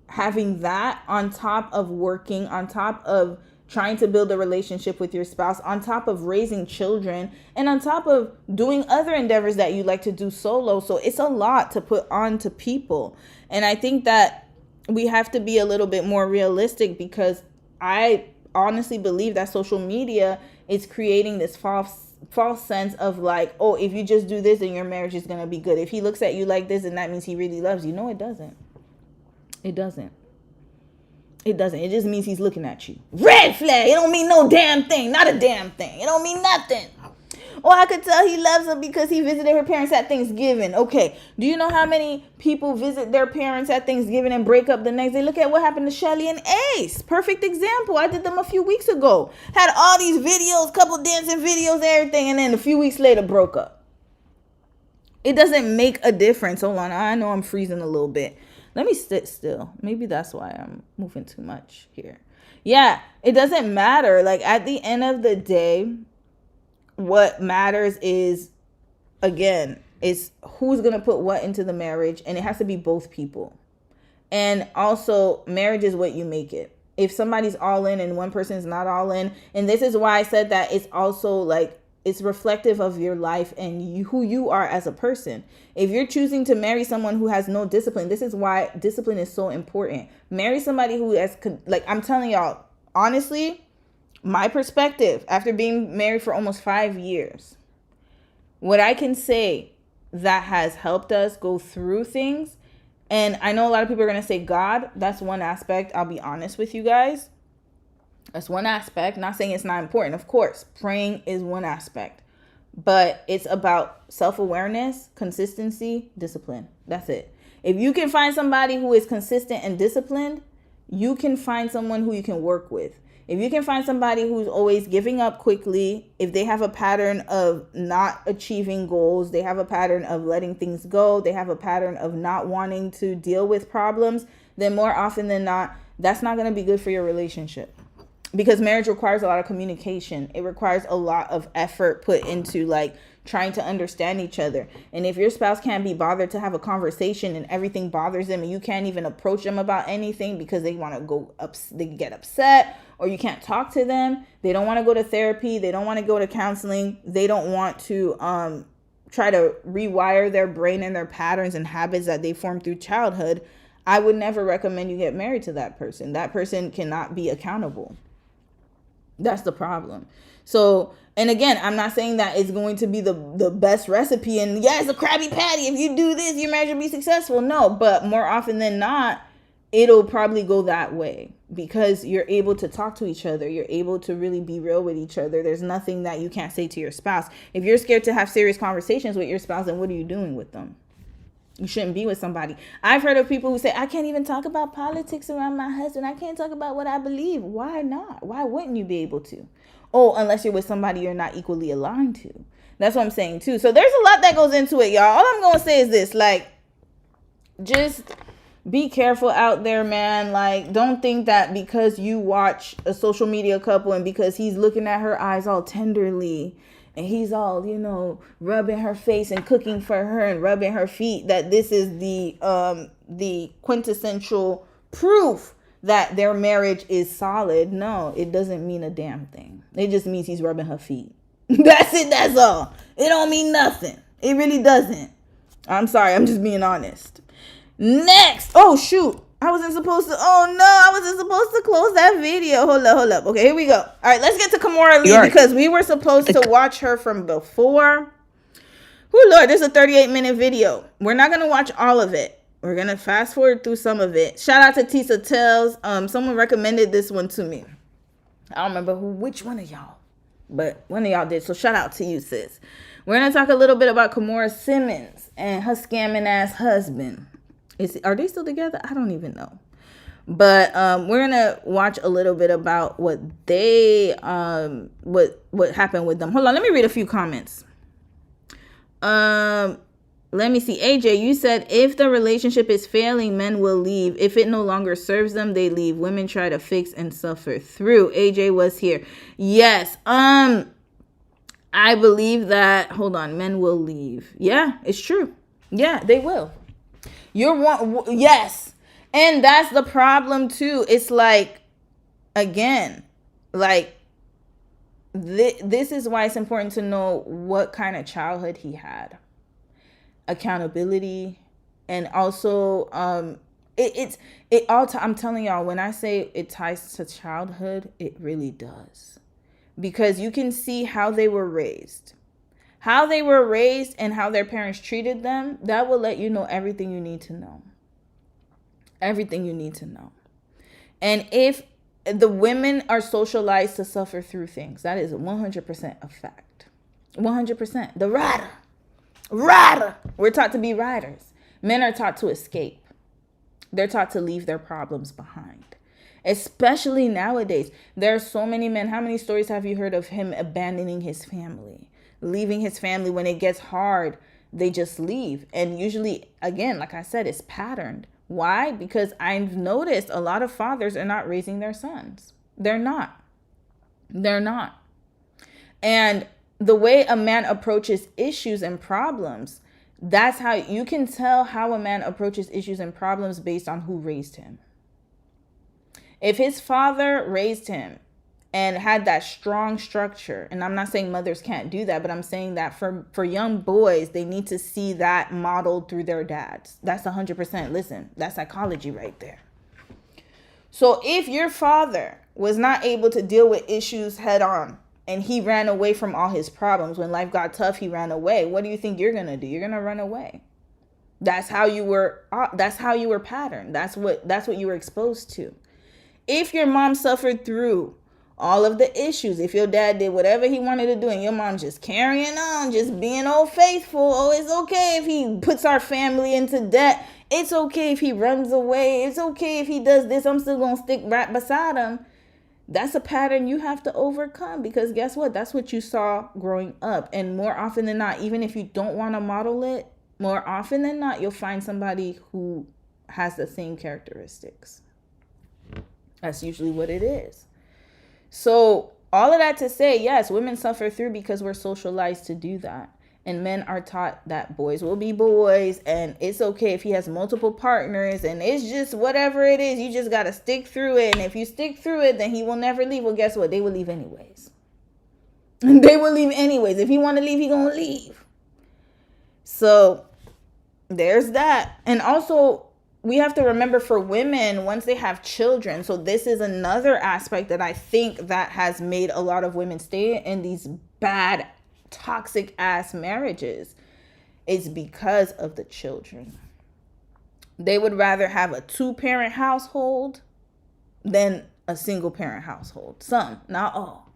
having that on top of working, on top of trying to build a relationship with your spouse, on top of raising children, and on top of doing other endeavors that you like to do solo. So it's a lot to put on to people. And I think that we have to be a little bit more realistic, because I honestly believe that social media is creating this false sense of like, oh, if you just do this, then your marriage is going to be good. If he looks at you like this, then that means he really loves you. No, it doesn't. It doesn't. It doesn't. It just means he's looking at you. Red flag. It don't mean no damn thing. Not a damn thing. It don't mean nothing. Or I could tell he loves her because he visited her parents at Thanksgiving. Okay. Do you know how many people visit their parents at Thanksgiving and break up the next day? Look at what happened to Shelly and Ace. Perfect example. I did them a few weeks ago. Had all these videos, couple dancing videos, everything. And then a few weeks later broke up. It doesn't make a difference. Hold on. I know I'm freezing a little bit. Let me sit still. Maybe that's why I'm moving too much here. Yeah, it doesn't matter. Like at the end of the day, what matters is, again, is who's going to put what into the marriage. And it has to be both people. And also, marriage is what you make it. If somebody's all in and one person's not all in. And this is why I said that it's also like, it's reflective of your life and who you are as a person. If you're choosing to marry someone who has no discipline, this is why discipline is so important. Marry somebody who has, like I'm telling y'all, honestly, my perspective after being married for almost 5 years, what I can say that has helped us go through things. And I know a lot of people are going to say God, that's one aspect. I'll be honest with you guys. That's one aspect. Not saying it's not important. Of course, praying is one aspect. But it's about self-awareness, consistency, discipline. That's it. If you can find somebody who is consistent and disciplined, you can find someone who you can work with. If you can find somebody who's always giving up quickly, if they have a pattern of not achieving goals, they have a pattern of letting things go, they have a pattern of not wanting to deal with problems, then more often than not, that's not going to be good for your relationship. because marriage requires a lot of communication. It requires a lot of effort put into like trying to understand each other. And if your spouse can't be bothered to have a conversation and everything bothers them and you can't even approach them about anything because they want to go up, they get upset, or you can't talk to them, they don't want to go to therapy, they don't want to go to counseling, they don't want to try to rewire their brain and their patterns and habits that they formed through childhood, I would never recommend you get married to that person. That person cannot be accountable. That's the problem. So, and again, I'm not saying that it's going to be the best recipe and yeah, it's a Krabby Patty. If you do this, your marriage will be successful. No, but more often than not, it'll probably go that way because you're able to talk to each other. You're able to really be real with each other. There's nothing that you can't say to your spouse. If you're scared to have serious conversations with your spouse, then what are you doing with them? You shouldn't be with somebody. I've heard of people who say, I can't even talk about politics around my husband. I can't talk about what I believe. Why not? Why wouldn't you be able to? Oh, unless you're with somebody you're not equally aligned to. That's what I'm saying too. So there's a lot that goes into it, y'all. All I'm going to say is this, like, just be careful out there, man. Like, don't think that because you watch a social media couple and because he's looking at her eyes all tenderly and he's all, you know, rubbing her face and cooking for her and rubbing her feet, that this is the quintessential proof that their marriage is solid. No, it doesn't mean a damn thing. It just means he's rubbing her feet. That's it. That's all. It don't mean nothing. It really doesn't. I'm sorry. I'm just being honest. Next. Oh, shoot. I wasn't supposed to close that video. Hold up. Okay, here we go. All right, let's get to Kimora Lee because we were supposed to watch her from before. Oh, Lord, this is a 38-minute video. We're not going to watch all of it. We're going to fast forward through some of it. Shout out to Tisa Tells. Someone recommended this one to me. I don't remember which one of y'all, but one of y'all did. So shout out to you, sis. We're going to talk a little bit about Kimora Simmons and her scamming ass husband. Are they still together? I don't even know. But we're going to watch a little bit about what they, what happened with them. Hold on. Let me read a few comments. Let me see. AJ, you said if the relationship is failing, men will leave. If it no longer serves them, they leave. Women try to fix and suffer through. AJ was here. Yes. I believe that. Hold on. Men will leave. Yeah, it's true. Yeah, they will. Yes. And that's the problem too. It's like, again, like this is why it's important to know what kind of childhood he had. Accountability, and also I'm telling y'all, when I say it ties to childhood, it really does, because you can see how they were raised and how their parents treated them. That will let you know everything you need to know. And if the women are socialized to suffer through things, that is 100% a fact. 100%. The rider. We're taught to be riders. Men are taught to escape. They're taught to leave their problems behind. Especially nowadays. There are so many men. How many stories have you heard of him abandoning his family? Leaving his family when it gets hard, they just leave. And usually, again, like I said, it's patterned. Why? Because I've noticed a lot of fathers are not raising their sons. They're not. And the way a man approaches issues and problems, that's how you can tell how a man approaches issues and problems based on who raised him. If his father raised him and had that strong structure, and I'm not saying mothers can't do that, but I'm saying that for young boys, they need to see that modeled through their dads. That's 100%. Listen, that's psychology right there. So if your father was not able to deal with issues head on, and he ran away from all his problems. When life got tough, he ran away. What do you think you're going to do? You're going to run away. That's how you were patterned. That's what you were exposed to. If your mom suffered through all of the issues, if your dad did whatever he wanted to do and your mom just carrying on, just being old faithful, oh, it's okay if he puts our family into debt. It's okay if he runs away. It's okay if he does this. I'm still going to stick right beside him. That's a pattern you have to overcome, because guess what? That's what you saw growing up. And more often than not, even if you don't want to model it, more often than not, you'll find somebody who has the same characteristics. That's usually what it is. So all of that to say, yes, women suffer through because we're socialized to do that. And men are taught that boys will be boys, and it's okay if he has multiple partners, and it's just whatever it is, you just got to stick through it. And if you stick through it, then he will never leave. Well, guess what? They will leave anyways. They will leave anyways. If he want to leave, he going to leave. So there's that. And also, we have to remember for women, once they have children, so this is another aspect that I think that has made a lot of women stay in these bad, toxic ass marriages. It's because of the children. They would rather have a 2-parent household than a single parent household. Some, not all.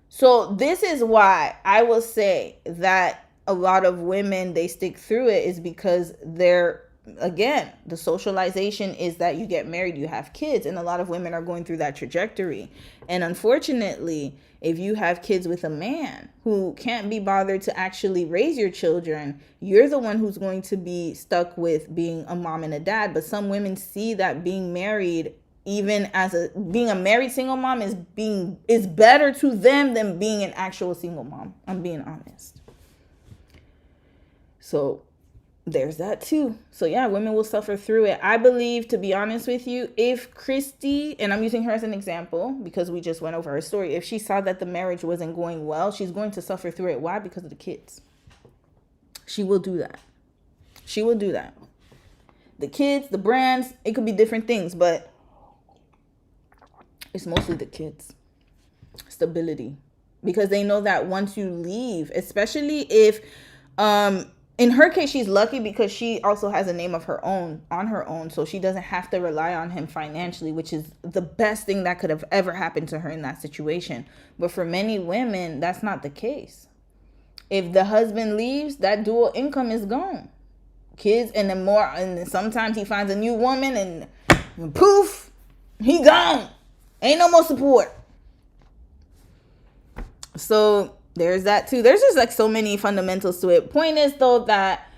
So this is why I will say that a lot of women, they stick through it, is because they're, again, the socialization is that you get married, you have kids, and a lot of women are going through that trajectory. And unfortunately, if you have kids with a man who can't be bothered to actually raise your children, you're the one who's going to be stuck with being a mom and a dad. But some women see that being married, even as being a married single mom, is better to them than being an actual single mom. I'm being honest. So there's that too. So yeah, women will suffer through it. I believe, to be honest with you, if Christy, and I'm using her as an example because we just went over her story, if she saw that the marriage wasn't going well, she's going to suffer through it. Why? Because of the kids. She will do that. She will do that. The kids, the brands, it could be different things, but it's mostly the kids. Stability. Because they know that once you leave, especially if, in her case, she's lucky because she also has a name of her own, on her own. So she doesn't have to rely on him financially, which is the best thing that could have ever happened to her in that situation. But for many women, that's not the case. If the husband leaves, that dual income is gone. Kids, and then sometimes he finds a new woman and poof, he gone. Ain't no more support. So there's that too. There's just like so many fundamentals to it. Point is though that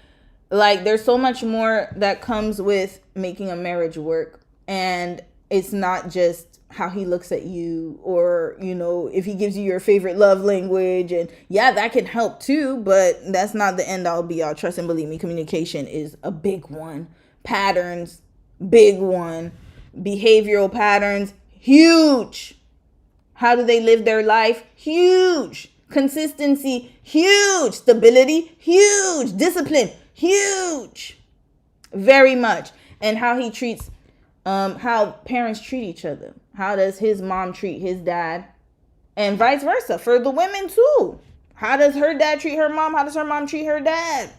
like there's so much more that comes with making a marriage work, and it's not just how he looks at you, or if he gives you your favorite love language, and yeah, that can help too, but that's not the end all be all. Trust and believe me, communication is a big one. Patterns, big one. Behavioral patterns, huge. How do they live their life? Huge. Consistency, huge. Stability, huge. Discipline, huge. Very much. And how he treats, how parents treat each other. How does his mom treat his dad? And vice versa for the women too. How does her dad treat her mom? How does her mom treat her dad?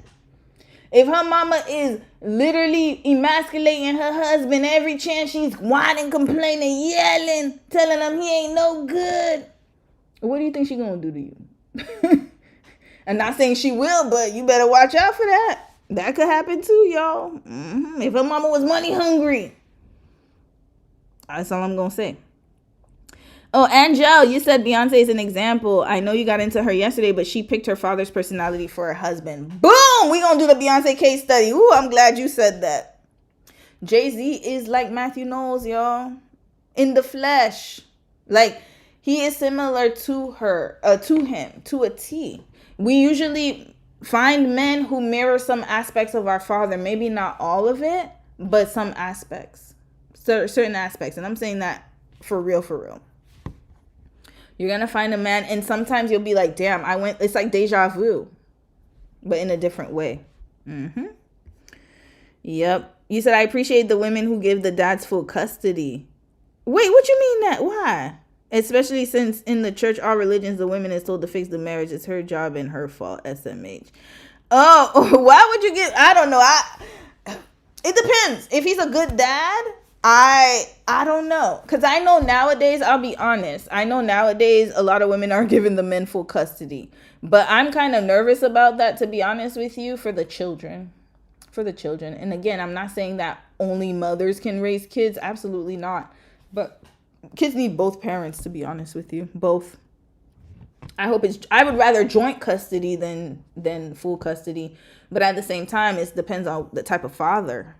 If her mama is literally emasculating her husband every chance, she's whining, complaining, yelling, telling him he ain't no good, what do you think she's gonna do to you? I'm not saying she will, but you better watch out for that. That could happen too, y'all. If her mama was money hungry, that's all I'm gonna say. Oh, Angel, you said Beyonce is an example. I know you got into her yesterday, but she picked her father's personality for her husband. Boom! We gonna do the Beyonce case study. Ooh, I'm glad you said that. Jay-Z is like Matthew Knowles, y'all. In the flesh. Like, he is similar to him, to a T. We usually find men who mirror some aspects of our father. Maybe not all of it, but some aspects. Certain aspects. And I'm saying that for real. You're going to find a man, and sometimes you'll be like, damn, it's like deja vu, but in a different way. Yep. You said, I appreciate the women who give the dads full custody. Wait, what you mean that? Why? Especially since in the church, all religions, the woman is told to fix the marriage. It's her job and her fault, SMH. Oh, why would you give, I don't know. It depends. If he's a good dad, I don't know. Because I know nowadays, I'll be honest, I know nowadays a lot of women are giving the men full custody. But I'm kind of nervous about that, to be honest with you, for the children. For the children. And again, I'm not saying that only mothers can raise kids. Absolutely not. But kids need both parents, to be honest with you. Both. I would rather joint custody than full custody. But at the same time, it depends on the type of father.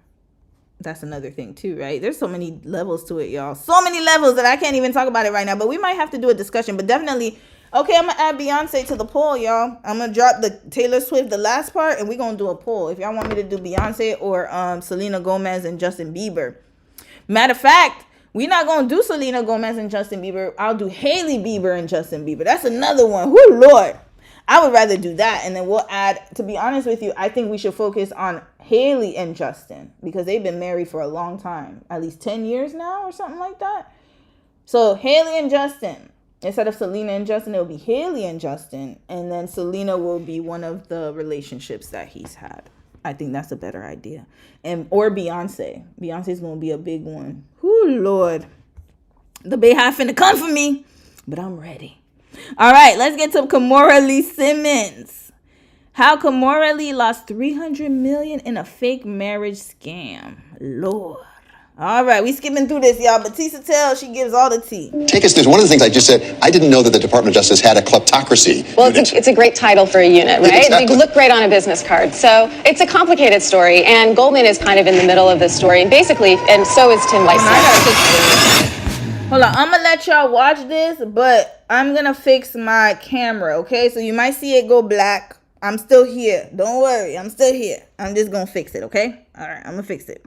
That's another thing too, right? There's so many levels to it, y'all. So many levels that I can't even talk about it right now. But we might have to do a discussion. But definitely, okay, I'm gonna add Beyonce to the poll, y'all. I'm gonna drop the Taylor Swift, the last part, and we're gonna do a poll. If y'all want me to do Beyonce or Selena Gomez and Justin Bieber. Matter of fact, we're not gonna do Selena Gomez and Justin Bieber. I'll do Hailey Bieber and Justin Bieber. That's another one. Whoo, Lord. I would rather do that. And then we'll add, to be honest with you, I think we should focus on Hailey and Justin because they've been married for a long time, at least 10 years now or something like that. So Hailey and Justin, instead of Selena and Justin, it'll be Hailey and Justin. And then Selena will be one of the relationships that he's had. I think that's a better idea. Or Beyonce. Beyonce's going to be a big one. Whoo, Lord. The Bay High finna come for me, but I'm ready. All right, let's get to Kimora Lee Simmons. How Kimora Lee lost $300 million in a fake marriage scam. Lord. All right, we skipping through this, y'all. Batista tells she gives all the tea. Take us through one of the things I just said. I didn't know that the Department of Justice had a kleptocracy. Well, it's a great title for a unit, right? Exactly. You look great on a business card. So it's a complicated story, and Goldman is kind of in the middle of this story, and basically, and so is Tim Leissner. Hold on, I'm gonna let y'all watch this, but I'm gonna fix my camera, okay? So you might see it go black. I'm still here. Don't worry, I'm still here. I'm just gonna fix it, okay? All right, I'm gonna fix it.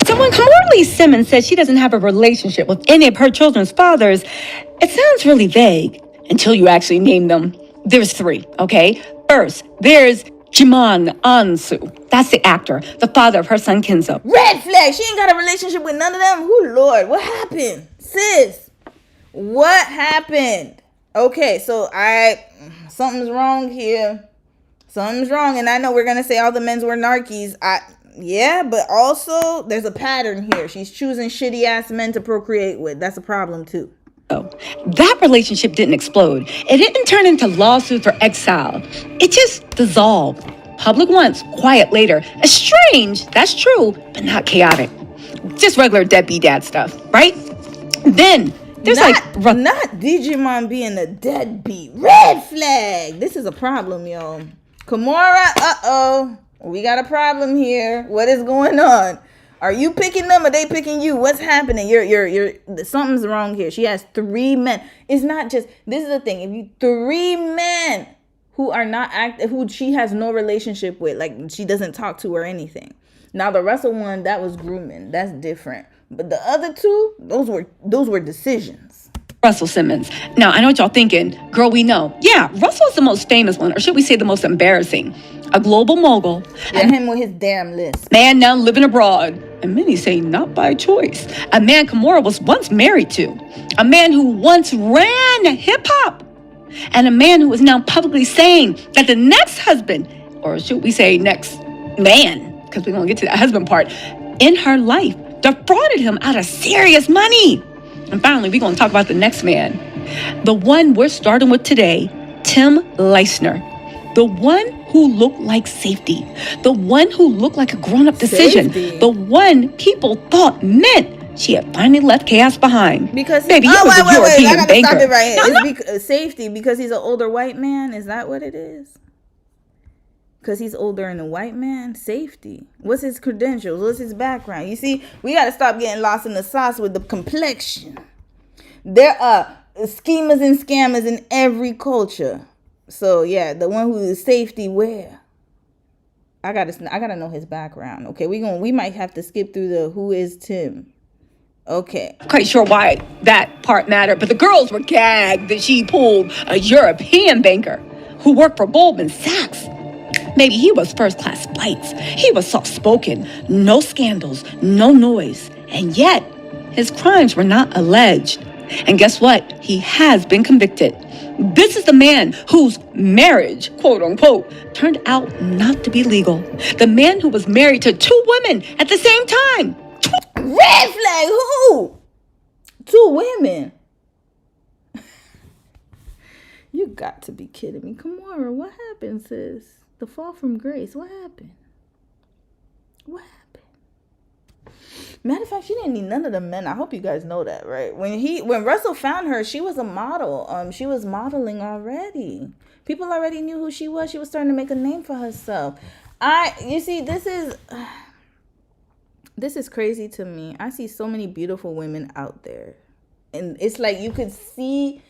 So when Kimora Lee Simmons says she doesn't have a relationship with any of her children's fathers, it sounds really vague until you actually name them. There's 3, okay? First, there's Jiman Ansu. That's the actor, the father of her son Kenzo. Red flag. She ain't got a relationship with none of them. Who, Lord? What happened? Sis, what happened? Okay, so something's wrong here. Something's wrong. And I know we're going to say all the men's were narkies. Yeah, but also there's a pattern here. She's choosing shitty ass men to procreate with. That's a problem too. Oh, that relationship didn't explode. It didn't turn into lawsuits or exile. It just dissolved. Public once, quiet later. Strange, that's true, but not chaotic. Just regular deadbeat dad stuff, right? Then there's not Digimon being a deadbeat. Red flag. This is a problem, yo. Kimora, we got a problem here. What is going on? Are you picking them or they picking you? What's happening? You're something's wrong here. She has 3 men. It's not just, this is the thing. If you 3 men who are not active, who she has no relationship with, like she doesn't talk to or anything. Now the Russell one, that was grooming. That's different. But the other 2, those were decisions. Russell Simmons. Now, I know what y'all thinking. Girl, we know. Yeah, Russell is the most famous one, or should we say the most embarrassing. A global mogul. Yeah, him with his damn list. Man now living abroad. And many say not by choice. A man Kimora was once married to. A man who once ran hip-hop. And a man who is now publicly saying that the next husband, or should we say next man, because we're going to get to that husband part, in her life defrauded him out of serious money. And finally, we're going to talk about the next man. The one we're starting with today, Tim Leissner. The one who looked like safety. The one who looked like a grown-up decision. Safety. The one people thought meant she had finally left chaos behind. Because baby, he was a European I gotta banker. stop it right here. It's safety because he's an older white man. Is that what it is? Because he's older and a white man? Safety. What's his credentials? What's his background? You see, we got to stop getting lost in the sauce with the complexion. There are schemers and scammers in every culture. So, yeah, the one who is safety where? I gotta know his background. Okay, we might have to skip through the who is Tim. Okay. Quite sure why that part mattered, but the girls were gagged that she pulled a European banker who worked for Goldman Sachs. Maybe he was first-class flights. He was soft-spoken, no scandals, no noise. And yet, his crimes were not alleged. And guess what? He has been convicted. This is the man whose marriage, quote unquote, turned out not to be legal. The man who was married to 2 women at the same time. Red flag, who? 2 women. You got to be kidding me. Kimora, what happened, sis? The fall from grace. What happened? What happened? Matter of fact, she didn't need none of the men. I hope you guys know that, right? When Russell found her, she was a model. She was modeling already. People already knew who she was. She was starting to make a name for herself. You see, this This is crazy to me. I see so many beautiful women out there. And it's like you could see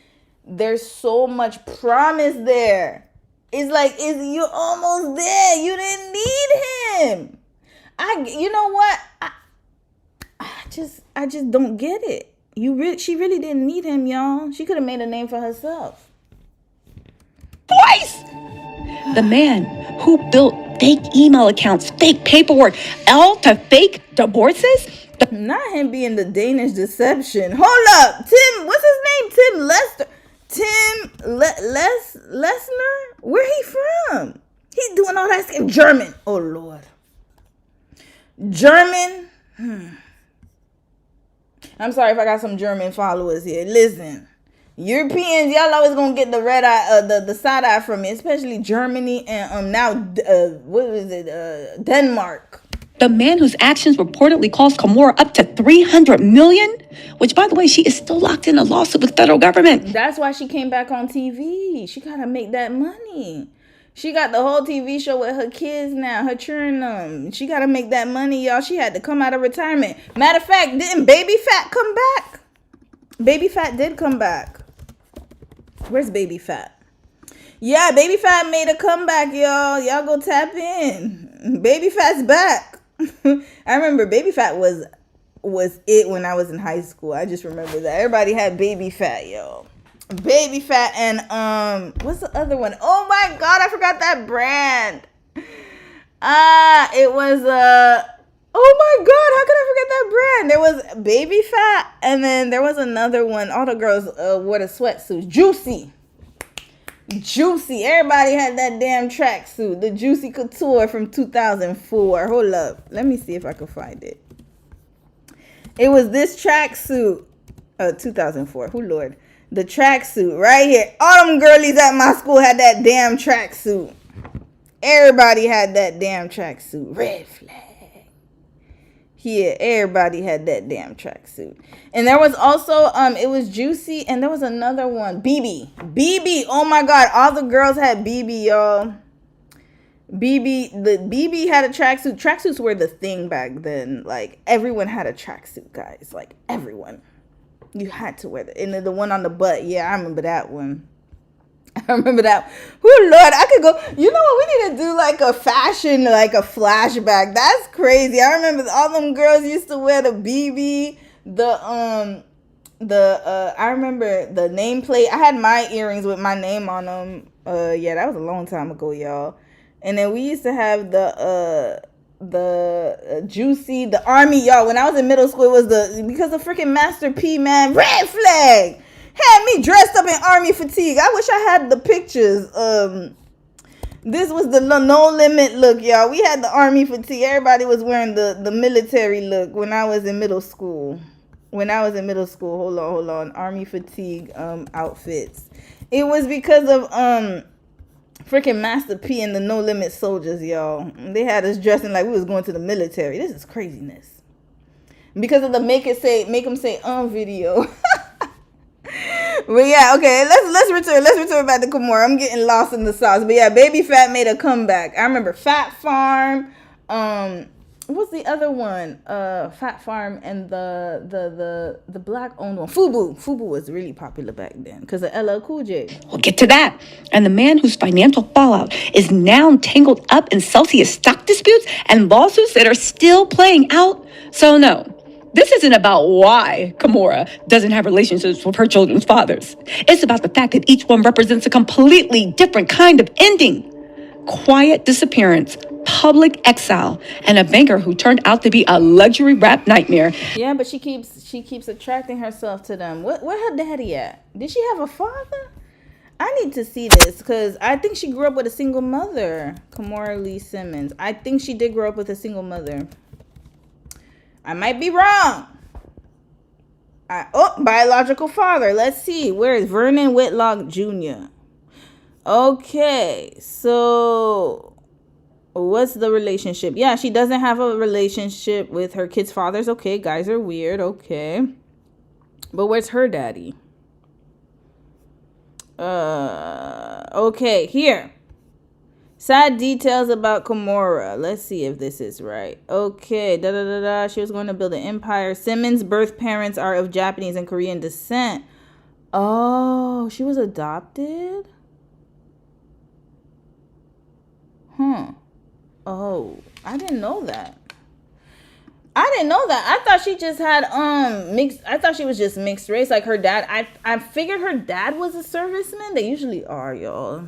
there's so much promise there. It's like you're almost there. You didn't need him. You know what? I just don't get it. She really didn't need him, y'all. She could have made a name for herself. Twice! The man who built fake email accounts, fake paperwork, all to fake divorces? Not him being the Danish deception. Hold up. Tim, what's his name? Tim Lester. Lesnar? Where he from? He's doing all that in German. Oh, Lord. German? I'm sorry if I got some German followers here. Listen. Europeans, y'all always gonna get the red eye, the side eye from me, especially Germany and now Denmark. The man whose actions reportedly cost Kimora up to $300 million, which, by the way, she is still locked in a lawsuit with federal government. That's why she came back on TV. She gotta make that money. She got the whole TV show with her kids now, her children. She gotta make that money, y'all. She had to come out of retirement. Matter of fact, didn't Baby Fat come back? Baby Fat did come back. Where's Baby Fat? Yeah, Baby Fat made a comeback, y'all. Y'all go tap in. Baby Fat's back. I remember Baby Fat was it when I was in high school. I just remember that. Everybody had Baby Fat, yo. Baby Fat and what's the other one? Oh my God, I forgot that brand. It was oh my God, how could I forget that brand? There was Baby Fat and then there was another one. All the girls wore the sweatsuits. Juicy. Everybody had that damn tracksuit. The Juicy Couture from 2004. Hold up. Let me see if I can find it. It was this tracksuit. 2004. Oh, Lord. The tracksuit right here. All them girlies at my school had that damn tracksuit. Everybody had that damn tracksuit. Red flag. Yeah, everybody had that damn tracksuit. And there was also, it was Juicy, and there was another one. BB. Oh my God, all the girls had BB, y'all. BB had a tracksuit. Tracksuits were the thing back then. Like, everyone had a tracksuit, guys. Like, everyone. You had to wear it. And then the one on the butt, yeah, I remember that one. I remember that. Oh Lord, I could go. You know what? We need to do like a fashion, like a flashback. That's crazy. I remember all them girls used to wear the BB, I remember the nameplate. I had my earrings with my name on them. Yeah, that was a long time ago, y'all. And then we used to have the Juicy, the Army, y'all. When I was in middle school, it was because of freaking Master P, man. Red flag. Had me dressed up in army fatigue. I wish I had the pictures. This was the no limit look, y'all. We had the army fatigue. Everybody was wearing the military look when I was in middle school. Hold on. Army fatigue outfits. It was because of freaking Master P and the No Limit Soldiers, y'all. They had us dressing like we was going to the military. This is craziness. Because of the make them say video. But yeah, okay, let's return back to Kimora. I'm getting lost in the sauce. But yeah, Baby Fat made a comeback. I remember Fat Farm. What's the other one? Fat Farm and the black owned one. Fubu. Fubu was really popular back then because of LL Cool J. We'll get to that. And the man whose financial fallout is now tangled up in Celsius stock disputes and lawsuits that are still playing out. So no. This isn't about why Kimora doesn't have relationships with her children's fathers. It's about the fact that each one represents a completely different kind of ending. Quiet disappearance, public exile, and a banker who turned out to be a luxury rap nightmare. Yeah, but she keeps attracting herself to them. Where her daddy at? Did she have a father? I need to see this because I think she grew up with a single mother. Kimora Lee Simmons. I think she did grow up with a single mother. I might be wrong. Biological father. Let's see. Where is Vernon Whitlock Jr.? Okay, so what's the relationship? Yeah, she doesn't have a relationship with her kids' fathers. Okay, guys are weird. Okay. But where's her daddy? Okay, here. Sad details about Kimura. Let's see if this is right. Okay. She was going to build an empire. Simmons' birth parents are of Japanese and Korean descent. Oh, she was adopted? Oh, I didn't know that. I thought she just had mixed. I thought she was just mixed race, like her dad. I figured her dad was a serviceman. They usually are, y'all.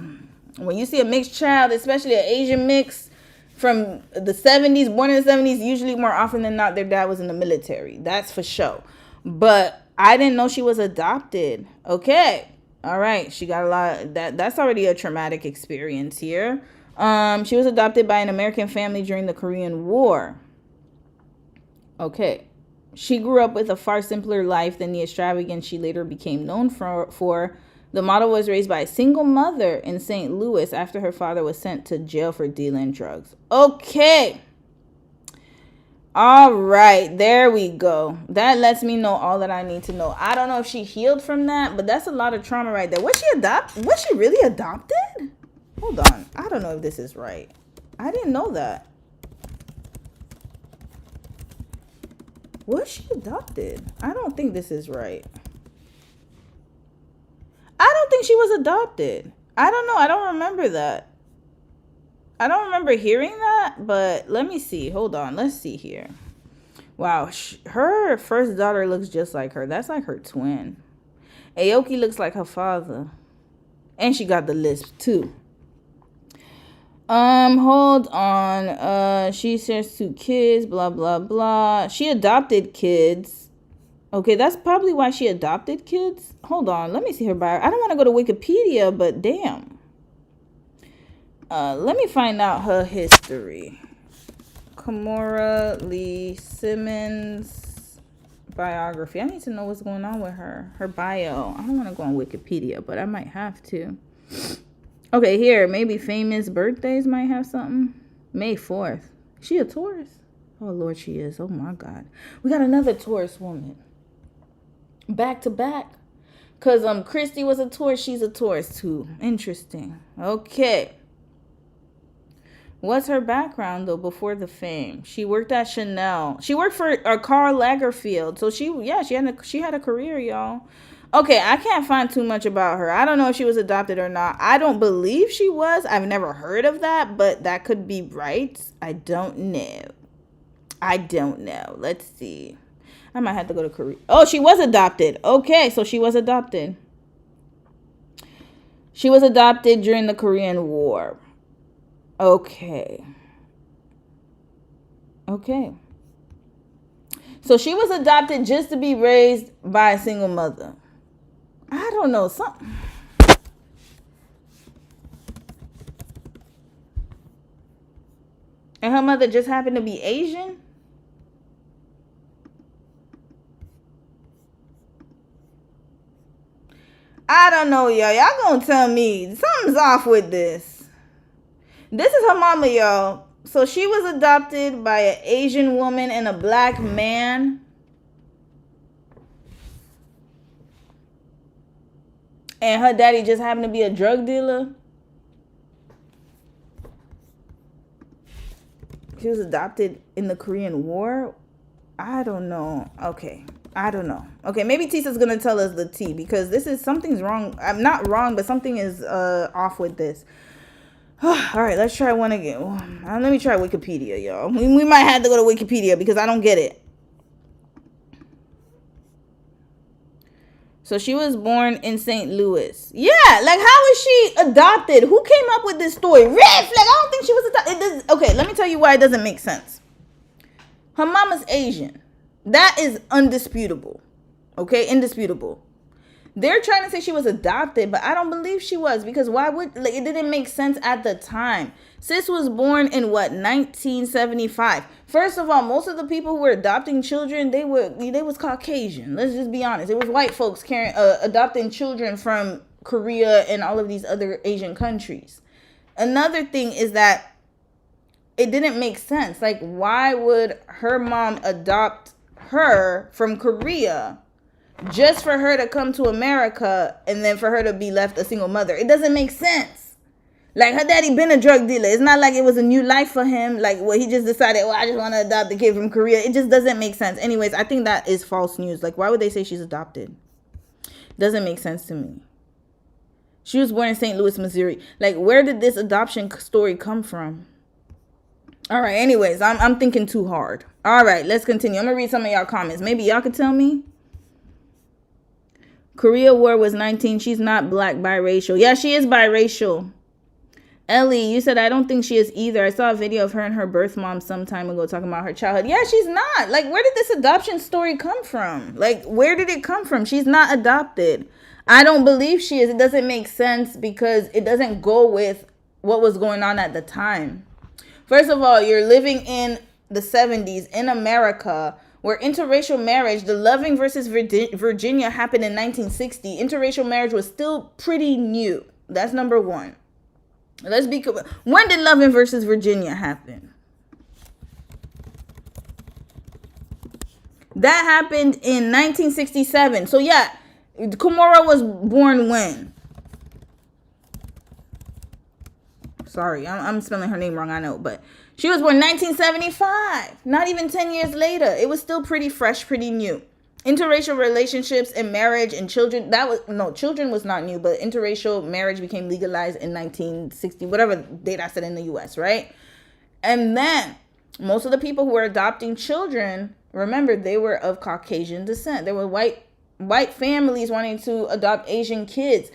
When you see a mixed child, especially an Asian mix from the 70s, born in the 70s, usually more often than not, their dad was in the military. That's for sure. But I didn't know she was adopted. Okay. All right. She got a lot. That's already a traumatic experience here. She was adopted by an American family during the Korean War. Okay. She grew up with a far simpler life than the extravagance she later became known for. The model was raised by a single mother in St. Louis after her father was sent to jail for dealing drugs. Okay. All right. There we go. That lets me know all that I need to know. I don't know if she healed from that, but that's a lot of trauma right there. Was she really adopted? Hold on. I don't know if this is right. I didn't know that. Was she adopted? I don't think this is right. I don't think she was adopted. I don't know. I don't remember that. I don't remember hearing that, but let me see. Hold on. Let's see here. Wow. Her first daughter looks just like her. That's like her twin. Aoki looks like her father. And she got the lisp too. Hold on. She shares 2 kids, blah, blah, blah. She adopted kids. Okay, that's probably why she adopted kids. Hold on, let me see her bio. I don't want to go to Wikipedia, but damn. Let me find out her history. Kimura Lee Simmons biography. I need to know what's going on with her. Her bio. I don't want to go on Wikipedia, but I might have to. Okay, here. Maybe famous birthdays might have something. May 4th. She a Taurus? Oh, Lord, she is. Oh, my God. We got another Taurus woman. Back to back. Because Christy was a Taurus. She's a Taurus, too. Interesting. Okay. What's her background, though, before the fame? She worked at Chanel. She worked for Karl Lagerfeld. So, she had a career, y'all. Okay, I can't find too much about her. I don't know if she was adopted or not. I don't believe she was. I've never heard of that, but that could be right. I don't know. Let's see. I might have to go to Korea. Oh, she was adopted. Okay, so she was adopted. She was adopted during the Korean War. Okay. So she was adopted just to be raised by a single mother. I don't know, something. And her mother just happened to be Asian? I don't know, y'all. Y'all gonna tell me something's off with this. This is her mama, y'all. So she was adopted by an Asian woman and a black man. And her daddy just happened to be a drug dealer. She was adopted in the Korean War. I don't know. Okay. I don't know. Okay, maybe Tisa's going to tell us the tea because something's wrong. I'm not wrong, but something is off with this. All right, let's try one again. Let me try Wikipedia, y'all. We might have to go to Wikipedia because I don't get it. So she was born in St. Louis. Yeah, like how is she adopted? Who came up with this story? Riff, like I don't think she was adopted. Okay, let me tell you why it doesn't make sense. Her mama's Asian. That is undisputable. Okay, indisputable. They're trying to say she was adopted, but I don't believe she was because why would it didn't make sense at the time. Sis was born in 1975. First of all, most of the people who were adopting children, they was Caucasian. Let's just be honest. It was white folks adopting children from Korea and all of these other Asian countries. Another thing is that it didn't make sense. Like, why would her mom adopt her from Korea just for her to come to America and then for her to be left a single mother? It doesn't make sense. Like, her daddy been a drug dealer. It's not like it was a new life for him. Like, well, he just decided, I just want to adopt the kid from Korea. It just doesn't make sense. Anyways, I think that is false news. Like, why would they say she's adopted? Doesn't make sense to me. She was born in St. Louis, Missouri. Like, where did this adoption story come from? All right, anyways, I'm thinking too hard. All right, let's continue. I'm going to read some of y'all comments. Maybe y'all could tell me. Korea War was 19. She's not black, biracial. Yeah, she is biracial. Ellie, you said, I don't think she is either. I saw a video of her and her birth mom some time ago talking about her childhood. Yeah, she's not. Like, where did this adoption story come from? Like, where did it come from? She's not adopted. I don't believe she is. It doesn't make sense because it doesn't go with what was going on at the time. First of all, you're living in the 70s in America where interracial marriage, the Loving versus Virginia happened in 1960. Interracial marriage was still pretty new. That's number one. Let's be clear. When did Loving versus Virginia happen? That happened in 1967. So yeah, Kimora was born when? Sorry, I'm spelling her name wrong, I know, but she was born 1975. Not even 10 years later. It was still pretty fresh, pretty new. Interracial relationships and marriage and children, children was not new, but interracial marriage became legalized in 1960, whatever date I said in the US, right? And then most of the people who were adopting children, remember, they were of Caucasian descent. There were white families wanting to adopt Asian kids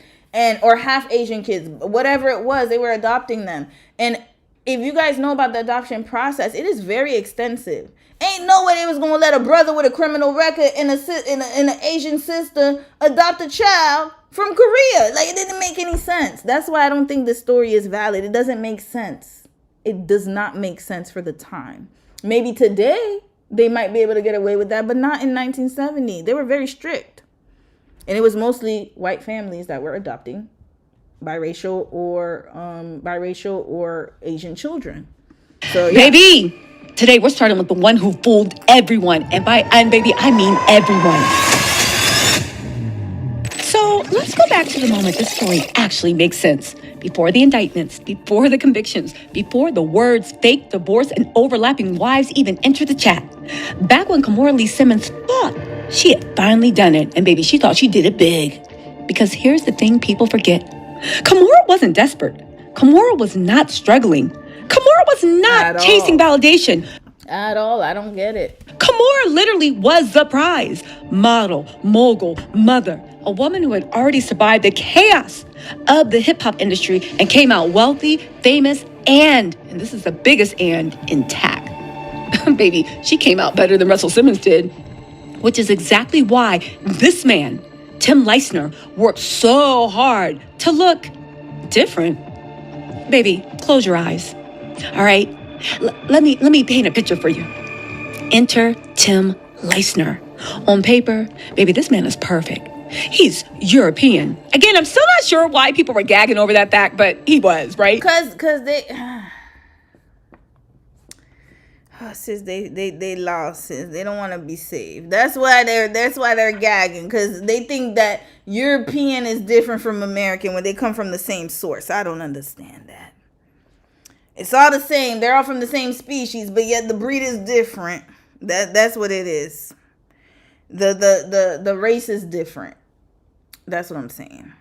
or half Asian kids, whatever it was, they were adopting them. And if you guys know about the adoption process, it is very extensive. Ain't no way they was gonna let a brother with a criminal record and an Asian sister adopt a child from Korea. Like, it didn't make any sense. That's why I don't think this story is valid. It doesn't make sense. It does not make sense for the time. Maybe today they might be able to get away with that, but not in 1970. They were very strict. And it was mostly white families that were adopting biracial or Asian children. So yeah. Baby, today we're starting with the one who fooled everyone. And baby, I mean everyone. So let's go back to the moment this story actually makes sense. Before the indictments, before the convictions, before the words fake divorce and overlapping wives even entered the chat. Back when Kimora Lee Simmons thought she had finally done it. And baby, she thought she did it big. Because here's the thing people forget. Kimora wasn't desperate. Kimora was not struggling. Kimora was not chasing validation. At all. I don't get it. Kimora literally was the prize. Model, mogul, mother. A woman who had already survived the chaos of the hip-hop industry and came out wealthy, famous, and this is the biggest and, intact. Baby, she came out better than Russell Simmons did. Which is exactly why this man, Tim Leisner, worked so hard to look different. Baby, close your eyes. All right? Let me paint a picture for you. Enter Tim Leisner. On paper, baby, this man is perfect. He's European. Again, I'm still not sure why people were gagging over that fact, but he was, right? Because they... sis, they lost, sis. They don't want to be saved. That's why they're gagging, because they think that European is different from American when they come from the same source. I don't understand that. It's all the same. They're all from the same species, but yet the breed is different. That's what it is. The race is different. That's what I'm saying.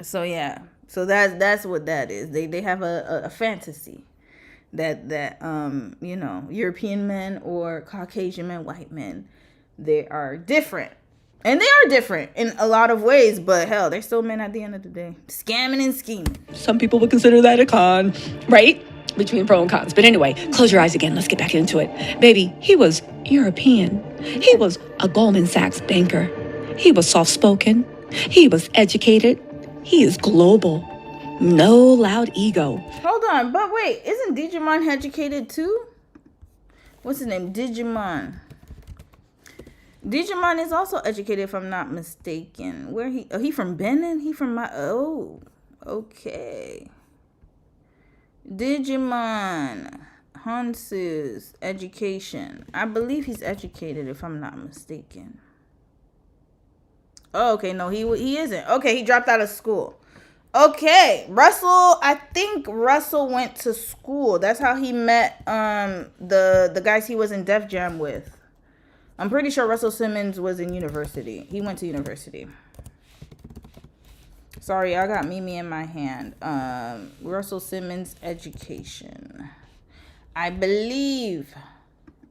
So yeah. So that's what that is. They have a fantasy that European men or Caucasian men, white men, they are different. And they are different in a lot of ways, but hell, they're still men at the end of the day. Scamming and scheming. Some people would consider that a con, right? Between pro and cons. But anyway, close your eyes again. Let's get back into it. Baby, he was European. He was a Goldman Sachs banker. He was soft-spoken. He was educated. He is global. No loud ego. Hold on, but wait, isn't Digimon educated too? What's his name? Digimon is also educated, if I'm not mistaken. Where he from Benin? He from okay. Digimon Hansu's education. I believe he's educated, if I'm not mistaken. Oh, okay, no, he isn't. Okay, he dropped out of school. Okay, Russell. I think Russell went to school. That's how he met the guys he was in Def Jam with. I'm pretty sure Russell Simmons was in university. He went to university. Sorry, I got Mimi in my hand. Russell Simmons education. I believe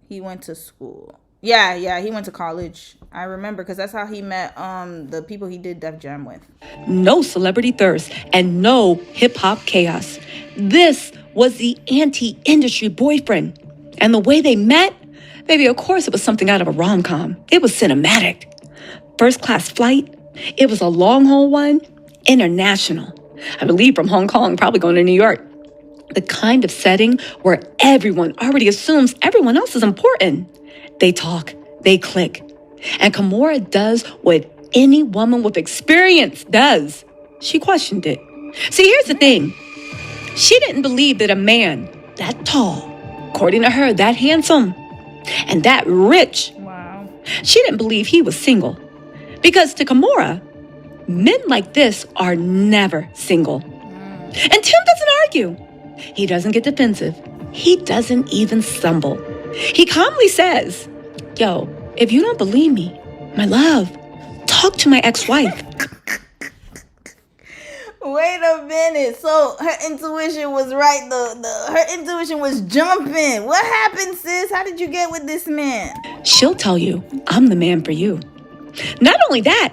he went to school. Yeah, he went to college. I remember because that's how he met the people he did Def Jam with. No celebrity thirst and no hip-hop chaos. This was the anti-industry boyfriend. And the way they met, baby, of course it was something out of a rom-com. It was cinematic. First-class flight. It was a long-haul one. International. I believe from Hong Kong, probably going to New York. The kind of setting where everyone already assumes everyone else is important. They talk, they click. And Kimora does what any woman with experience does. She questioned it. See, here's the thing. She didn't believe that a man that tall, according to her, that handsome, and that rich, she didn't believe he was single. Because to Kimora, men like this are never single. And Tim doesn't argue. He doesn't get defensive. He doesn't even stumble. He calmly says, yo, if you don't believe me, my love, talk to my ex-wife. Wait a minute. So her intuition was right. Her intuition was jumping. What happened, sis? How did you get with this man? She'll tell you, I'm the man for you. Not only that,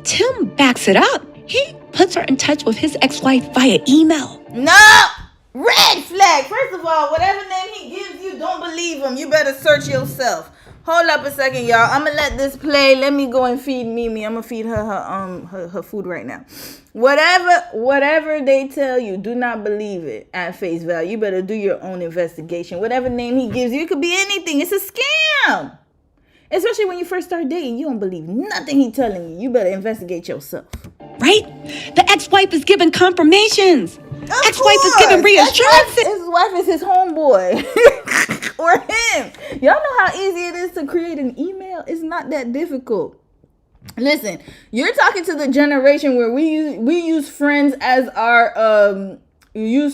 Tim backs it up. He puts her in touch with his ex-wife via email. No! Red flag. First of all, whatever name he gives you, don't believe him. You better search yourself. Hold up a second, y'all. I'm gonna let this play. Let me go and feed Mimi. I'm gonna feed her food right now. Whatever they tell you, do not believe it at face value. You better do your own investigation. Whatever name he gives you, it could be anything. It's a scam. Especially when you first start dating, you don't believe nothing he telling you. You better investigate yourself. Right? The ex-wife is giving confirmations. Ex-wife is giving reassurances. His wife is his homeboy. Or him. Y'all know how easy it is to create an email? It's not that difficult. Listen, you're talking to the generation where we use friends as our your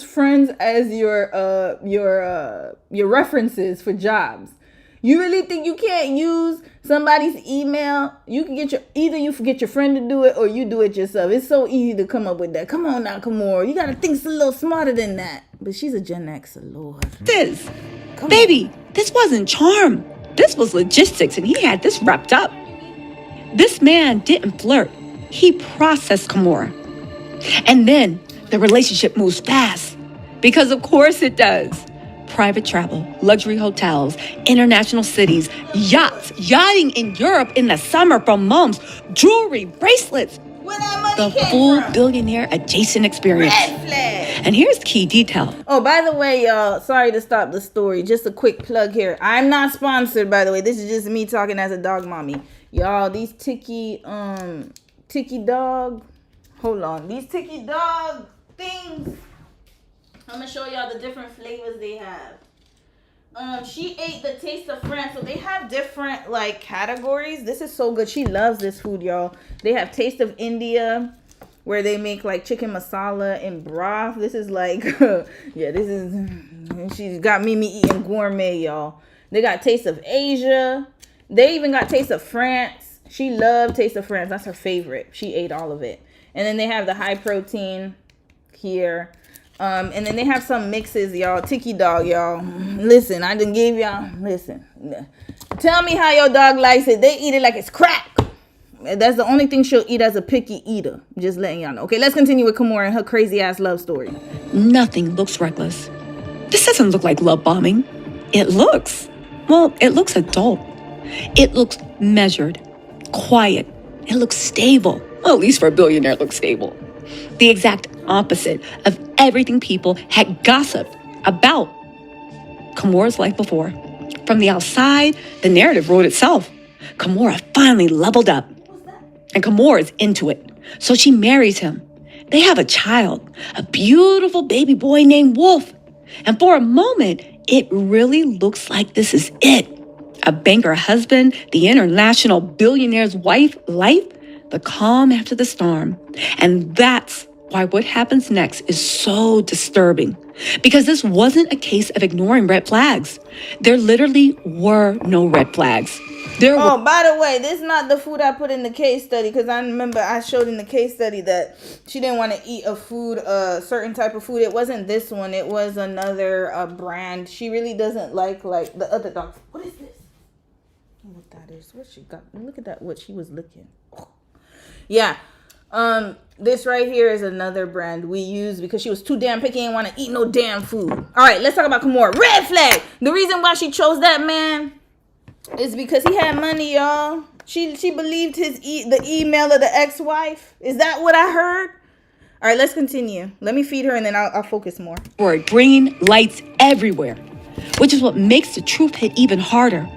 references for jobs. You really think you can't use somebody's email? You can get you forget your friend to do it or you do it yourself. It's so easy to come up with that. Come on now, Kimora. You gotta think it's a little smarter than that. But she's a Gen Xer, Lord. Baby, this wasn't charm. This was logistics, and he had this wrapped up. This man didn't flirt. He processed Kimora. And then the relationship moves fast. Because of course it does. Private travel, luxury hotels, international cities, yachts, yachting in Europe in the summer from moms, jewelry, bracelets. The full billionaire adjacent experience. And here's the key detail. Oh, by the way, y'all, sorry to stop the story. Just a quick plug here. I'm not sponsored, by the way. This is just me talking as a dog mommy. Y'all, these Tiki dog. Hold on. These Tiki dog things. I'm gonna show y'all the different flavors they have. She ate the taste of France, so they have different like categories. This is so good. She loves this food, y'all. They have Taste of India, where they make like chicken masala and broth. This is like, yeah, this is. She's got Mimi eating gourmet, y'all. They got Taste of Asia. They even got Taste of France. She loved Taste of France. That's her favorite. She ate all of it. And then they have the high protein here. And then they have some mixes, y'all. Tiki dog, y'all. Listen, I done gave y'all. Listen. Tell me how your dog likes it. They eat it like it's crack. That's the only thing she'll eat as a picky eater. Just letting y'all know. Okay, let's continue with Kimora and her crazy ass love story. Nothing looks reckless. This doesn't look like love bombing. It looks adult. It looks measured, quiet. It looks stable. Well, at least for a billionaire, it looks stable. The exact opposite of everything people had gossiped about Kimora's life before. From the outside, the narrative wrote itself. Kimora finally leveled up. And Kimora's into it. So she marries him. They have a child, a beautiful baby boy named Wolf. And for a moment, it really looks like this is it. A banker husband, the international billionaire's wife, life, the calm after the storm. And that's why what happens next is so disturbing. Because this wasn't a case of ignoring red flags. There literally were no red flags. Oh, by the way, this is not the food I put in the case study, because I remember I showed in the case study that she didn't want to eat a certain type of food. It wasn't this one. It was another brand. She really doesn't like the other dogs. What is this? What that is? What she got? Look at that. What she was licking. Oh. Yeah. This right here is another brand we use because she was too damn picky and want to eat no damn food. All right, let's talk about Kimora. Red flag. The reason why she chose that man is because he had money, y'all. She believed the email of the ex-wife. Is that what I heard? All right, let's continue. Let me feed her and then I'll focus more. Green lights everywhere, which is what makes the truth hit even harder.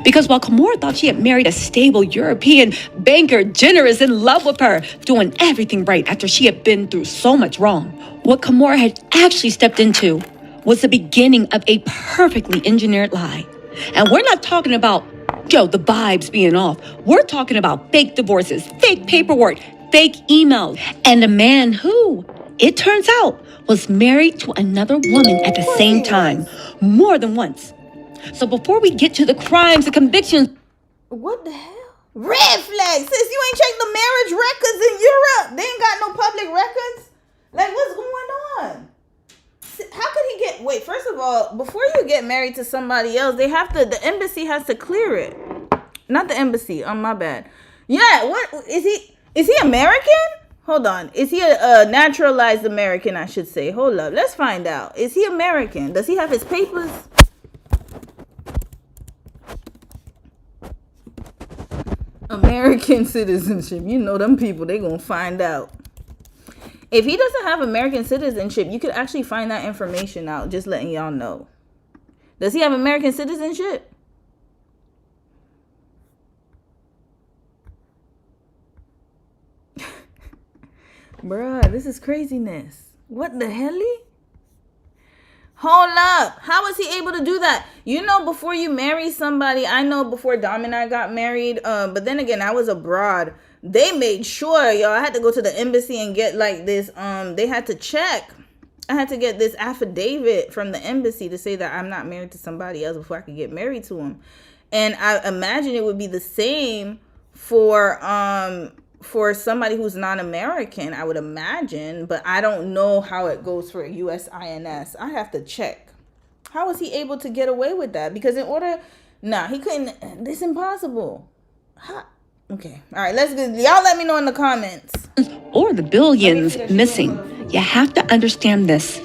Because while Kimora thought she had married a stable European banker, generous, in love with her, doing everything right after she had been through so much wrong, what Kimora had actually stepped into was the beginning of a perfectly engineered lie. And we're not talking about, the vibes being off. We're talking about fake divorces, fake paperwork, fake emails, and a man who, it turns out, was married to another woman at the same time, more than once. So before we get to the crimes and convictions... What the hell? Red flag! Sis, you ain't checked the marriage records in Europe. They ain't got no public records. Like, what's going on? How could he get... Wait, first of all, before you get married to somebody else, the embassy has to clear it. Not the embassy. Oh, my bad. Yeah, what... Is he American? Hold on. Is he a naturalized American, I should say? Hold up. Let's find out. Is he American? Does he have his papers? American citizenship. You know them people, they gonna find out. If he doesn't have American citizenship, you could actually find that information out. Just letting y'all know. Does he have American citizenship? Bruh, this is craziness. What the hell? Hold up. How was he able to do that? You know, before you marry somebody, I know before Dom and I got married, but then again, I was abroad. They made sure, y'all, I had to go to the embassy and get like this, they had to check. I had to get this affidavit from the embassy to say that I'm not married to somebody else before I could get married to him. And I imagine it would be the same for somebody who's non-American, I would imagine, but I don't know how it goes for USINS. I have to check. How was he able to get away with that? Because he couldn't. It's impossible. Okay. All right, let's go. Y'all let me know in the comments. Or the billions missing. You have to understand this.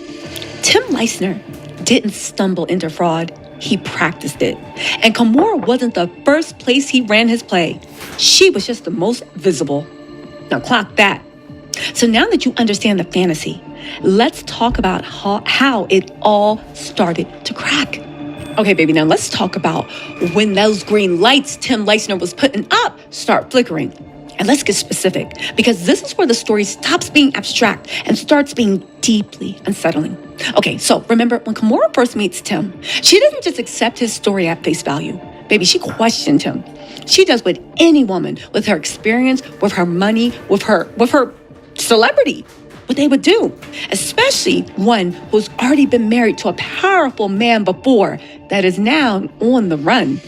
Tim Leissner didn't stumble into fraud. He practiced it. And Kimora wasn't the first place he ran his play. She was just the most visible. Now clock that. So now that you understand the fantasy, let's talk about how it all started to crack. Okay, baby, now let's talk about when those green lights Tim Leissner was putting up start flickering. And let's get specific, because this is where the story stops being abstract and starts being deeply unsettling. Okay, so remember, when Kimora first meets Tim, she doesn't just accept his story at face value. Baby, she questioned him. She does what any woman with her experience, with her money, with her celebrity, what they would do. Especially one who's already been married to a powerful man before that is now on the run,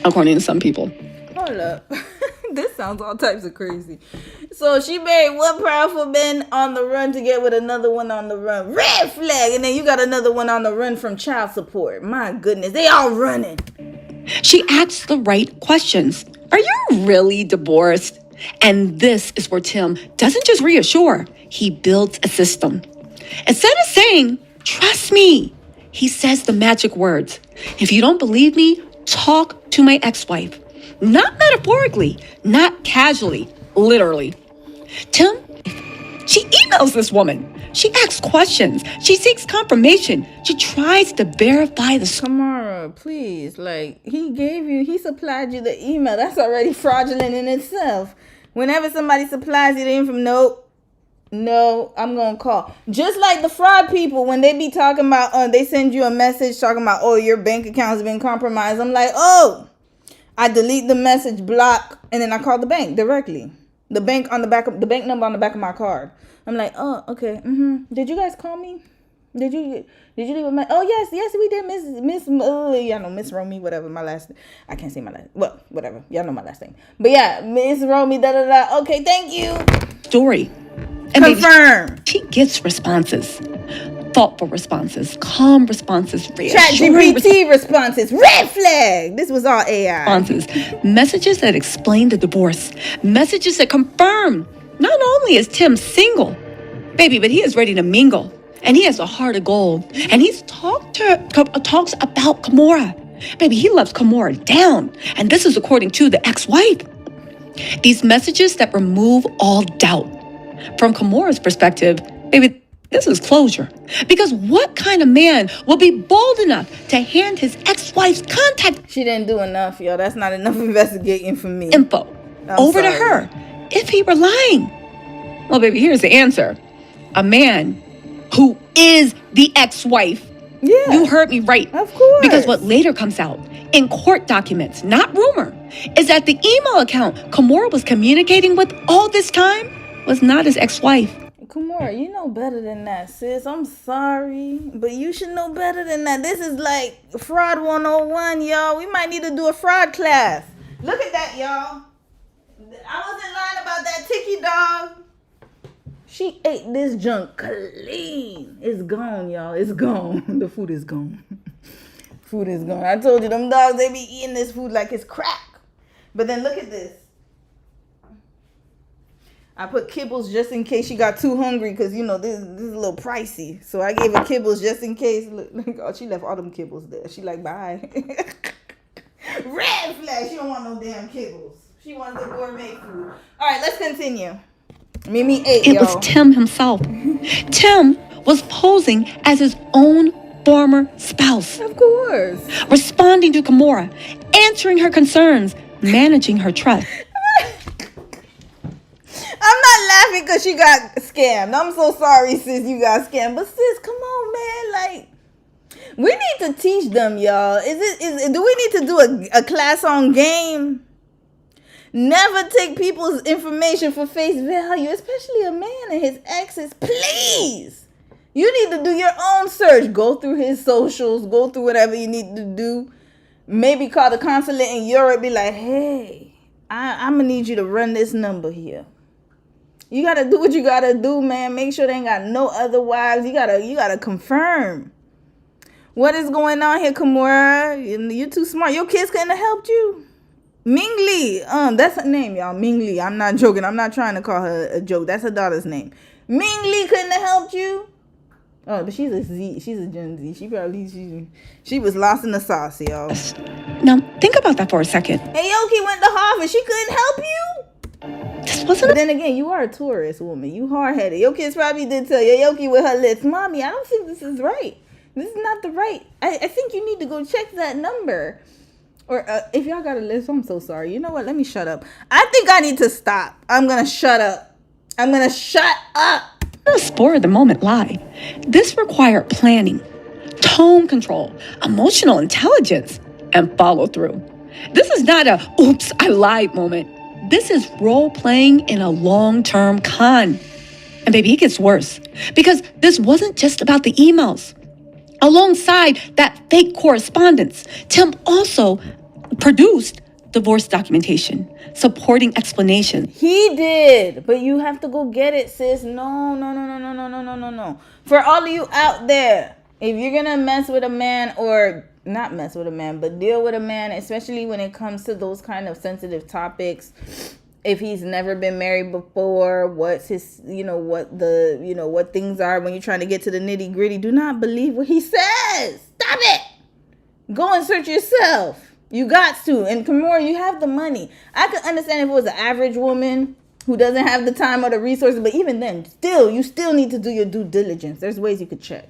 according to some people. Hold up. This sounds all types of crazy. So she married one powerful man on the run to get with another one on the run. Red flag. And then you got another one on the run from child support. My goodness. They all running. She asks the right questions. Are you really divorced? And this is where Tim doesn't just reassure. He builds a system. Instead of saying, trust me, he says the magic words. If you don't believe me, talk to my ex-wife. Not metaphorically, not casually, literally. Tim, she emails this woman. She asks questions. She seeks confirmation. She tries to verify the... Kimora, please. Like, he supplied you the email. That's already fraudulent in itself. Whenever somebody supplies you the info, no, I'm going to call. Just like the fraud people, when they be talking about, they send you a message talking about, oh, your bank account's been compromised. I'm like, oh, I delete the message, block, and then I call the bank directly. The bank number on the back of my card. I'm like, oh, okay. Did you guys call me? Did you leave a message? Oh yes, we did, Miss y'all know Miss Romy, whatever my last. I can't say my last. Well, whatever, y'all know my last name. But yeah, Miss Romy. Okay, thank you. Story. And confirm. Baby, she gets responses. Thoughtful responses, calm responses, ChatGPT responses, red flag. This was all AI. Responses, messages that explain the divorce, messages that confirm not only is Tim single, baby, but he is ready to mingle, and he has a heart of gold, and he's talks about Kimora. Baby, he loves Kimora down, and this is according to the ex-wife. These messages that remove all doubt. From Kimora's perspective, baby, this is closure. Because what kind of man will be bold enough to hand his ex-wife's contact? She didn't do enough, yo. That's not enough investigating for me. Info over to her if he were lying. Well, baby, here's the answer. A man who is the ex-wife. Yeah. You heard me right. Of course. Because what later comes out in court documents, not rumor, is that the email account Kimora was communicating with all this time was not his ex-wife. Kimora, you know better than that, sis. I'm sorry, but you should know better than that. This is like fraud 101, y'all. We might need to do a fraud class. Look at that, y'all. I wasn't lying about that Tiki dog. She ate this junk clean. It's gone, y'all. It's gone. The food is gone. Food is gone. I told you, them dogs, they be eating this food like it's crack. But then look at this. I put kibbles just in case she got too hungry because, you know, this is a little pricey. So I gave her kibbles just in case. Look, oh, she left all them kibbles there. She like, bye. Red flag. She don't want no damn kibbles. She wants the gourmet food. All right, let's continue. Mimi ate, It was Tim himself. Tim was posing as his own former spouse. Of course. Responding to Kimora, answering her concerns, managing her trust. I'm not laughing because she got scammed. I'm so sorry, sis, you got scammed. But sis, come on, man. Like, we need to teach them, y'all. Do we need to do a class on game? Never take people's information for face value, especially a man and his exes. Please. You need to do your own search. Go through his socials. Go through whatever you need to do. Maybe call the consulate in Europe. Be like, hey, I'm going to need you to run this number here. You gotta do what you gotta do, man. Make sure they ain't got no other wives. You gotta confirm. What is going on here, Kimora? You're too smart. Your kids couldn't have helped you. Ming Lee. That's her name, y'all. Ming Lee. I'm not joking. I'm not trying to call her a joke. That's her daughter's name. Ming Lee couldn't have helped you. Oh, but she's a Z. She's a Gen Z. She was lost in the sauce, y'all. Now think about that for a second. Aoki went to Harvard. She couldn't help you. But then again, you are a tourist woman. You hard-headed. Your kids probably did tell you, Yoki with her lips, Mommy, I don't think this is right. This is not the right. I think you need to go check that number. Or if y'all got a list, I'm so sorry. You know what? Let me shut up. I think I need to stop. I'm going to shut up. A spur of the moment lie. This required planning, tone control, emotional intelligence, and follow through. This is not a oops, I lied moment. This is role-playing in a long-term con. And baby, it gets worse. Because this wasn't just about the emails. Alongside that fake correspondence, Tim also produced divorce documentation, supporting explanation. He did, but you have to go get it, sis. No. For all of you out there, if you're going to mess with a man or not mess with a man, but deal with a man, especially when it comes to those kind of sensitive topics. If he's never been married before, what's his, what things are when you're trying to get to the nitty gritty. Do not believe what he says. Stop it. Go and search yourself. You got to. And Kimora, you have the money. I could understand if it was an average woman who doesn't have the time or the resources, but even then, you still need to do your due diligence. There's ways you could check.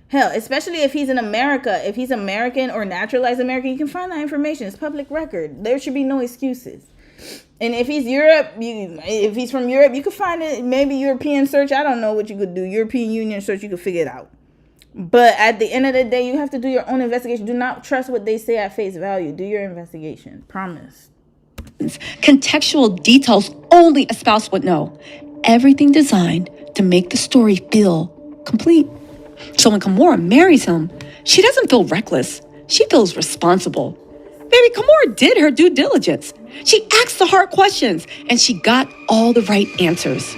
Hell, especially if he's in America, if he's American or naturalized American, you can find that information. It's public record. There should be no excuses. And if he's if he's from Europe, you could find it. Maybe European search. I don't know what you could do. European Union search, you could figure it out. But at the end of the day, you have to do your own investigation. Do not trust what they say at face value. Do your investigation. Promise. contextual details only a spouse would know. Everything designed to make the story feel complete. So when Kimora marries him, she doesn't feel reckless. She feels responsible. Baby, Kimora did her due diligence. She asked the hard questions, and she got all the right answers.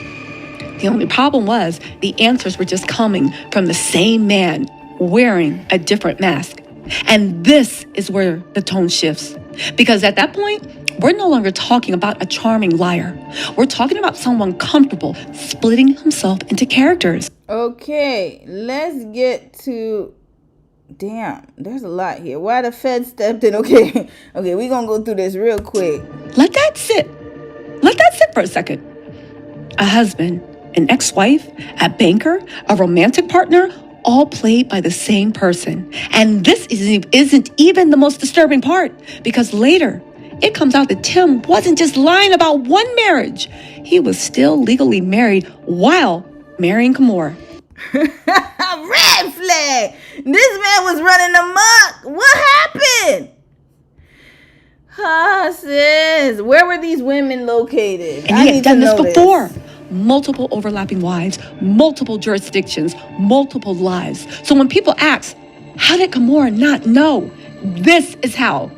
The only problem was the answers were just coming from the same man wearing a different mask. And this is where the tone shifts. Because at that point, we're no longer talking about a charming liar. We're talking about someone comfortable splitting himself into characters. Okay, let's get to... Damn, there's a lot here. Why the Fed stepped in? Okay, we're going to go through this real quick. Let that sit. Let that sit for a second. A husband, an ex-wife, a banker, a romantic partner, all played by the same person. And this isn't even the most disturbing part, because later it comes out that Tim wasn't just lying about one marriage. He was still legally married while marrying Kimora. Red flag! This man was running amok. What happened? Sis, where were these women located? And he had done this before. Multiple overlapping wives, multiple jurisdictions, multiple lives. So when people ask, how did Kimora not know? This is how.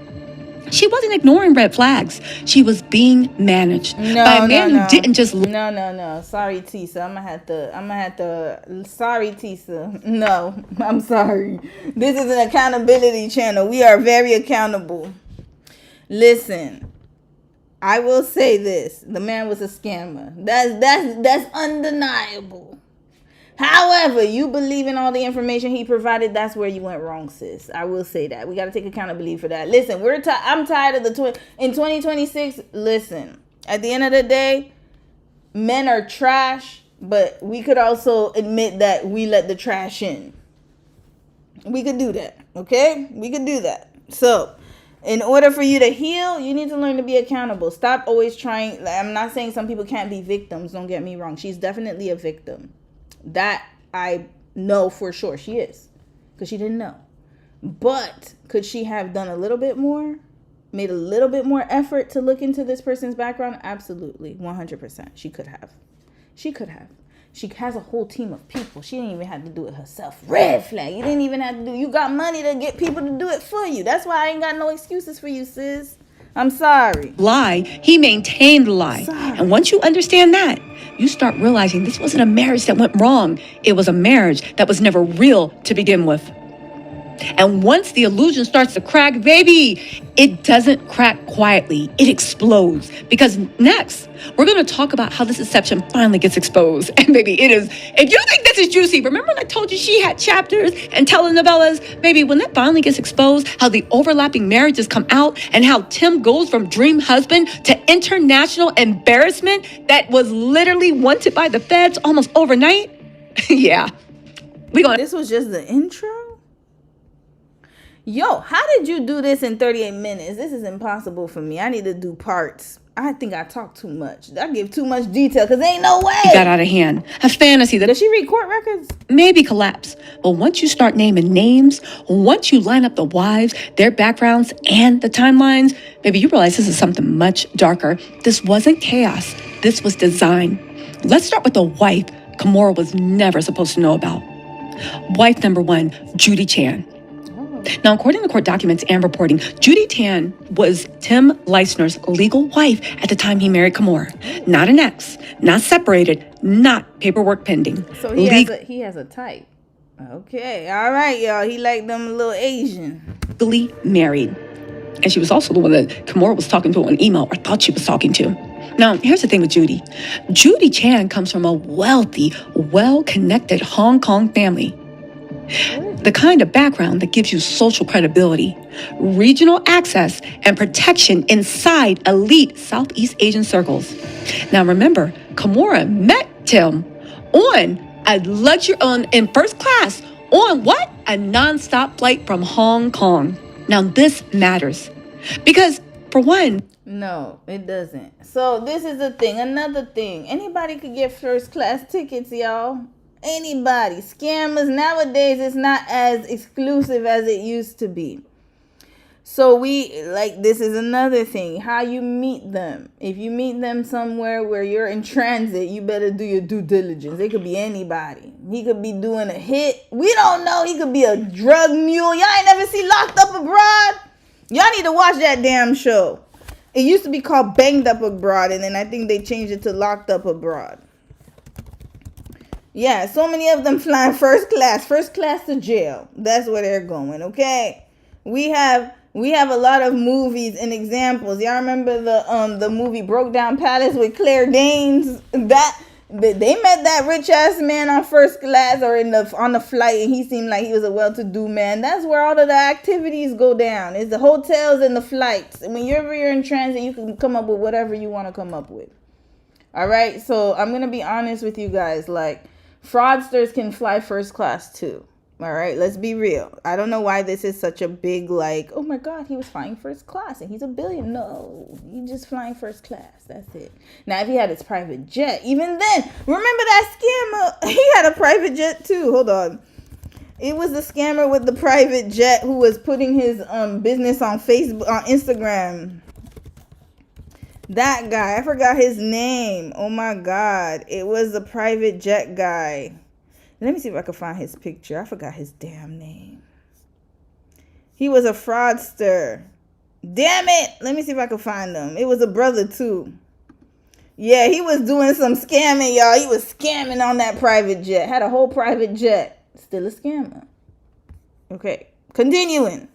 She wasn't ignoring red flags. She was being managed by a man who didn't just... No. Sorry, Tisa. I'm gonna have to... Sorry, Tisa. No, I'm sorry. This is an accountability channel. We are very accountable. Listen, I will say this. The man was a scammer. That's undeniable. However, you believe in all the information he provided, that's where you went wrong, sis. I will say that. We got to take accountability for that. Listen, I'm tired of in 2026, listen, at the end of the day, men are trash, but we could also admit that we let the trash in. We could do that, okay? We could do that. So, in order for you to heal, you need to learn to be accountable. Stop always trying. I'm not saying some people can't be victims. Don't get me wrong. She's definitely a victim. That I know for sure she is, because she didn't know. But could she have done a little bit more? Made a little bit more effort to look into this person's background? Absolutely. 100%. She could have. She has a whole team of people. She didn't even have to do it herself. Red flag. You didn't even have to do it. You got money to get people to do it for you. That's why I ain't got no excuses for you, sis. I'm sorry. Lie. He maintained the lie. And once you understand that, you start realizing this wasn't a marriage that went wrong. It was a marriage that was never real to begin with. And once the illusion starts to crack, baby, it doesn't crack quietly. It explodes. Because next, we're going to talk about how this deception finally gets exposed. And baby, it is. If you think this is juicy, remember when I told you she had chapters and telenovelas? Baby, when that finally gets exposed, how the overlapping marriages come out and how Tim goes from dream husband to international embarrassment that was literally wanted by the feds almost overnight. Yeah. This was just the intro? Yo, how did you do this in 38 minutes? This is impossible for me. I need to do parts. I think I talk too much. I give too much detail because ain't no way. It got out of hand. A fantasy that... Does she read court records? Maybe collapse. But once you start naming names, once you line up the wives, their backgrounds, and the timelines, baby, you realize this is something much darker. This wasn't chaos. This was design. Let's start with the wife Kimora was never supposed to know about. Wife number 1, Judy Chan. Now, according to court documents and reporting, Judy Tan was Tim Leisner's legal wife at the time he married Kimora. Not an ex, not separated, not paperwork pending. So he has a type. Okay, all right, y'all. He like them little Asian. Legally married. And she was also the one that Kimora was talking to on email, or thought she was talking to. Now, here's the thing with Judy. Judy Chan comes from a wealthy, well-connected Hong Kong family. The kind of background that gives you social credibility, regional access, and protection inside elite Southeast Asian circles. Now remember, Kimora met Tim in first class on what? A nonstop flight from Hong Kong. Now this matters because, for one... No, it doesn't. So this is the thing. Another thing. Anybody could get first class tickets, y'all. Anybody. Scammers nowadays is not as exclusive as it used to be. So this is another thing, how you meet them. If you meet them somewhere where you're in transit, you better do your due diligence. It could be anybody. He could be doing a hit. We don't know. He could be a drug mule. Y'all ain't never see Locked Up Abroad? Y'all need to watch that damn show. It used to be called Banged Up Abroad, and then I think they changed it to Locked Up Abroad. Yeah, so many of them flying first class to jail. That's where they're going, okay? We have a lot of movies and examples. Y'all remember the movie Broke Down Palace with Claire Danes? They met that rich ass man on first class or on the flight, and he seemed like he was a well-to-do man. That's where all of the activities go down. It's the hotels and the flights. And when you're in transit, you can come up with whatever you want to come up with. All right, so I'm gonna be honest with you guys. Like, fraudsters can fly first class too. All right, let's be real. I don't know why this is such a big, like, oh my God, he was flying first class and he's a billion. No, he's just flying first class. That's it. Now, if he had his private jet, even then, remember that scammer? He had a private jet too. Hold on. It was the scammer with the private jet who was putting his business on Facebook, on Instagram. That guy, I forgot his name. Oh my God. It was the private jet guy. Let me see if I can find his picture. I forgot his damn name. He was a fraudster. Damn it. Let me see if I can find him. It was a brother too. Yeah, he was doing some scamming, y'all. He was scamming on that private jet. Had a whole private jet. Still a scammer. Okay, continuing.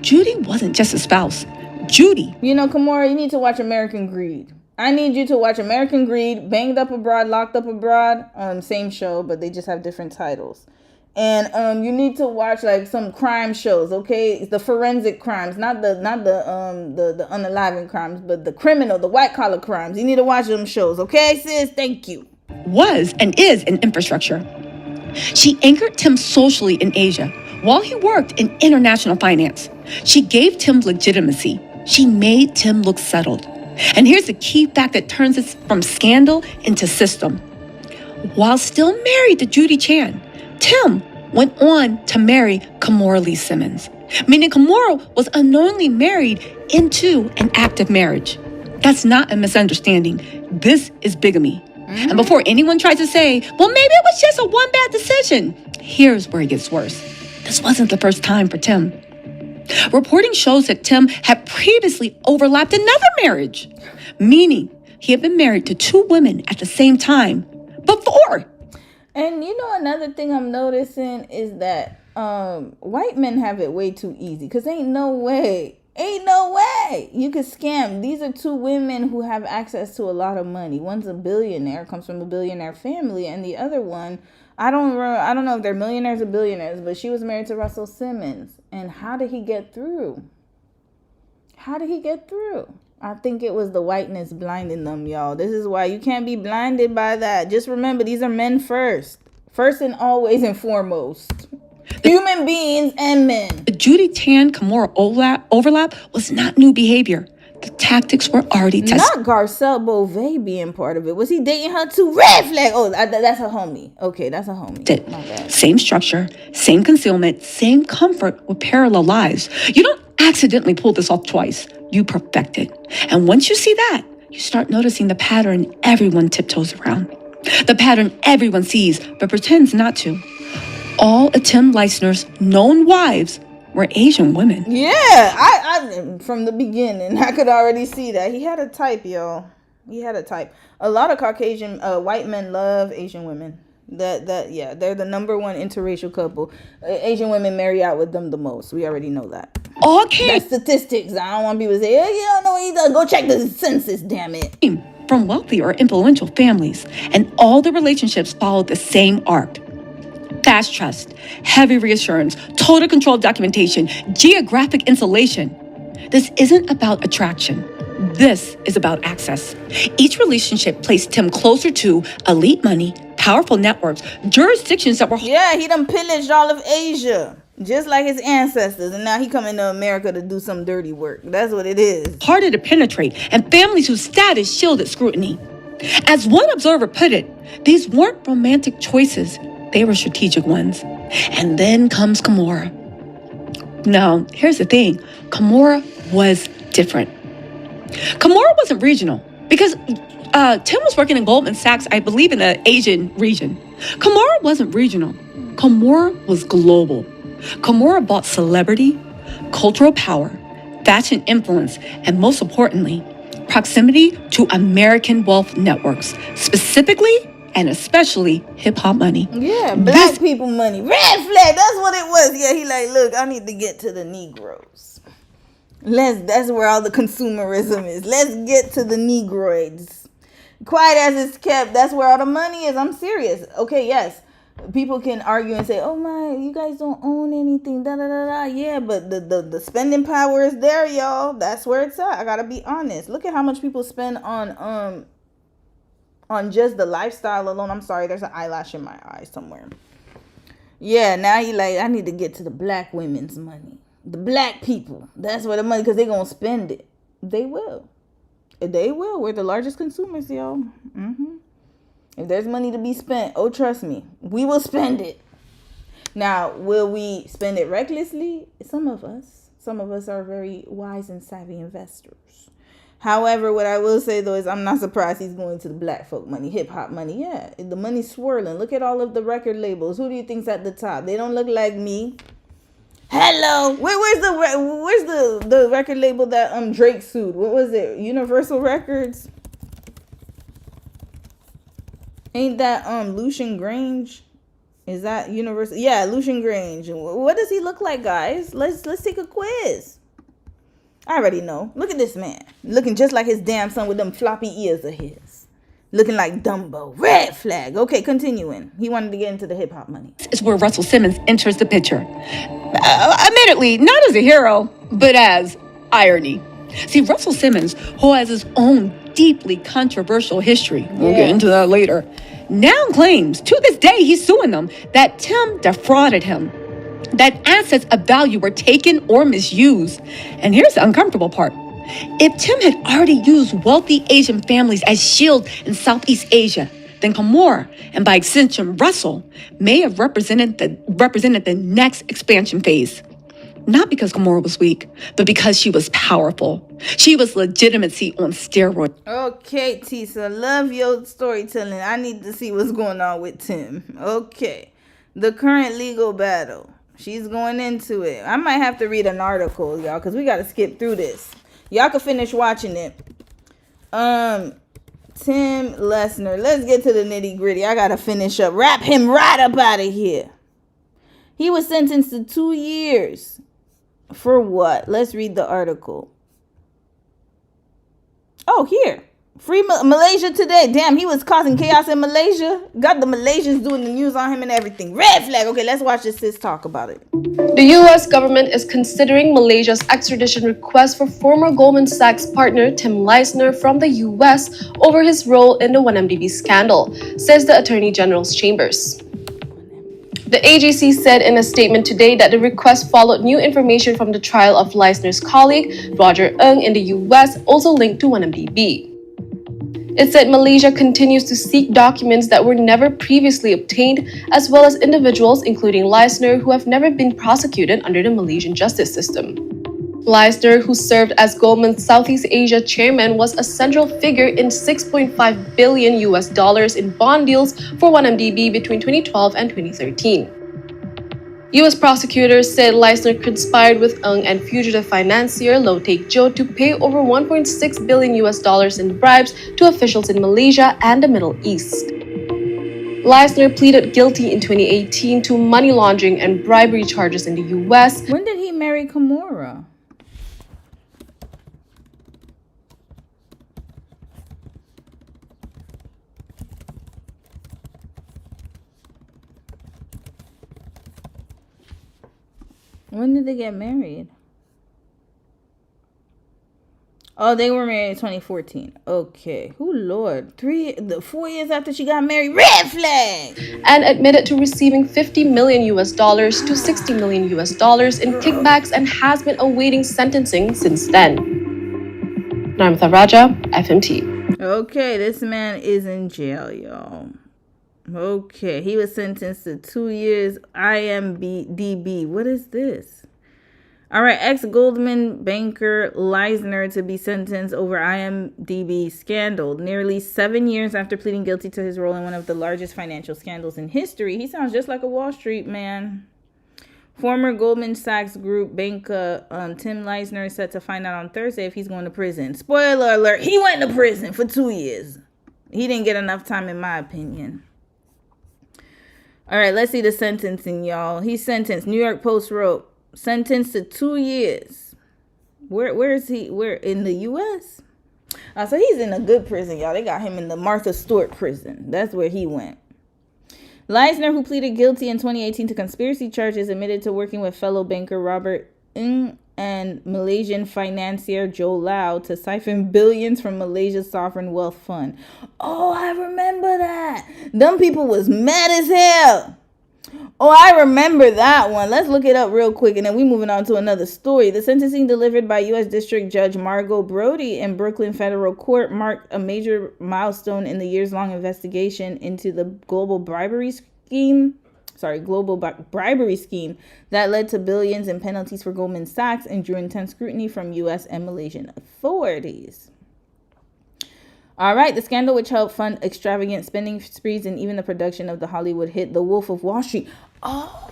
Judy wasn't just a spouse. Judy. You know, Kimora, you need to watch American Greed. I need you to watch American Greed, Banged Up Abroad, Locked Up Abroad. Same show, but they just have different titles. And you need to watch like some crime shows, okay? The forensic crimes, not the unaliving crimes, but the criminal, the white collar crimes. You need to watch them shows, okay, sis? Thank you. Was and is an infrastructure. She anchored Tim socially in Asia while he worked in international finance. She gave Tim legitimacy. She made Tim look settled. And here's the key fact that turns us from scandal into system. While still married to Judy Chan, Tim went on to marry Kimora Lee Simmons, meaning Kimora was unknowingly married into an active marriage. That's not a misunderstanding. This is bigamy. And before anyone tries to say, well, maybe it was just a one bad decision, here's where it gets worse. This wasn't the first time for Tim. Reporting shows that Tim had previously overlapped another marriage, meaning he had been married to two women at the same time before. And you know, another thing I'm noticing is that white men have it way too easy, because ain't no way you could scam. These are two women who have access to a lot of money. One's a billionaire, comes from a billionaire family, and the other one, I don't know if they're millionaires or billionaires, but she was married to Russell Simmons. And how did he get through? I think it was the whiteness blinding them, y'all. This is why you can't be blinded by that. Just remember, these are men first. First and always and foremost. Human beings and men. The Judy Tan Kimora overlap was not new behavior. The tactics were already tested. Not Garcelle Beauvais being part of it. Was he dating her too? Red flag. Oh, that's a homie. Okay, that's a homie. My bad. Same structure, same concealment, same comfort with parallel lives. You don't accidentally pull this off twice. You perfect it. And once you see that, you start noticing the pattern everyone tiptoes around. The pattern everyone sees but pretends not to. All of Tim Leissner's known wives were Asian women. Yeah, I from the beginning, I could already see that. He had a type, y'all. He had a type. A lot of Caucasian white men love Asian women. They're the number one interracial couple. Asian women marry out with them the most. We already know that. Okay. That's statistics. I don't want people to say, oh, you don't know what he does. Go check the census, damn it. From wealthy or influential families, and all the relationships followed the same arc. Fast trust, heavy reassurance, total control of documentation, geographic insulation. This isn't about attraction. This is about access. Each relationship placed Tim closer to elite money, powerful networks, jurisdictions that were... Yeah, he done pillaged all of Asia, just like his ancestors, and now he coming to America to do some dirty work. That's what it is. Harder to penetrate, and families whose status shielded scrutiny. As one observer put it, these weren't romantic choices. They were strategic ones. And then comes Kimora. Now, here's the thing. Kimora was different. Kimora wasn't regional because Tim was working in Goldman Sachs, I believe, in the Asian region. Kimora wasn't regional. Kimora was global. Kimora bought celebrity, cultural power, fashion influence, and most importantly, proximity to American wealth networks, specifically and especially hip-hop money. Yeah, black people money. Red flag, that's what it was. Yeah, he like, look, I need to get to the Negroes. That's where all the consumerism is. Let's get to the Negroids. Quiet as it's kept, that's where all the money is. I'm serious. Okay, yes. People can argue and say, oh my, you guys don't own anything, da da da da. Yeah, but the spending power is there, y'all. That's where it's at. I gotta be honest. Look at how much people spend on just the lifestyle alone. I'm sorry, there's an eyelash in my eye somewhere. Yeah, now you like, I need to get to the black women's money. The black people. That's where the money, because they're gonna spend it. They will. They will. We're the largest consumers, y'all. If there's money to be spent, oh, trust me, we will spend it. Now, will we spend it recklessly? Some of us are very wise and savvy investors. However, what I will say, though, is I'm not surprised he's going to the black folk money, hip-hop money. Yeah, the money's swirling. Look at all of the record labels. Who do you think's at the top? They don't look like me. Hello. Where's the record label that Drake sued? What was it? Universal Records? Ain't that Lucian Grange? Is that Universal? Yeah, Lucian Grange. What does he look like, guys? Let's take a quiz. I already know. Look at this man. Looking just like his damn son with them floppy ears of his. Looking like Dumbo. Red flag. Okay, continuing. He wanted to get into the hip-hop money. Is where Russell Simmons enters the picture. Admittedly, not as a hero, but as irony. See, Russell Simmons, who has his own deeply controversial history, we'll get into that later, now claims, to this day he's suing them, that Tim defrauded him, that assets of value were taken or misused. And here's the uncomfortable part. If Tim had already used wealthy Asian families as shields in Southeast Asia, then Kimora, and by extension Russell, may have represented the next expansion phase. Not because Kimora was weak, but because she was powerful. She was legitimacy on steroids. Okay, Tisa, love your storytelling. I need to see what's going on with Tim. Okay, the current legal battle. She's going into it. I might have to read an article, y'all, because we got to skip through this. Y'all can finish watching it. Tim Lesnar. Let's get to the nitty gritty. I got to finish up. Wrap him right up out of here. He was sentenced to 2 years. For what? Let's read the article. Oh, here. Free Malaysia today. Damn, he was causing chaos in Malaysia. Got the Malaysians doing the news on him and everything. Red flag. Okay, let's watch this sis talk about it. The U.S. government is considering Malaysia's extradition request for former Goldman Sachs partner Tim Leissner from the U.S. over his role in the 1MDB scandal, says the Attorney General's chambers. The AGC said in a statement today that the request followed new information from the trial of Leissner's colleague, Roger Ng, in the U.S., also linked to 1MDB. It said Malaysia continues to seek documents that were never previously obtained, as well as individuals, including Leissner, who have never been prosecuted under the Malaysian justice system. Leissner, who served as Goldman's Southeast Asia chairman, was a central figure in $6.5 billion in bond deals for 1MDB between 2012 and 2013. U.S. prosecutors said Leissner conspired with Ng and fugitive financier Low Taek Jo to pay over $1.6 billion in bribes to officials in Malaysia and the Middle East. Leissner pleaded guilty in 2018 to money laundering and bribery charges in the U.S. When did he marry Kimora? When did they get married? Oh, they were married in 2014. Okay. Oh, Lord. 4 years after she got married. Red flag! And admitted to receiving $50 million to $60 million in kickbacks and has been awaiting sentencing since then. Narmatha Raja, FMT. Okay, this man is in jail, y'all. Okay, he was sentenced to 2 years IMDb. What is this? All right, ex-Goldman banker Leisner to be sentenced over IMDb scandal. Nearly 7 years after pleading guilty to his role in one of the largest financial scandals in history. He sounds just like a Wall Street man. Former Goldman Sachs Group banker Tim Leisner is set to find out on Thursday if he's going to prison. Spoiler alert, he went to prison for 2 years. He didn't get enough time in my opinion. All right, let's see the sentencing, y'all. He's sentenced. New York Post wrote, sentenced to 2 years. Where is he? Where in the U.S.? So he's in a good prison, y'all. They got him in the Martha Stewart prison. That's where he went. Leisner, who pleaded guilty in 2018 to conspiracy charges, admitted to working with fellow banker Robert Ng and Malaysian financier Joe Lau to siphon billions from Malaysia's sovereign wealth fund. Oh, I remember that. Them people was mad as hell. Oh, I remember that one. Let's look it up real quick, and then we moving on to another story. The sentencing delivered by U.S. District Judge Margot Brody in Brooklyn Federal Court marked a major milestone in the years-long investigation into the global bribery scheme that led to billions in penalties for Goldman Sachs and drew intense scrutiny from U.S. and Malaysian authorities. All right, the scandal which helped fund extravagant spending sprees and even the production of the Hollywood hit The Wolf of Wall Street. Oh,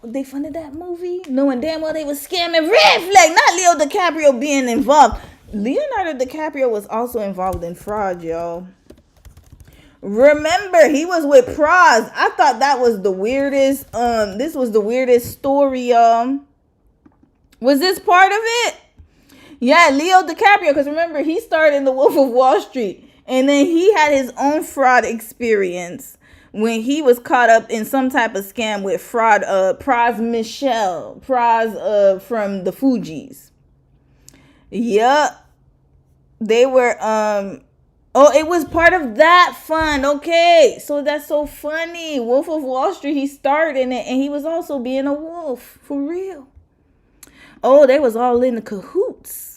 they funded that movie? Knowing damn well they was scamming. Red flag, not Leo DiCaprio being involved. Leonardo DiCaprio was also involved in fraud, y'all. Remember, he was with Praz. I thought that was the weirdest, this was the weirdest story, y'all. Was this part of it? Yeah, Leo DiCaprio, because remember, he starred in The Wolf of Wall Street, and then he had his own fraud experience when he was caught up in some type of scam with fraud, Praz from the Fugees. Yup. They were, oh, it was part of that fund. Okay, so that's so funny. Wolf of Wall Street, he starred in it, and he was also being a wolf, for real. Oh, they was all in the cahoots.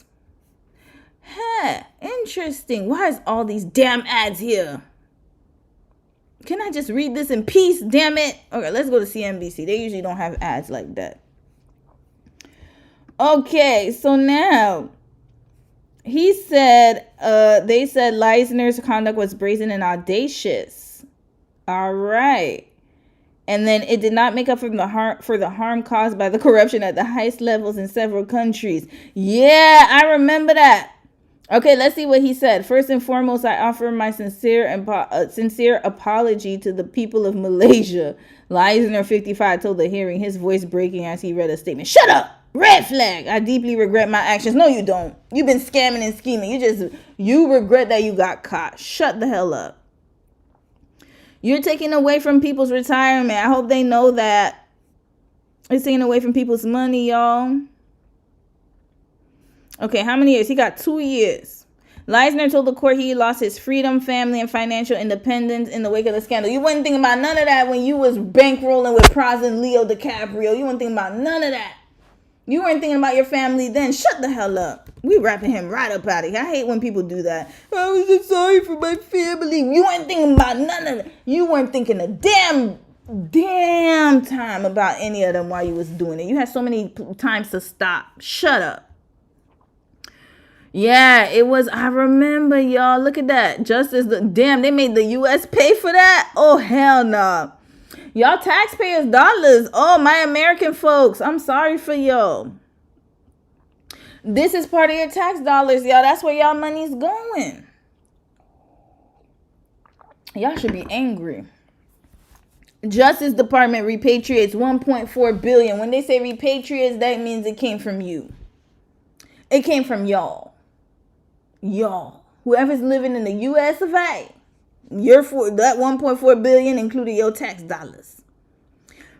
Huh, interesting. Why is all these damn ads here? Can I just read this in peace? Damn it. Okay, let's go to CNBC. They usually don't have ads like that. Okay, so now he said, they said Leisner's conduct was brazen and audacious. All right. And then it did not make up for the harm caused by the corruption at the highest levels in several countries. Yeah, I remember that. Okay, let's see what he said. First and foremost, I offer my sincere apology to the people of Malaysia. Leisner, 55, told the hearing, his voice breaking as he read a statement. Shut up! Red flag! I deeply regret my actions. No, you don't. You've been scamming and scheming. You regret that you got caught. Shut the hell up. You're taking away from people's retirement. I hope they know that. It's taking away from people's money, y'all. Okay, how many years? He got 2 years. Leisner told the court he lost his freedom, family, and financial independence in the wake of the scandal. You wasn't thinking about none of that when you was bankrolling with Praz and Leo DiCaprio. You weren't thinking about none of that. You weren't thinking about your family then. Shut the hell up. We wrapping him right up out of here. I hate when people do that. I was just sorry for my family. You weren't thinking about none of that. You weren't thinking a damn time about any of them while you was doing it. You had so many times to stop. Shut up. Yeah, it was. I remember, y'all. Look at that. Damn, they made the U.S. pay for that? Oh, hell no. Y'all taxpayers' dollars. Oh, my American folks. I'm sorry for y'all. This is part of your tax dollars, y'all. That's where y'all money's going. Y'all should be angry. Justice Department repatriates $1.4 billion. When they say repatriates, that means it came from you. It came from y'all. Y'all. Whoever's living in the U.S. of A. That $1.4 billion included your tax dollars.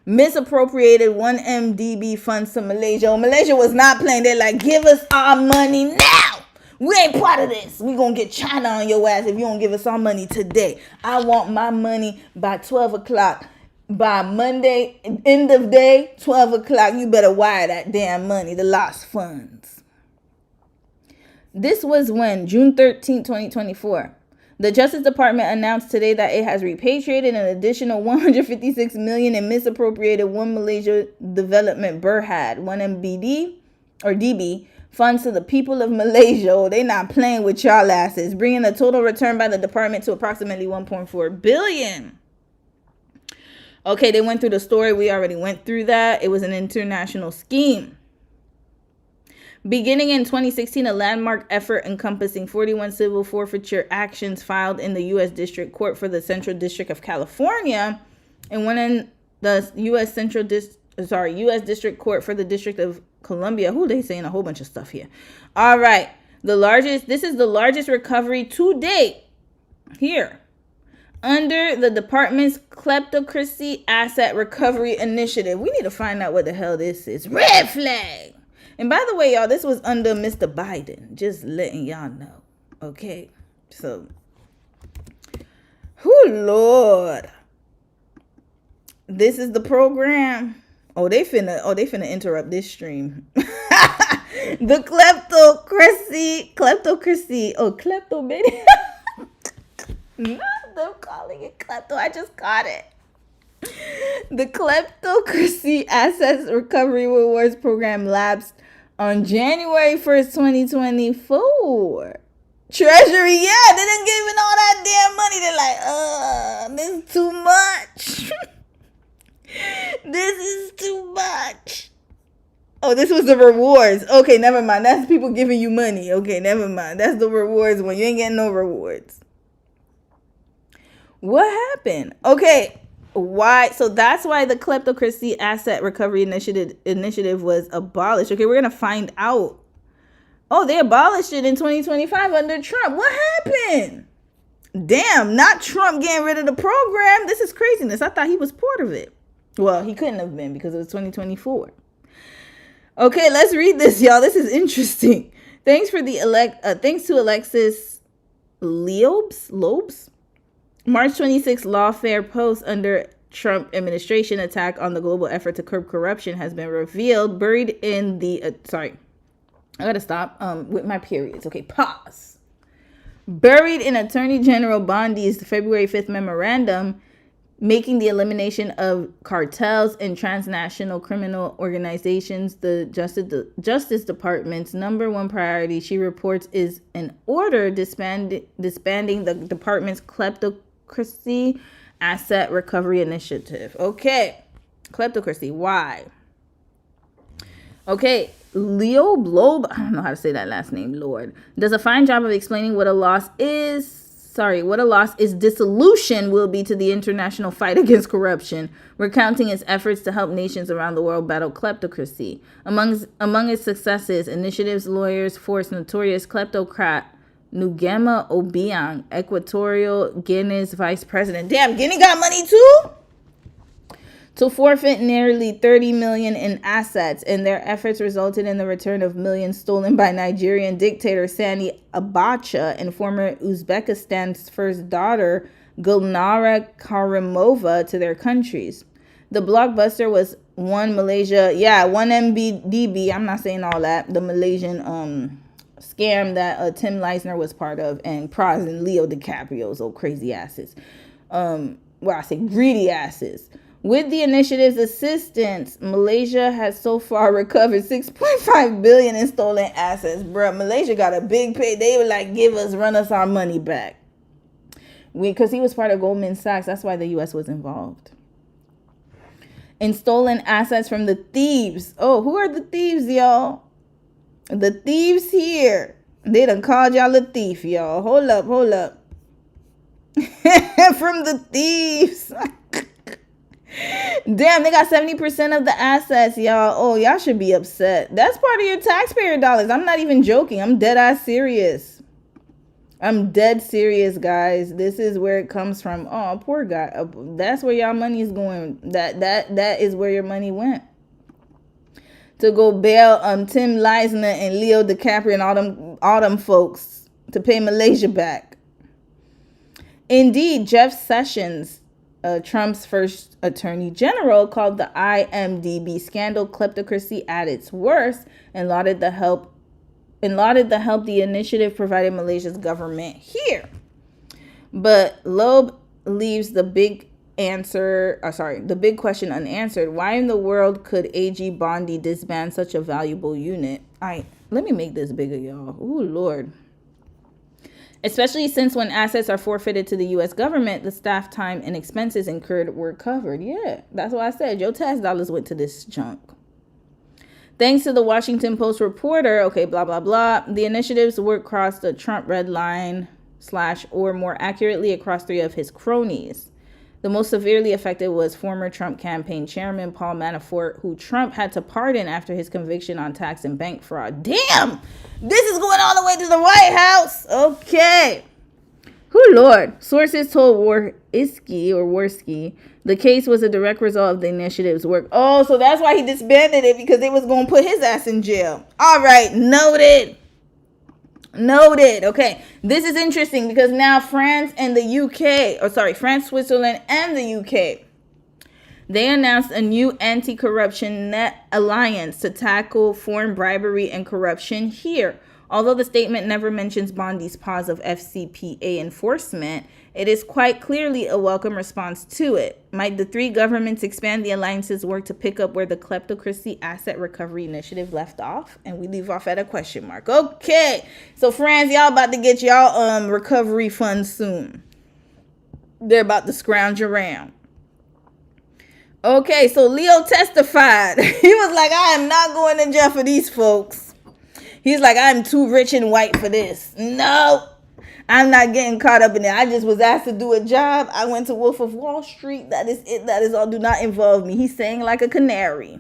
Misappropriated 1 MDB funds to Malaysia. Oh, Malaysia was not playing. They're like, give us our money now. We ain't part of this. We gonna get China on your ass if you don't give us our money today. I want my money by 12 o'clock. By Monday, end of day, 12 o'clock. You better wire that damn money, the lost funds. This was when? June 13, 2024. The Justice Department announced today that it has repatriated an additional $156 million in misappropriated One Malaysia Development Berhad, 1 MBD, or DB, funds to the people of Malaysia. Oh, they not playing with y'all asses, bringing the total return by the department to approximately 1.4 billion. Okay, they went through the story. We already went through that. It was an international scheme. Beginning in 2016, a landmark effort encompassing 41 civil forfeiture actions filed in the U.S. District Court for the Central District of California and one in the U.S. U.S. District Court for the District of Columbia. Who they saying a whole bunch of stuff here. All right. This is the largest recovery to date here under the department's kleptocracy asset recovery initiative. We need to find out what the hell this is. Red flag. And by the way, y'all, this was under Mr. Biden. Just letting y'all know. Okay. So, Lord. This is the program. Oh, they finna interrupt this stream. The kleptocracy. Oh, kleptomania. Not them calling it klepto. I just caught it. The kleptocracy assets recovery rewards program lapsed on January 1st, 2024. Treasury, yeah, they didn't give all that damn money. They're like, this is too much. This is too much. Oh, this was the rewards. Okay, never mind. That's people giving you money. Okay, never mind. That's the rewards one. You ain't getting no rewards. What happened? Okay, why? So that's why the kleptocracy asset recovery initiative was abolished. Okay, we're gonna find out. Oh, they abolished it in 2025 under Trump. What happened? Damn, not Trump getting rid of the program. This is craziness. I thought he was part of it. Well, he couldn't have been because it was 2024. Okay, let's read this, y'all. This is interesting. Thanks to Alexis Lobes. March 26th lawfare post under Trump administration attack on the global effort to curb corruption has been revealed, buried in the I gotta stop with my periods. Okay, pause. Buried in Attorney General Bondi's February 5th memorandum, making the elimination of cartels and transnational criminal organizations the Justice Department's number one priority, she reports, is an order disbanding the department's kleptocracy asset recovery initiative. Okay, kleptocracy. Why? Okay, Loeb, I don't know how to say that last name, Lord, does a fine job of explaining what a loss is dissolution will be to the international fight against corruption, recounting its efforts to help nations around the world battle kleptocracy. Among its successes, initiatives lawyers forced notorious kleptocrat Nguema Obiang, Equatorial Guinea's vice president. Damn, Guinea got money too? To forfeit nearly 30 million in assets, and their efforts resulted in the return of millions stolen by Nigerian dictator Sani Abacha and former Uzbekistan's first daughter Gulnara Karimova to their countries. The blockbuster was one MBDB. I'm not saying all that. The Malaysian scam that Tim Leisner was part of, and Praz and Leo DiCaprio's old crazy asses. Greedy asses. With the initiative's assistance, Malaysia has so far recovered 6.5 billion in stolen assets. Bruh, Malaysia got a big pay. They were like, run us our money back. Because he was part of Goldman Sachs. That's why the U.S. was involved. In stolen assets from the thieves. Oh, who are the thieves, y'all? The thieves here. They done called y'all a thief, y'all. Hold up. From the thieves. Damn, they got 70% of the assets, y'all. Oh, y'all should be upset. That's part of your taxpayer dollars. I'm not even joking. I'm dead ass serious. I'm dead serious, guys. This is where it comes from. Oh, poor guy. That's where y'all money is going. That is where your money went. To go bail Tim Leisner and Leo DiCaprio and all them folks to pay Malaysia back. Indeed, Jeff Sessions, Trump's first attorney general, called the IMDb scandal kleptocracy at its worst and lauded the help the initiative provided Malaysia's government here. But Loeb leaves the big the big question unanswered. Why in the world could AG Bondi disband such a valuable unit? Let me make this bigger, y'all. Ooh, Lord. Especially since when assets are forfeited to the U.S. government, the staff time and expenses incurred were covered. Yeah, that's why I said your tax dollars went to this junk. Thanks to the Washington Post reporter, okay, blah, blah, blah, the initiatives work across the Trump red line / or more accurately across 3 of his cronies. The most severely affected was former Trump campaign chairman Paul Manafort, who Trump had to pardon after his conviction on tax and bank fraud. Damn! This is going all the way to the White House. Okay. Who, Lord? Sources told Worski the case was a direct result of the initiative's work. Oh, so that's why he disbanded it, because they was going to put his ass in jail. All right. Noted. Okay, this is interesting because now France, Switzerland, and the UK, they announced a new anti-corruption net alliance to tackle foreign bribery and corruption here. Although the statement never mentions Bondi's pause of FCPA enforcement, it is quite clearly a welcome response to it. Might the 3 governments expand the alliance's work to pick up where the kleptocracy asset recovery initiative left off? And we leave off at a question mark. Okay, so France, y'all about to get y'all recovery funds soon. They're about to scrounge around. Okay, so Leo testified. He was like, I am not going to jail for these folks. He's like, I'm too rich and white for this. No, I'm not getting caught up in it. I just was asked to do a job. I went to Wolf of Wall Street. That is it. That is all. Do not involve me. He's saying like a canary.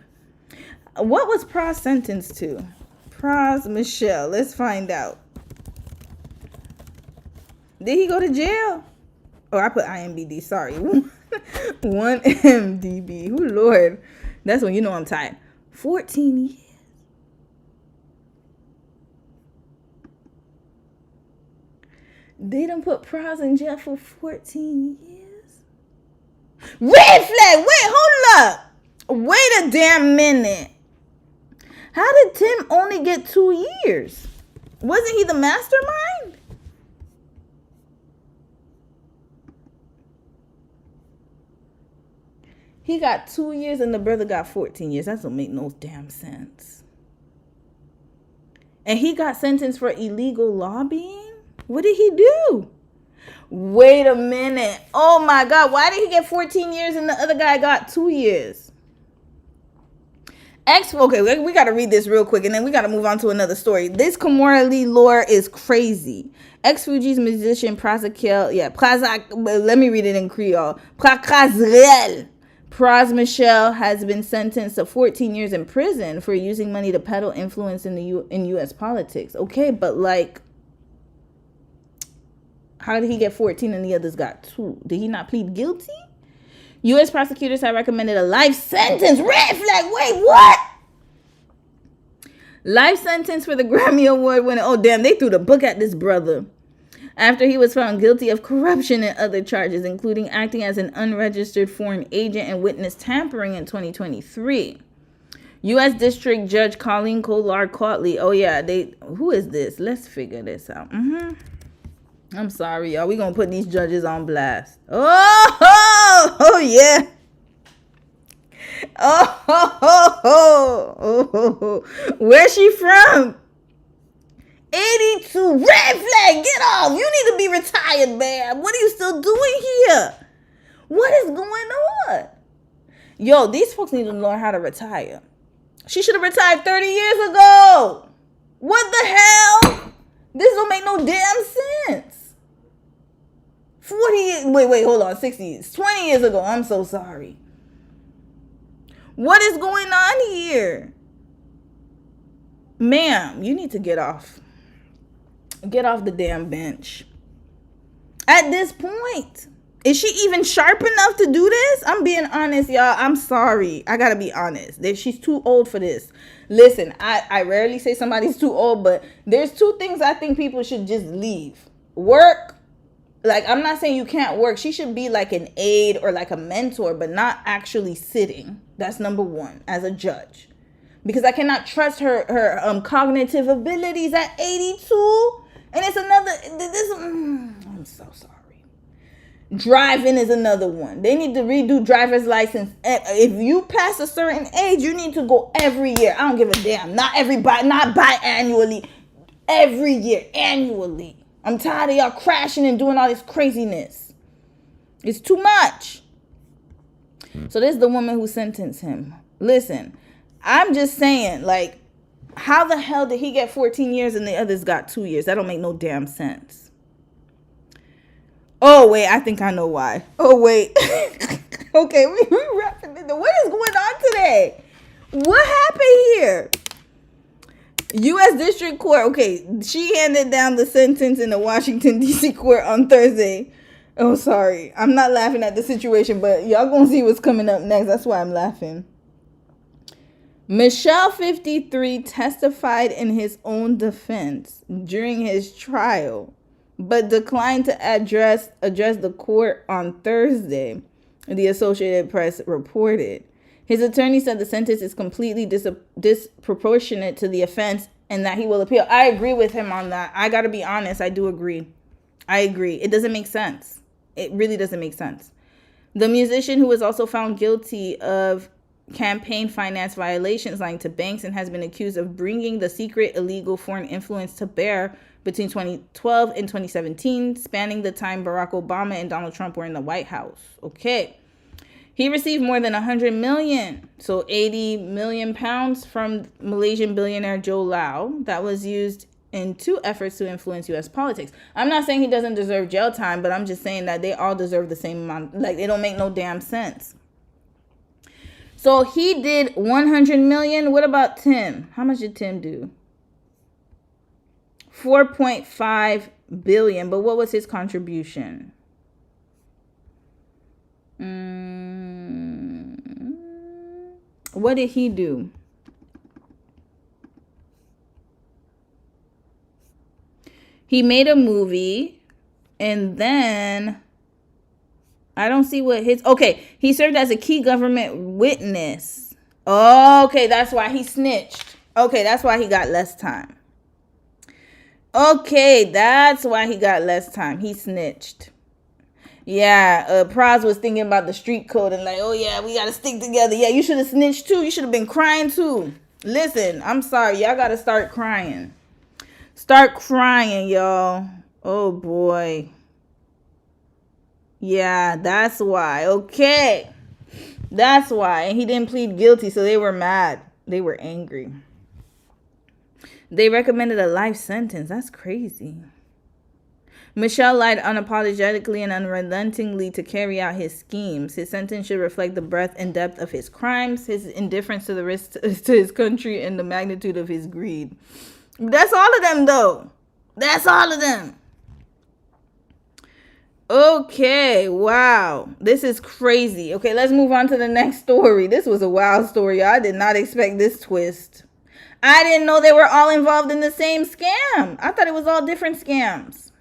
What was Pras sentenced to? Pras Michelle. Let's find out. Did he go to jail? Oh, I put IMDb. Sorry. 1MDB. Oh, Lord. That's when you know I'm tired. 14 years. They done put Pras in jail for 14 years. Red flag. Wait, hold up. Wait a damn minute. How did Tim only get 2 years? Wasn't he the mastermind? He got 2 years and the brother got 14 years. That don't make no damn sense. And he got sentenced for illegal lobbying? What did he do? Wait a minute. Oh my God. Why did he get 14 years and the other guy got 2 years? Okay, we got to read this real quick and then we got to move on to another story. This Kimora Lee lore is crazy. Ex-Fugees musician let me read it in Creole. Pras Michelle has been sentenced to 14 years in prison for using money to peddle influence in U.S. politics. Okay, but like, how did he get 14 and the others got 2? Did he not plead guilty? U.S. prosecutors have recommended a life sentence. Red flag. Wait, what? Life sentence for the Grammy Award winner. Oh, damn. They threw the book at this brother. After he was found guilty of corruption and other charges, including acting as an unregistered foreign agent and witness tampering in 2023. U.S. District Judge Colleen Kolar-Cautley. Oh, yeah. Who is this? Let's figure this out. I'm sorry, y'all. We're going to put these judges on blast. Oh, yeah. Oh. Where's she from? 82. Red flag. Get off. You need to be retired, man. What are you still doing here? What is going on? Yo, these folks need to learn how to retire. She should have retired 30 years ago. What the hell? This don't make no damn sense. 40 years, wait, hold on, 60 years, 20 years ago, I'm so sorry. What is going on here? Ma'am, you need to get off. Get off the damn bench. At this point, is she even sharp enough to do this? I'm being honest, y'all. I'm sorry. I gotta be honest. She's too old for this. Listen, I rarely say somebody's too old, but there's 2 things I think people should just leave. Work. Like, I'm not saying you can't work. She should be like an aide or like a mentor, but not actually sitting. That's number 1 as a judge. Because I cannot trust her cognitive abilities at 82. And it's another, I'm so sorry. Driving is another one. They need to redo driver's license. If you pass a certain age, you need to go every year. I don't give a damn. Not biannually. Every year, annually. I'm tired of y'all crashing and doing all this craziness. It's too much. So this is the woman who sentenced him. Listen, I'm just saying, like, how the hell did he get 14 years and the others got 2 years? That don't make no damn sense. Oh, wait, I think I know why. Oh, wait. Okay, we wrapping it. What is going on today? What happened here? U.S. District Court. Okay, she handed down the sentence in the Washington, D.C. court on Thursday. Oh, sorry. I'm not laughing at the situation, but y'all gonna see what's coming up next. That's why I'm laughing. Michelle, 53, testified in his own defense during his trial, but declined to address the court on Thursday, the Associated Press reported. His attorney said the sentence is completely disproportionate to the offense and that he will appeal. I agree with him on that. I got to be honest. I do agree. I agree. It doesn't make sense. It really doesn't make sense. The musician, who was also found guilty of campaign finance violations lying to banks and has been accused of bringing the secret illegal foreign influence to bear between 2012 and 2017, spanning the time Barack Obama and Donald Trump were in the White House. Okay. He received more than 100 million, so 80 million pounds from Malaysian billionaire Joe Lau. That was used in 2 efforts to influence U.S. politics. I'm not saying he doesn't deserve jail time, but I'm just saying that they all deserve the same amount. Like, they don't make no damn sense. So he did 100 million. What about Tim? How much did Tim do? 4.5 billion. But what was his contribution? What did he do? He made a movie, and then I don't see what his... Okay, he served as a key government witness. Okay, that's why he snitched. Okay, that's why he got less time. Okay, that's why he got less time. He snitched. Yeah, Praz was thinking about the street code and like, oh yeah, we gotta stick together. Yeah, you should have snitched too. You should have been crying too. Listen, I'm sorry. Y'all gotta start crying. Start crying, y'all. Oh boy. Yeah, that's why. Okay. That's why. And he didn't plead guilty, so they were mad. They were angry. They recommended a life sentence. That's crazy. Michelle lied unapologetically and unrelentingly to carry out his schemes. His sentence should reflect the breadth and depth of his crimes, his indifference to the risk to his country, and the magnitude of his greed. That's all of them, though. That's all of them. Okay, wow. This is crazy. Okay, let's move on to the next story. This was a wild story. I did not expect this twist. I didn't know they were all involved in the same scam. I thought it was all different scams.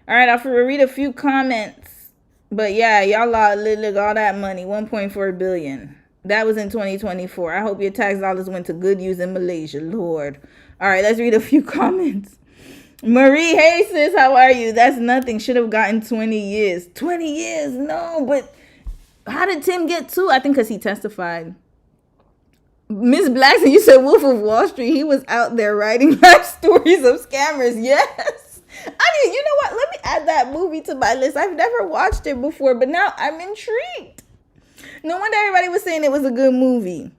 All right, I'll read a few comments. But yeah, y'all look all that money, 1.4 billion. That was in 2024. I hope your tax dollars went to good use in Malaysia, Lord. All right, let's read a few comments. Marie, hey sis, how are you? That's nothing. Should have gotten 20 years. 20 years? No, but how did Tim get 2? I think because he testified. Miss Blackson, you said Wolf of Wall Street. He was out there writing life stories of scammers. Yes. I mean, you know what? Let me add that movie to my list. I've never watched it before, but now I'm intrigued. No wonder everybody was saying it was a good movie.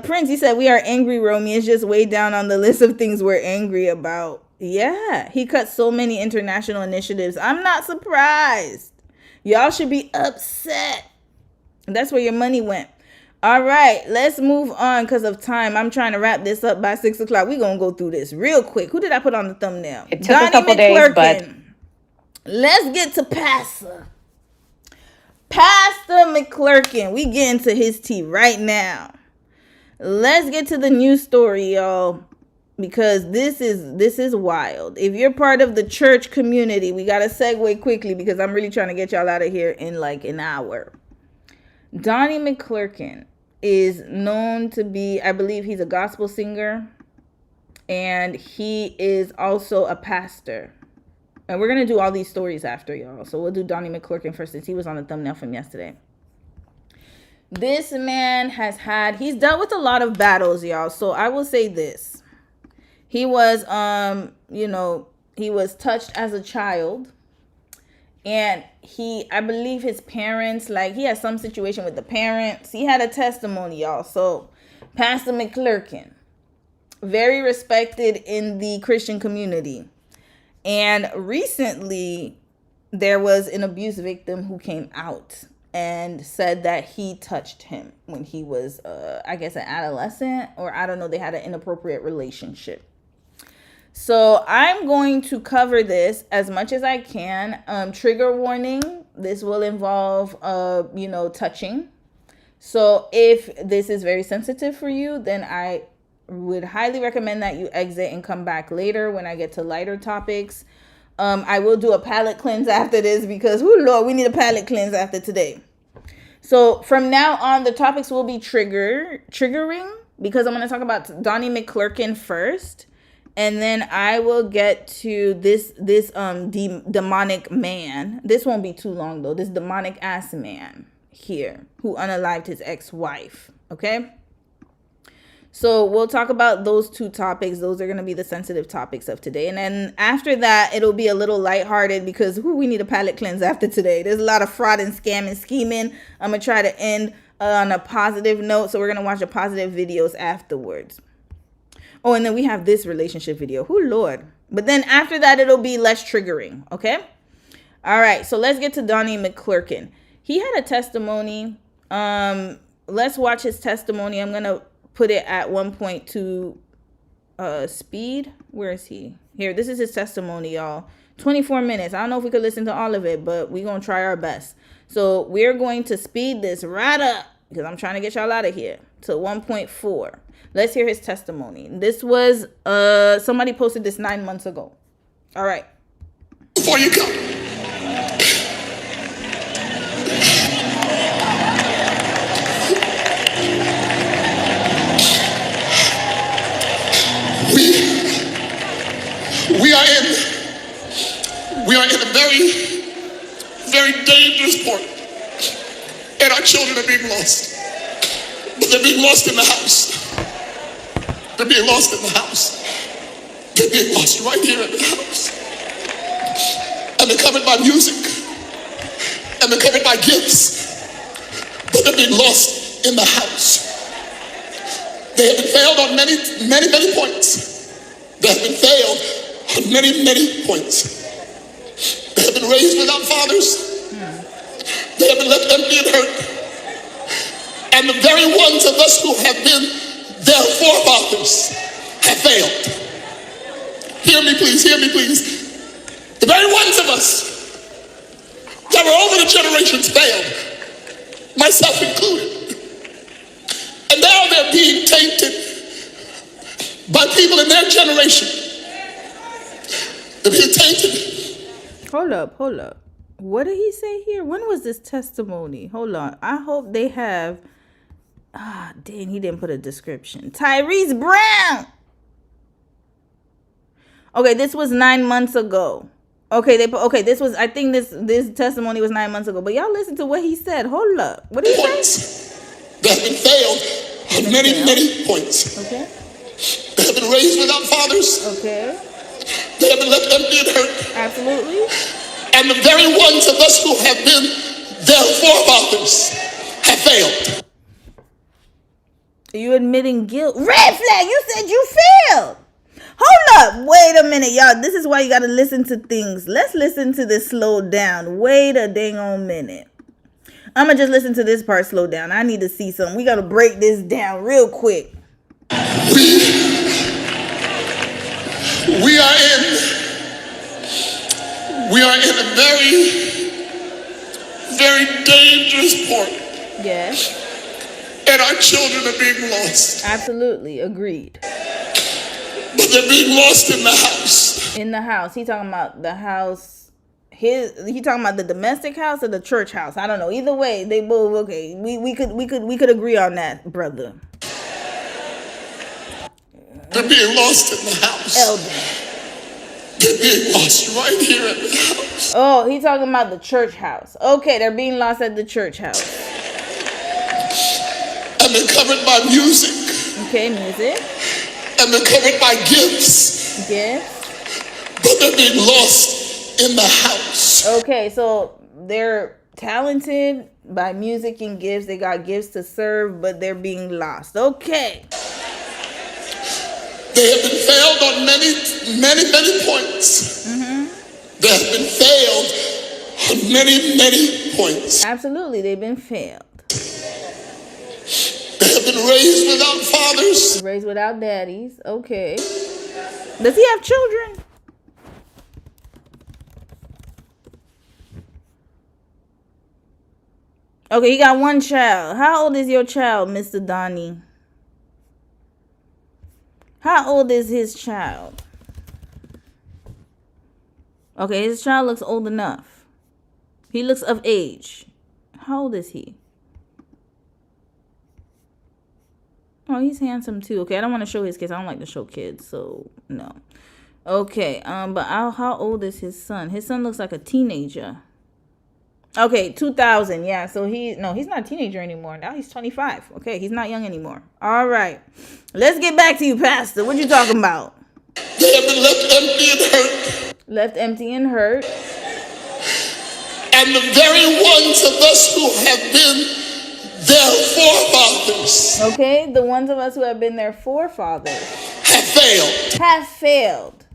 Prince, he said, we are angry, Romy. It's just way down on the list of things we're angry about. Yeah, he cut so many international initiatives. I'm not surprised. Y'all should be upset. That's where your money went. All right, let's move on because of time. I'm trying to wrap this up by 6 o'clock. We're going to go through this real quick. Who did I put on the thumbnail? It took a couple days, but... Let's get to Pastor. Pastor McClurkin. We get into his tea right now. Let's get to the news story, y'all, because this is wild. If you're part of the church community, we got to segue quickly because I'm really trying to get y'all out of here in like an hour. Donnie McClurkin is known to be, I believe he's a gospel singer, and he is also a pastor. And we're going to do all these stories after, y'all. So we'll do Donnie McClurkin first since he was on the thumbnail from yesterday. This man he's dealt with a lot of battles, y'all. So I will say this. He was, he was touched as a child. And I believe his parents, like, he had some situation with the parents. He had a testimony, y'all. So Pastor McClurkin, very respected in the Christian community. And recently, there was an abuse victim who came out and said that he touched him when he was, I guess, an adolescent, or I don't know, they had an inappropriate relationship. So I'm going to cover this as much as I can. Trigger warning, this will involve, touching. So if this is very sensitive for you, then I would highly recommend that you exit and come back later when I get to lighter topics. I will do a palate cleanse after this because, oh Lord, we need a palate cleanse after today. So from now on, the topics will be triggering because I'm going to talk about Donnie McClurkin first. And then I will get to this demonic man. This won't be too long though. This demonic ass man here who unalived his ex-wife. Okay. So we'll talk about those two topics. Those are going to be the sensitive topics of today. And then after that, it'll be a little lighthearted because we need a palate cleanse after today. There's a lot of fraud and scam and scheming. I'm going to try to end on a positive note. So we're going to watch the positive videos afterwards. Oh, and then we have this relationship video. Oh, Lord. But then after that, it'll be less triggering. Okay. All right. So let's get to Donnie McClurkin. He had a testimony. Let's watch his testimony. I'm going to put it at 1.2 speed. Where is he? Here, this is his testimony, y'all. 24 minutes. I don't know if we could listen to all of it, but we're going to try our best. So we're going to speed this right up because I'm trying to get y'all out of here to 1.4. Let's hear his testimony. This was, somebody posted this 9 months ago. All right. Before you come. We are in a very, very dangerous point. And our children are being lost. But they're being lost in the house. They're being lost in the house. They're being lost right here in the house. And they're covered by music. And they're covered by gifts. But they're being lost in the house. They have been failed on many, many, many points. They have been failed on many, many points. They have been raised without fathers. They have been left empty and hurt. And the very ones of us who have been their forefathers have failed. Hear me, please. Hear me, please. The very ones of us that were over the generations failed, myself included. And now they're being tainted by people in their generation. They're being tainted. Hold up. What did he say here? When was this testimony? Hold on. I hope they have. Dang, he didn't put a description. Tyrese Brown. Okay, this was 9 months ago. Okay, this was, I think this testimony was 9 months ago. But y'all listen to what he said. Hold up. What did he say? They have been failed on many, many points. Okay. They have been raised without fathers. Okay. They have been left empty and hurt. Absolutely. And the very ones of us who have been their forefathers have failed. Are you admitting guilt? Red flag, you said you failed. Hold up. Wait a minute, y'all. This is why you got to listen to things. Let's listen to this slow down. Wait a dang on minute. I'm going to just listen to this part slow down. I need to see something. We got to break this down real quick. We are in a very, very dangerous point. Yes. And our children are being lost. Absolutely. Agreed. But they're being lost in the house. In the house. He talking about the house. He talking about the domestic house or the church house. I don't know. Either way, they both okay. We could agree on that, brother. They're being lost in the house. Elder. They're being lost right here at the house. Oh, he's talking about the church house. Okay, they're being lost at the church house. And they're covered by music. Okay, music. And they're covered by gifts. Gifts. But they're being lost in the house. Okay, so they're talented by music and gifts. They got gifts to serve, but they're being lost. Okay. They have been failed on many points. They have been failed on many points. Absolutely, they've been failed. They have been raised without fathers. Raised without daddies. Okay. Does he have children? Okay, you got one child. How old is your child, Mr. Donnie? How old is his child? Okay, his child looks old enough. He looks of age. How old is he? Oh, he's handsome too. Okay, I don't want to show his kids. I don't like to show kids, so no. Okay, but how old is his son? His son looks like a teenager. Okay, 2000. Yeah, so he's not a teenager anymore. Now he's 25. Okay, he's not young anymore. All right. Let's get back to you, Pastor. What you talking about? They have been left empty and hurt. Left empty and hurt. And the very ones of us who have been their forefathers. Okay, the ones of us who have been their forefathers. Have failed. Have failed.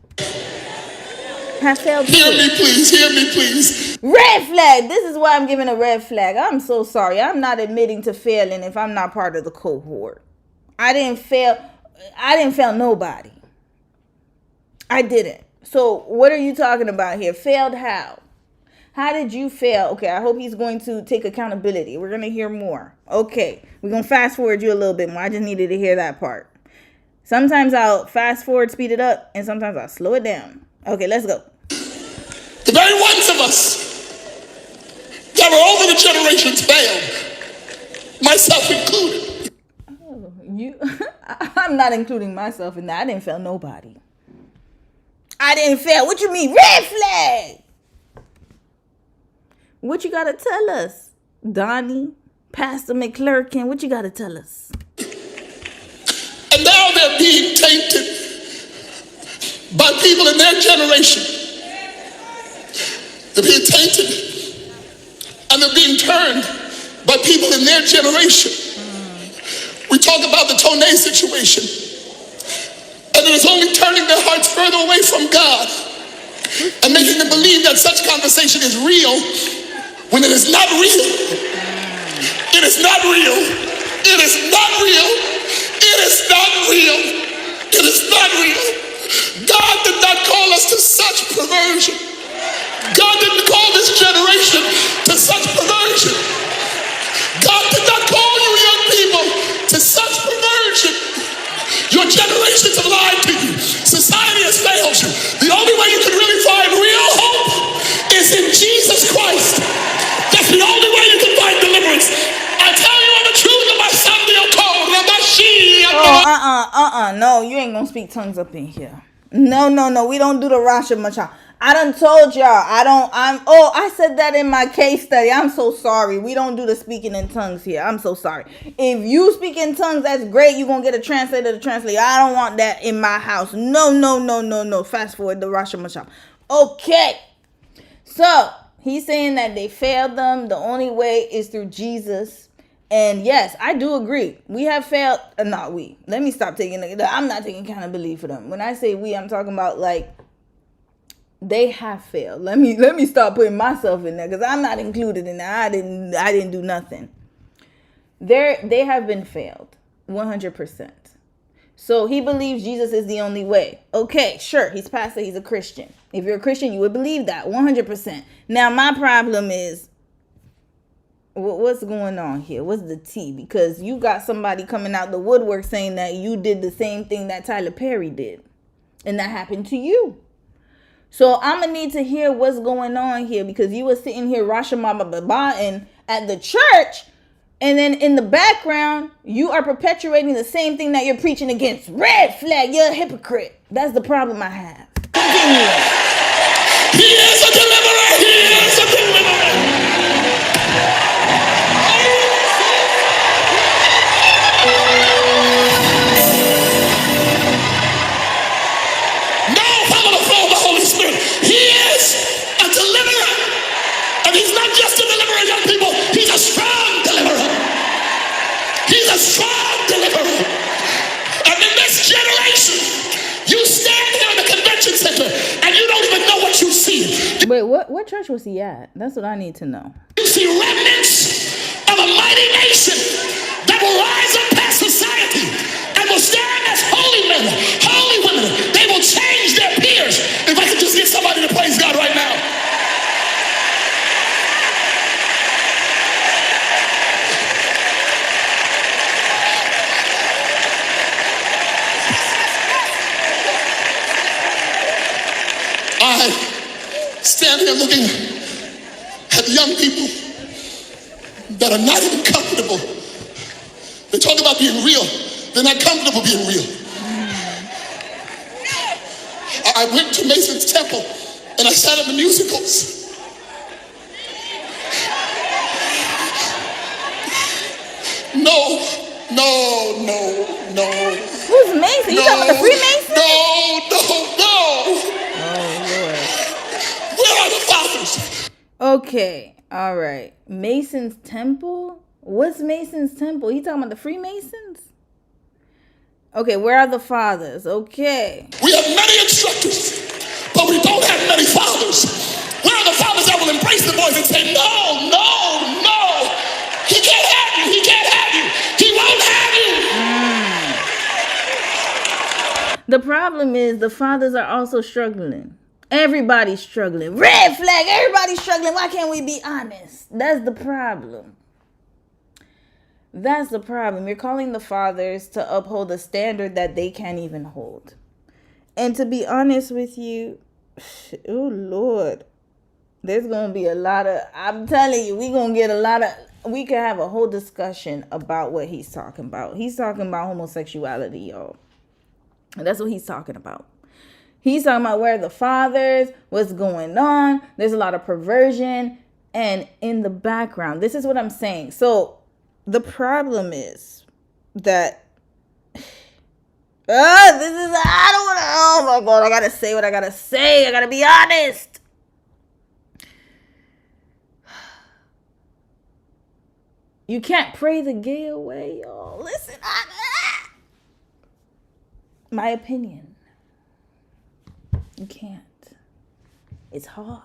Have failed too. Hear me please. Red flag. This is why I'm giving a red flag. I'm so sorry. I'm not admitting to failing if I'm not part of the cohort. I didn't fail nobody. I didn't. So what are you talking about here? Failed how? How did you fail? Okay, I hope he's going to take accountability. We're going to hear more. Okay, we're going to fast forward you a little bit more. I just needed to hear that part. Sometimes I'll fast forward, speed it up, and sometimes I'll slow it down. Okay, let's go. The very ones of us that were over the generations failed, myself included. Oh, I'm not including myself in that. I didn't fail nobody. I didn't fail. What you mean? Red flag. What you gotta tell us, Donnie, Pastor McClurkin? What you gotta tell us? And now they're being tainted by people in their generation. They're being tainted and they're being turned by people in their generation. We talk about the Tonei situation, and it is only turning their hearts further away from God and making them believe that such conversation is real when it is not real. It is not real. It is not real. It is not real. It is not real. God did not call us to such perversion. God didn't call this generation to such perversion. God did not call you young people to such perversion. Your generations have lied to you. Society has failed you. The only way you can really find real hope is in Jesus Christ. That's the only way you can find deliverance. I tell you on the truth of my son, No, you ain't gonna speak tongues up in here. No, we don't do the Rasha Macham. I done told y'all, I said that in my case study. I'm so sorry. We don't do the speaking in tongues here. I'm so sorry. If you speak in tongues, that's great. You're going to get a translator to translate. I don't want that in my house. No. Fast forward the Rasha Macham. Okay. So, he's saying that they failed them. The only way is through Jesus. And yes, I do agree. We have failed. Not we. Let me stop taking it. I'm not taking accountability for them. When I say we, I'm talking about like, they have failed. Let me start putting myself in there because I'm not included in that. I didn't do nothing. They have been failed 100%. So he believes Jesus is the only way. Okay, sure. He's pastor. He's a Christian. If you're a Christian, you would believe that 100%. Now my problem is, what's going on here? What's the tea? Because you got somebody coming out the woodwork saying that you did the same thing that Tyler Perry did, and that happened to you. So I'm going to need to hear what's going on here because you were sitting here Rashamababa'ing at the church, and then in the background, you are perpetuating the same thing that you're preaching against. Red flag, you're a hypocrite. That's the problem I have. Continue. He is a deliverer. He is a deliverer. Now follow the flow of the Holy Spirit. He is a deliverer. And he's not just a deliverer, young people. He's a strong deliverer. He's a strong deliverer. And in this generation, you stand here in the convention center and you don't even know what you see. Wait, what church was he at? That's what I need to know. You see remnants of a mighty nation that will rise up past society and will stand as holy men, holy women. They will change their peers. If I could just get somebody to praise God right now. I stand here looking at young people that are not even comfortable. They talk about being real. They're not comfortable being real. I went to Mason's temple and I sat at the musicals. No. Who's Mason? You talking about the Freemason? No. Oh, Lord. Where are the fathers? Okay, all right. Mason's temple? What's Mason's temple? He talking about the Freemasons? Okay, where are the fathers? Okay. We have many instructors, but we don't have many fathers. Where are the fathers that will embrace the boys and say, no. He can't have you. He can't have you. He won't have you. The problem is the fathers are also struggling. Everybody's struggling. Red flag. Everybody's struggling. Why can't we be honest? That's the problem. That's the problem. You're calling the fathers to uphold a standard that they can't even hold. And to be honest with you, oh Lord, there's going to be a lot of, I'm telling you, we're going to get a lot of, we can have a whole discussion about what he's talking about. He's talking about homosexuality, y'all. And that's what he's talking about. He's talking about where the fathers, what's going on. There's a lot of perversion. And in the background, this is what I'm saying. So the problem is that oh my God, I got to say what I got to say. I got to be honest. You can't pray the gay away, y'all. Listen, my opinion. You can't. It's hard.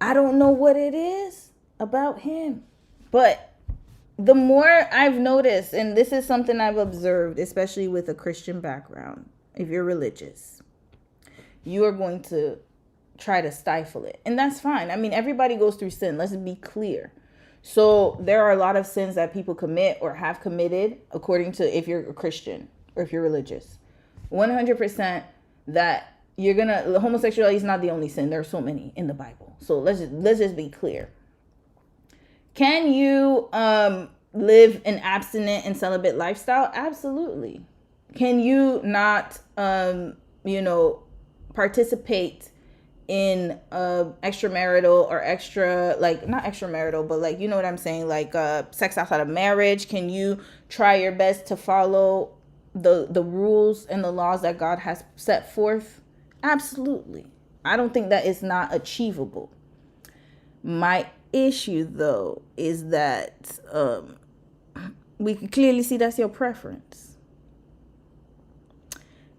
I don't know what it is about him. But the more I've noticed, and this is something I've observed, especially with a Christian background, if you're religious, you are going to try to stifle it. And that's fine. I mean, everybody goes through sin. Let's be clear. So there are a lot of sins that people commit or have committed according to if you're a Christian or if you're religious. 100% that you're gonna, homosexuality is not the only sin. There are so many in the Bible. So let's just be clear. Can you live an abstinent and celibate lifestyle? Absolutely. Can you not participate in extramarital or extra, like, not extramarital, but like, you know what I'm saying, like sex outside of marriage? Can you try your best to follow the rules and the laws that God has set forth? Absolutely. I don't think that is not achievable. My issue though is that we can clearly see that's your preference,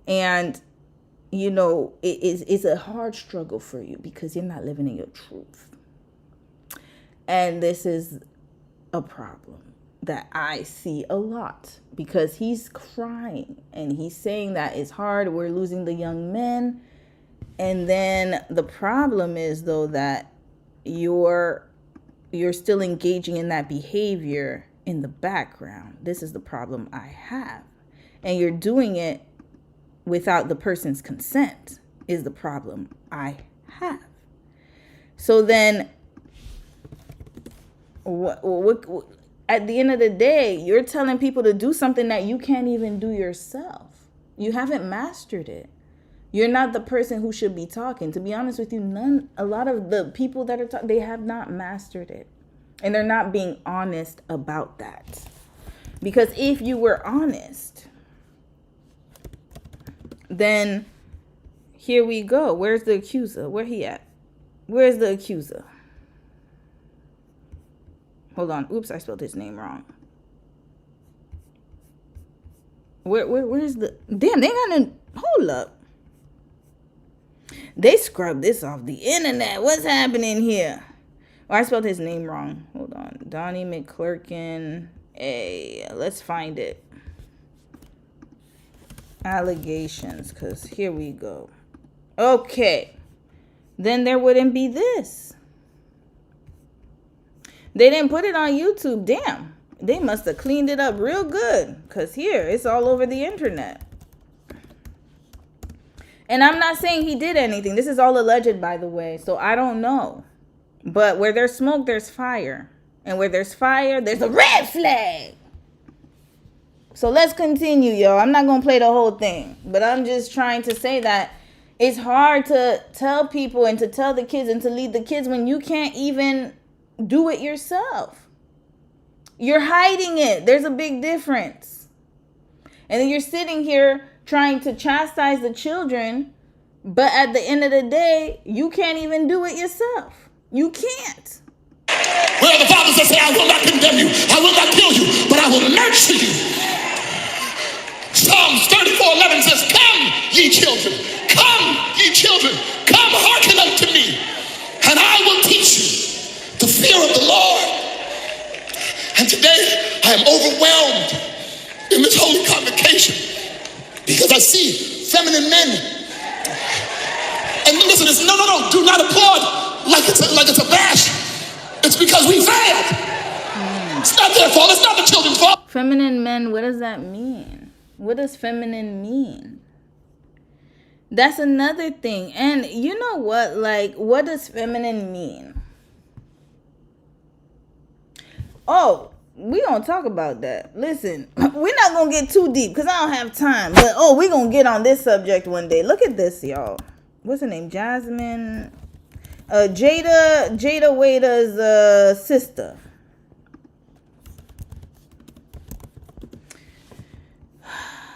and it's a hard struggle for you because you're not living in your truth. And this is a problem that I see a lot because he's crying and he's saying that it's hard. We're losing the young men. And then the problem is though that you're still engaging in that behavior in the background. This is the problem I have. And you're doing it without the person's consent is the problem I have. So then what at the end of the day, you're telling people to do something that you can't even do yourself. You haven't mastered it. You're not the person who should be talking. To be honest with you, a lot of the people that are talking, they have not mastered it. And they're not being honest about that. Because if you were honest, then here we go. Where's the accuser? Where he at? Where's the accuser? Hold on. Oops, I spelled his name wrong. Where's the... Damn, they got no... Hold up. They scrubbed this off the internet. What's happening here? Oh, I spelled his name wrong. Hold on. Donnie McClurkin. Hey, let's find it. Allegations, because here we go. Okay. Then there wouldn't be this. They didn't put it on YouTube. Damn. They must have cleaned it up real good, because here, it's all over the internet. And I'm not saying he did anything. This is all alleged, by the way. So I don't know. But where there's smoke, there's fire. And where there's fire, there's a red flag. So let's continue, y'all. I'm not going to play the whole thing. But I'm just trying to say that it's hard to tell people and to tell the kids and to lead the kids when you can't even do it yourself. You're hiding it. There's a big difference. And then you're sitting here trying to chastise the children, but at the end of the day, you can't even do it yourself. You can't. Where the Father says, I will not condemn you, I will not kill you, but I will nurture you. Psalms 34:11 says, come, ye children, come hearken unto me, and I will teach you the fear of the Lord. And today, I am overwhelmed in this holy convocation because I see feminine men. And listen, it's no, do not applaud like it's a bash. It's because we failed. It's not their fault. It's not the children's fault. Feminine men, what does that mean? What does feminine mean? That's another thing. And you know what? Like, what does feminine mean? Oh, we gonna talk about that. Listen, we're not gonna get too deep because I don't have time. But we gonna get on this subject one day. Look at this, y'all. What's her name? Jasmine. Jada Waiter's sister.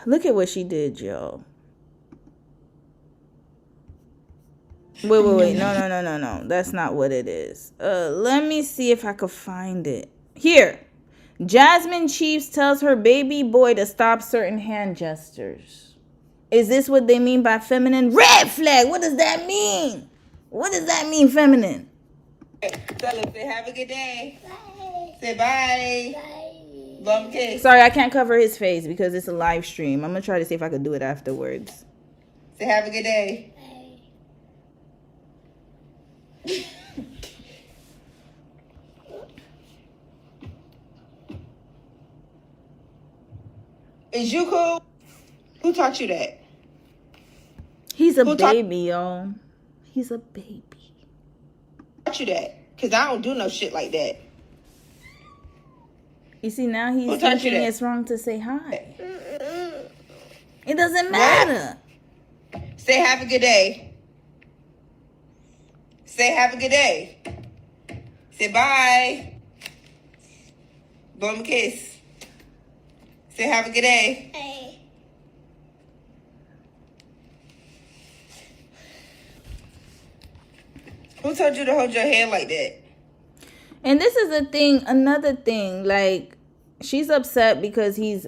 Look at what she did, y'all. Wait. No. That's not what it is. Let me see if I could find it. Here. Jasmine Chiefs tells her baby boy to stop certain hand gestures. Is this what they mean by feminine? Red flag. What does that mean? What does that mean, feminine? Tell them, say have a good day. Bye. Say bye. Bye. Bum kiss. Sorry, I can't cover his face because it's a live stream. I'm going to try to see if I could do it afterwards. Say have a good day. Bye. Is you cool? Who taught you that? He's a baby, y'all. He's a baby. Taught you that? Because I don't do no shit like that. You see, now he's thinking it's wrong to say hi. It doesn't matter. What? Say have a good day. Say have a good day. Say bye. Blow him a kiss. Say have a good day. Hey. Who told you to hold your head like that? And this is another thing. Like, she's upset because he's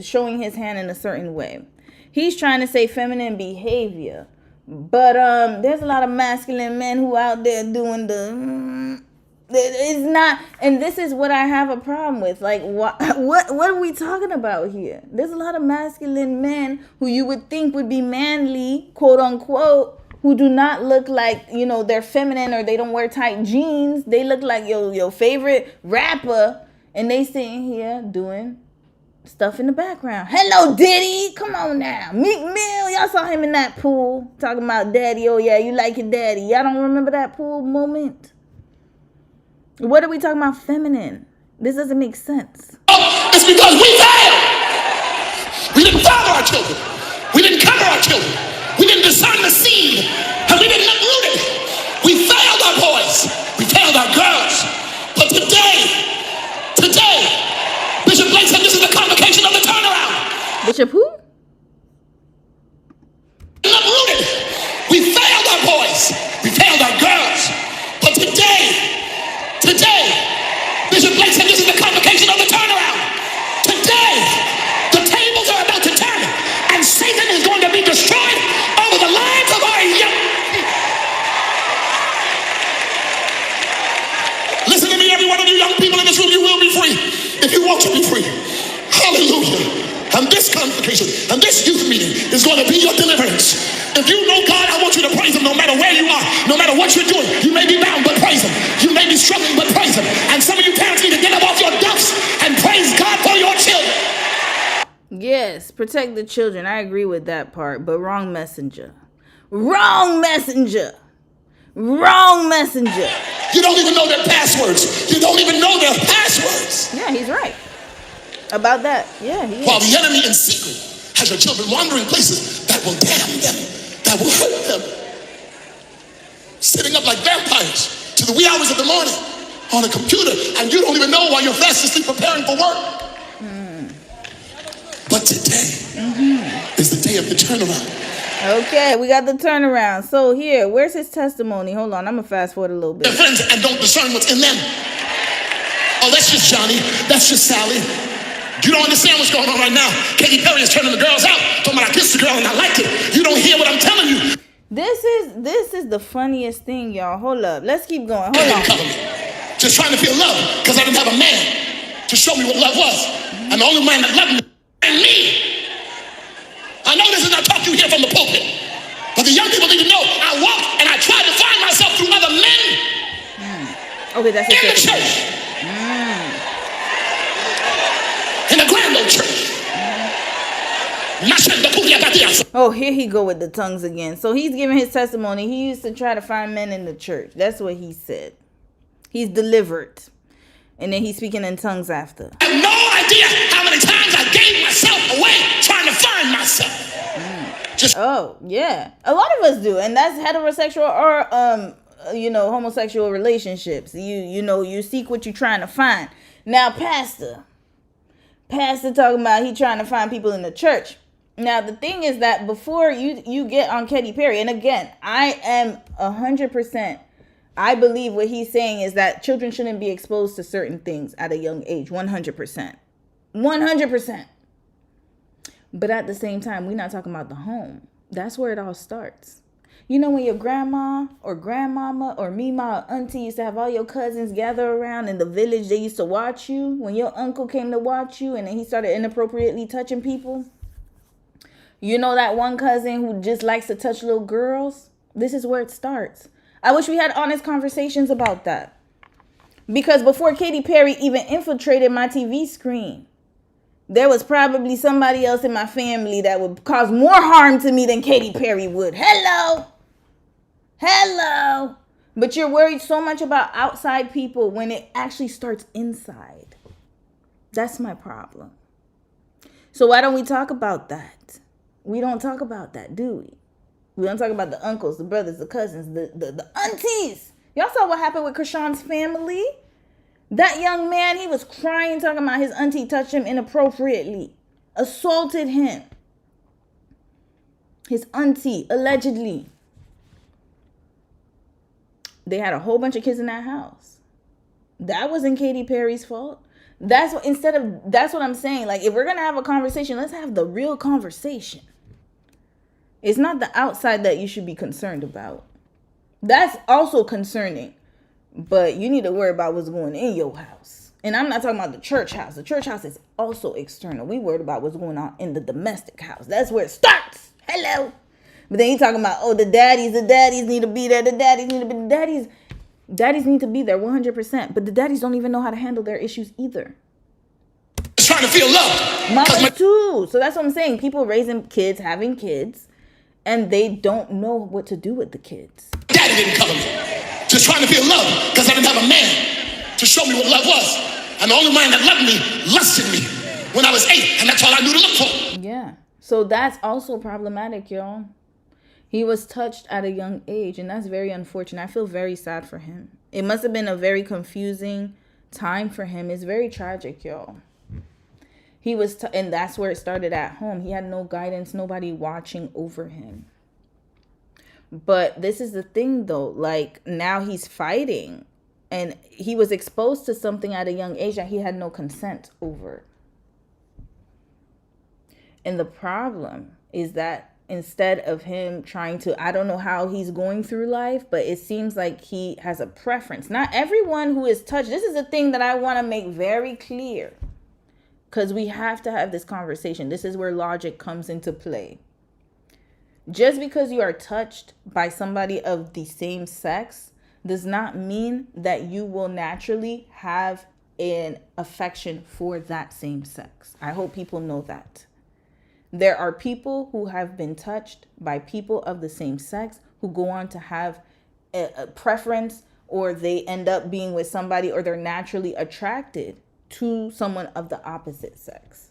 showing his hand in a certain way. He's trying to say feminine behavior. But there's a lot of masculine men who out there doing it's not, and this is what I have a problem with. Like, what are we talking about here? There's a lot of masculine men who you would think would be manly, quote unquote, who do not look like, they're feminine or they don't wear tight jeans. They look like your favorite rapper, and they sitting here doing stuff in the background. Hello, Diddy. Come on now. Meek Mill. Y'all saw him in that pool talking about daddy. Oh, yeah, you like your daddy. Y'all don't remember that pool moment? What are we talking about feminine? This doesn't make sense. It's because we failed. We didn't father our children. We didn't cover our children. the seed, and we've been uprooted. We failed our boys. We failed our girls. But today, Bishop Blake said this is the convocation of the turnaround. Bishop who? Uprooted. We failed our boys. We failed our girls. But today, Bishop Blake said this is the convocation of the turnaround. Today, the tables are about to turn, and Satan is going to be destroyed over the lives of our young people. Listen to me, every one of you young people in this room, you will be free if you want to be free. Hallelujah. And this convocation and this youth meeting is going to be your deliverance. If you know God, I want you to praise him no matter where you are, no matter what you're doing. You may be bound, but praise him. You may be struggling, but praise him. And some of you parents need to get up off your duffs and praise God for your children. Yes, protect the children. I agree with that part, but wrong messenger. Wrong messenger. Wrong messenger. You don't even know their passwords. You don't even know their passwords. Yeah, he's right about that. Yeah, he is. While the enemy in secret has your children wandering places that will damn them, that will hurt them. Sitting up like vampires to the wee hours of the morning on a computer, and you don't even know while you're fast asleep preparing for work. But today is the day of the turnaround. Okay, we got the turnaround. So here, where's his testimony? Hold on, I'm gonna fast forward a little bit. Their friends and don't discern what's in them. Oh, that's just Johnny. That's just Sally. You don't understand what's going on right now. Katy Perry is turning the girls out. Talking about I kissed the girl and I liked it. You don't hear what I'm telling you. This is the funniest thing, y'all. Hold up. Let's keep going. Hold on. Just trying to feel love because I didn't have a man to show me what love was. And the only man that loved me and me. I know this is not talk you hear from the pulpit, but the young people need to know I walked and I tried to find myself through other men. Okay, that's in the church. In the grand old church. Oh, here he go with the tongues again. So he's giving his testimony. He used to try to find men in the church. That's what he said. He's delivered. And then he's speaking in tongues after. I have no idea how many times I gave myself away trying to find myself. Oh, yeah. A lot of us do. And that's heterosexual or homosexual relationships. You seek what you're trying to find. Now, Pastor talking about he trying to find people in the church. Now, the thing is that before you get on Katy Perry, and again, I am 100%, I believe what he's saying is that children shouldn't be exposed to certain things at a young age, 100%. 100%. But at the same time, we're not talking about the home. That's where it all starts. You know when your grandma or grandmama or mima or auntie used to have all your cousins gather around in the village, they used to watch you. When your uncle came to watch you and then he started inappropriately touching people. You know that one cousin who just likes to touch little girls? This is where it starts. I wish we had honest conversations about that. Because before Katy Perry even infiltrated my TV screen, there was probably somebody else in my family that would cause more harm to me than Katy Perry would. Hello. But you're worried so much about outside people when it actually starts inside. That's my problem. So why don't we talk about that? We don't talk about that, do we? We don't talk about the uncles, the brothers, the cousins, the aunties. Y'all saw what happened with Krishan's family? That young man, he was crying, talking about his auntie touched him inappropriately, assaulted him. His auntie, allegedly. They had a whole bunch of kids in that house. That wasn't Katy Perry's fault. That's what I'm saying. Like, if we're going to have a conversation, let's have the real conversation. It's not the outside that you should be concerned about. That's also concerning. But you need to worry about what's going in your house. And I'm not talking about the church house. The church house is also external. We worried about what's going on in the domestic house. That's where it starts. Hello. But then you talking about, the daddies need to be there. The daddies need to be there 100%. But the daddies don't even know how to handle their issues either. Trying to feel loved. Mama too. So that's what I'm saying. People raising kids, having kids, and they don't know what to do with the kids. Daddy didn't cover me. Just trying to feel love because I didn't have a man to show me what love was. And the only man that loved me lusted me when I was 8. And that's all I knew to look for. Yeah. So that's also problematic, y'all. He was touched at a young age, and that's very unfortunate. I feel very sad for him. It must have been a very confusing time for him. It's very tragic, y'all. He was, and that's where it started, at home. He had no guidance, nobody watching over him. But this is the thing, though. Like, now he's fighting, and he was exposed to something at a young age that he had no consent over. And the problem is that instead of him trying to, I don't know how he's going through life, but it seems like he has a preference. Not everyone who is touched. This is the thing that I want to make very clear, because we have to have this conversation. This is where logic comes into play. Just because you are touched by somebody of the same sex does not mean that you will naturally have an affection for that same sex. I hope people know that. There are people who have been touched by people of the same sex who go on to have a preference, or they end up being with somebody, or they're naturally attracted to someone of the opposite sex.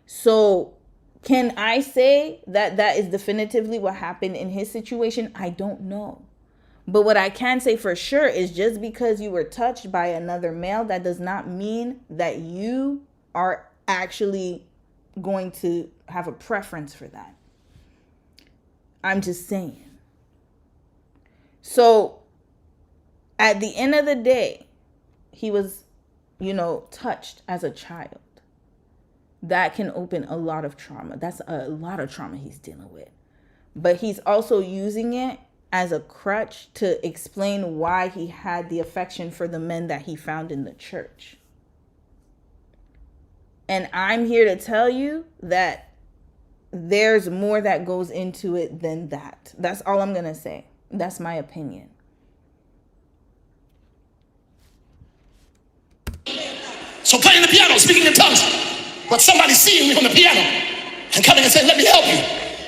So can I say that that is definitively what happened in his situation? I don't know. But what I can say for sure is, just because you were touched by another male, that does not mean that you are actually going to have a preference for that. I'm just saying. So at the end of the day, he was, touched as a child. That can open a lot of trauma. That's a lot of trauma he's dealing with. But he's also using it as a crutch to explain why he had the affection for the men that he found in the church. And I'm here to tell you that there's more that goes into it than that. That's all I'm going to say. That's my opinion. So playing the piano, speaking in tongues, but somebody seeing me on the piano and coming and saying, let me help you,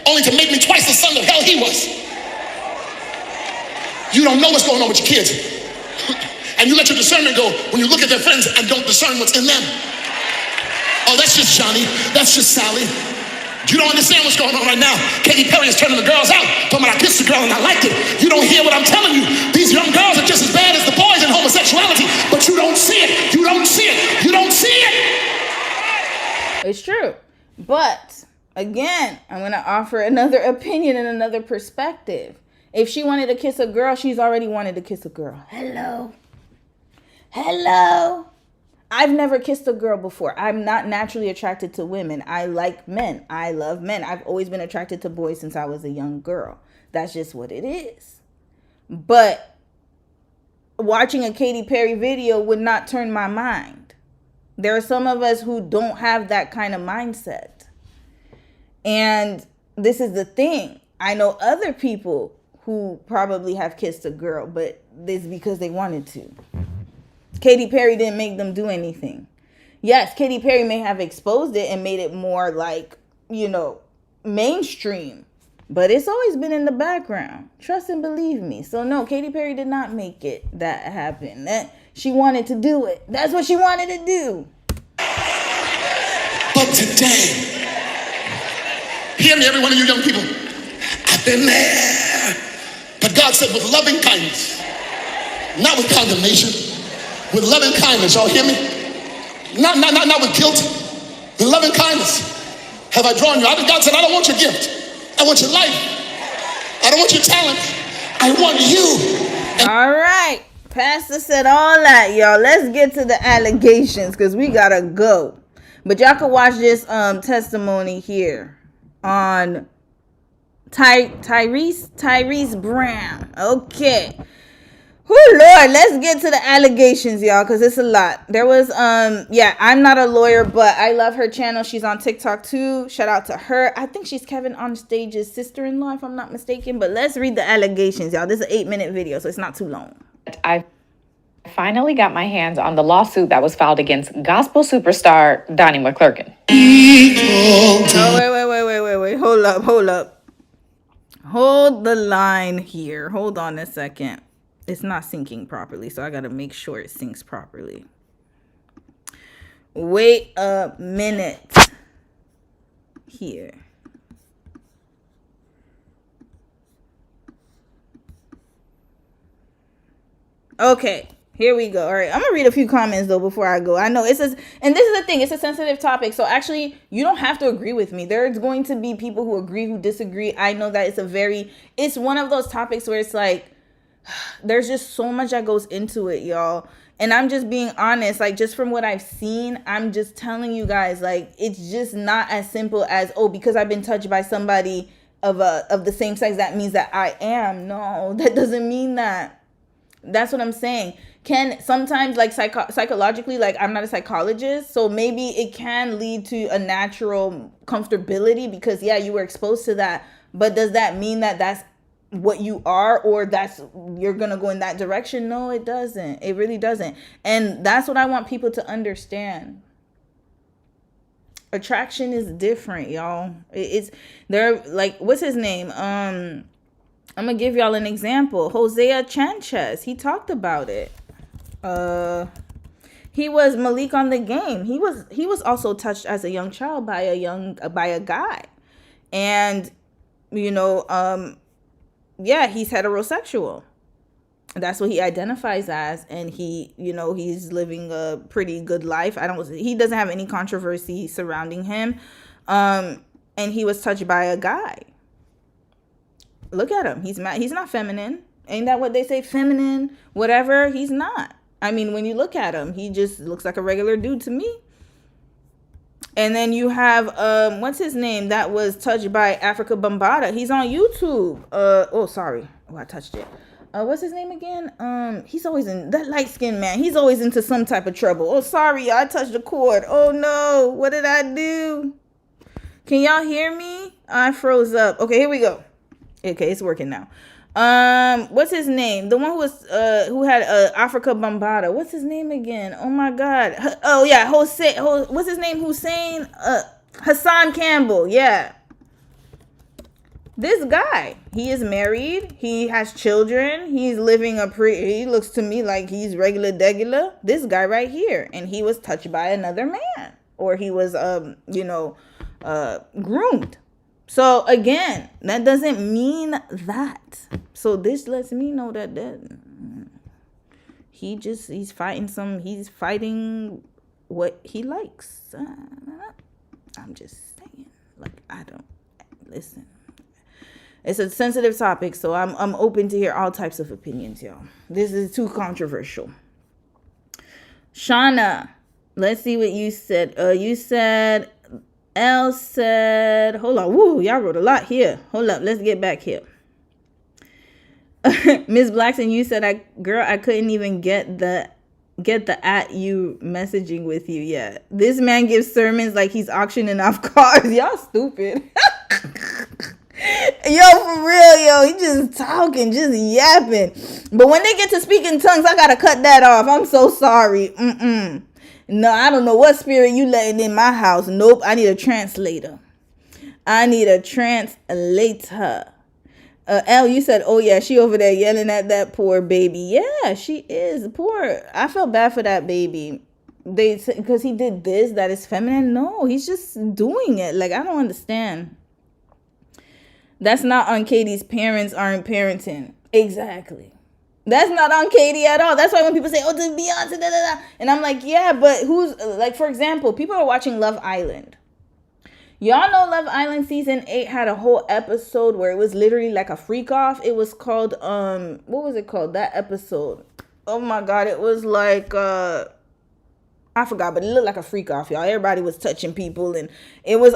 only to make me twice the son of hell he was. You don't know what's going on with your kids. And you let your discernment go when you look at their friends and don't discern what's in them. Oh, that's just Johnny. That's just Sally. You don't understand what's going on right now. Katy Perry is turning the girls out. Talking about I kissed the girl and I liked it. You don't hear what I'm telling you. These young girls are just as bad as the boys in homosexuality, but you don't see it. You don't see it. You don't see it. It's true. But again, I'm going to offer another opinion and another perspective. If she wanted to kiss a girl, she's already wanted to kiss a girl. Hello. I've never kissed a girl before. I'm not naturally attracted to women. I like men. I love men. I've always been attracted to boys since I was a young girl. That's just what it is. But watching a Katy Perry video would not turn my mind. There are some of us who don't have that kind of mindset. And this is the thing. I know other people who probably have kissed a girl, but it's because they wanted to. Katy Perry didn't make them do anything. Yes, Katy Perry may have exposed it and made it more like, mainstream. But it's always been in the background. Trust and believe me. So no, Katy Perry did not make it that happen. She wanted to do it. That's what she wanted to do. But today, hear me, every one of you young people. I've been there. But God said with loving kindness, not with condemnation. With loving kindness, y'all hear me? Not with guilt. With loving kindness have I drawn you. God said, I don't want your gift. I want your life. I don't want your talent. I want you. All right. Pastor said all that, y'all. Let's get to the allegations because we got to go. But y'all can watch this testimony here on Tyrese Brown. Okay. Whoo, Lord, let's get to the allegations, y'all, because it's a lot. There was, I'm not a lawyer, but I love her channel. She's on TikTok, too. Shout out to her. I think she's Kevin on Stage's sister-in-law, if I'm not mistaken. But let's read the allegations, y'all. This is an 8-minute video, so it's not too long. I finally got my hands on the lawsuit that was filed against gospel superstar Donnie McClurkin. Oh, wait. Hold up. Hold the line here. Hold on a second. It's not syncing properly, so I got to make sure it syncs properly. Wait a minute here. Okay, here we go. All right, I'm gonna read a few comments though before I go. I know it's a, and this is the thing, it's a sensitive topic, so actually you don't have to agree with me. There's going to be people who agree, who disagree. I know that it's one of those topics where it's like there's just so much that goes into it, y'all. And I'm just being honest, like just from what I've seen, I'm just telling you guys, like it's just not as simple as, oh, because I've been touched by somebody of the same sex, that means that I am. No, that doesn't mean that. That's what I'm saying. Can sometimes, like psychologically, like I'm not a psychologist, so maybe it can lead to a natural comfortability because yeah, you were exposed to that. But does that mean that that's what you are, or that's you're gonna go in that direction? No, it doesn't. It really doesn't. And that's what I want people to understand. Attraction is different, y'all. It's there. Like, what's his name? I'm gonna give y'all an example. Hosea Chanchez, he talked about it. He was Malik on the Game. He was also touched as a young child by a guy, and you know, yeah, he's heterosexual. That's what he identifies as, and he, you know, he's living a pretty good life. He doesn't have any controversy surrounding him, and he was touched by a guy. Look at him. He's not feminine. Ain't that what they say? Feminine, whatever. He's not. I mean, when you look at him, he just looks like a regular dude to me. And then you have, what's his name? That was touched by Africa Bambaataa. He's on YouTube. Oh, sorry. Oh, I touched it. What's his name again? He's always in, that light-skinned man. He's always into some type of trouble. Oh, sorry. I touched the cord. Oh, no. What did I do? Can y'all hear me? I froze up. Okay, here we go. Okay, it's working now. What's his name? The one who had Africa Bambaataa. What's his name again? Oh my God. Oh yeah, what's his name? Hussein Hassan Campbell. Yeah. This guy, he is married. He has children. He's living he looks to me like he's regular. This guy right here, and he was touched by another man, or he was groomed. So again, that doesn't mean that. So this lets me know that he's fighting what he likes. I'm just saying, like, I don't listen. It's a sensitive topic, so I'm open to hear all types of opinions, y'all. This is too controversial. Shauna, let's see what you said. You said, Elle said, hold on. Woo, y'all wrote a lot here. Hold up, let's get back here. Miss Blackson, you said, I couldn't even get the at you messaging with you yet. This man gives sermons like he's auctioning off cars. Y'all stupid. Yo, for real, yo, he just talking, just yapping. But when they get to speaking tongues, I gotta cut that off. I'm so sorry. No, I don't know what spirit you letting in my house. Nope, I need a translator. Elle, you said, oh yeah, she over there yelling at that poor baby. Yeah, she is poor. I felt bad for that baby. Because he did this, that is feminine. No, he's just doing it. Like, I don't understand. That's not on Katie's parents aren't parenting. Exactly. That's not on Katie at all. That's why when people say, oh, the Beyonce, da, da, da. And I'm like, yeah, but who's, like, for example, people are watching Love Island. Y'all know Love Island season 8 had a whole episode where it was literally like a freak off. It was called, what was it called? That episode. Oh my God. It was like, I forgot, but it looked like a freak off, y'all. Everybody was touching people, and it was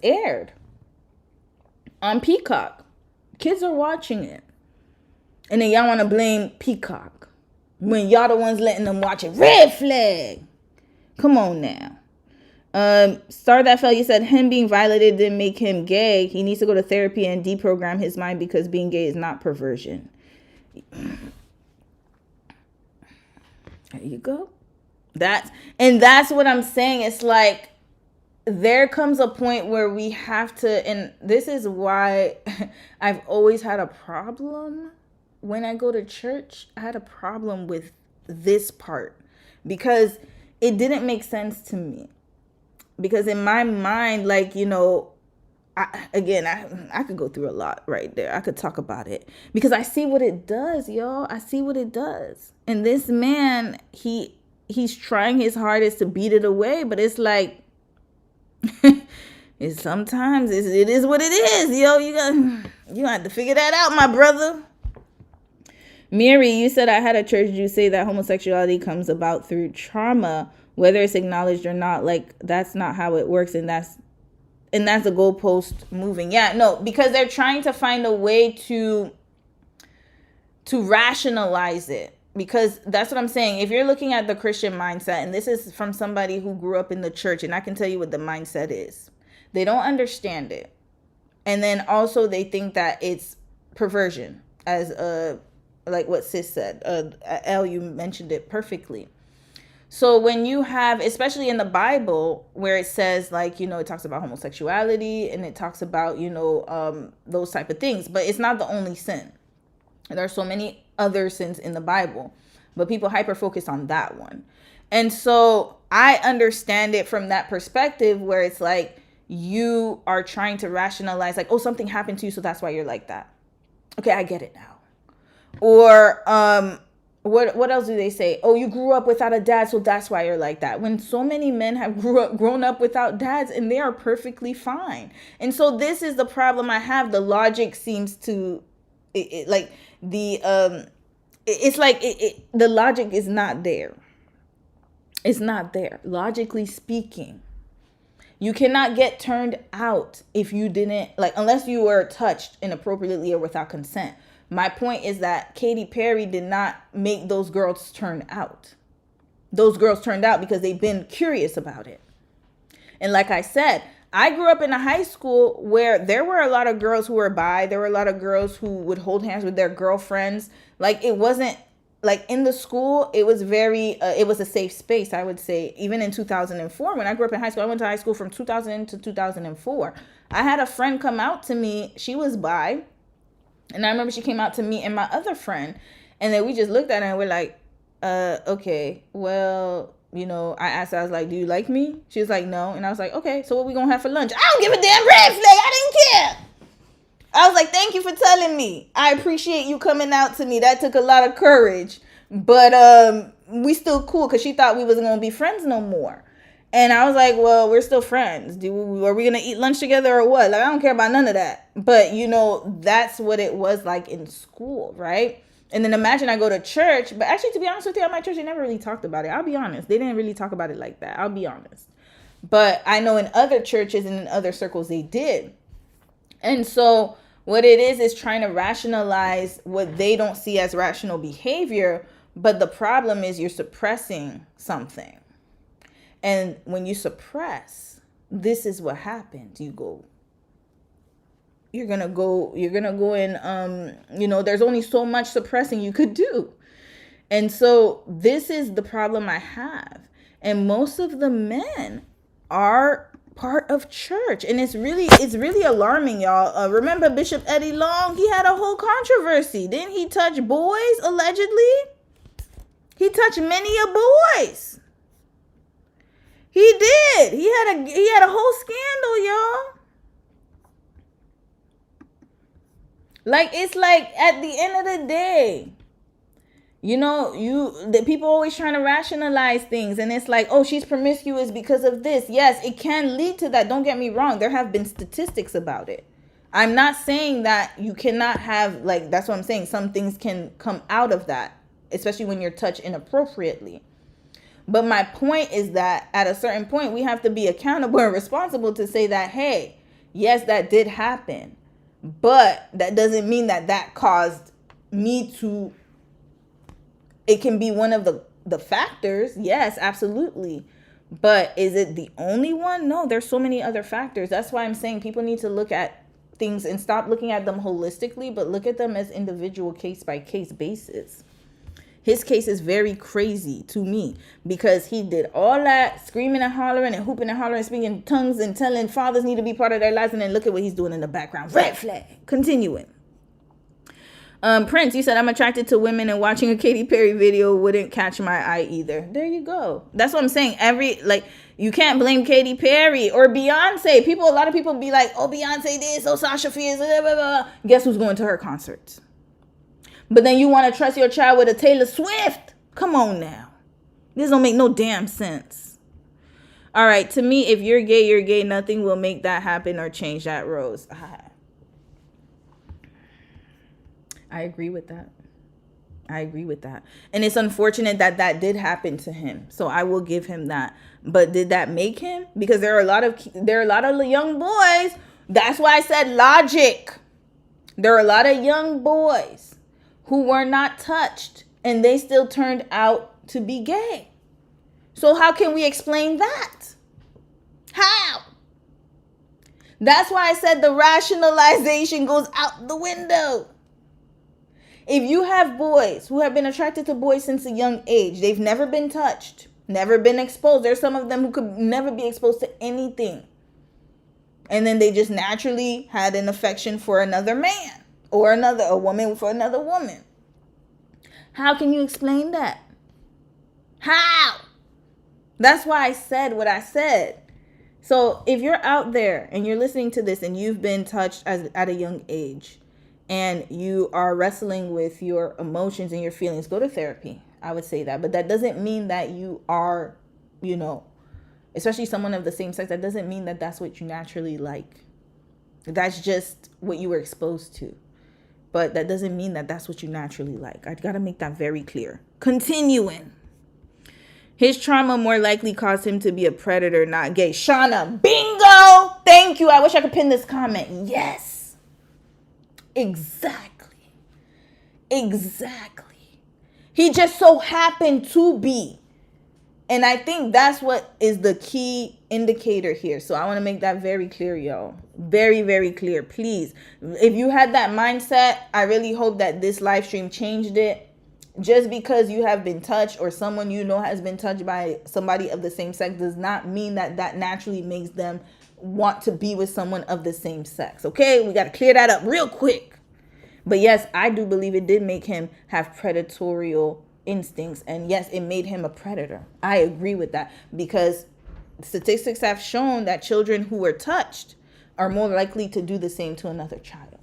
aired on Peacock. Kids are watching it. And then y'all want to blame Peacock when y'all the ones letting them watch it. Red flag. Come on now. Star That Fell, you said him being violated didn't make him gay. He needs to go to therapy and deprogram his mind because being gay is not perversion. There you go. That's what I'm saying. It's like there comes a point where we have to, and this is why I've always had a problem when I go to church. I had a problem with this part because it didn't make sense to me. Because in my mind, like, you know, I could go through a lot right there. I could talk about it because I see what it does, y'all. I see what it does. And this man, he's trying his hardest to beat it away, but it's like, sometimes it is what it is, yo. You have to figure that out, my brother. Mary, you said I had a church Jew say that homosexuality comes about through trauma, whether it's acknowledged or not. Like, that's not how it works, and that's the goalpost moving. Yeah, no, because they're trying to find a way to rationalize it. Because that's what I'm saying. If you're looking at the Christian mindset, and this is from somebody who grew up in the church, and I can tell you what the mindset is. They don't understand it. And then also they think that it's perversion, as like what sis said. Elle, you mentioned it perfectly. So when you have, especially in the Bible, where it says, like, it talks about homosexuality and it talks about, those type of things, but it's not the only sin. There are so many other sins in the Bible, but people hyper focus on that one. And so I understand it from that perspective, where it's like you are trying to rationalize, like, oh, something happened to you, so that's why you're like that. Okay, I get it now. Or what else do they say? Oh, you grew up without a dad, so that's why you're like that. When so many men have grown up without dads, and they are perfectly fine. And so this is the problem I have. The logic seems to, the logic is not there. It's not there. Logically speaking, you cannot get turned out if you didn't, unless you were touched inappropriately or without consent. My point is that Katy Perry did not make those girls turn out. Those girls turned out because they've been curious about it. And like I said, I grew up in a high school where there were a lot of girls who were bi. There were a lot of girls who would hold hands with their girlfriends. Like, it wasn't, like, in the school, it was very, it was a safe space, I would say. Even in 2004, when I grew up in high school, I went to high school from 2000 to 2004. I had a friend come out to me. She was bi. And I remember she came out to me and my other friend. And then we just looked at her and we're like, okay, well, I asked her, I was like, do you like me? She was like, no. And I was like, okay, so what we gonna have for lunch? I don't give a damn red flag. I didn't care. I was like, thank you for telling me. I appreciate you coming out to me. That took a lot of courage. But we still cool, because she thought we wasn't gonna be friends no more. And I was like, well, we're still friends. Are we going to eat lunch together or what? Like, I don't care about none of that. But, that's what it was like in school, right? And then imagine I go to church. But actually, to be honest with you, at my church, they never really talked about it. I'll be honest. They didn't really talk about it like that. I'll be honest. But I know in other churches and in other circles, they did. And so what it is trying to rationalize what they don't see as rational behavior. But the problem is you're suppressing something. And when you suppress, this is what happens. You're going to go in, there's only so much suppressing you could do. And so this is the problem I have. And most of the men are part of church. And it's really alarming, y'all. Remember Bishop Eddie Long? He had a whole controversy. Didn't he touch boys, allegedly? He touched many a boys. He did. He had a whole scandal, y'all. Like, it's like at the end of the day, the people always trying to rationalize things, and it's like, oh, she's promiscuous because of this. Yes, it can lead to that. Don't get me wrong. There have been statistics about it. I'm not saying that you cannot have, that's what I'm saying. Some things can come out of that, especially when you're touched inappropriately. But my point is that at a certain point, we have to be accountable and responsible to say that, hey, yes, that did happen. But that doesn't mean that caused me to, it can be one of the factors. Yes, absolutely. But is it the only one? No, there's so many other factors. That's why I'm saying people need to look at things and stop looking at them holistically, but look at them as individual case by case basis. His case is very crazy to me because he did all that screaming and hollering and hooping and hollering, speaking in tongues and telling fathers need to be part of their lives. And then look at what he's doing in the background. Red flag. Continuing. Prince, you said I'm attracted to women and watching a Katy Perry video wouldn't catch my eye either. There you go. That's what I'm saying. You can't blame Katy Perry or Beyonce. A lot of people be like, oh, Beyonce this, oh, Sasha Fierce, blah, blah, blah. Guess who's going to her concerts? But then you want to trust your child with a Taylor Swift? Come on now. This don't make no damn sense. All right, to me, if you're gay, you're gay. Nothing will make that happen or change that, Rose. I agree with that. And it's unfortunate that did happen to him. So I will give him that. But did that make him? Because there are a lot of young boys. That's why I said logic. There are a lot of young boys who were not touched and they still turned out to be gay. So how can we explain that? How? That's why I said the rationalization goes out the window. If you have boys who have been attracted to boys since a young age, they've never been touched, never been exposed. There's some of them who could never be exposed to anything. And then they just naturally had an affection for another man or a woman for another woman. How can you explain that? How? That's why I said what I said. So if you're out there and you're listening to this and you've been touched at a young age, and you are wrestling with your emotions and your feelings, go to therapy. I would say that. But that doesn't mean that you are, especially someone of the same sex, that doesn't mean that that's what you naturally like. That's just what you were exposed to. But that doesn't mean that that's what you naturally like. I got to make that very clear. Continuing. His trauma more likely caused him to be a predator, not gay. Shauna, bingo! Thank you. I wish I could pin this comment. Yes. Exactly. He just so happened to be. And I think that's what is the key indicator here. So I want to make that very clear, y'all. Very, very clear. Please. If you had that mindset, I really hope that this live stream changed it. Just because you have been touched or someone you know has been touched by somebody of the same sex does not mean that naturally makes them want to be with someone of the same sex. Okay, we got to clear that up real quick. But yes, I do believe it did make him have predatorial instincts, and yes, it made him a predator. I agree with that, because statistics have shown that children who were touched are more likely to do the same to another child.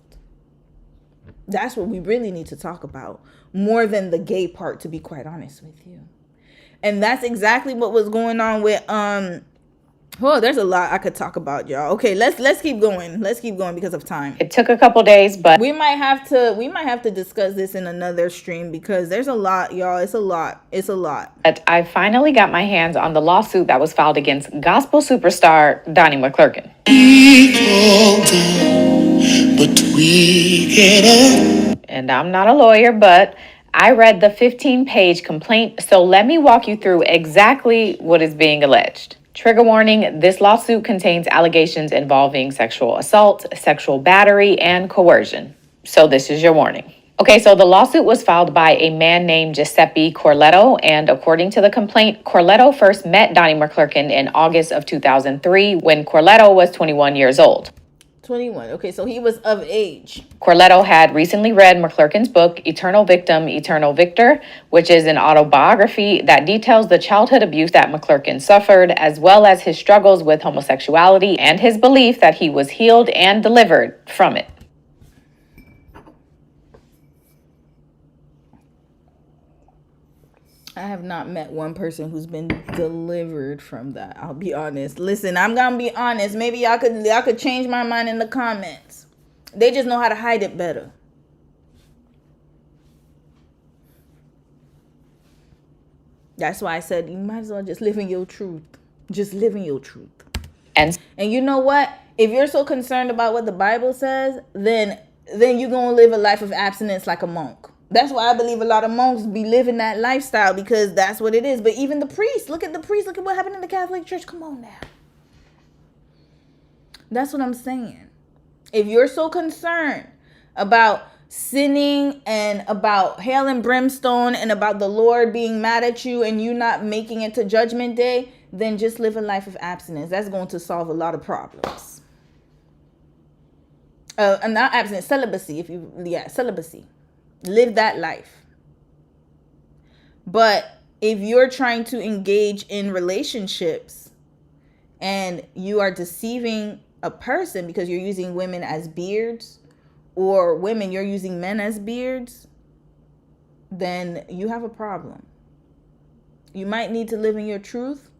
That's what we really need to talk about, more than the gay part, to be quite honest with you. And that's exactly what was going on with there's a lot I could talk about, y'all. Okay, let's keep going. Let's keep going because of time. It took a couple days, but we might have to discuss this in another stream, because there's a lot, y'all. It's a lot. But I finally got my hands on the lawsuit that was filed against gospel superstar Donnie McClurkin. And I'm not a lawyer, but I read the 15-page complaint, so let me walk you through exactly what is being alleged. Trigger warning, this lawsuit contains allegations involving sexual assault, sexual battery, and coercion. So this is your warning. Okay, so the lawsuit was filed by a man named Giuseppe Corletto, and according to the complaint, Corletto first met Donnie McClurkin in August of 2003 when Corletto was 21 years old. 21. Okay, so he was of age. Corletto had recently read McClurkin's book, Eternal Victim, Eternal Victor, which is an autobiography that details the childhood abuse that McClurkin suffered, as well as his struggles with homosexuality and his belief that he was healed and delivered from it. I have not met one person who's been delivered from that. I'll be honest. Listen, I'm gonna be honest. Maybe y'all could change my mind in the comments. They just know how to hide it better. That's why I said you might as well just live in your truth. Just live in your truth. And you know what? If you're so concerned about what the Bible says, then you're gonna live a life of abstinence like a monk. That's why I believe a lot of monks be living that lifestyle, because that's what it is. But even the priests, look at the priests, look at what happened in the Catholic Church. Come on now. That's what I'm saying. If you're so concerned about sinning and about hell and brimstone and about the Lord being mad at you and you not making it to Judgment Day, then just live a life of abstinence. That's going to solve a lot of problems. Not abstinence, celibacy. Celibacy. Live that life. But if you're trying to engage in relationships and you are deceiving a person because you're using women as beards, or women, you're using men as beards, then you have a problem. You might need to live in your truth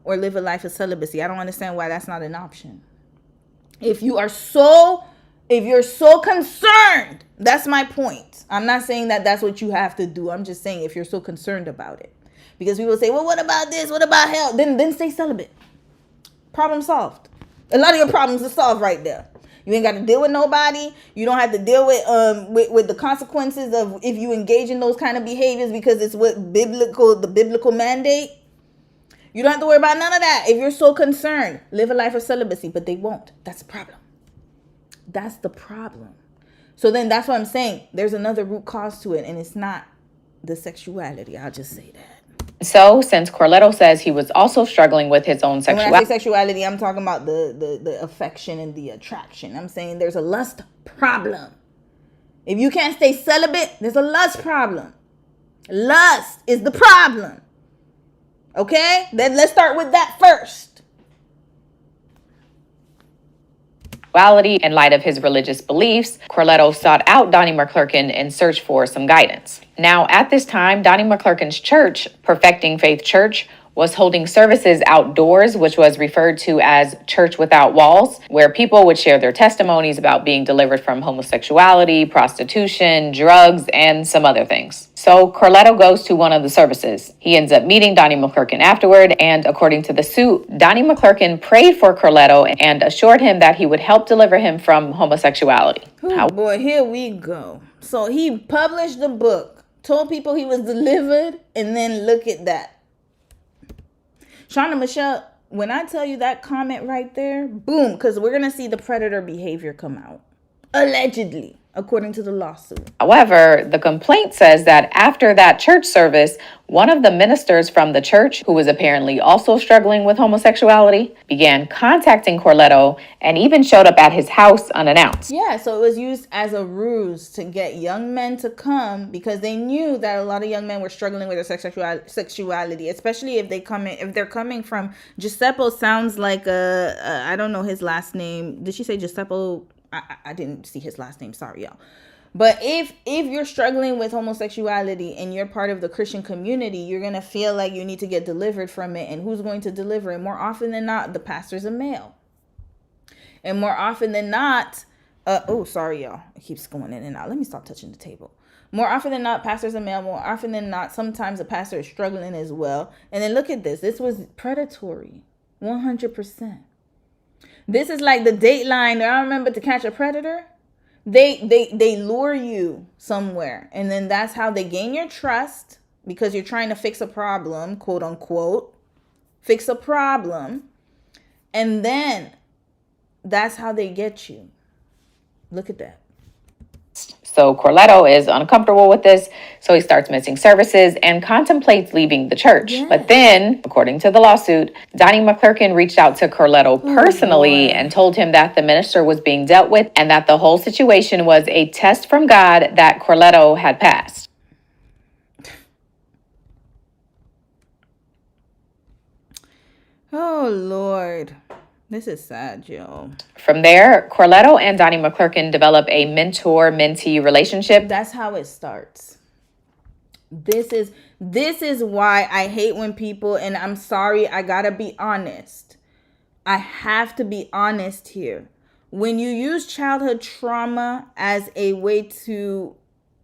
or live a life of celibacy. I don't understand why that's not an option. If you're so concerned, that's my point. I'm not saying that that's what you have to do. I'm just saying if you're so concerned about it. Because people say, well, what about this? What about hell? Then stay celibate. Problem solved. A lot of your problems are solved right there. You ain't got to deal with nobody. You don't have to deal with the consequences of if you engage in those kind of behaviors because it's what the biblical mandate. You don't have to worry about none of that. If you're so concerned, live a life of celibacy, but they won't. That's the problem. That's the problem. So then that's what I'm saying. There's another root cause to it, and it's not the sexuality. I'll just say that. So, since Corletto says he was also struggling with his own And when I say sexuality, I'm talking about the affection and the attraction. I'm saying there's a lust problem. If you can't stay celibate, there's a lust problem. Lust is the problem. Okay? Then let's start with that first. In light of his religious beliefs, Corletto sought out Donnie McClurkin in search for some guidance. Now, at this time, Donnie McClurkin's church, Perfecting Faith Church, was holding services outdoors, which was referred to as Church Without Walls, where people would share their testimonies about being delivered from homosexuality, prostitution, drugs, and some other things. So Corletto goes to one of the services. He ends up meeting Donnie McClurkin afterward, and according to the suit, Donnie McClurkin prayed for Corletto and assured him that he would help deliver him from homosexuality. Oh boy, here we go. So he published the book, told people he was delivered, and then look at that. Shauna Michelle, when I tell you that comment right there, boom, because we're going to see the predator behavior come out. Allegedly, according to the lawsuit. However, the complaint says that after that church service, one of the ministers from the church, who was apparently also struggling with homosexuality, began contacting Corletto and even showed up at his house unannounced. Yeah, so it was used as a ruse to get young men to come because they knew that a lot of young men were struggling with their sexuality, especially if they're coming from Giuseppe. Sounds like I don't know his last name. Did she say Giuseppe? I didn't see his last name. Sorry, y'all. But if you're struggling with homosexuality and you're part of the Christian community, you're going to feel like you need to get delivered from it. And who's going to deliver it? More often than not, the pastor's a male. And more often than not, sorry, y'all. It keeps going in and out. Let me stop touching the table. More often than not, pastors are male. More often than not, sometimes a pastor is struggling as well. And then look at this. This was predatory. 100%. This is like the Dateline. I remember To Catch a Predator. They lure you somewhere, and then that's how they gain your trust because you're trying to fix a problem, quote unquote, fix a problem, and then that's how they get you. Look at that. So Corletto is uncomfortable with this, so he starts missing services and contemplates leaving the church. Yeah. But then, according to the lawsuit, Donnie McClurkin reached out to Corletto personally and told him that the minister was being dealt with and that the whole situation was a test from God that Corletto had passed. Oh, Lord. This is sad, yo. From there, Corletto and Donnie McClurkin develop a mentor-mentee relationship. That's how it starts. This is why I hate when people, and I'm sorry, I gotta be honest. I have to be honest here. When you use childhood trauma as a way to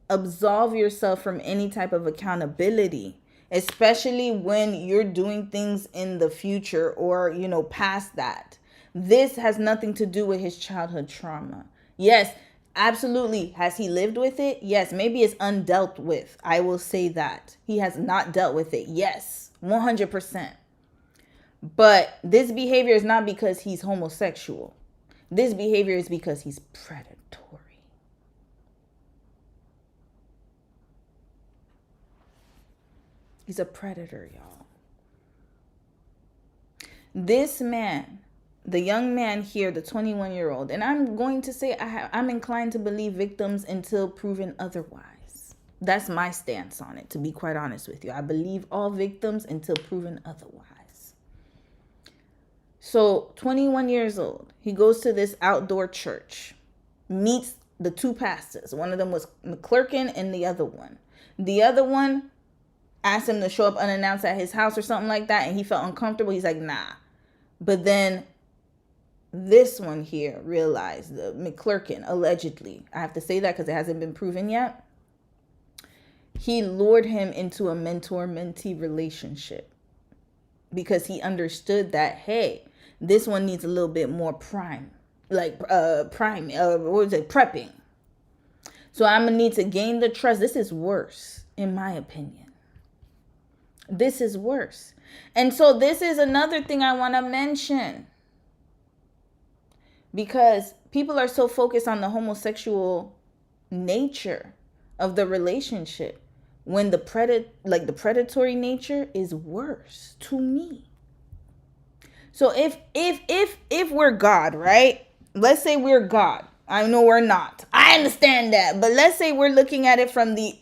absolve yourself from any type of accountability, especially when you're doing things in the future or, past that. This has nothing to do with his childhood trauma. Yes, absolutely. Has he lived with it? Yes. Maybe it's undealt with. I will say that. He has not dealt with it. Yes, 100%. But this behavior is not because he's homosexual. This behavior is because he's predatory. He's a predator, y'all. This man, the young man here, the 21-year-old, and I'm going to say I'm inclined to believe victims until proven otherwise. That's my stance on it, to be quite honest with you. I believe all victims until proven otherwise. So, 21 years old, he goes to this outdoor church, meets the two pastors. One of them was McClurkin and the other one. The other one asked him to show up unannounced at his house or something like that, and he felt uncomfortable. He's like, nah. But then this one here realized, the McClurkin, allegedly, I have to say that because it hasn't been proven yet, he lured him into a mentor-mentee relationship because he understood that, hey, this one needs a little bit more prepping. So I'm gonna need to gain the trust. This is worse, in my opinion. This is worse. And so this is another thing I want to mention, because people are so focused on the homosexual nature of the relationship when the predatory nature is worse to me. So if we're God, right? Let's say we're God. I know we're not. I understand that. But let's say we're looking at it from the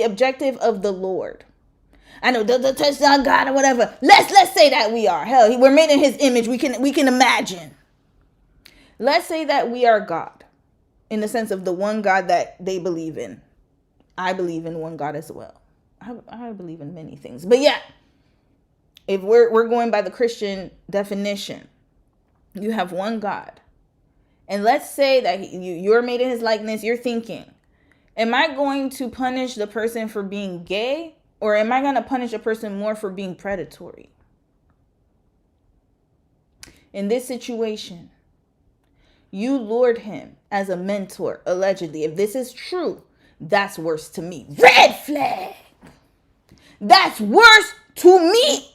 objective of the Lord. I know the touchdown God or whatever. Let's say that we are. Hell, we're made in his image. We can imagine. Let's say that we are God, in the sense of the one God that they believe in. I believe in one God as well. I believe in many things. But yeah, if we're going by the Christian definition, you have one God. And let's say that you're made in his likeness. You're thinking, am I going to punish the person for being gay? Or am I going to punish a person more for being predatory? In this situation, you lured him as a mentor, allegedly. If this is true, that's worse to me. Red flag. That's worse to me.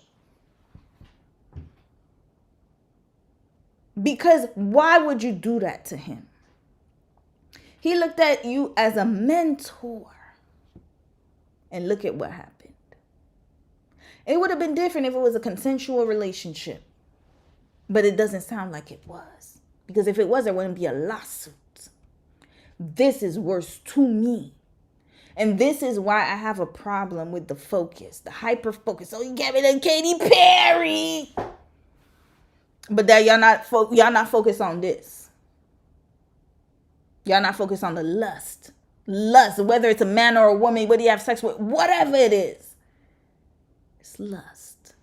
Because why would you do that to him? He looked at you as a mentor. And look at what happened. It would have been different if it was a consensual relationship. But it doesn't sound like it was. Because if it was, there wouldn't be a lawsuit. This is worse to me. And this is why I have a problem with the focus, the hyper focus. Oh, you get me the Katy Perry. But that y'all not focused on this. Y'all not focused on the lust. Lust, whether it's a man or a woman, whether you have sex with, whatever it is. It's lust.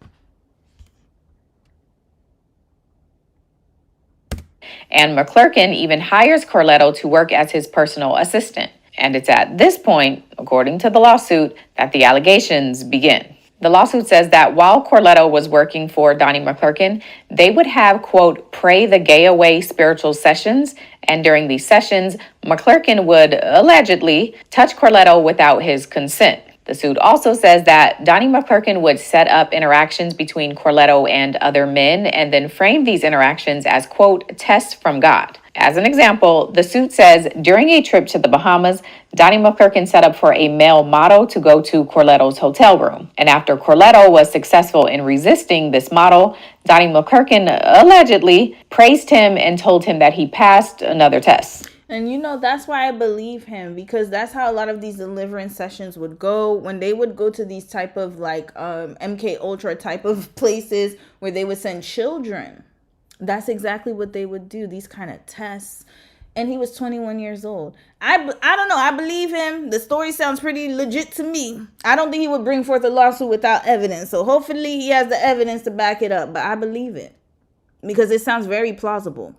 And McClurkin even hires Corletto to work as his personal assistant. And it's at this point, according to the lawsuit, that the allegations begin. The lawsuit says that while Corletto was working for Donnie McClurkin, they would have, quote, pray the gay away spiritual sessions. And during these sessions, McClurkin would allegedly touch Corletto without his consent. The suit also says that Donnie McClurkin would set up interactions between Corletto and other men and then frame these interactions as, quote, tests from God. As an example, the suit says during a trip to the Bahamas, Donnie McClurkin set up for a male model to go to Corletto's hotel room. And after Corletto was successful in resisting this model, Donnie McClurkin allegedly praised him and told him that he passed another test. And that's why I believe him, because that's how a lot of these deliverance sessions would go. When they would go to these type of MK Ultra type of places where they would send children. That's exactly what they would do, these kind of tests. And he was 21 years old. I don't know. I believe him. The story sounds pretty legit to me. I don't think he would bring forth a lawsuit without evidence. So hopefully he has the evidence to back it up. But I believe it because it sounds very plausible.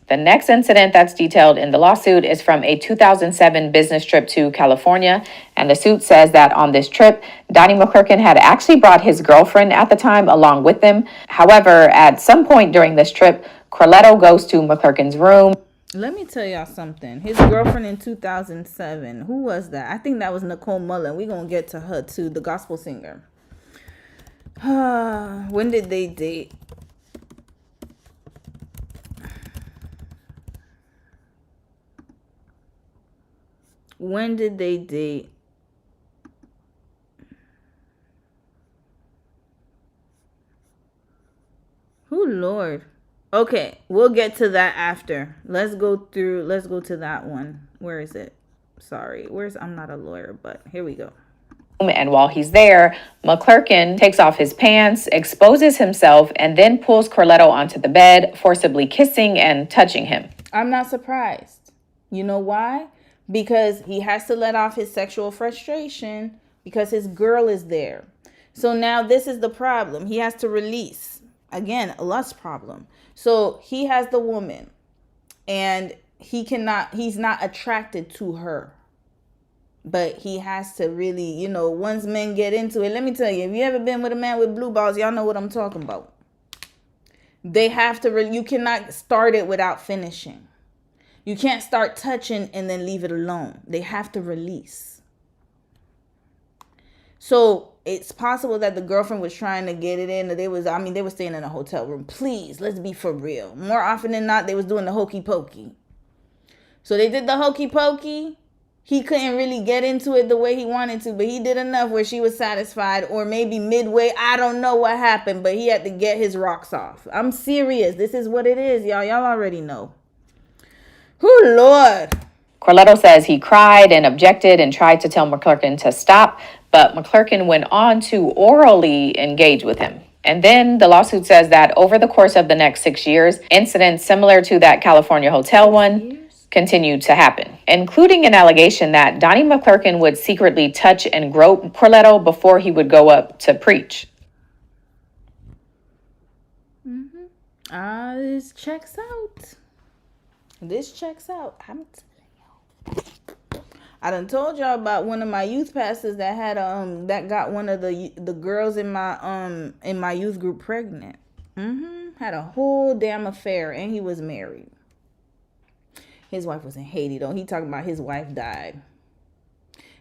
The next incident that's detailed in the lawsuit is from a 2007 business trip to California. And the suit says that on this trip, Donnie McClurkin had actually brought his girlfriend at the time along with him. However, at some point during this trip, Corletto goes to McClurkin's room. Let me tell y'all something. His girlfriend in 2007, who was that? I think that was Nicole Mullen. We're going to get to her too, the gospel singer. When did they date? When did they date? Oh, Lord. Okay, we'll get to that after. Let's go to that one. Where is it? Sorry. I'm not a lawyer, but here we go. And while he's there, McClurkin takes off his pants, exposes himself, and then pulls Corletto onto the bed, forcibly kissing and touching him. I'm not surprised. You know why? Because he has to let off his sexual frustration because his girl is there. So now this is the problem. He has to release. Again, a lust problem. So he has the woman and he's not attracted to her. But he has to really, once men get into it, let me tell you, if you ever been with a man with blue balls, y'all know what I'm talking about. They have to, you cannot start it without finishing. You can't start touching and then leave it alone. They have to release. So it's possible that the girlfriend was trying to get it in. They were staying in a hotel room. Please, let's be for real. More often than not, they was doing the hokey pokey. So they did the hokey pokey. He couldn't really get into it the way he wanted to, but he did enough where she was satisfied, or maybe midway. I don't know what happened, but he had to get his rocks off. I'm serious. This is what it is, y'all. Y'all already know. Oh, Lord. Corletto says he cried and objected and tried to tell McClurkin to stop, but McClurkin went on to orally engage with him. And then the lawsuit says that over the course of the next 6 years, incidents similar to that California hotel one continued to happen, including an allegation that Donnie McClurkin would secretly touch and grope Corletto before he would go up to preach. This checks out. This checks out. I'm telling y'all. I done told y'all about one of my youth pastors that had that got one of the girls in my youth group pregnant. Had a whole damn affair, and he was married. His wife was in Haiti, though. He talking about his wife died.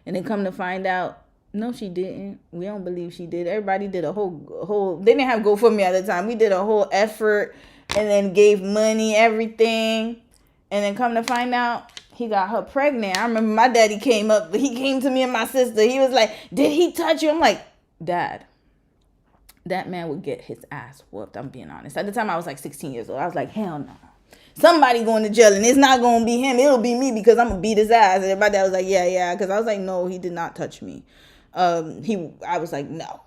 And then come to find out, no, she didn't. We don't believe she did. Everybody did a whole, they didn't have GoFundMe at the time. We did a whole effort and then gave money, everything. And then come to find out, he got her pregnant. I remember my daddy came to me and my sister. He was like, did he touch you? I'm like, Dad, that man would get his ass whooped. I'm being honest. At the time, I was like 16 years old. I was like, hell no. Somebody going to jail, and it's not going to be him. It'll be me because I'm going to beat his ass. And my dad was like, yeah. Because I was like, no, he did not touch me. I was like, no.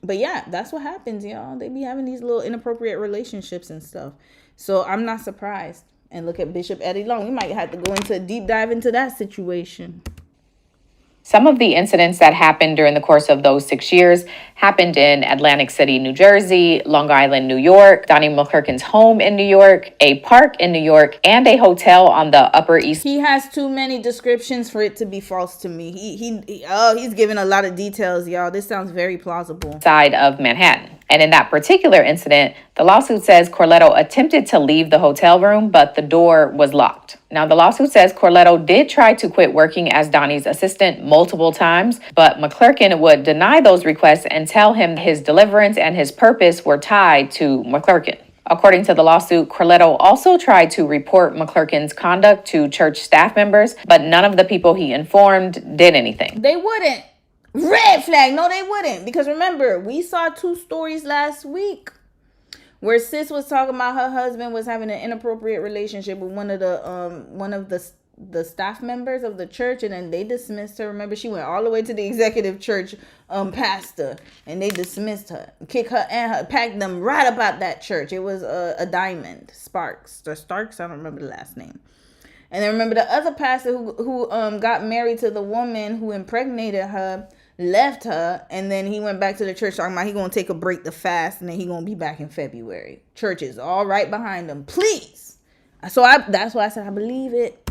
But yeah, that's what happens, y'all. They be having these little inappropriate relationships and stuff. So I'm not surprised. And look at Bishop Eddie Long. We might have to go into a deep dive into that situation. Some of the incidents that happened during the course of those 6 years happened in Atlantic City, New Jersey, Long Island, New York, Donnie McClurkin's home in New York, a park in New York, and a hotel on the Upper East. He has too many descriptions for it to be false to me. He's giving a lot of details, y'all. This sounds very plausible. Side of Manhattan. And in that particular incident, the lawsuit says Corletto attempted to leave the hotel room, but the door was locked. Now, the lawsuit says Corletto did try to quit working as Donnie's assistant multiple times, but McClurkin would deny those requests and tell him his deliverance and his purpose were tied to McClurkin. According to the lawsuit, Corletto also tried to report McClurkin's conduct to church staff members, but none of the people he informed did anything. They wouldn't. Red flag. No, they wouldn't. Because remember, we saw 2 stories last week where sis was talking about her husband was having an inappropriate relationship with one of the staff members of the church, and then they dismissed her. Remember, she went all the way to the executive church pastor, and they dismissed her, kicked her and her, packed them right up out that church. It was a Diamond Sparks or Starks. I don't remember the last name. And then remember the other pastor who got married to the woman who impregnated her, left her, and then he went back to the church talking about he gonna take a break to fast, and then he gonna be back in February. Church is all right behind him. Please. So that's why I said I believe it.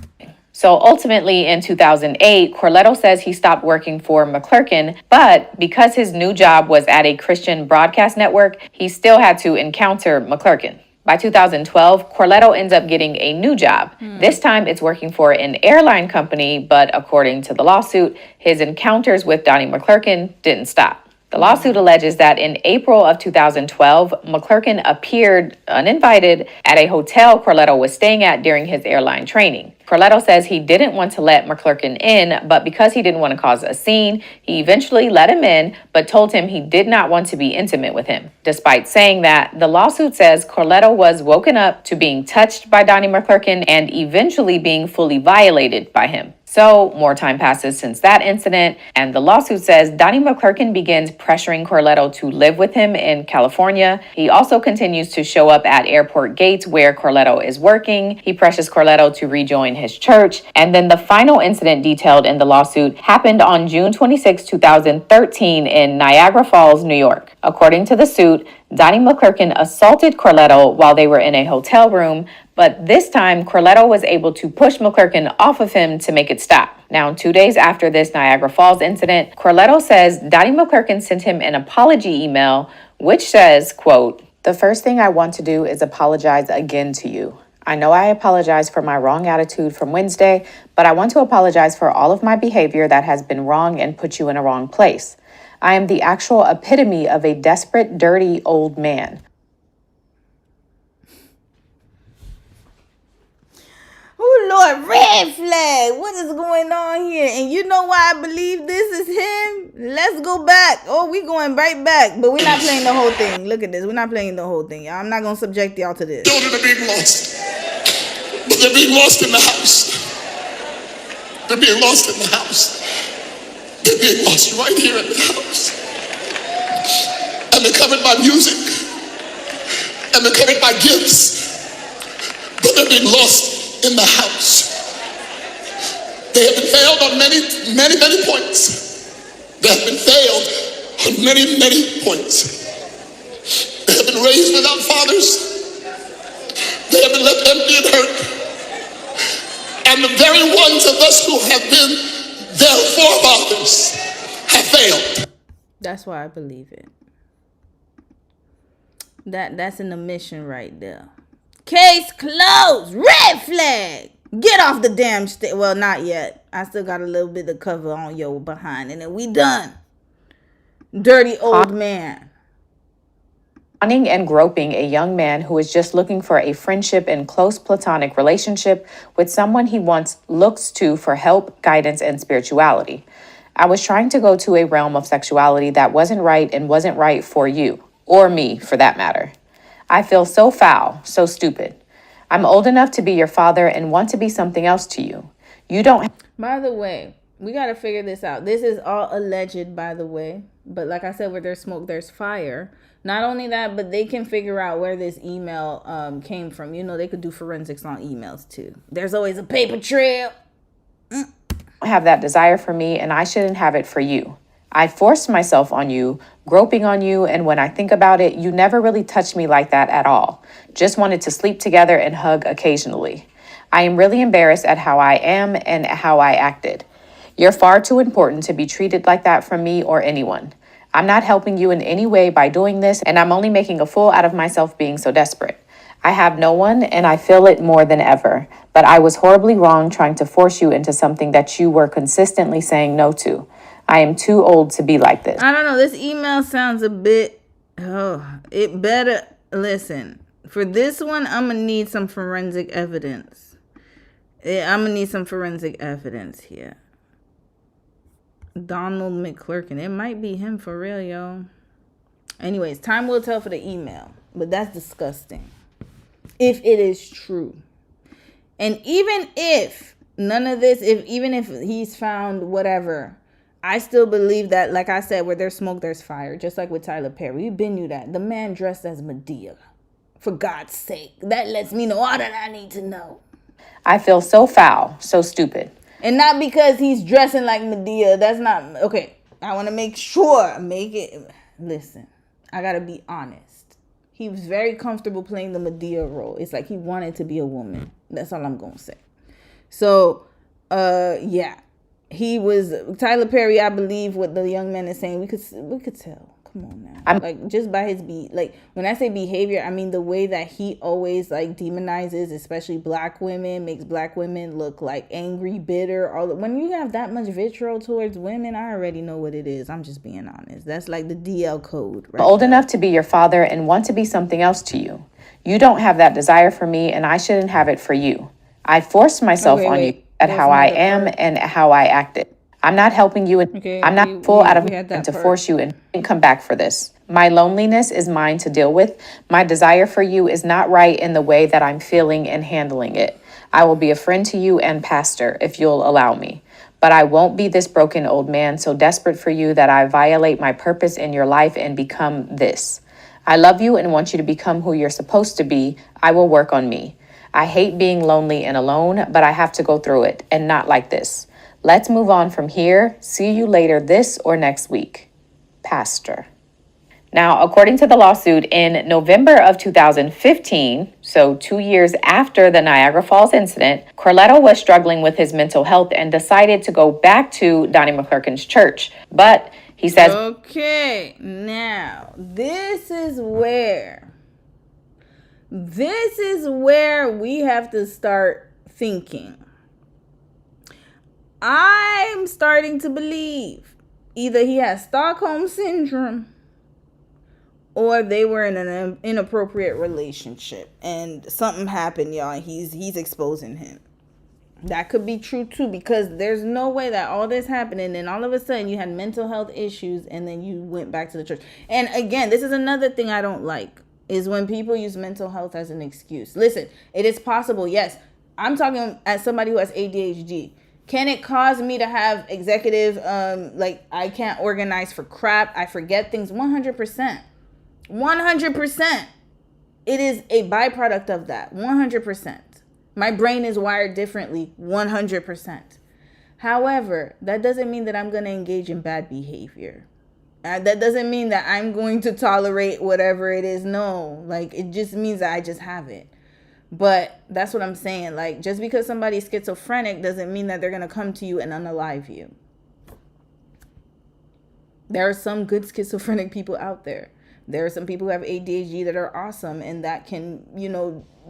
So ultimately in 2008, Corletto says he stopped working for McClurkin, but because his new job was at a Christian broadcast network, he still had to encounter McClurkin. By 2012, Corletto ends up getting a new job. This time it's working for an airline company, but according to the lawsuit, his encounters with Donnie McClurkin didn't stop. The lawsuit alleges that in April of 2012, McClurkin appeared uninvited at a hotel Corletto was staying at during his airline training. Corletto says he didn't want to let McClurkin in, but because he didn't want to cause a scene, he eventually let him in, but told him he did not want to be intimate with him. Despite saying that, the lawsuit says Corletto was woken up to being touched by Donnie McClurkin and eventually being fully violated by him. So, more time passes since that incident, and the lawsuit says Donnie McClurkin begins pressuring Corletto to live with him in California. He also continues to show up at airport gates where Corletto is working. He pressures Corletto to rejoin his church. And then the final incident detailed in the lawsuit happened on June 26, 2013 in Niagara Falls, New York. According to the suit, Donnie McClurkin assaulted Corletto while they were in a hotel room, but this time Corletto was able to push McClurkin off of him to make it stop. Now, 2 days after this Niagara Falls incident, Corletto says Donnie McClurkin sent him an apology email, which says, quote, "The first thing I want to do is apologize again to you. I know I apologize for my wrong attitude from Wednesday, but I want to apologize for all of my behavior that has been wrong and put you in a wrong place. I am the actual epitome of a desperate, dirty old man." Oh, Lord, red flag. What is going on here? And you know why I believe this is him? Let's go back. Oh, we going right back. But we're not playing the whole thing. Look at this. We're not playing the whole thing, y'all. I'm not going to subject y'all to this. Children are being lost. But they're being lost in the house. They're being lost in the house. They're being lost right here in the house. And they're covered by music. And they're covered by gifts. But they're being lost in the house. They have been failed on many points. They have been failed on many points. They have been raised without fathers. They have been left empty and hurt. And the very ones of us who have been their forefathers have failed. That's why I believe it. That's an admission right there. Case closed. Red flag. Get off the damn stage. Well, not yet. I still got a little bit of cover on your behind, and then we done. Dirty old man. Conning and groping a young man who is just looking for a friendship and close platonic relationship with someone he once looks to for help, guidance, and spirituality. I was trying to go to a realm of sexuality that wasn't right and wasn't right for you, or me for that matter. I feel so foul, so stupid. I'm old enough to be your father and want to be something else to you. You don't. By the way, we got to figure this out. This is all alleged, by the way. But like I said, where there's smoke, there's fire. Not only that, but they can figure out where this email came from. You know, they could do forensics on emails too. There's always a paper trail. Have that desire for me, and I shouldn't have it for you. I forced myself on you, groping on you, and when I think about it, you never really touched me like that at all. Just wanted to sleep together and hug occasionally. I am really embarrassed at how I am and how I acted. You're far too important to be treated like that from me or anyone. I'm not helping you in any way by doing this, and I'm only making a fool out of myself being so desperate. I have no one, and I feel it more than ever. But I was horribly wrong trying to force you into something that you were consistently saying no to. I am too old to be like this. I don't know. This email sounds a bit... it better... Listen, for this one, I'm going to need some forensic evidence. I'm going to need some forensic evidence here. Donald McClurkin. It might be him for real, yo. Anyways, time will tell for the email. But that's disgusting. If it is true. And even if none of this, even if he's found whatever, I still believe that, like I said, where there's smoke, there's fire. Just like with Tyler Perry. We've been knew that. The man dressed as Medea. For God's sake. That lets me know all that I need to know. I feel so foul, so stupid. And not because he's dressing like Medea. That's not... Okay. I want to make sure. Listen. I got to be honest. He was very comfortable playing the Medea role. It's like he wanted to be a woman. That's all I'm going to say. So, yeah. He was... Tyler Perry, I believe what the young man is saying. We could tell. Come on now. Like, just by his when I say behavior, I mean the way that he always like demonizes, especially black women, makes black women look like angry, bitter. When you have that much vitriol towards women, I already know what it is. I'm just being honest. That's like the DL code. Right? I'm old enough to be your father and want to be something else to you. You don't have that desire for me, and I shouldn't have it for you. I forced myself on you at how I am and how I acted. I'm not helping you. I'm not full out of to force you and come back for this. My loneliness is mine to deal with. My desire for you is not right in the way that I'm feeling and handling it. I will be a friend to you and pastor if you'll allow me. But I won't be this broken old man so desperate for you that I violate my purpose in your life and become this. I love you and want you to become who you're supposed to be. I will work on me. I hate being lonely and alone, but I have to go through it, and not like this. Let's move on from here. See you later this or next week. Pastor. Now, according to the lawsuit, in November of 2015, so 2 years after the Niagara Falls incident, Corletto was struggling with his mental health and decided to go back to Donnie McClurkin's church. But he says, okay, now this is where we have to start thinking. I'm starting to believe either he has Stockholm Syndrome or they were in an inappropriate relationship and something happened, y'all, and he's exposing him. That could be true too, because there's no way that all this happened and then all of a sudden you had mental health issues and then you went back to the church. And again, this is another thing I don't like, is when people use mental health as an excuse. Listen, it is possible. Yes, I'm talking as somebody who has ADHD. Can it cause me to have executive, like I can't organize for crap, I forget things? 100%. 100%. It is a byproduct of that. 100%. My brain is wired differently. 100%. However, that doesn't mean that I'm going to engage in bad behavior. That doesn't mean that I'm going to tolerate whatever it is. No, like it just means that I just have it. But that's what I'm saying. Like, just because somebody's schizophrenic doesn't mean that they're going to come to you and unalive you. There are some good schizophrenic people out there. There are some people who have ADHD that are awesome and that can,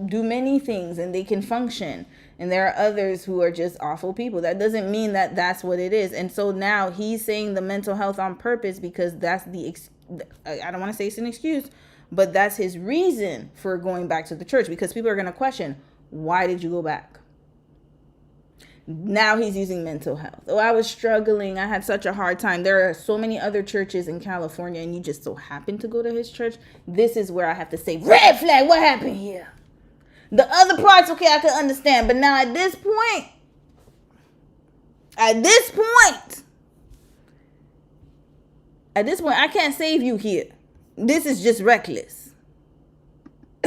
do many things and they can function. And there are others who are just awful people. That doesn't mean that that's what it is. And so now he's saying the mental health on purpose because that's I don't want to say it's an excuse, but that's his reason for going back to the church, because people are going to question, why did you go back? Now he's using mental health. Oh, I was struggling. I had such a hard time. There are so many other churches in California and you just so happen to go to his church. This is where I have to say, red flag, what happened here? The other parts, okay, I can understand. But now at this point, I can't save you here. This is just reckless.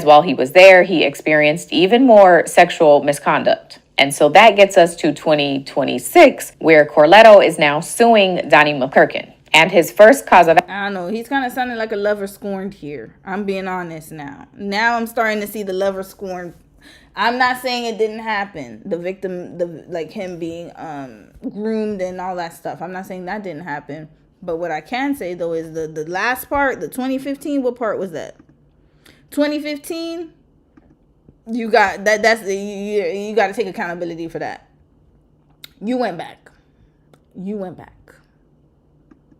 while he was there, he experienced even more sexual misconduct. And so that gets us to 2026, where Corletto is now suing Donnie McClurkin. And his first cause of... I don't know. He's kind of sounding like a lover scorned here. I'm being honest now. Now I'm starting to see the lover scorned. I'm not saying it didn't happen. The victim, like him being groomed and all that stuff. I'm not saying that didn't happen. But what I can say, though, is the last part, the 2015, what part was that? 2015... You got that. You got to take accountability for that. You went back.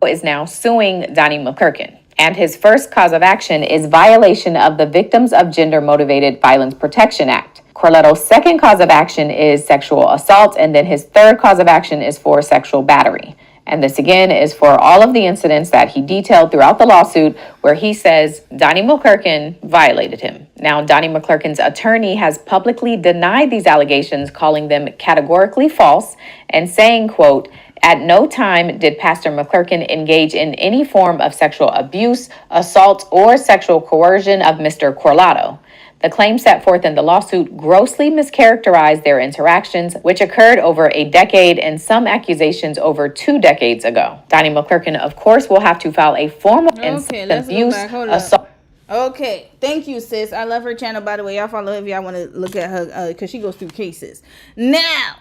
Is now suing Donnie McClurkin. And his first cause of action is violation of the Victims of Gender Motivated Violence Protection Act. Corletto's second cause of action is sexual assault, and then his third cause of action is for sexual battery. And this again is for all of the incidents that he detailed throughout the lawsuit where he says Donnie McClurkin violated him. Now, Donnie McClurkin's attorney has publicly denied these allegations, calling them categorically false and saying, quote, "At no time did Pastor McClurkin engage in any form of sexual abuse, assault, or sexual coercion of Mr. Corletto." The claims set forth in the lawsuit grossly mischaracterized their interactions, which occurred over a decade and some accusations over 2 decades ago. Donnie McClurkin, of course, will have to file a formal abuse assault. Okay, thank you, sis. I love her channel, by the way. Y'all follow her if y'all want to look at her, because she goes through cases. Now,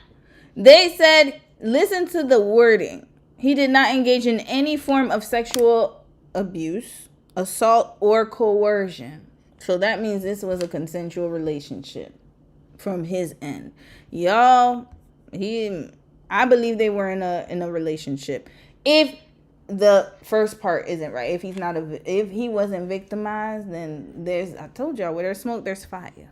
they said, listen to the wording. He did not engage in any form of sexual abuse, assault, or coercion. So that means this was a consensual relationship from his end. Y'all, I believe they were in a relationship. If the first part isn't right, if he wasn't victimized, then I told y'all, where there's smoke, there's fire.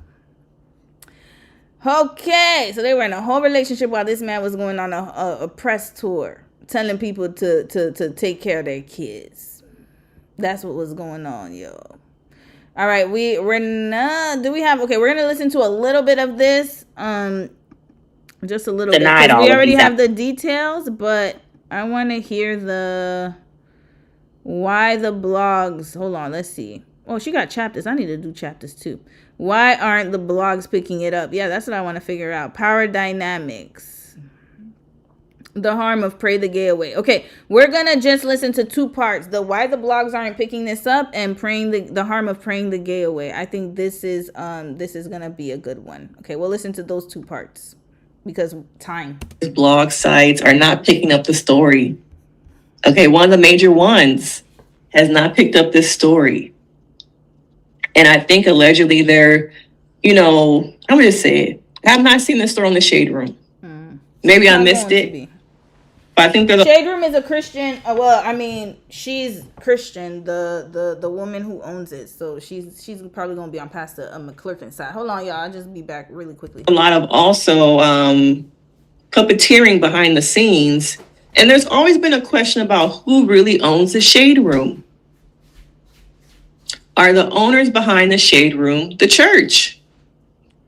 Okay, so they were in a whole relationship while this man was going on a press tour, telling people to take care of their kids. That's what was going on, y'all. All right, we're not. Do we have? Okay, we're gonna listen to a little bit of this. Just a little bit Denied because all we of already these have the details, but I want to hear the why the blogs. Hold on, let's see. Oh, she got chapters. I need to do chapters too. Why aren't the blogs picking it up? Yeah, that's what I want to figure out. Power dynamics. The harm of pray the gay away. Okay, we're gonna just listen to two parts: the why the blogs aren't picking this up, and praying the harm of praying the gay away. I think this is gonna be a good one. Okay, we'll listen to those two parts because time. Blog sites are not picking up the story. Okay, one of the major ones has not picked up this story. And I think allegedly they're, I'm gonna just say it. I've not seen this story on the Shade Room. Maybe I missed it. But I think there's Shade Room is a Christian. Well, I mean, she's Christian. The woman who owns it, so she's probably gonna be on Pastor McClurkin's side. Hold on, y'all. I'll just be back really quickly. a lot of also puppeteering behind the scenes. And there's always been a question about who really owns the Shade Room. Are the owners behind the Shade Room the church?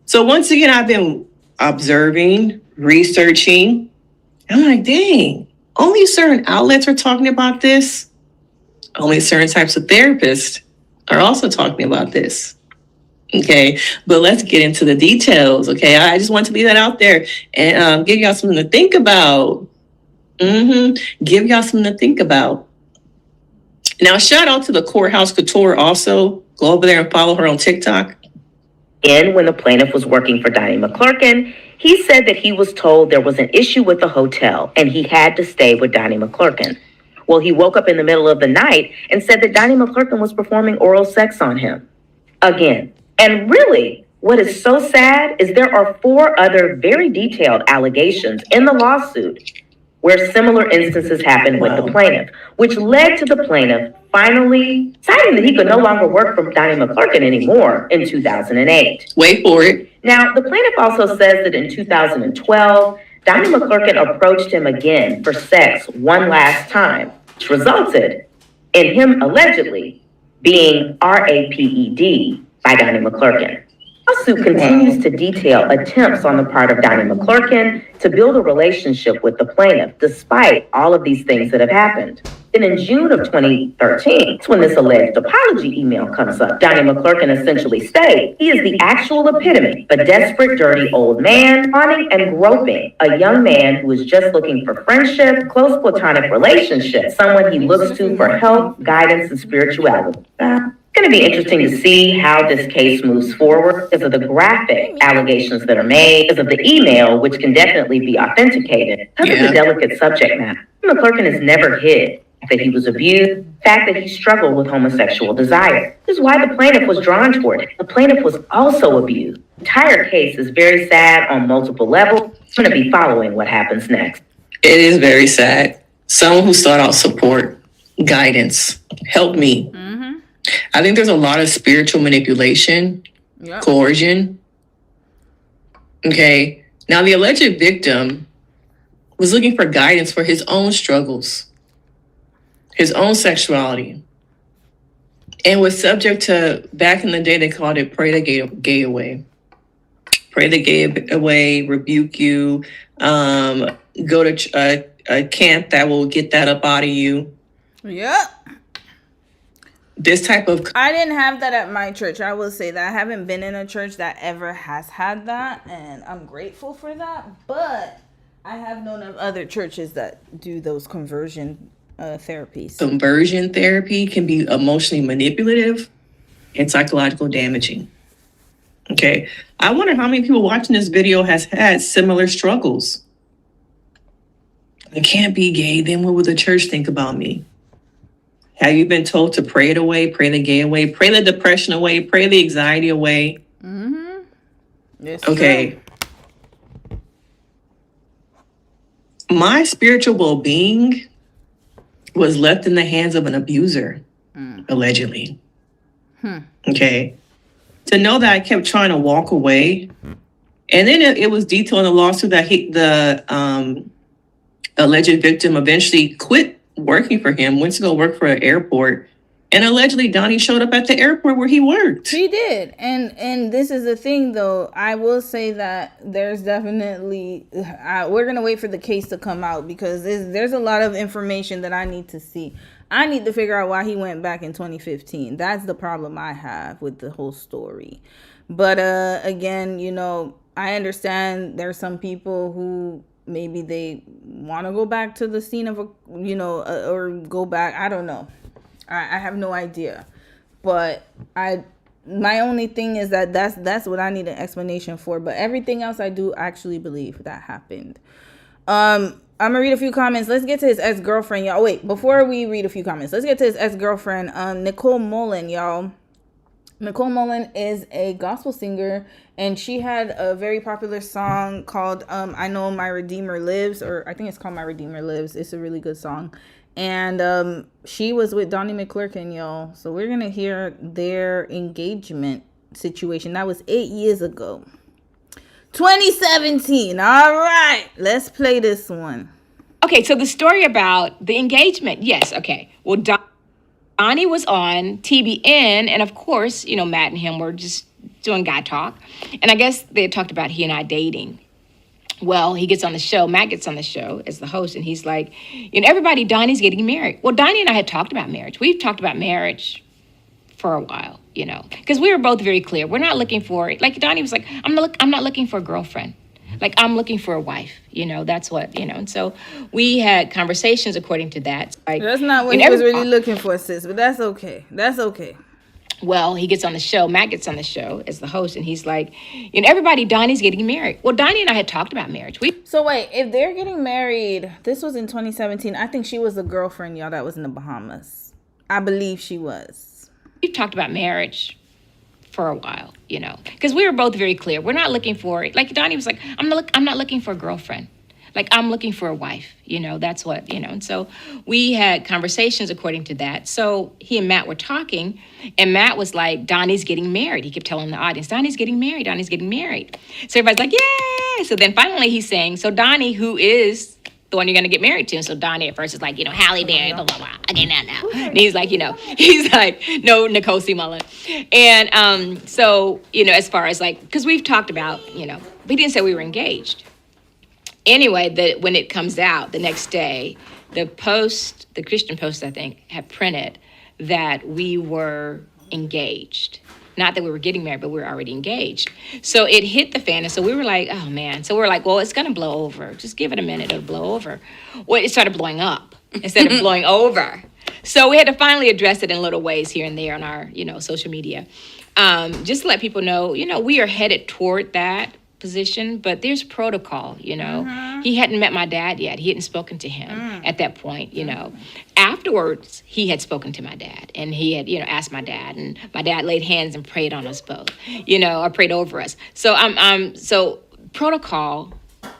So once again, I've been observing, researching. I'm like, dang, only certain outlets are talking about this. Only certain types of therapists are also talking about this. Okay, but let's get into the details. Okay, I just want to leave that out there and give y'all something to think about. Give y'all something to think about. Now, shout out to the Courthouse Couture also. Go over there and follow her on TikTok. And when the plaintiff was working for Donnie McClurkin, he said that he was told there was an issue with the hotel and he had to stay with Donnie McClurkin. Well, he woke up in the middle of the night and said that Donnie McClurkin was performing oral sex on him. Again. And really, what is so sad is there are 4 other very detailed allegations in the lawsuit where similar instances happened with the plaintiff, which led to the plaintiff finally deciding that he could no longer work for Donnie McClurkin anymore in 2008. Wait for it. Now, the plaintiff also says that in 2012, Donnie McClurkin approached him again for sex one last time, which resulted in him allegedly being raped by Donnie McClurkin. The lawsuit continues to detail attempts on the part of Donnie McClurkin to build a relationship with the plaintiff, despite all of these things that have happened. And in June of 2013, that's when this alleged apology email comes up. Donnie McClurkin essentially states he is the actual epitome of a desperate, dirty old man, fawning and groping a young man who is just looking for friendship, close platonic relationship, someone he looks to for help, guidance, and spirituality. It's going to be interesting to see how this case moves forward because of the graphic allegations that are made, because of the email, which can definitely be authenticated, because of the delicate subject matter. McClurkin has never hid that he was abused, the fact that he struggled with homosexual desire. This is why the plaintiff was drawn toward it. The plaintiff was also abused. The entire case is very sad on multiple levels. I'm going to be following what happens next. It is very sad. Someone who sought out support, guidance, help me. I think there's a lot of spiritual manipulation, coercion. Okay. Now, the alleged victim was looking for guidance for his own struggles, his own sexuality, and was subject to, back in the day, they called it pray the gay away. Pray the gay away, rebuke you, go to a camp that will get that up out of you. Yep. This type of... I didn't have that at my church. I will say that. I haven't been in a church that ever has had that, and I'm grateful for that. But I have known of other churches that do those conversion therapies. Conversion therapy can be emotionally manipulative and psychological damaging. Okay. I wonder how many people watching this video has had similar struggles. I can't be gay. Then what would the church think about me? Have you been told to pray it away, pray the gay away, pray the depression away, pray the anxiety away? It's okay. True. My spiritual well-being was left in the hands of an abuser, allegedly. Okay. To know that I kept trying to walk away. And then it was detailed in the lawsuit that the alleged victim eventually quit working for him, went to go work for an airport And allegedly, Donnie showed up at the airport where he worked. He did. And this is the thing, though. I will say that there's definitely... we're going to wait for the case to come out because there's a lot of information that I need to see. I need to figure out why he went back in 2015. That's the problem I have with the whole story. But again, you know, I understand there's some people who maybe they want to go back to the scene of or go back. I don't know. I have no idea, but my only thing is that's what I need an explanation for. But everything else I do actually believe that happened. I'm gonna read a few comments. Let's get to his ex-girlfriend, y'all. Wait, before we read a few comments, let's get to his ex-girlfriend, Nicole Mullen, y'all. Nicole Mullen is a gospel singer, and she had a very popular song called I Know My Redeemer Lives, or I think it's called My Redeemer Lives. It's a really good song. And she was with Donnie McClurkin, y'all. So we're going to hear their engagement situation. That was 8 years ago. 2017. All right. Let's play this one. Okay, so the story about the engagement. Yes, okay. Well, Donnie was on TBN, and of course, you know, Matt and him were just doing guy talk. And I guess they had talked about he and I dating. Well, he gets on the show, Matt gets on the show as the host, and he's like, you know, everybody, Donnie's getting married. Well, Donnie and I had talked about marriage. We've talked about marriage for a while, you know, because we were both very clear. We're not looking for, like Donnie was like, I'm not looking for a girlfriend. Like, I'm looking for a wife, you know, that's what, you know. And so we had conversations according to that. Like, that's not what he was really looking for, sis, but that's okay. That's okay. Well, he gets on the show, Matt gets on the show as the host, and he's like, you know, everybody, Donnie's getting married. Well, Donnie and I had talked about marriage. So wait, if they're getting married, this was in 2017. I think she was the girlfriend, y'all, that was in the Bahamas. I believe she was. We've talked about marriage for a while, you know, because we were both very clear. We're not looking for, like Donnie was like, I'm not looking for a girlfriend. Like, I'm looking for a wife, you know, that's what, you know. And so we had conversations according to that. So he and Matt were talking, and Matt was like, Donnie's getting married. He kept telling the audience, Donnie's getting married, Donnie's getting married. So everybody's like, yay! So then finally he's saying, so Donnie, who is the one you're going to get married to? And so Donnie at first is like, you know, Halle Berry, blah, blah, blah. Okay, now. And he's like, you know, he's like, no, Nicole C. Mullen. And so, you know, as far as like, because we've talked about, you know, we didn't say we were engaged. Anyway, when it comes out the next day, the Christian Post, I think, had printed that we were engaged. Not that we were getting married, but we were already engaged. So it hit the fan, and so we were like, oh, man. So we were like, well, it's going to blow over. Just give it a minute, it'll blow over. Well, it started blowing up instead of blowing over. So we had to finally address it in little ways here and there on our, you know, social media. Just to let people know, you know, we are headed toward that position, but there's protocol, you know. Mm-hmm. He hadn't met my dad yet. He hadn't spoken to him at that point, you know. Afterwards, he had spoken to my dad, and he had, you know, asked my dad, and my dad laid hands and prayed on us both, you know, or prayed over us. So so protocol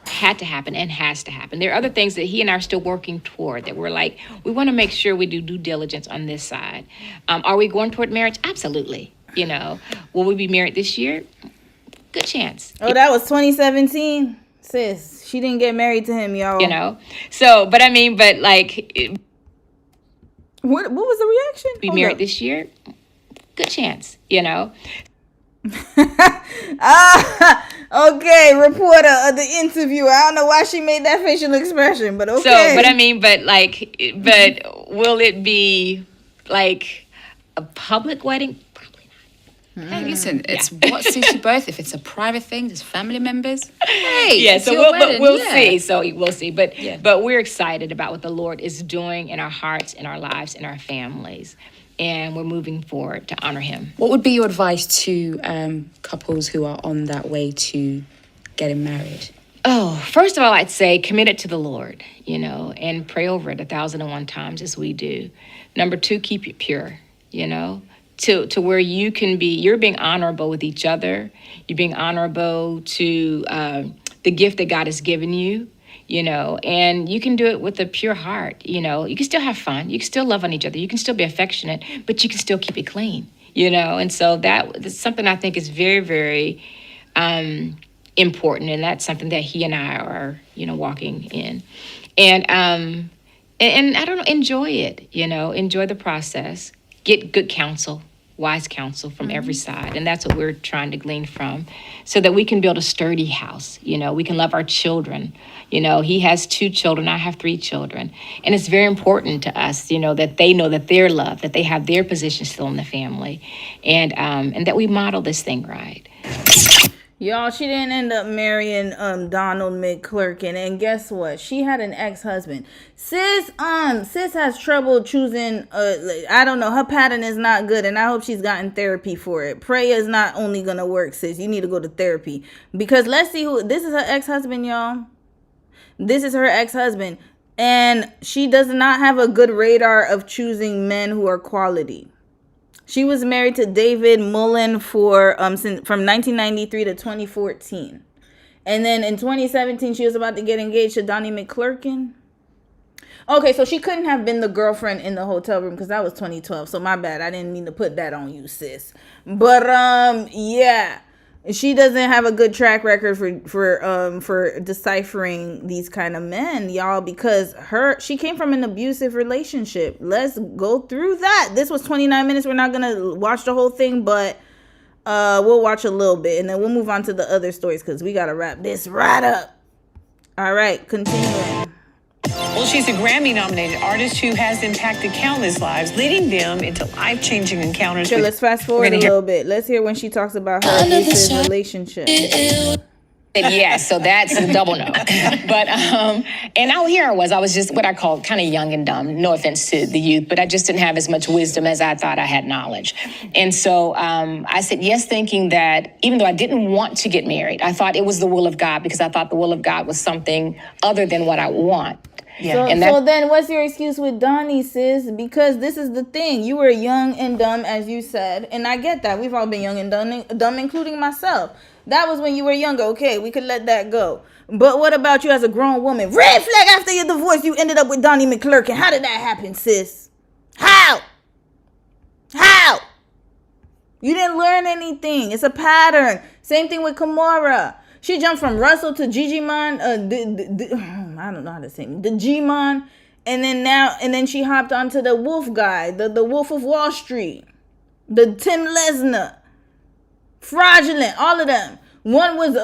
had to happen and has to happen. There are other things that he and I are still working toward that we're like, we want to make sure we do due diligence on this side. Are we going toward marriage? Absolutely. You know, will we be married this year? Good chance. Oh, that was 2017, sis. She didn't get married to him, y'all. You know, so but I mean, but like, what was the reaction? Be married this year? Good chance. You know. Okay, reporter of the interview. I don't know why she made that facial expression, but okay. So, but I mean, but will it be like a public wedding? Hey, listen, it's what suits you both. If it's a private thing, there's family members. Hey, yeah, so we'll see. So we'll see. But we're excited about what the Lord is doing in our hearts, in our lives, in our families. And we're moving forward to honor him. What would be your advice to couples who are on that way to getting married? Oh, first of all, I'd say commit it to the Lord, you know, and pray over it 1,001 times as we do. Number 2, keep it pure, you know. To where you're being honorable with each other. You're being honorable to the gift that God has given you, you know, and you can do it with a pure heart, you know. You can still have fun. You can still love on each other. You can still be affectionate, but you can still keep it clean, you know. And so that's something I think is very, very important, and that's something that he and I are, you know, walking in. And I don't know, enjoy it, you know, enjoy the process. get good counsel, wise counsel from every side. And that's what we're trying to glean from, so that we can build a sturdy house. You know, we can love our children. You know, he has 2 children, I have 3 children. And it's very important to us, you know that they're loved, that they have their position still in the family, and that we model this thing right. Y'all, she didn't end up marrying Donald McClurkin, and guess what? She had an ex-husband. Sis has trouble choosing. I don't know. Her pattern is not good, and I hope she's gotten therapy for it. Prayer is not only gonna work, sis. You need to go to therapy, because let's see who this is. Her ex-husband, y'all. This is her ex-husband, and she does not have a good radar of choosing men who are quality. She was married to David Mullen from 1993 to 2014. And then in 2017, she was about to get engaged to Donnie McClurkin. Okay, so she couldn't have been the girlfriend in the hotel room, because that was 2012. So my bad. I didn't mean to put that on you, sis. But yeah. She doesn't have a good track record for deciphering these kind of men, y'all, because she came from an abusive relationship. Let's go through that. This was 29 minutes. We're not gonna watch the whole thing, but we'll watch a little bit, and then we'll move on to the other stories, because we gotta wrap this right up. All right, continuing. Well, she's a Grammy-nominated artist who has impacted countless lives, leading them into life-changing encounters. Okay, let's fast forward a little bit. Let's hear when she talks about her abusive relationship. Yes, so that's a double no. But and here I was just what I call kind of young and dumb. No offense to the youth, but I just didn't have as much wisdom as I thought I had knowledge. And so I said yes, thinking that even though I didn't want to get married, I thought it was the will of God, because I thought the will of God was something other than what I want. Yeah. So then what's your excuse with Donnie, sis? Because this is the thing. You were young and dumb, as you said. And I get that. We've all been young and dumb, including myself. That was when you were younger. Okay, we could let that go. But what about you as a grown woman? Red flag, after your divorce, you ended up with Donnie McClurkin. How did that happen, sis? How? You didn't learn anything. It's a pattern. Same thing with Kimora. She jumped from Russell to Gigi Mon, I don't know how to say it, the G-Mon, and then she hopped onto the Wolf guy, the Wolf of Wall Street, the Tim Lesnar, fraudulent, all of them. One was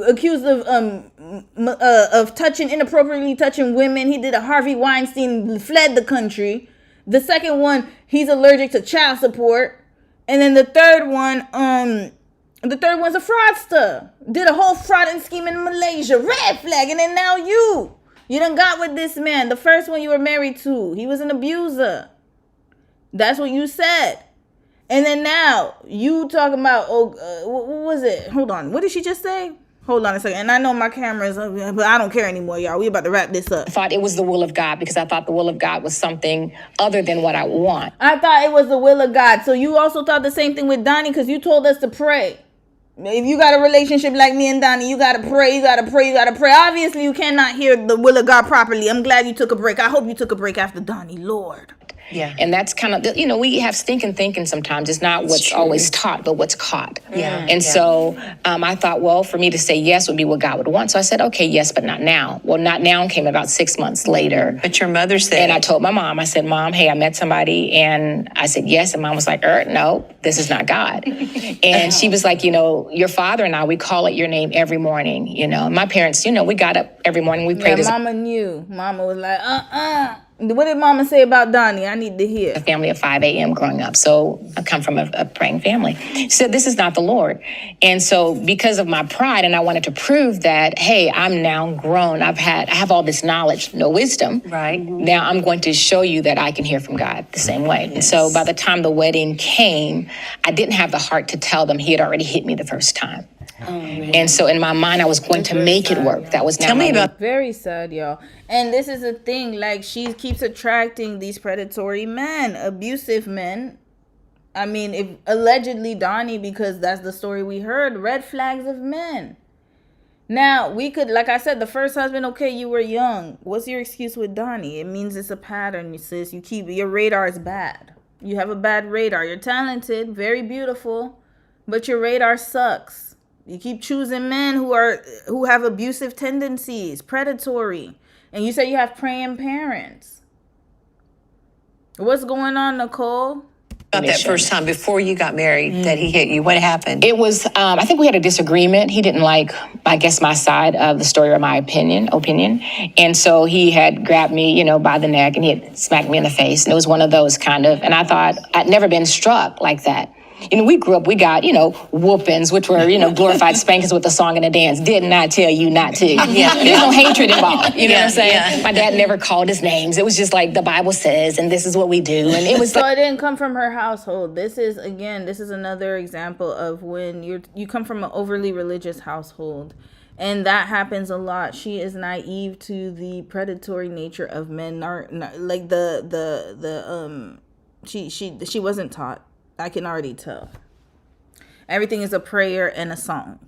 accused of inappropriately touching women. He did a Harvey Weinstein, fled the country. The second one, he's allergic to child support, and then the third one's a fraudster. Did a whole fraud and scheme in Malaysia. Red flag. And then now you done got with this man. The first one you were married to, he was an abuser. That's what you said. And then now you talking about, what was it? Hold on. What did she just say? Hold on a second. And I know my camera's up, but I don't care anymore, y'all. We about to wrap this up. I thought it was the will of God, because I thought the will of God was something other than what I want. I thought it was the will of God. So you also thought the same thing with Donnie, because you told us to pray. If you got a relationship like me and Donnie, you gotta pray, you gotta pray, you gotta pray. Obviously, you cannot hear the will of God properly. I'm glad you took a break. I hope you took a break after Donnie, Lord. Yeah. And that's kind of, we have stinking thinking sometimes. It's not what's always taught, but what's caught. Yeah. And so I thought, well, for me to say yes would be what God would want. So I said, okay, yes, but not now. Well, not now came about 6 months later. But your mother said. And I told my mom, I said, Mom, hey, I met somebody. And I said, yes. And Mom was like, no, this is not God. And she was like, your father and I, we call it your name every morning. My parents, we got up every morning. We prayed. Yeah, Mama knew. Mama was like, What did Mama say about Donnie? I need to hear. A family of 5 a.m. growing up. So I come from a praying family. She said, this is not the Lord. And so because of my pride, and I wanted to prove that, hey, I'm now grown. I have all this knowledge, no wisdom. Right. Now I'm going to show you that I can hear from God the same way. Yes. And so by the time the wedding came, I didn't have the heart to tell them he had already hit me the first time. Oh, and so in my mind, I was going to make it work. That was Tell me about. Very sad, y'all. And this is the thing, like, she keeps attracting these predatory men, abusive men. I mean, if allegedly Donnie, because that's the story we heard, red flags of men. Now, we could, like I said, the first husband, okay, you were young. What's your excuse with Donnie? It means it's a pattern, sis. Your radar is bad. You have a bad radar. You're talented, very beautiful, but your radar sucks. You keep choosing men who have abusive tendencies, predatory. And you say you have praying parents. What's going on, Nicole? About that first time before you got married that he hit you, what happened? It was, I think we had a disagreement. He didn't like, I guess, my side of the story or my opinion. And so he had grabbed me, by the neck and he had smacked me in the face. And it was one of those kind of, and I thought I'd never been struck like that. We grew up, we got, whoopings, which were, glorified spankings with the song and the dance. Did not tell you not to. Yeah. There's no hatred involved. You know what I'm saying? Yeah. My dad never called us names. It was just like the Bible says, and this is what we do. And it was So it didn't come from her household. This is another example of when you come from an overly religious household. And that happens a lot. She is naive to the predatory nature of men. She wasn't taught. I can already tell. Everything is a prayer and a song,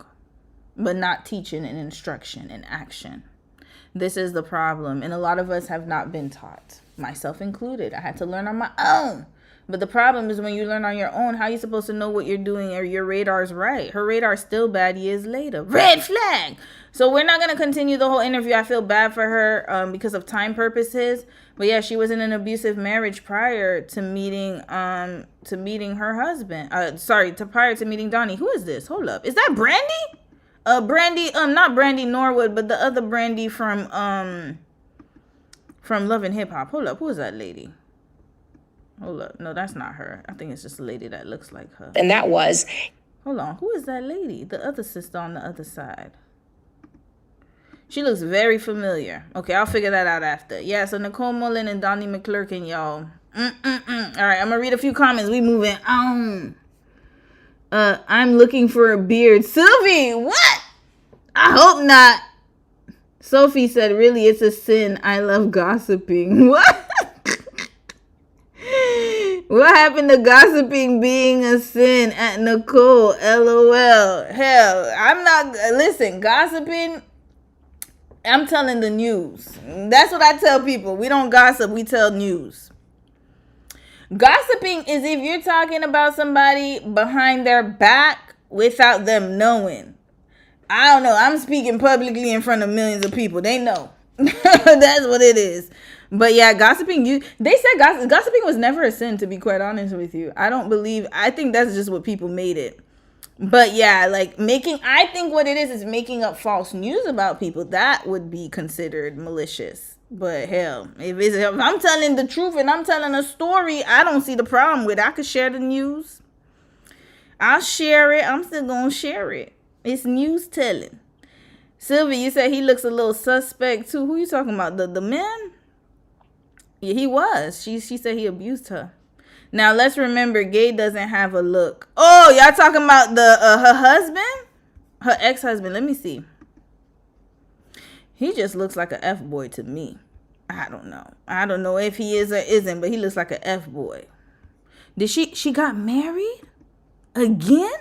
but not teaching and instruction and action. This is the problem. And a lot of us have not been taught, myself included. I had to learn on my own. But the problem is when you learn on your own, how are you supposed to know what you're doing or your radar's right? Her radar's still bad years later. Red flag! So we're not going to continue the whole interview. I feel bad for her because of time purposes. But yeah, she was in an abusive marriage prior to meeting her husband. Prior to meeting Donnie. Who is this? Hold up. Is that Brandy? Brandy, not Brandy Norwood, but the other Brandy from Love and Hip Hop. Hold up. Who is that lady? Hold up. No, that's not her. I think it's just a lady that looks like her. And that was... Hold on. Who is that lady? The other sister on the other side. She looks very familiar. Okay, I'll figure that out after. Yeah, so Nicole Mullen and Donnie McClurkin, y'all. All right, I'm going to read a few comments. We moving on. I'm looking for a beard. Sylvie, what? I hope not. Sophie said, really, it's a sin. I love gossiping. What? What happened to gossiping being a sin at Nicole? LOL. Hell, I'm not... Listen, gossiping... I'm telling the news. That's what I tell people. We don't gossip. We tell news. Gossiping is if you're talking about somebody behind their back without them knowing. I don't know. I'm speaking publicly in front of millions of people. They know. That's what it is. But yeah, gossiping. They said gossiping was never a sin, to be quite honest with you. I think that's just what people made it. But yeah, I think what it is making up false news about people. That would be considered malicious. But hell, if I'm telling the truth and I'm telling a story, I don't see the problem with it. I could share the news. I'll share it. I'm still going to share it. It's news telling. Sylvia, you said he looks a little suspect too. Who you talking about? The man? Yeah, he was. She said he abused her. Now, let's remember, Gay doesn't have a look. Oh, y'all talking about her husband? Her ex-husband. Let me see. He just looks like a F-boy to me. I don't know. I don't know if he is or isn't, but he looks like a F-boy. Did she got married? Again?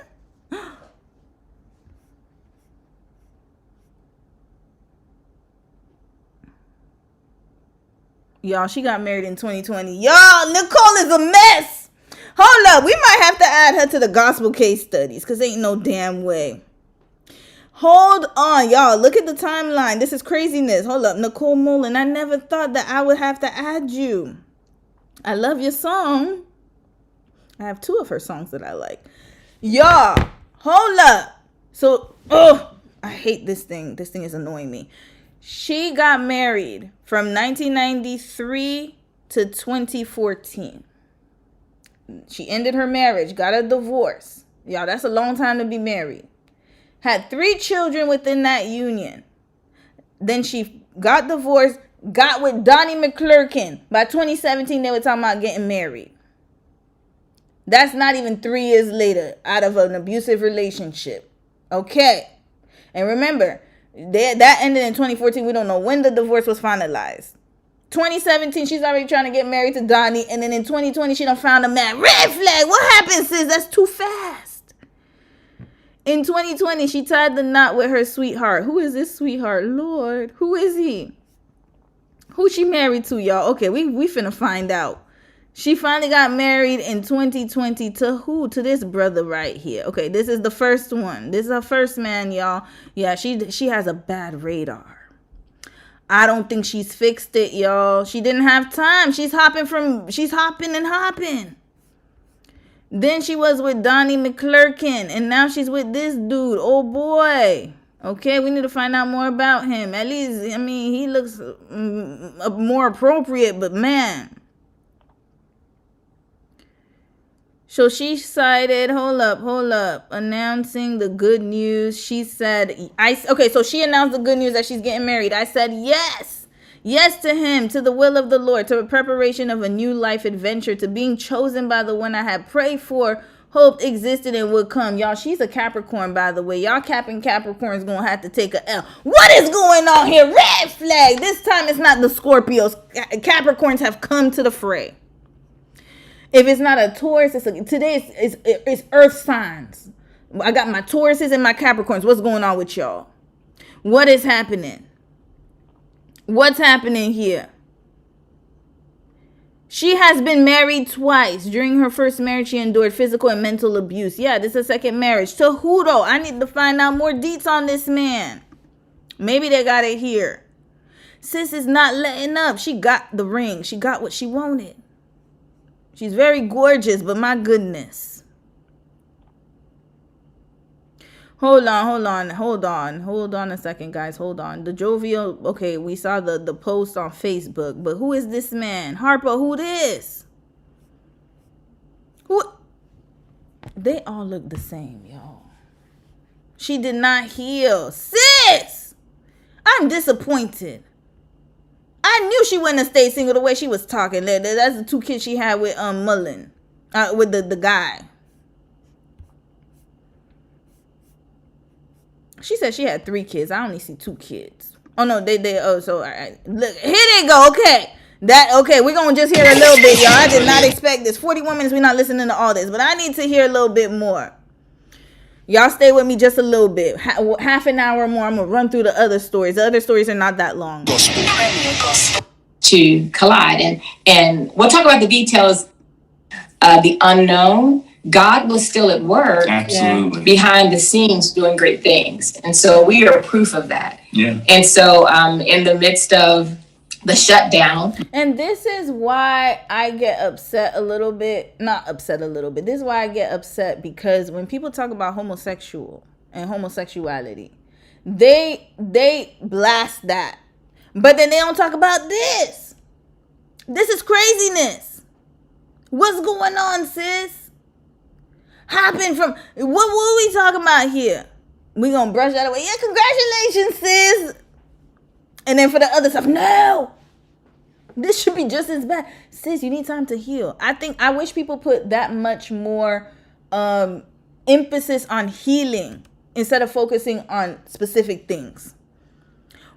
Y'all, she got married in 2020. Y'all, Nicole is a mess. Hold up. We might have to add her to the gospel case studies because ain't no damn way. Hold on, y'all. Look at the timeline. This is craziness. Hold up. Nicole Mullen. I never thought that I would have to add you. I love your song. I have 2 of her songs that I like. Y'all, hold up. So, I hate this thing. This thing is annoying me. She got married from 1993 to 2014. She ended her marriage, got a divorce. Y'all, that's a long time to be married. Had 3 children within that union. Then she got divorced, got with Donnie McClurkin. By 2017, they were talking about getting married. That's not even 3 years later out of an abusive relationship. Okay. And remember, that ended in 2014. We don't know when the divorce was finalized. 2017, she's already trying to get married to Donnie. And then in 2020, she done found a man. Red flag. What happened, sis? That's too fast. In 2020, she tied the knot with her sweetheart. Who is this sweetheart? Lord, who is he? Who she married to, y'all? Okay, we finna find out. She finally got married in 2020 to who? To this brother right here. Okay, this is the first one. This is her first man, y'all. Yeah, she has a bad radar. I don't think she's fixed it, y'all. She didn't have time. She's hopping and hopping. Then she was with Donnie McClurkin, and now she's with this dude. Oh boy. Okay, we need to find out more about him. At least, I mean, he looks more appropriate, but man. So she cited, hold up, announcing the good news. She said, okay, so she announced the good news that she's getting married. I said, yes to him, to the will of the Lord, to the preparation of a new life adventure, to being chosen by the one I had prayed for, hoped existed and would come. Y'all, she's a Capricorn, by the way. Y'all capping Capricorn's gonna have to take a L. What is going on here? Red flag. This time it's not the Scorpios. Capricorns have come to the fray. If it's not a Taurus, today it's earth signs. I got my Tauruses and my Capricorns. What's going on with y'all? What is happening? What's happening here? She has been married twice. During her first marriage, she endured physical and mental abuse. Yeah, this is a second marriage. To who though? I need to find out more deets on this man. Maybe they got it here. Sis is not letting up. She got the ring. She got what she wanted. She's very gorgeous, but my goodness. Hold on a second, guys. Hold on. The jovial, okay, we saw the post on Facebook, but who is this man? Harper, who this? Who? They all look the same, y'all. She did not heal. Sis! I'm disappointed. I knew she wouldn't have stayed single the way she was talking. That's the 2 kids she had with Mullen. With the guy. She said she had 3 kids. I only see 2 kids. Oh no, so all right. Look, here they go. Okay. We're gonna just hear a little bit, y'all. I did not expect this. 41 minutes, we're not listening to all this, but I need to hear a little bit more. Y'all stay with me just a little bit. Half an hour more. I'm gonna run through the other stories. The other stories are not that long. To collide, and we'll talk about the details. The unknown. God was still at work, absolutely, behind the scenes doing great things, and so we are proof of that. Yeah. And so, in the midst of the shutdown, and this is why I get upset a little bit. Not upset a little bit. This is why I get upset, because when people talk about homosexual and homosexuality, they blast that, but then they don't talk about this. This is craziness. What's going on, sis? Hopping from what are we talking about here? We gonna brush that away. Yeah, congratulations, sis. And then for the other stuff, no. This should be just as bad. Sis, you need time to heal. I wish people put that much more emphasis on healing instead of focusing on specific things.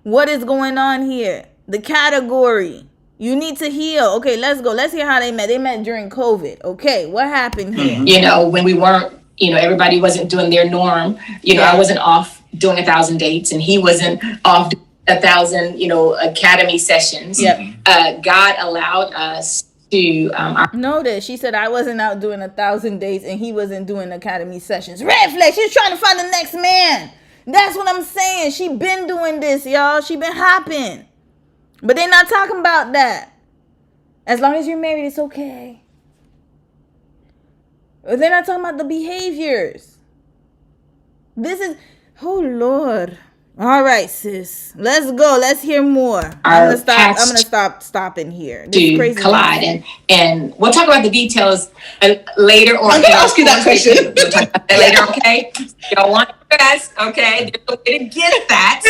What is going on here? The category. You need to heal. Okay, let's go. Let's hear how they met. They met during COVID. Okay, what happened here? you know, when we weren't, everybody wasn't doing their norm. I wasn't off doing 1,000 dates, and he wasn't off doing 1,000, academy sessions. Yep. God allowed us to. Notice she said I wasn't out doing 1,000 dates, and he wasn't doing academy sessions. Red flag. She's trying to find the next man. That's what I'm saying. She been doing this, y'all. She been hopping. But they're not talking about that. As long as you're married, it's okay. They're not talking about the behaviors. This is, oh Lord. All right, sis. Let's go. Let's hear more. I'm gonna stop stopping here. This is crazy. Collide, and we'll talk about the details later on. I'm gonna ask you that question. We'll talk about that later, okay? Y'all want to rest, okay? There's no way to get that.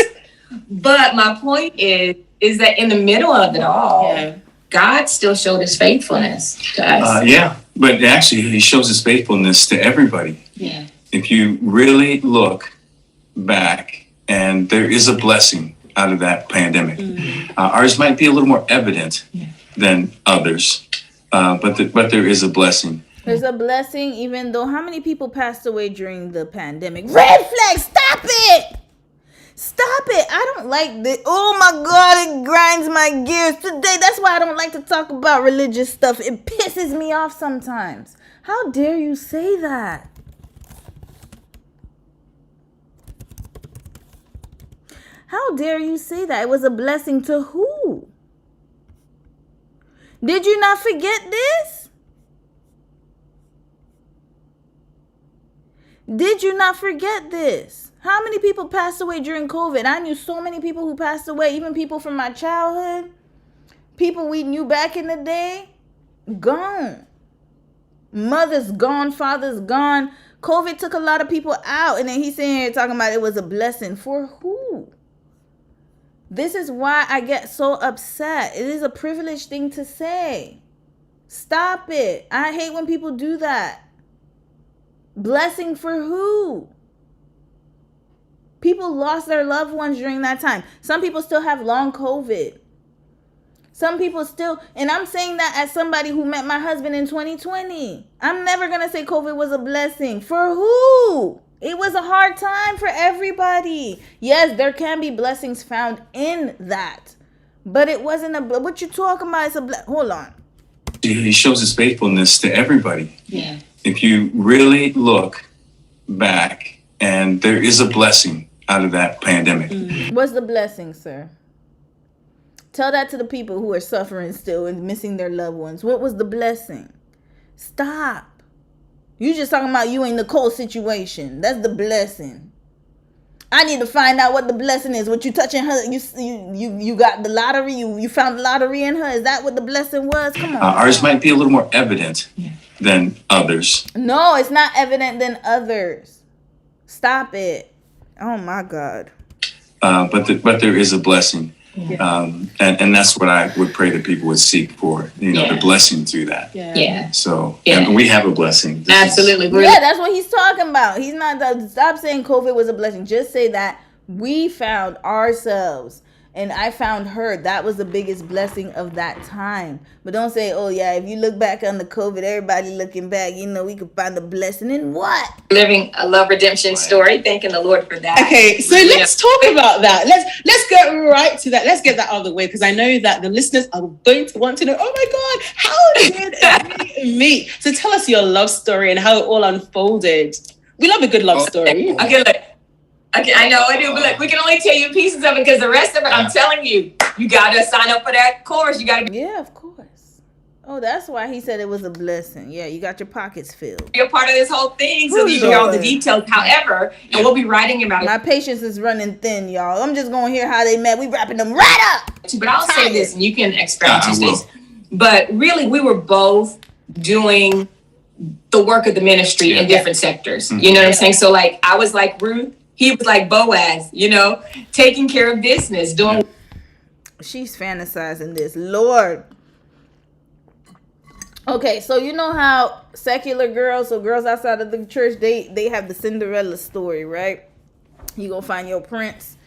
But my point is that in the middle of it all, God still showed his faithfulness to us. But actually, he shows his faithfulness to everybody. Yeah. If you really look back, and there is a blessing out of that pandemic. Ours might be a little more evident than others, but there is a blessing. There's a blessing, even though how many people passed away during the pandemic? Red flag, stop it! Stop it. I don't like this. Oh my God, it grinds my gears today. That's why I don't like to talk about religious stuff. It pisses me off sometimes. How dare you say that? How dare you say that? It was a blessing to who? Did you not forget this? Did you not forget this? How many people passed away during COVID? I knew so many people who passed away, even people from my childhood, people we knew back in the day, gone. Mothers gone, fathers gone. COVID took a lot of people out, and then he's sitting here talking about it was a blessing. For who? This is why I get so upset. It is a privileged thing to say. Stop it. I hate when people do that. Blessing for who? People lost their loved ones during that time. Some people still have long COVID. Some people still, and I'm saying that as somebody who met my husband in 2020. I'm never going to say COVID was a blessing. For who? It was a hard time for everybody. Yes, there can be blessings found in that. But it wasn't what you talking about? It's a hold on. He shows his faithfulness to everybody. Yeah. If you really look back, and there is a blessing out of that pandemic. What's the blessing, sir? Tell that to the people who are suffering still and missing their loved ones. What was the blessing? Stop. You just talking about you in Nicole's situation. That's the blessing. I need to find out what the blessing is. What you touching her? You got the lottery. You found the lottery in her. Is that what the blessing was? Come on. Ours might be a little more evident than others. No, it's not evident than others. Stop it. Oh my God. But there is a blessing. And that's what I would pray that people would seek for, the blessing through that. Yeah. So, and we have a blessing. Absolutely. Yeah, that's what he's talking about. He's not, stop saying COVID was a blessing. Just say that we found ourselves and I found her. That was the biggest blessing of that time. But don't say, oh yeah, if you look back on the COVID, everybody looking back, we could find a blessing in what? Living a love redemption story. Thanking the Lord for that. Okay, so let's talk about that. Let's get right to that. Let's get that out of the way, because I know that the listeners are going to want to know, oh my God, how did we meet? So tell us your love story and how it all unfolded. We love a good love story. Okay, look. Okay, I know I do, but look, we can only tell you pieces of it because the rest of it, I'm telling you, you got to sign up for that course. You got to. Yeah, of course. Oh, that's why he said it was a blessing. Yeah, you got your pockets filled. You're part of this whole thing, so you hear all the details. However, and we'll be writing about it. My patience is running thin, y'all. I'm just going to hear how they met. We wrapping them right up. But I'll say this, and you can expound Tuesdays. But really, we were both doing the work of the ministry in different sectors. Mm-hmm. You know what I'm saying? So, like, I was like Ruth. He was like Boaz, taking care of business, doing. She's fantasizing this, Lord. Okay, so you know how secular girls, so girls outside of the church, they have the Cinderella story, right? You gonna find your prince.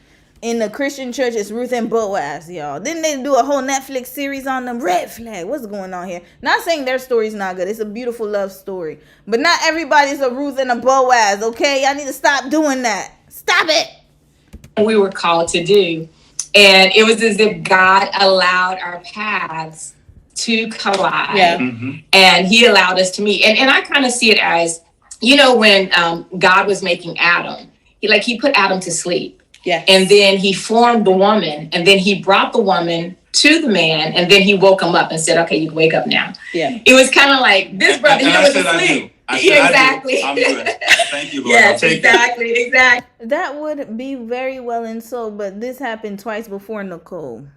In the Christian church, it's Ruth and Boaz, y'all. Didn't they do a whole Netflix series on them? Red Flag. What's going on here? Not saying their story's not good. It's a beautiful love story. But not everybody's a Ruth and a Boaz, okay? I need to stop doing that. Stop it. We were called to do. And it was as if God allowed our paths to collide. Yeah. Mm-hmm. And he allowed us to meet. And I kind of see it as, when God was making Adam, he put Adam to sleep. Yeah. And then he formed the woman, and then he brought the woman to the man, and then he woke him up and said, okay, you can wake up now. Yeah. It was kind of like this brother here was asleep. Exactly. I'm good. Thank you, Lord. Yes, exactly. That would be very well and so, but this happened twice before, Nicole.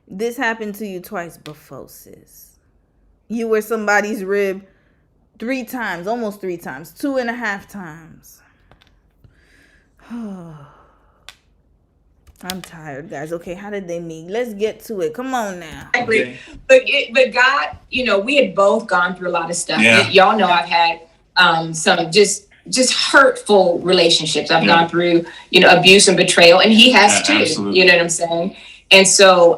This happened to you twice before, sis. You were somebody's rib 3 times, almost 3 times, 2.5 times. I'm tired, guys. Okay, how did they meet? Let's get to it. Come on now. Exactly. But God, we had both gone through a lot of stuff. Yeah. Y'all know I've had some just hurtful relationships. I've gone through, abuse and betrayal, and he has too. Absolutely. You know what I'm saying? And so,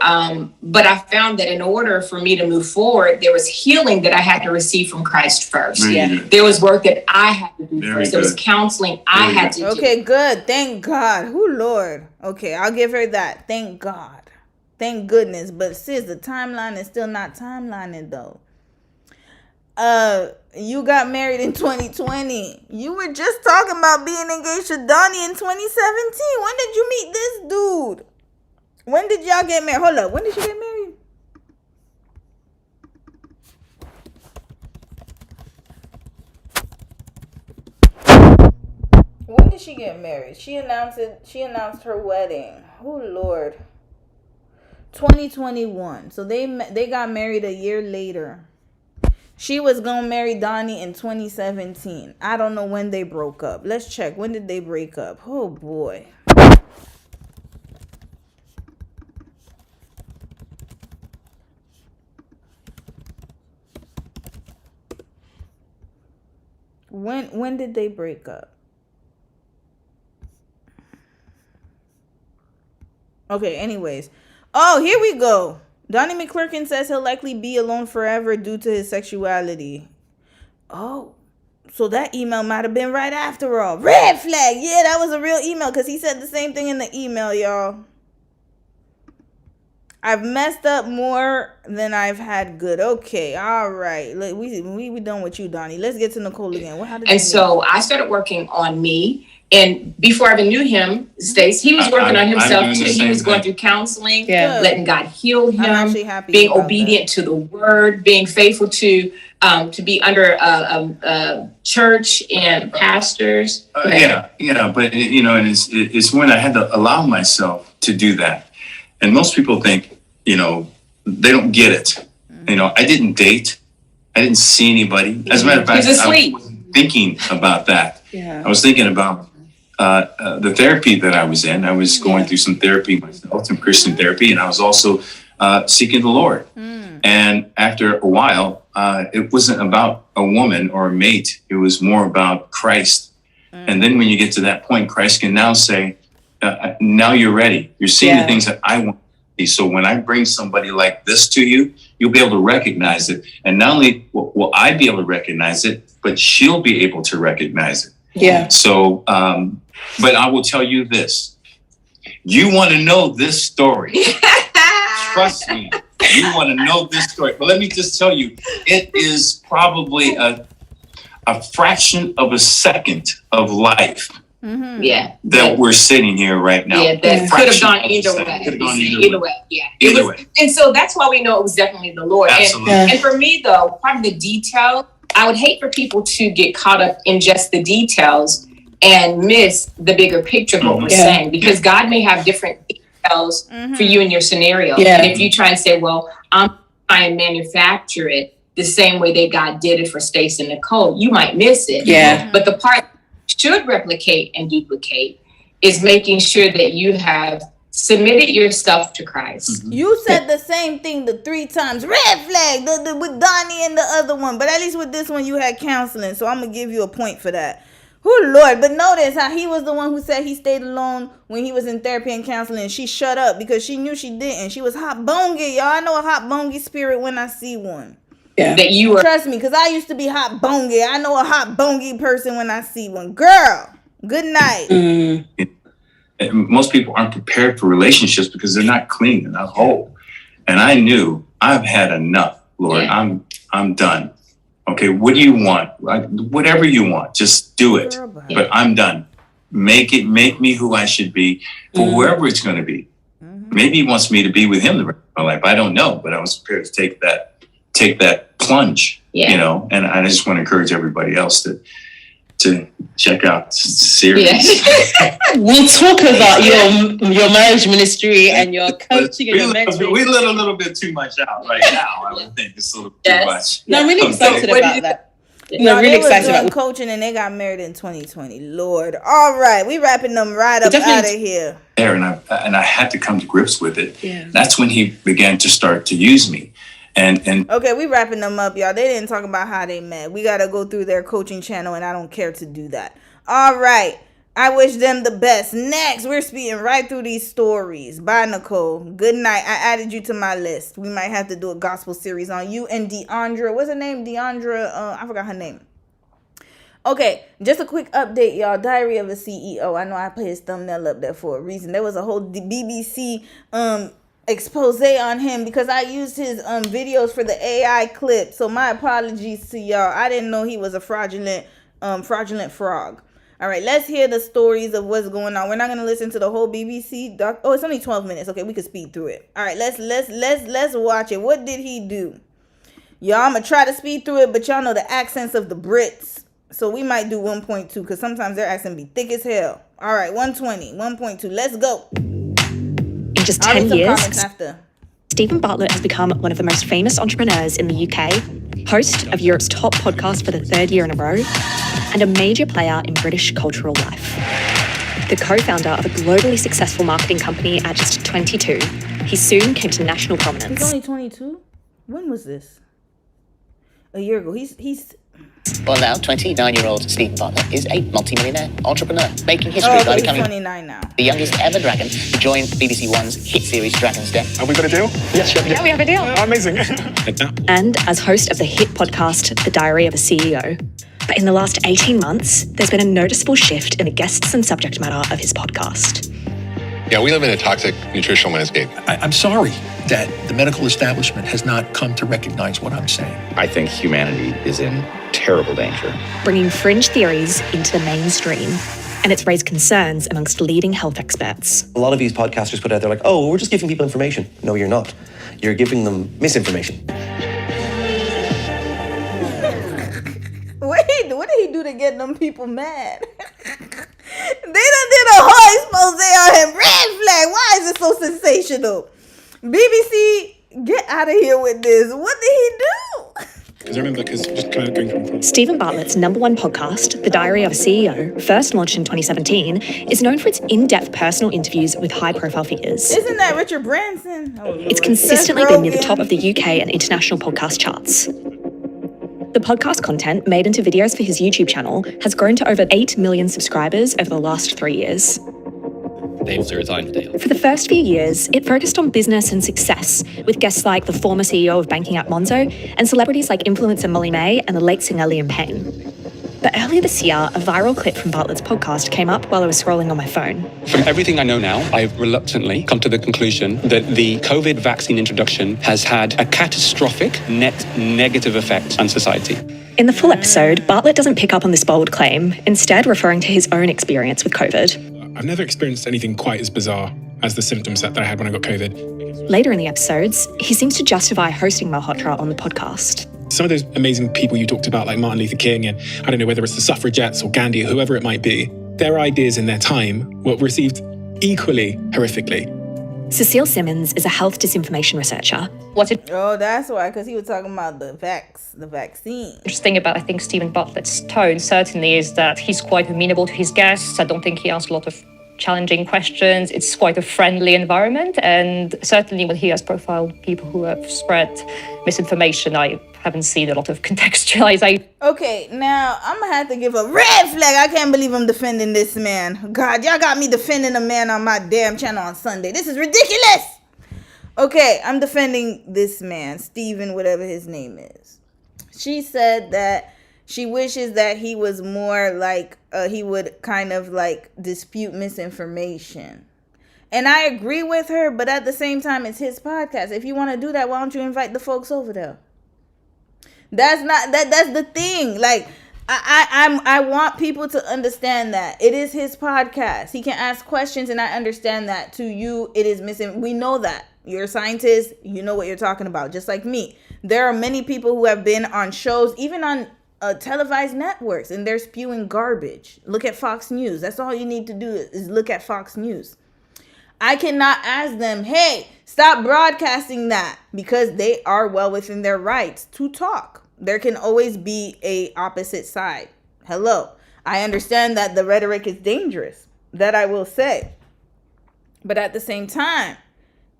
but I found that in order for me to move forward, there was healing that I had to receive from Christ first. Yeah. There was work that I had to do first. There was counseling I had to do. Okay, good. Thank God. Oh, Lord. Okay, I'll give her that. Thank God. Thank goodness. But sis, the timeline is still not timelining though. You got married in 2020. You were just talking about being engaged to Donnie in 2017. When did you meet this dude? When did y'all get married? Hold up. When did you get married? When did she get married? She announced it. She announced her wedding. Oh Lord. 2021. So they got married a year later. She was gonna marry Donnie in 2017. I don't know when they broke up. Let's check. When did they break up? Oh boy. When did they break up? Okay, anyways. Oh, here we go. Donnie McClurkin says he'll likely be alone forever due to his sexuality. Oh, so that email might have been right after all. Red flag. Yeah, that was a real email because he said the same thing in the email, y'all. I've messed up more than I've had good. Okay, all right. We done with you, Donnie. Let's get to Nicole again. And so I started working on me. And before I even knew him, Stace, he was working on himself too. He was going through counseling, letting God heal him, being obedient to the word, being faithful to be under a church and pastors. But it's when I had to allow myself to do that. And most people think, they don't get it. I didn't date. I didn't see anybody. As a matter of fact, I was thinking about that. Yeah. I was thinking about the therapy that I was in. I was going through some therapy myself, some Christian therapy, and I was also seeking the Lord. And after a while, it wasn't about a woman or a mate. It was more about Christ. And then when you get to that point, Christ can now say, now you're ready. You're seeing the things that I want to see. So when I bring somebody like this to you, you'll be able to recognize it. And not only will I be able to recognize it, but she'll be able to recognize it. Yeah. So, but I will tell you this. You want to know this story. Trust me. You want to know this story. But let me just tell you, it is probably a fraction of a second of life. Yeah. That we're sitting here right now. Yeah, that could have gone either way. Either way. Yeah. Either way. And so that's why we know it was definitely the Lord. Absolutely. And for me, though, probably the detail, I would hate for people to get caught up in just the details and miss the bigger picture of what we're saying, because God may have different details for you in your scenario. Yeah. And if you try and say, well, I'm trying to manufacture it the same way that God did it for Stace and Nicole, you might miss it. Yeah. But the part should replicate and duplicate is making sure that you have submitted yourself to Christ. You said the same thing the 3 times. Red flag with Donnie and the other one. But at least with this one, you had counseling. So I'm going to give you a point for that. Oh, Lord. But notice how he was the one who said he stayed alone when he was in therapy and counseling. And she shut up because she knew she didn't. She was hot bongy, y'all. I know a hot bongy spirit when I see one. Yeah. That you were. Trust me, because I used to be hot bongy. I know a hot bongy person when I see one. Girl, good night. Most people aren't prepared for relationships because they're not clean, they're not whole. And I knew I've had enough, Lord. Yeah. I'm done. Okay, what do you want? Whatever you want, just do it. But I'm done. Make me who I should be for whoever it's going to be. Maybe he wants me to be with him the rest of my life. I don't know, but I was prepared to take that plunge, and I just want to encourage everybody else to check out Series. We'll talk about your marriage ministry and your coaching and your mentoring. We let a little bit too much out right now. I would think it's a little too much. No, I'm really excited about that. No, really excited about coaching, and they got married in 2020. Lord, all right, we wrapping them right up out of here. There, and I had to come to grips with it. Yeah. That's when he began to start to use me. And okay, we wrapping them up, y'all. They didn't talk about how they met. We got to go through their coaching channel, and I don't care to do that. All right. I wish them the best. Next, we're speeding right through these stories. Bye, Nicole. Good night. I added you to my list. We might have to do a gospel series on you and Deandra. What's her name? Deandra. I forgot her name. Okay, just a quick update, y'all. Diary of a CEO. I know I put his thumbnail up there for a reason. There was a whole BBC expose on him because I used his videos for the AI clip. So my apologies to y'all. I didn't know he was a fraudulent frog. All right, let's hear the stories of what's going on. We're not gonna listen to the whole BBC doc. Oh, it's only 12 minutes. Okay, we can speed through it. All right, let's watch it. What did he do? Y'all, I'm gonna try to speed through it, but y'all know the accents of the Brits. So we might do 1.2 because sometimes their accent be thick as hell. All right, 120, 1.2. Let's go. In just I'll 10 read some years, comments after. Stephen Bartlett has become one of the most famous entrepreneurs in the UK, host of Europe's top podcast for the third year in a row, and a major player in British cultural life. The co-founder of a globally successful marketing company at just 22, he soon came to national prominence. He's only 22? When was this? A year ago. He's Well, now 29-year-old Stephen Bartlett is a multi-millionaire entrepreneur, making history by he's becoming 29 now. the youngest ever dragon to join BBC One's hit series Dragon's Den. Have we got a deal? Yes, Yeah, we have a deal. Amazing. And as host of the hit podcast, The Diary of a CEO. But in the last 18 months, there's been a noticeable shift in the guests and subject matter of his podcast. Yeah, we live in a toxic nutritional landscape. I'm sorry that the medical establishment has not come to recognize what I'm saying. I think humanity is in terrible danger. Bringing fringe theories into the mainstream. And it's raised concerns amongst leading health experts. A lot of these podcasters put out there like, oh, we're just giving people information. No, you're not. You're giving them misinformation. Wait, what did he do to get them people mad? They done did a whole expose on him. Red flag. Why is it so sensational? BBC, get out of here with this. What did he do? Because I remember, just kind of going from... Stephen Bartlett's #1 podcast, The Diary of a CEO, first launched in 2017, is known for its in-depth personal interviews with high-profile figures. Isn't that Richard Branson? Oh, It's consistently been near the top of the UK and international podcast charts. The podcast content, made into videos for his YouTube channel, has grown to over 8 million subscribers over the last 3 years. They also resigned today. For the first few years, it focused on business and success, with guests like the former CEO of banking app Monzo and celebrities like influencer Molly May and the late singer Liam Payne. But earlier this year, a viral clip from Bartlett's podcast came up while I was scrolling on my phone. From everything I know now, I've reluctantly come to the conclusion that the COVID vaccine introduction has had a catastrophic net negative effect on society. In the full episode, Bartlett doesn't pick up on this bold claim, instead referring to his own experience with COVID. I've never experienced anything quite as bizarre as the symptoms that I had when I got COVID. Later in the episodes, he seems to justify hosting Malhotra on the podcast. Some of those amazing people you talked about, like Martin Luther King, and I don't know whether it's the suffragettes or Gandhi or whoever it might be, their ideas in their time were received equally horrifically. Cecile Simmons is a health disinformation researcher. Oh, that's why, because he was talking about the vaccine. Interesting about, I think, Stephen Bartlett's tone certainly is that he's quite amenable to his guests. I don't think he asks a lot of challenging questions. It's quite a friendly environment, and certainly when he has profiled people who have spread misinformation, I haven't seen a lot of contextualization. Okay, now I'm gonna have to give a red flag. I can't believe I'm defending this man. God, y'all got me defending a man on my damn channel on Sunday. This is ridiculous. Okay, I'm defending this man, Steven, whatever his name is. She said that she wishes that he was more like, he would kind of like dispute misinformation. And I agree with her, but at the same time, it's his podcast. If you want to do that, why don't you invite the folks over there? That's the thing. Like, I want people to understand that it is his podcast. He can ask questions, and I understand that. To you, it is missing. We know that. You're a scientist. You know what you're talking about, just like me. There are many people who have been on shows, even on televised networks, and they're spewing garbage. Look at Fox News. That's all you need to do is look at Fox News. I cannot ask them, hey, stop broadcasting that, because they are well within their rights to talk. There can always be a opposite side. Hello. I understand that the rhetoric is dangerous. That I will say. But at the same time,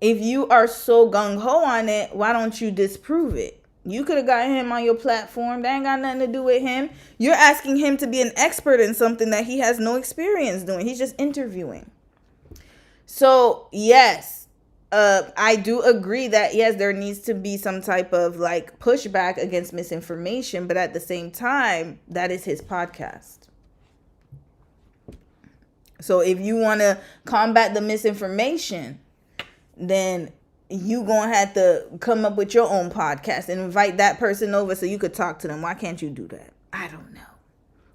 if you are so gung-ho on it, why don't you disprove it? You could have got him on your platform. That ain't got nothing to do with him. You're asking him to be an expert in something that he has no experience doing. He's just interviewing. So, yes, I do agree that, yes, there needs to be some type of like pushback against misinformation. But at the same time, that is his podcast. So if you want to combat the misinformation, then you gonna have to come up with your own podcast and invite that person over so you could talk to them. Why can't you do that? I don't know.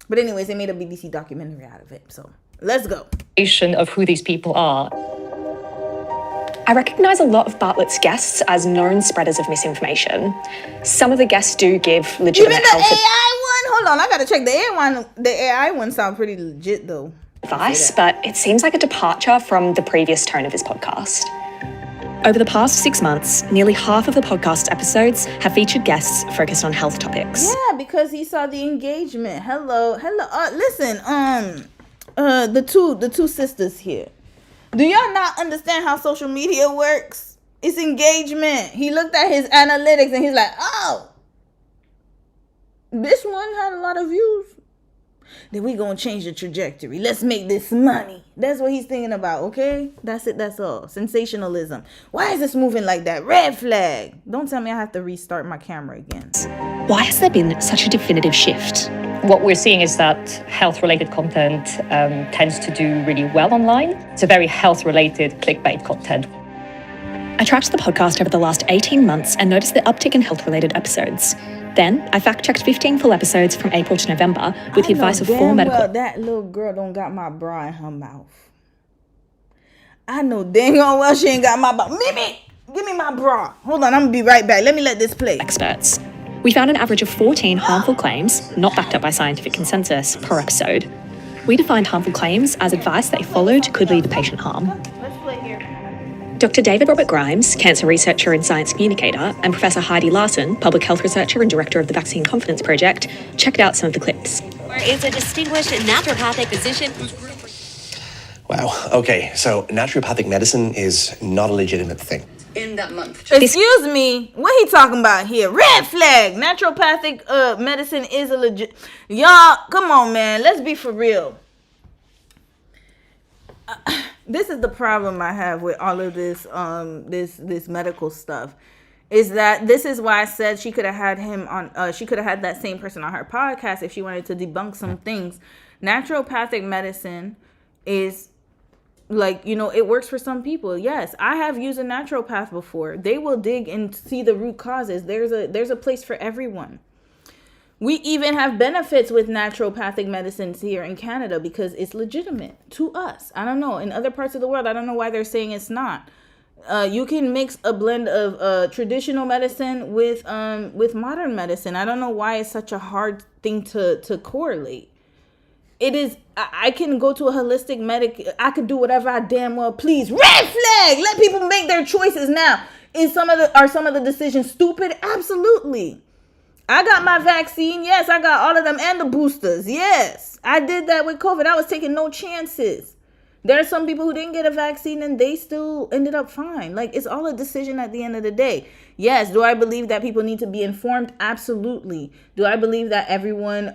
But anyways, they made a BBC documentary out of it. So let's go. Of who these people are. I recognise a lot of Bartlett's guests as known spreaders of misinformation. Some of the guests do give legitimate Even the AI one? hold on. I gotta check the AI one. The AI one sounds pretty legit though. Advice, but it seems like a departure from the previous tone of his podcast. Over the past 6 months, nearly half of the podcast episodes have featured guests focused on health topics. Yeah, because he saw the engagement. Hello. Listen, the two sisters here. Do y'all not understand how social media works? It's engagement. He looked at his analytics and he's like, oh, this one had a lot of views. Then we gonna change the trajectory. Let's make this money. That's what he's thinking about, okay? That's it, that's all. Sensationalism. Why is this moving like that? Red flag. Don't tell me I have to restart my camera again. Why has there been such a definitive shift? What we're seeing is that health-related content tends to do really well online. It's a very health-related clickbait content. I tracked the podcast over the last 18 months and noticed the uptick in health-related episodes. Then, I fact-checked 15 full episodes from April to November with the advice of 4 medical... Well, that little girl don't got my bra in her mouth. I know dang on well she ain't got my bra. Mimi, give me my bra. Hold on, I'm gonna be right back. Let me let this play. Experts. We found an average of 14 harmful claims, not backed up by scientific consensus, per episode. We defined harmful claims as advice that, if followed, could lead to patient harm. Let's play here. Dr. David Robert Grimes, cancer researcher and science communicator, and Professor Heidi Larson, public health researcher and director of the Vaccine Confidence Project, checked out some of the clips. Is a distinguished naturopathic physician. Wow. Okay, so naturopathic medicine is not a legitimate thing. In that month. Excuse me, what he talking about here? Red flag. Naturopathic medicine is a legit. Y'all, come on, man. Let's be for real. This is the problem I have with all of this this medical stuff, is that this is why I said she could have had him on she could have had that same person on her podcast if she wanted to debunk some things. Naturopathic medicine is like, you know, it works for some people. Yes, I have used a naturopath before. They will dig and see the root causes. There's a place for everyone. We even have benefits with naturopathic medicines here in Canada because it's legitimate to us. I don't know. In other parts of the world, I don't know why they're saying it's not. You can mix a blend of traditional medicine with modern medicine. I don't know why it's such a hard thing to correlate. It is. I can go to a holistic medic. I could do whatever I damn well please. Red flag. Let people make their choices now. Are some of the decisions stupid? Absolutely. I got my vaccine. Yes, I got all of them and the boosters. Yes, I did that with COVID. I was taking no chances. There are some people who didn't get a vaccine and they still ended up fine. Like, it's all a decision at the end of the day. Yes, do I believe that people need to be informed? Absolutely. Do I believe that everyone,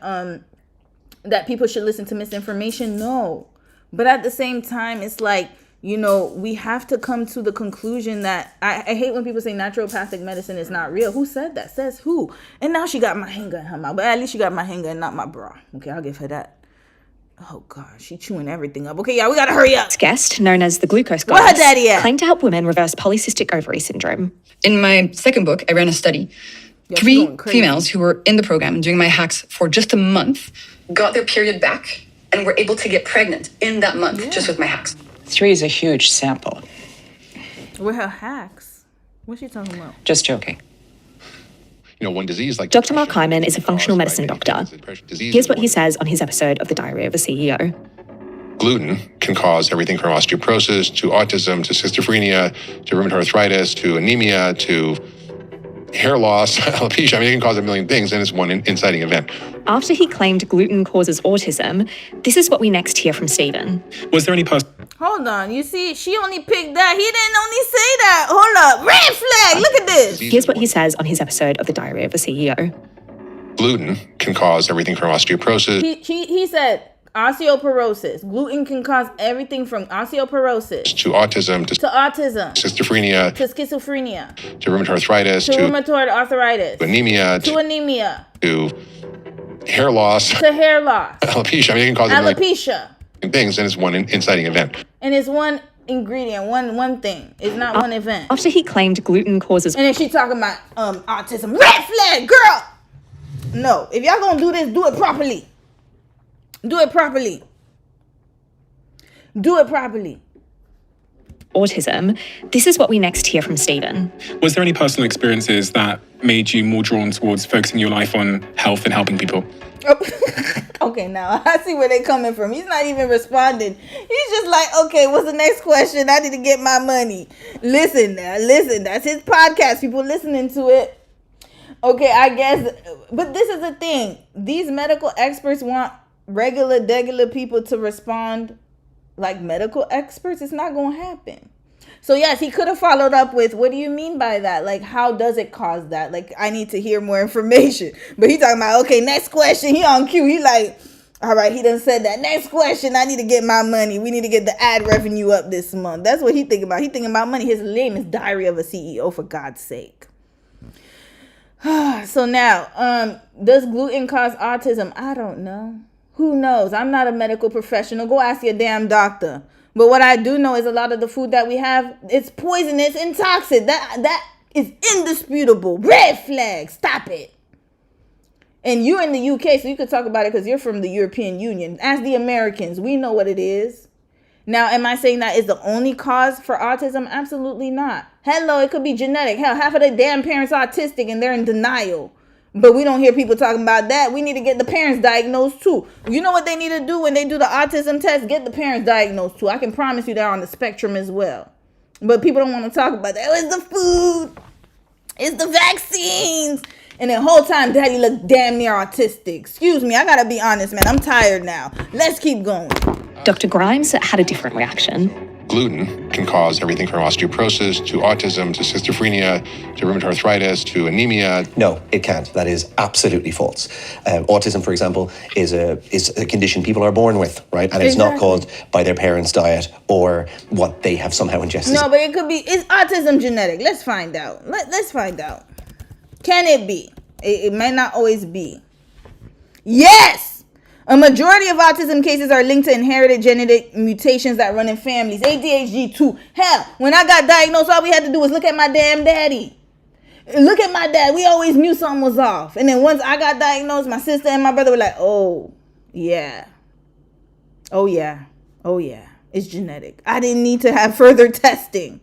that people should listen to misinformation? No. But at the same time, it's like, you know, we have to come to the conclusion that I hate when people say naturopathic medicine is not real. Who said that? Says who? And now she got my hanger in her mouth. But at least she got my hanger and not my bra. Okay, I'll give her that. Oh, God, she chewing everything up. Okay, y'all, we got to hurry up. Guest, known as the Glucose Goddess, where her daddy at? Claimed to help women reverse polycystic ovary syndrome. In my second book, I ran a study. 3 females who were in the program and doing my hacks for just a month got their period back and were able to get pregnant in that month just with my hacks. 3 is a huge sample. With her hacks? What's she talking about? Just joking. You know, one disease like Dr. Mark Hyman is a functional medicine doctor. Here's what he says on his episode of The Diary of a CEO. Gluten can cause everything from osteoporosis to autism to schizophrenia to rheumatoid arthritis to anemia to hair loss, alopecia. I mean, it can cause a million things, and it's one inciting event. After he claimed gluten causes autism, this is what we next hear from Stephen. Was there any person... Hold on, you see, she only picked that. He didn't only say that. Hold up, red flag, look at this. Here's what he says on his episode of The Diary of a CEO. Gluten can cause everything from osteoporosis. He said osteoporosis. Gluten can cause everything from osteoporosis To autism. To schizophrenia. To schizophrenia. To rheumatoid arthritis. To rheumatoid arthritis. To anemia. To anemia. To hair loss. To hair loss. Alopecia. I mean, it can cause alopecia. Things, and it's one inciting event. And it's one ingredient, one thing. It's not one event. After he claimed gluten causes... And then she talking about autism. Red flag, girl! No, if y'all gonna do this, do it properly. Do it properly. Do it properly. Autism. This is what we next hear from Stephen. Was there any personal experiences that made you more drawn towards focusing your life on health and helping people? Okay, now I see where they're coming from. He's not even responding. He's just like, okay, what's the next question? I need to get my money. Listen, that's his podcast. People listening to it. Okay, I guess, but this is the thing. These medical experts want regular people to respond like medical experts. It's not going to happen. So yes, he could have followed up with, what do you mean by that? Like, how does it cause that? Like, I need to hear more information. But he talking about, okay, next question. He on cue. He like, all right, he done said that. Next question, I need to get my money. We need to get the ad revenue up this month. That's what he thinking about. He thinking about money. His name is Diary of a CEO, for God's sake. So now, does gluten cause autism? I don't know. Who knows? I'm not a medical professional. Go ask your damn doctor. But what I do know is a lot of the food that we have, it's poisonous and toxic. That is indisputable. Red flag. Stop it. And you're in the UK, so you could talk about it because you're from the European Union. As the Americans, we know what it is. Now, am I saying that is the only cause for autism? Absolutely not. Hello, it could be genetic. Hell, half of the damn parents are autistic and they're in denial. But we don't hear people talking about that. We need to get the parents diagnosed too. You know what they need to do when they do the autism test? Get the parents diagnosed too. I can promise you they're on the spectrum as well. But people don't want to talk about that. Oh, it's the food. It's the vaccines. And the whole time, daddy looked damn near autistic. Excuse me, I gotta be honest, man. I'm tired now. Let's keep going. Dr. Grimes had a different reaction. Gluten can cause everything from osteoporosis to autism to schizophrenia to rheumatoid arthritis to anemia. No, it can't. That is absolutely false. Autism, for example, is a condition people are born with, right? And it's not caused by their parents' diet or what they have somehow ingested. No, but it could be. Is autism genetic? Let's find out. Let's find out. Can it be? It might not always be. Yes! A majority of autism cases are linked to inherited genetic mutations that run in families. ADHD too. Hell, when I got diagnosed, all we had to do was look at my damn daddy. Look at my dad. We always knew something was off. And then once I got diagnosed, my sister and my brother were like, oh, yeah. Oh, yeah. Oh, yeah. It's genetic. I didn't need to have further testing.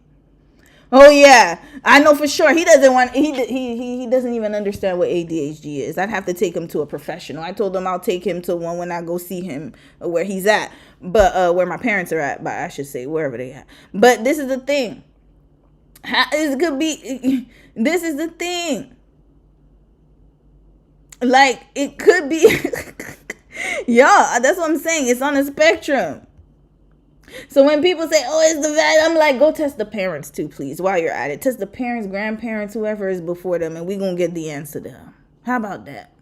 Oh yeah, I know for sure. He doesn't want. He doesn't even understand what ADHD is. I'd have to take him to a professional. I told him I'll take him to one when I go see him where he's at, but where my parents are at. But I should say wherever they at. But this is the thing. It could be. This is the thing. Like it could be. Yeah, that's what I'm saying. It's on a spectrum. So when people say, oh, it's the vet, I'm like, go test the parents too, please, while you're at it. Test the parents, grandparents, whoever is before them, and we're going to get the answer to them. How about that?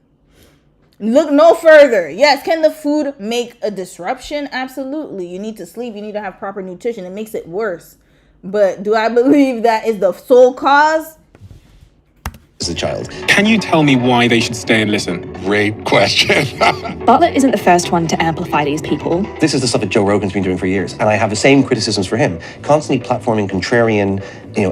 Look no further. Yes, can the food make a disruption? Absolutely. You need to sleep. You need to have proper nutrition. It makes it worse. But do I believe that is the sole cause? As a child. Can you tell me why they should stay and listen? Great question. Bartlett isn't the first one to amplify these people. This is the stuff that Joe Rogan's been doing for years, and I have the same criticisms for him. Constantly platforming contrarian,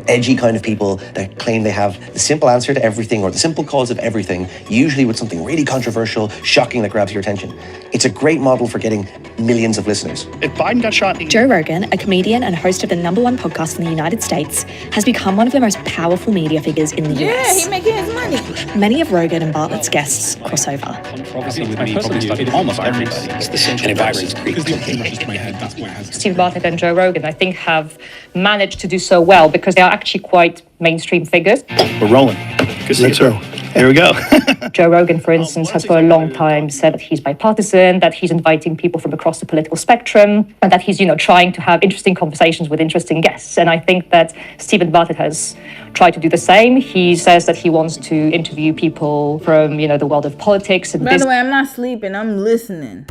edgy kind of people that claim they have the simple answer to everything or the simple cause of everything, usually with something really controversial, shocking that grabs your attention. It's a great model for getting millions of listeners. If Biden got shot... Joe Rogan, a comedian and host of the #1 podcast in the United States, has become one of the most powerful media figures in the US. Yeah, he's making his money. Many of Rogan and Bartlett's guests cross over. Controversy with me probably studied almost everybody. It's the central and viruses creep. Steve Bartlett and Joe Rogan, I think, have managed to do so well because they are actually quite mainstream figures. We're rolling. Let's roll. Here we go. Joe Rogan, for instance, has for a long time said that he's bipartisan, that he's inviting people from across the political spectrum, and that he's, trying to have interesting conversations with interesting guests. And I think that Stephen Bartlett has tried to do the same. He says that he wants to interview people from, the world of politics and business. By the way, I'm not sleeping. I'm listening.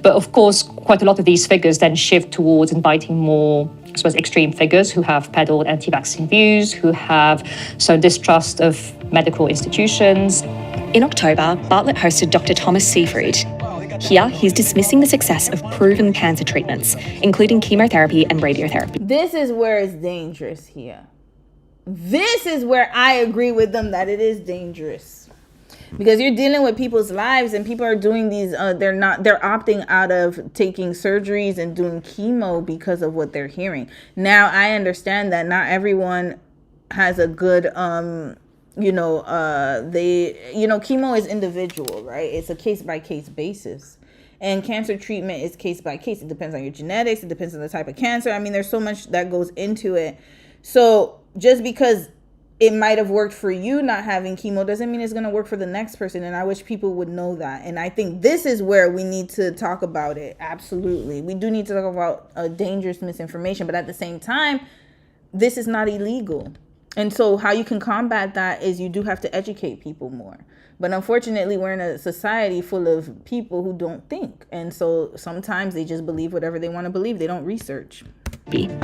But of course, quite a lot of these figures then shift towards inviting more, I suppose, extreme figures who have peddled anti-vaccine views, who have sown distrust of medical institutions. In October, Bartlett hosted Dr. Thomas Seyfried. Here, he's dismissing the success of proven cancer treatments, including chemotherapy and radiotherapy. This is where it's dangerous here. This is where I agree with them that it is dangerous. Because you're dealing with people's lives and people are doing these, they're opting out of taking surgeries and doing chemo because of what they're hearing. Now, I understand that not everyone has a good, chemo is individual, right? It's a case by case basis. And cancer treatment is case by case. It depends on your genetics. It depends on the type of cancer. I mean, there's so much that goes into it. So just because it might have worked for you not having chemo doesn't mean it's going to work for the next person. And I wish people would know that. And I think this is where we need to talk about it. Absolutely. We do need to talk about dangerous misinformation. But at the same time, this is not illegal. And so how you can combat that is you do have to educate people more. But unfortunately, we're in a society full of people who don't think. And so sometimes they just believe whatever they want to believe. They don't research.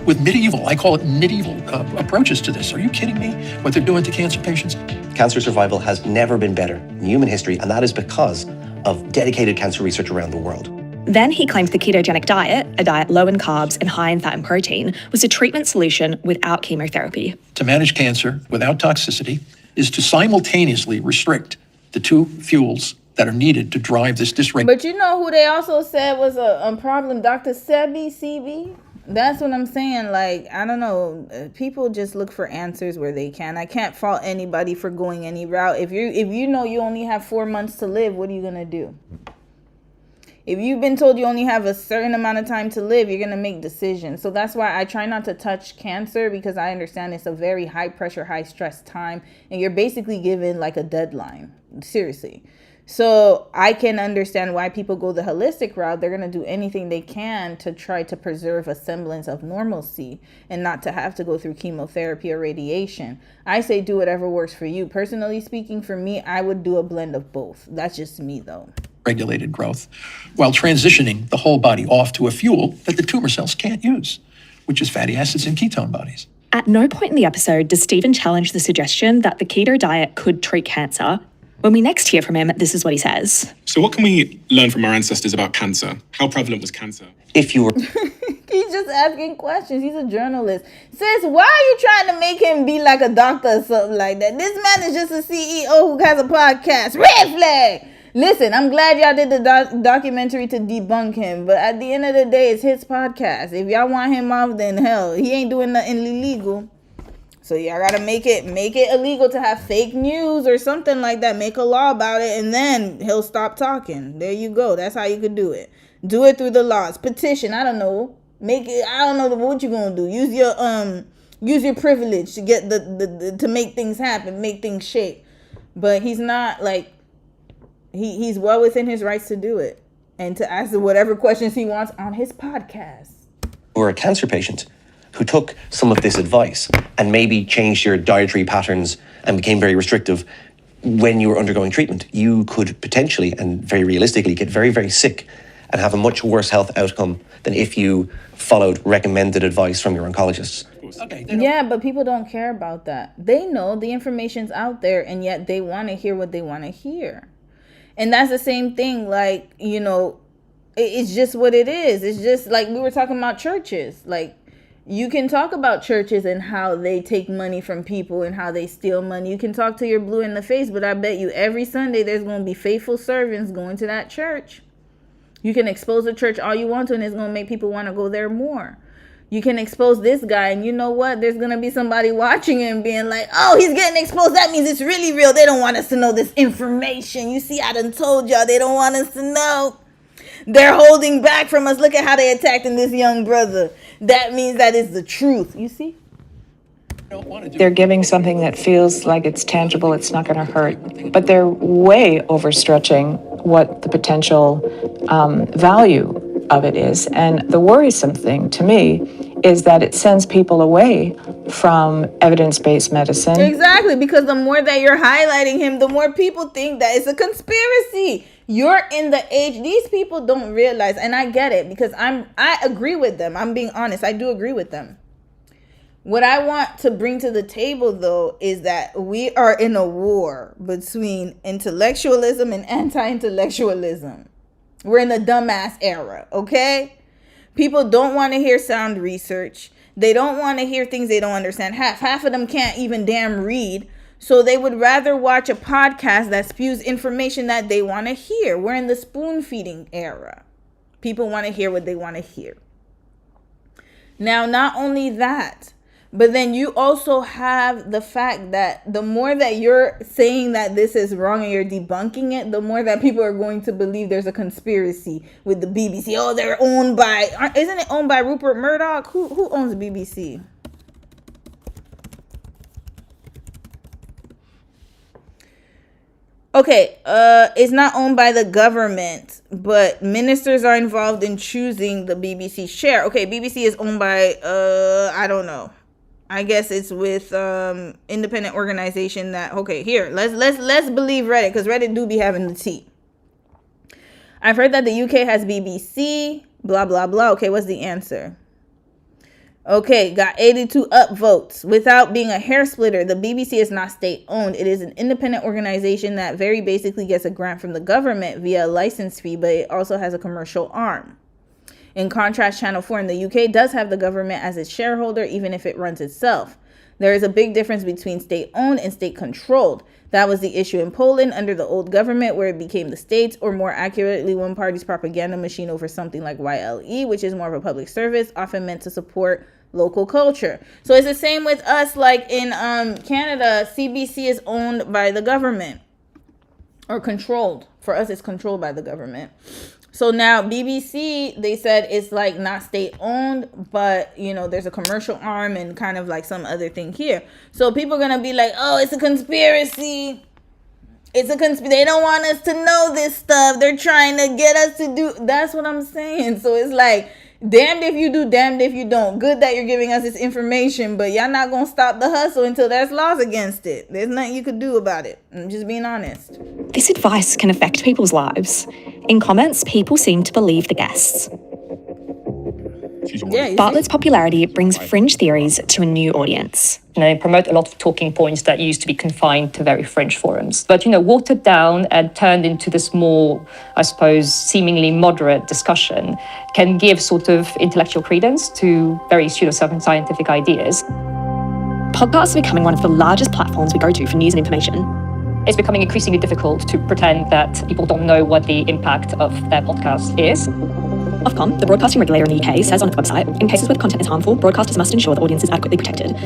With medieval, I call it medieval approaches to this. Are you kidding me? What they're doing to cancer patients? Cancer survival has never been better in human history, and that is because of dedicated cancer research around the world. Then he claimed the ketogenic diet, a diet low in carbs and high in fat and protein, was a treatment solution without chemotherapy. To manage cancer without toxicity is to simultaneously restrict the two fuels that are needed to drive this dysregulation. But you know who they also said was a problem? Dr. CB. That's what I'm saying. Like, I don't know. People just look for answers where they can. I can't fault anybody for going any route. If you know you only have 4 months to live, what are you going to do? If you've been told you only have a certain amount of time to live, you're going to make decisions. So that's why I try not to touch cancer, because I understand it's a very high pressure, high stress time. And you're basically given like a deadline. Seriously. So I can understand why people go the holistic route. They're going to do anything they can to try to preserve a semblance of normalcy and not to have to go through chemotherapy or radiation. I say do whatever works for you. Personally speaking, for me, I would do a blend of both. That's just me, though. Regulated growth, while transitioning the whole body off to a fuel that the tumor cells can't use, which is fatty acids and ketone bodies. At no point in the episode does Stephen challenge the suggestion that the keto diet could treat cancer. When we next hear from him, this is what he says. So what can we learn from our ancestors about cancer? How prevalent was cancer? If you were... He's just asking questions. He's a journalist. Sis, why are you trying to make him be like a doctor or something like that? This man is just a CEO who has a podcast. Red flag! Listen, I'm glad y'all did the documentary to debunk him, but at the end of the day, it's his podcast. If y'all want him off, then hell, he ain't doing nothing illegal. So y'all gotta make it illegal to have fake news or something like that. Make a law about it, and then he'll stop talking. There you go. That's how you could do it. Do it through the laws. Petition. I don't know. Make it. I don't know what you gonna do. Use your privilege to get to make things happen, make things shake. But he's not like. He's well within his rights to do it and to ask whatever questions he wants on his podcast. Or a cancer patient who took some of this advice and maybe changed your dietary patterns and became very restrictive when you were undergoing treatment, you could potentially and very realistically get very, very sick and have a much worse health outcome than if you followed recommended advice from your oncologists. Yeah, but people don't care about that. They know the information's out there, and yet they want to hear what they want to hear. And that's the same thing, like, it's just what it is. It's just like we were talking about churches. Like, you can talk about churches and how they take money from people and how they steal money. You can talk to your blue in the face, but I bet you every Sunday there's going to be faithful servants going to that church. You can expose the church all you want to, and it's going to make people want to go there more. You can expose this guy, and you know what? There's going to be somebody watching him being like, oh, he's getting exposed. That means it's really real. They don't want us to know this information. You see, I done told y'all they don't want us to know. They're holding back from us. Look at how they attacking this young brother. That means that is the truth. You see? They're giving something that feels like it's tangible, it's not going to hurt. But they're way overstretching what the potential value of it is. And the worrisome thing to me is that it sends people away from evidence-based medicine. Exactly, because the more that you're highlighting him, the more people think that it's a conspiracy. You're in the age, these people don't realize, and I get it, because I agree with them. I'm being honest, I do agree with them. What I want to bring to the table, though, is that we are in a war between intellectualism and anti-intellectualism. We're in the dumbass era, okay? People don't want to hear sound research. They don't want to hear things they don't understand. Half of them can't even damn read. So they would rather watch a podcast that spews information that they want to hear. We're in the spoon feeding era. People want to hear what they want to hear. Now, not only that, But then you also have the fact that the more that you're saying that this is wrong and you're debunking it, the more that people are going to believe there's a conspiracy with the BBC. Oh, they're owned by, isn't it owned by Rupert Murdoch? Who owns the BBC? Okay, it's not owned by the government, but ministers are involved in choosing the BBC share. Okay, BBC is owned by, I don't know. I guess it's with independent organization that, okay, here, let's believe Reddit, because Reddit do be having the tea. I've heard that the UK has BBC, blah, blah, blah. Okay, what's the answer? Okay, got 82 upvotes. Without being a hair splitter, the BBC is not state-owned. It is an independent organization that very basically gets a grant from the government via a license fee, but it also has a commercial arm. In contrast, Channel 4 in the UK does have the government as its shareholder, even if it runs itself. There is a big difference between state-owned and state-controlled. That was the issue in Poland under the old government, where it became the states, or more accurately, one party's propaganda machine over something like YLE, which is more of a public service, often meant to support local culture. So it's the same with us, like in Canada, CBC is owned by the government, or controlled. For us, it's controlled by the government. So now BBC, they said it's like not state owned, but you know, there's a commercial arm and kind of like some other thing here. So people are going to be like, oh, it's a conspiracy. It's a conspiracy. They don't want us to know this stuff. They're trying to get us to do. That's what I'm saying. So it's like, damned if you do, damned if you don't. Good that you're giving us this information, but y'all not gonna stop the hustle until there's laws against it. There's nothing you could do about it. I'm just being honest. This advice can affect people's lives. In comments, people seem to believe the guests. Bartlett's popularity brings fringe theories to a new audience. They promote a lot of talking points that used to be confined to very fringe forums. But, watered down and turned into this more, I suppose, seemingly moderate discussion can give sort of intellectual credence to very pseudoscientific ideas. Podcasts are becoming one of the largest platforms we go to for news and information. It's becoming increasingly difficult to pretend that people don't know what the impact of their podcast is. Ofcom, the broadcasting regulator in the UK, says on its website, in cases where the content is harmful, broadcasters must ensure the audience is adequately protected.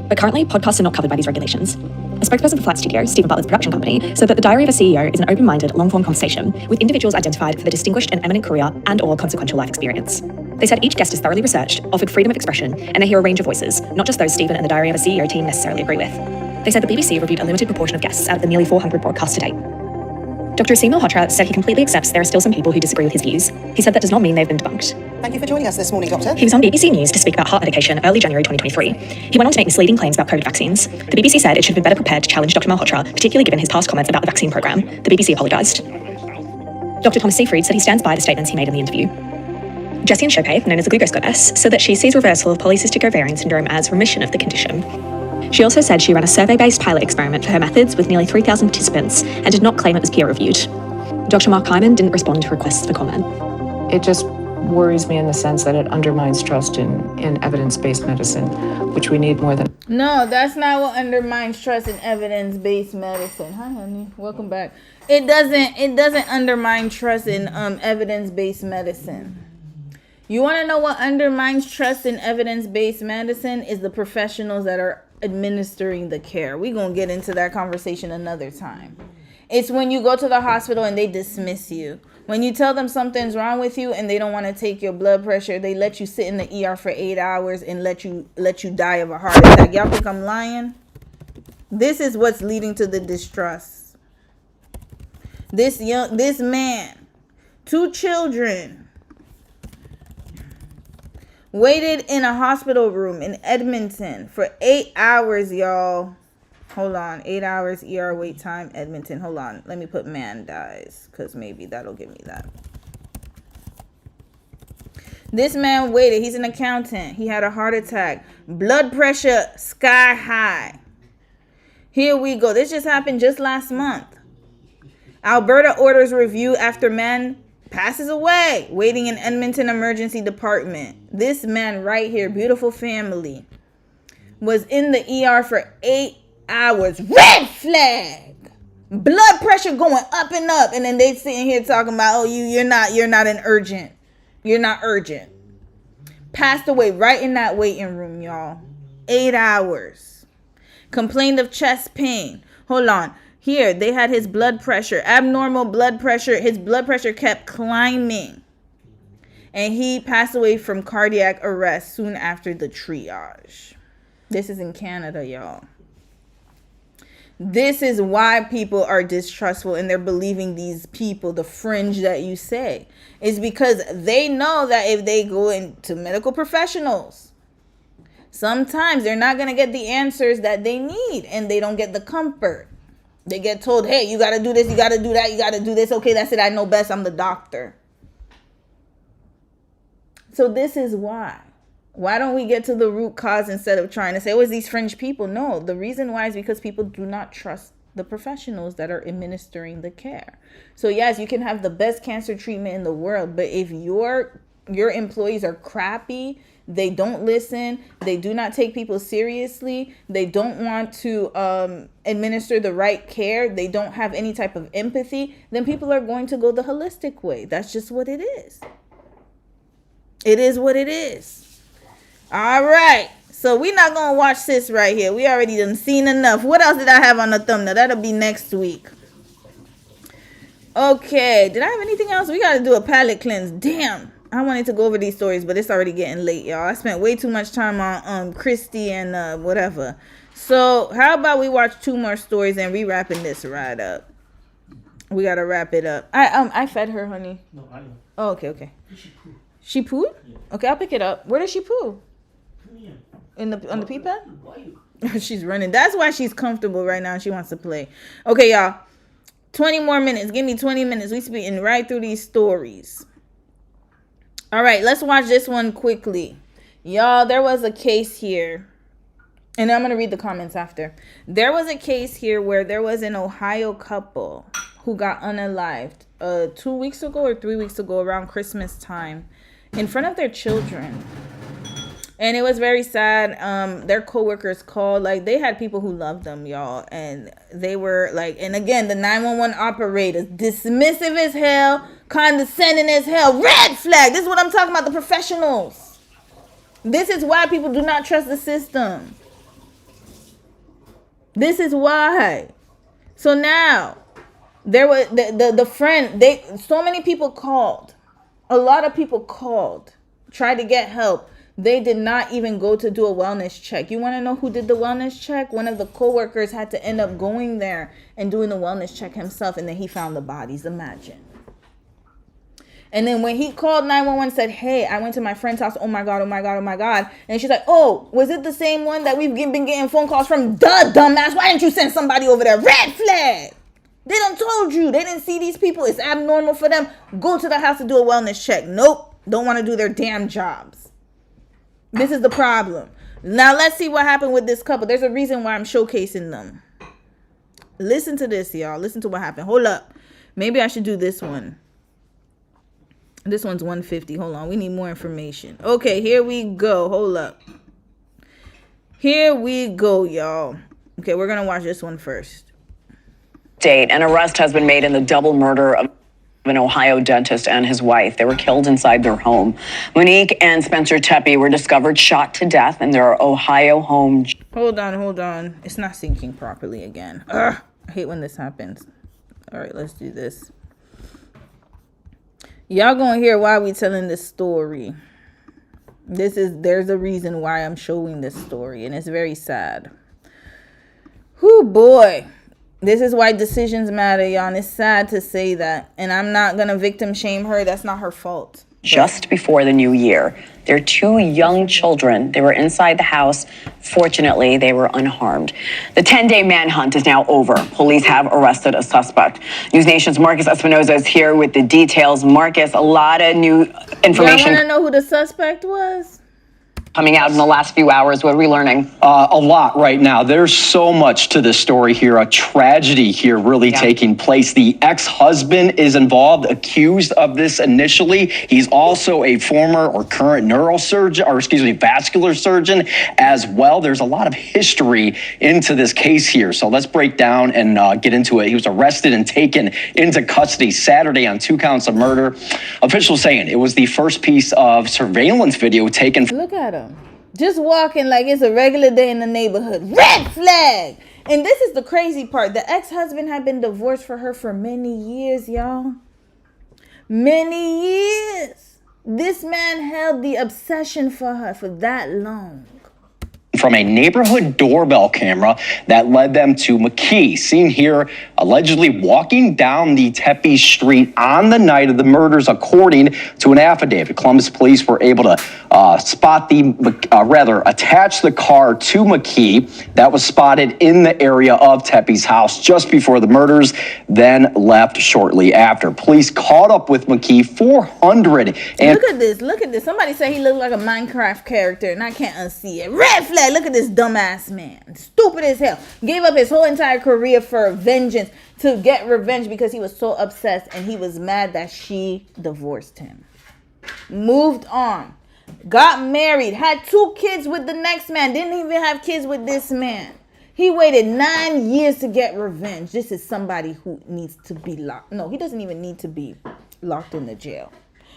But currently, podcasts are not covered by these regulations. A spokesperson for Flat Studio, Stephen Bartlett's production company, said that The Diary of a CEO is an open-minded, long-form conversation with individuals identified for their distinguished and eminent career and/or consequential life experience. They said each guest is thoroughly researched, offered freedom of expression, and they hear a range of voices, not just those Stephen and The Diary of a CEO team necessarily agree with. They said the BBC reviewed a limited proportion of guests out of the nearly 400 broadcasts to date. Dr. Asim Malhotra said he completely accepts there are still some people who disagree with his views. He said that does not mean they've been debunked. Thank you for joining us this morning, Doctor. He was on BBC News to speak about heart medication early January 2023. He went on to make misleading claims about COVID vaccines. The BBC said it should have been better prepared to challenge Dr. Malhotra, particularly given his past comments about the vaccine programme. The BBC apologised. Dr. Thomas Seyfried said he stands by the statements he made in the interview. Jessiane Chopé, known as the glucose goddess, said that she sees reversal of polycystic ovarian syndrome as remission of the condition. She also said she ran a survey-based pilot experiment for her methods with nearly 3,000 participants and did not claim it was peer-reviewed. Dr. Mark Hyman didn't respond to requests for comment. It just worries me in the sense that it undermines trust in evidence-based medicine, which we need more than... No, that's not what undermines trust in evidence-based medicine. Hi, honey. Welcome back. It doesn't undermine trust in evidence-based medicine. You want to know what undermines trust in evidence-based medicine is the professionals that are administering the care. We're going to get into that conversation another time. It's when you go to the hospital and they dismiss you. When you tell them something's wrong with you and they don't want to take your blood pressure, they let you sit in the ER for 8 hours and let you die of a heart attack. Y'all think I'm lying? This is what's leading to the distrust. This man, 2 children, waited in a hospital room in Edmonton for 8 hours, y'all. Hold on. 8 hours ER wait time, Edmonton. Hold on. Let me put man dies, because maybe that'll give me that. This man waited. He's an accountant. He had a heart attack. Blood pressure sky high. Here we go. This just happened just last month. Alberta orders review after man passes away, waiting in Edmonton Emergency Department. This man right here, beautiful family, was in the ER for 8 hours. Red flag. Blood pressure going up and up, and then they sitting here talking about, oh, you're not an urgent. You're not urgent. Passed away right in that waiting room, y'all. 8 hours. Complained of chest pain. Hold on. Here, they had his blood pressure, abnormal blood pressure. His blood pressure kept climbing. And he passed away from cardiac arrest soon after the triage. This is in Canada, y'all. This is why people are distrustful and they're believing these people, the fringe that you say. Is because they know that if they go into medical professionals, sometimes they're not going to get the answers that they need and they don't get the comfort. They get told, hey, you got to do this, you got to do that, you got to do this. Okay, that's it. I know best. I'm the doctor. So this is why. Why don't we get to the root cause instead of trying to say, oh, it's these fringe people? No, the reason why is because people do not trust the professionals that are administering the care. So yes, you can have the best cancer treatment in the world, but if your employees are crappy, they don't listen, they do not take people seriously, they don't want to administer the right care, they don't have any type of empathy, then people are going to go the holistic way. That's just what it is. It is what it is. All right. So we're not going to watch this right here. We already done seen enough. What else did I have on the thumbnail? That'll be next week. Okay. Did I have anything else? We got to do a palate cleanse. Damn. I wanted to go over these stories, but it's already getting late, y'all. I spent way too much time on Christy and whatever. So how about we watch 2 more stories and we wrapping this right up. We got to wrap it up. I fed her, honey. No, I know. Oh, okay. She pooed? Yeah. Okay, I'll pick it up. Where does she poo? On the pee pad? She's running. That's why she's comfortable right now and she wants to play. Okay, y'all. 20 more minutes. Give me 20 minutes. We speaking right through these stories. All right, let's watch this one quickly. Y'all, there was a case here. And I'm going to read the comments after. There was a case here where there was an Ohio couple who got unalived 2 weeks ago or 3 weeks ago around Christmas time in front of their children. And it was very sad. Their coworkers called, like, they had people who loved them, y'all. And they were like, and again, the 911 operators, dismissive as hell, condescending as hell, red flag. This is what I'm talking about, the professionals. This is why people do not trust the system. This is why. So now, there was the friend, so many people called. A lot of people called, tried to get help. They did not even go to do a wellness check. You want to know who did the wellness check? One of the coworkers had to end up going there and doing the wellness check himself, and then he found the bodies. Imagine. And then when he called 911, said, hey, I went to my friend's house. Oh my God, oh my God, oh my God. And she's like, oh, was it the same one that we've been getting phone calls from? Duh, dumbass. Why didn't you send somebody over there? Red flag. They done told you. They didn't see these people. It's abnormal for them. Go to the house to do a wellness check. Nope. Don't want to do their damn jobs. This is the problem. Now let's see what happened with this couple. There's a reason why I'm showcasing them. Listen to this, y'all. Listen to what happened. Hold up. Maybe I should do this one. This one's 150. Hold on. We need more information. Okay, here we go. Hold up. Here we go, y'all. Okay, we're going to watch this one first. An arrest has been made in the double murder of an Ohio dentist and his wife. They were killed inside their home. Monique and Spencer Tepe were discovered shot to death in their Ohio home. Hold on. It's not syncing properly again. Ugh, I hate when this happens. All right, let's do this. Y'all gonna hear why we telling this story. There's a reason why I'm showing this story, and it's very sad. Whew, boy. This is why decisions matter, y'all. And it's sad to say that. And I'm not going to victim shame her. That's not her fault. Just before the new year, their 2 young children, they were inside the house. Fortunately, they were unharmed. The 10-day manhunt is now over. Police have arrested a suspect. News Nation's Marcus Espinoza is here with the details. Marcus, a lot of new information. Y'all want to know who the suspect was? Coming out in the last few hours. What are we learning? A lot right now. There's so much to this story here. A tragedy here really taking place. The ex-husband is involved, accused of this initially. He's also a former or current vascular surgeon as well. There's a lot of history into this case here. So let's break down and get into it. He was arrested and taken into custody Saturday on 2 counts of murder. Officials saying it was the first piece of surveillance video taken. Look at him. Just walking like it's a regular day in the neighborhood. Red flag! And this is the crazy part. The ex-husband had been divorced for her for many years, y'all. Many years. This man held the obsession for her for that long. From a neighborhood doorbell camera that led them to McKee, seen here allegedly walking down the Tepe Street on the night of the murders, according to an affidavit. Columbus police were able to attach the car to McKee that was spotted in the area of Tepe's house just before the murders, then left shortly after. Police caught up with McKee 400 and... Look at this. Somebody said he looked like a Minecraft character, and I can't unsee it. Red flag! Look at this dumbass man. Stupid as hell. Gave up his whole entire career for vengeance, to get revenge because he was so obsessed and he was mad that she divorced him. Moved on. Got married. Had 2 kids with the next man. Didn't even have kids with this man. He waited 9 years to get revenge. This is somebody who needs to be locked. No, he doesn't even need to be locked in the jail.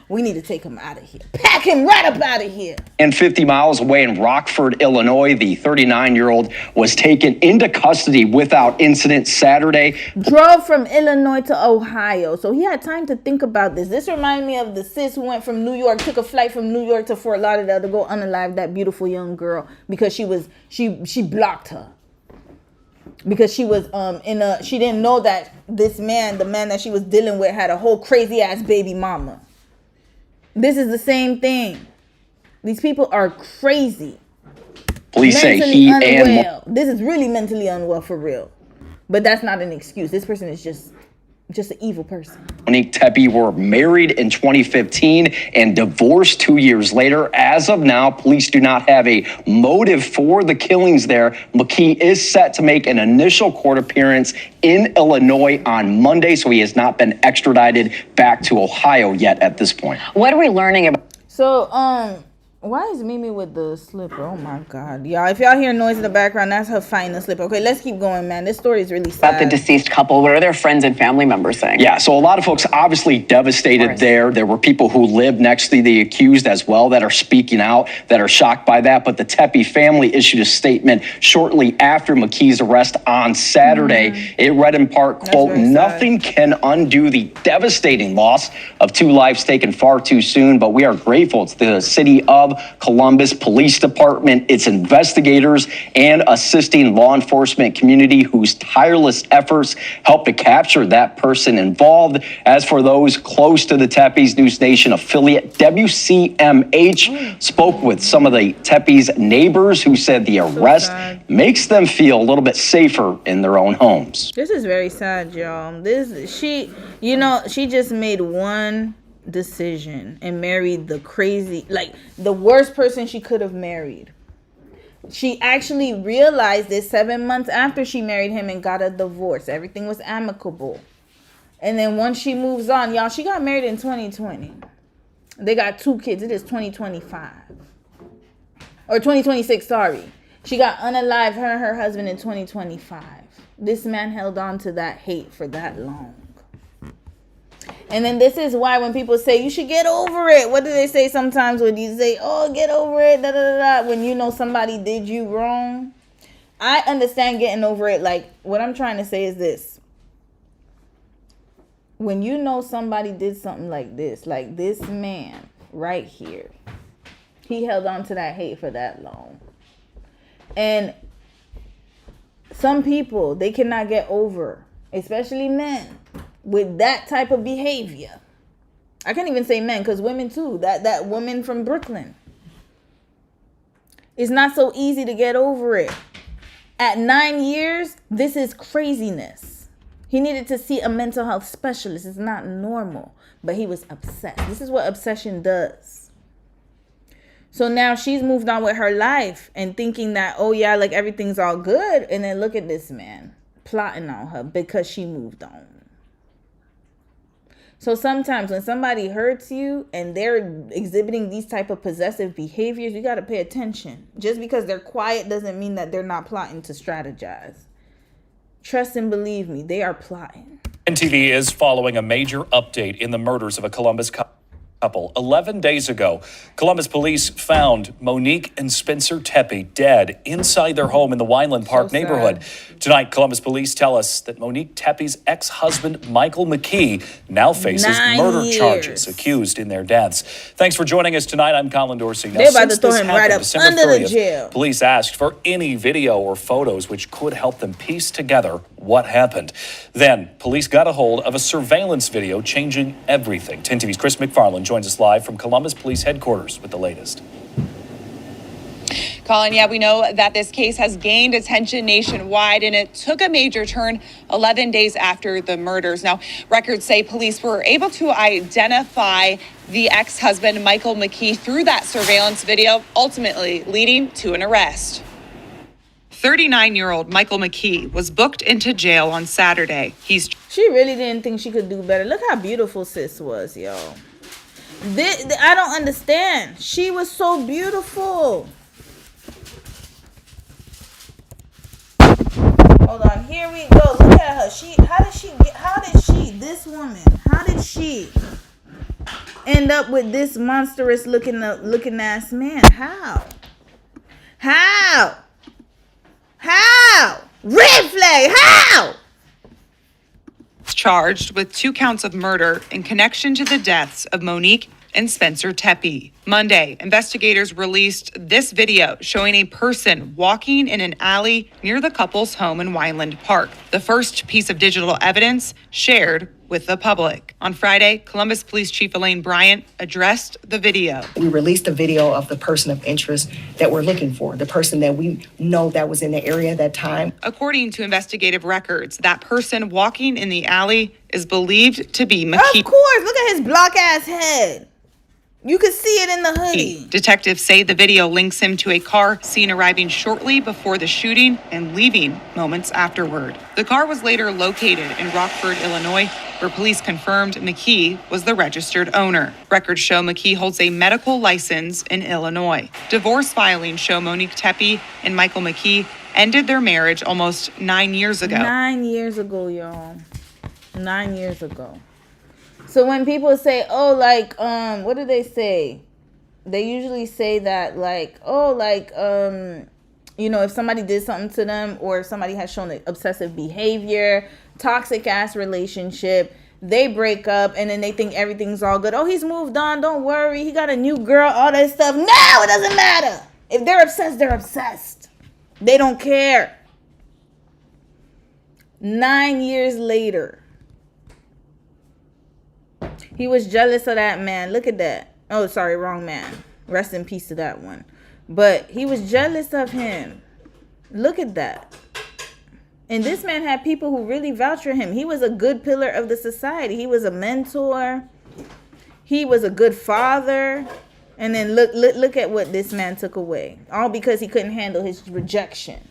We need to take him out of here. Pack him right up out of here. And 50 miles away in Rockford, Illinois, the 39-year-old was taken into custody without incident Saturday. Drove from Illinois to Ohio. So he had time to think about this. This reminded me of the sis who went from New York, took a flight from New York to Fort Lauderdale to go unalive that beautiful young girl because she blocked her. Because she was she didn't know that this man, the man that she was dealing with, had a whole crazy ass baby mama. This is the same thing. These people are crazy. Police say mentally he unwell. This is really mentally unwell for real. But that's not an excuse. This person is just an evil person. Monique Tepe were married in 2015 and divorced 2 years later. As of now, police do not have a motive for the killings there. McKee is set to make an initial court appearance in Illinois on Monday, so he has not been extradited back to Ohio yet at this point. What are we learning about? So, why is Mimi with the slipper? Oh my God, y'all! If y'all hear noise in the background, that's her finding the slipper. Okay, let's keep going, man. This story is really sad. About the deceased couple, what are their friends and family members saying? Yeah, so a lot of folks obviously devastated there. There were people who lived next to the accused as well that are speaking out, that are shocked by that. But the Tepe family issued a statement shortly after McKee's arrest on Saturday. It read in part, quote, "Nothing can undo the devastating loss of 2 lives taken far too soon, but we are grateful to the city of Columbus Police Department, its investigators, and assisting law enforcement community whose tireless efforts helped to capture that person involved. As for those close to the Tepe's News Nation affiliate, WCMH spoke with some of the Tepe's neighbors who said the arrest makes them feel a little bit safer in their own homes." This is very sad, y'all. She just made one decision and married the worst person she could have married. She actually realized this 7 months after she married him and got a divorce. Everything was amicable. And then once she moves on, y'all, she got married in 2020. They got 2 kids. It is 2025. Or 2026, sorry. She got unalived, her and her husband, in 2025. This man held on to that hate for that long. And then this is why when people say you should get over it, what do they say sometimes when you say, oh, get over it, da da da da, when you know somebody did you wrong? I understand getting over it. Like, what I'm trying to say is this. When you know somebody did something like this man right here, he held on to that hate for that long. And some people, they cannot get over, especially men, with that type of behavior. I can't even say men, because women too. That woman from Brooklyn. It's not so easy to get over it. At 9 years, this is craziness. He needed to see a mental health specialist. It's not normal. But he was obsessed. This is what obsession does. So now she's moved on with her life and thinking that, oh yeah, like everything's all good. And then look at this man plotting on her because she moved on. So sometimes when somebody hurts you and they're exhibiting these type of possessive behaviors, you got to pay attention. Just because they're quiet doesn't mean that they're not plotting to strategize. Trust and believe me, they are plotting. NTV is following a major update in the murders of a Columbus couple. Couple. 11 days ago, Columbus police found Monique and Spencer Tepe dead inside their home in the Wineland Park neighborhood. Tonight, Columbus police tell us that Monique Tepe's ex-husband, Michael McKee, now faces 9 murder years. charges accused in their deaths. Thanks for joining us tonight. I'm Colin Dorsey. Now, They're about since to throw this him right happened, up December under the 30th, jail. Police asked for any video or photos which could help them piece together what happened. Then, police got a hold of a surveillance video changing everything. 10 TV's Chris McFarland joins us live from Columbus Police Headquarters with the latest. Colin, yeah, we know that this case has gained attention nationwide, and it took a major turn 11 days after the murders. Now, records say police were able to identify the ex-husband, Michael McKee, through that surveillance video, ultimately leading to an arrest. 39-year-old Michael McKee was booked into jail on Saturday. She really didn't think she could do better. Look how beautiful sis was, yo. I don't understand. She was so beautiful. Hold on, here we go. Look at her. How did this woman end up with this monstrous looking ass man? How? Red flag, how? Charged with 2 counts of murder in connection to the deaths of Monique and Spencer Tepe. Monday, investigators released this video showing a person walking in an alley near the couple's home in Wineland Park. The first piece of digital evidence shared with the public. On Friday, Columbus Police Chief Elaine Bryant addressed the video. We released a video of the person of interest that we're looking for, the person that we know that was in the area at that time. According to investigative records, that person walking in the alley is believed to be McKee. Of course, look at his block ass head. You could see it in the hoodie. Detectives say the video links him to a car seen arriving shortly before the shooting and leaving moments afterward. The car was later located in Rockford, Illinois, where police confirmed McKee was the registered owner. Records show McKee holds a medical license in Illinois. Divorce filings show Monique Tepe and Michael McKee ended their marriage almost 9 years ago. 9 years ago, y'all. 9 years ago. So when people say, oh, like, what do they say? They usually say that, like, oh, like, you know, if somebody did something to them or if somebody has shown obsessive behavior, toxic ass relationship, they break up and then they think everything's all good. Oh, he's moved on. Don't worry. He got a new girl, all that stuff. No, it doesn't matter. If they're obsessed, they're obsessed. They don't care. 9 years later. He was jealous of that man. Look at that. Oh, sorry, wrong man. Rest in peace to that one. But he was jealous of him. Look at that. And this man had people who really vouched for him. He was a good pillar of the society. He was a mentor. He was a good father. And then look at what this man took away. All because he couldn't handle his rejection.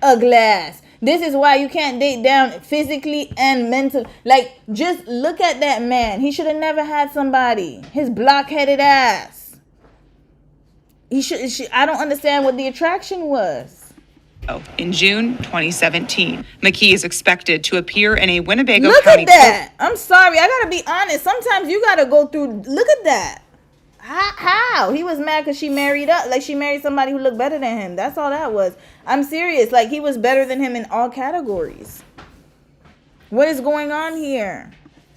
Ugly ass. This is why you can't date down physically and mentally. Like, just look at that man. He should have never had somebody. His block-headed ass. I don't understand what the attraction was. In June 2017, McKee is expected to appear in a Winnebago Look County at that. I'm sorry. I got to be honest. Sometimes you got to go through. Look at that. How? He was mad because she married up. Like, she married somebody who looked better than him. That's all that was. I'm serious. Like, he was better than him in all categories. What is going on here?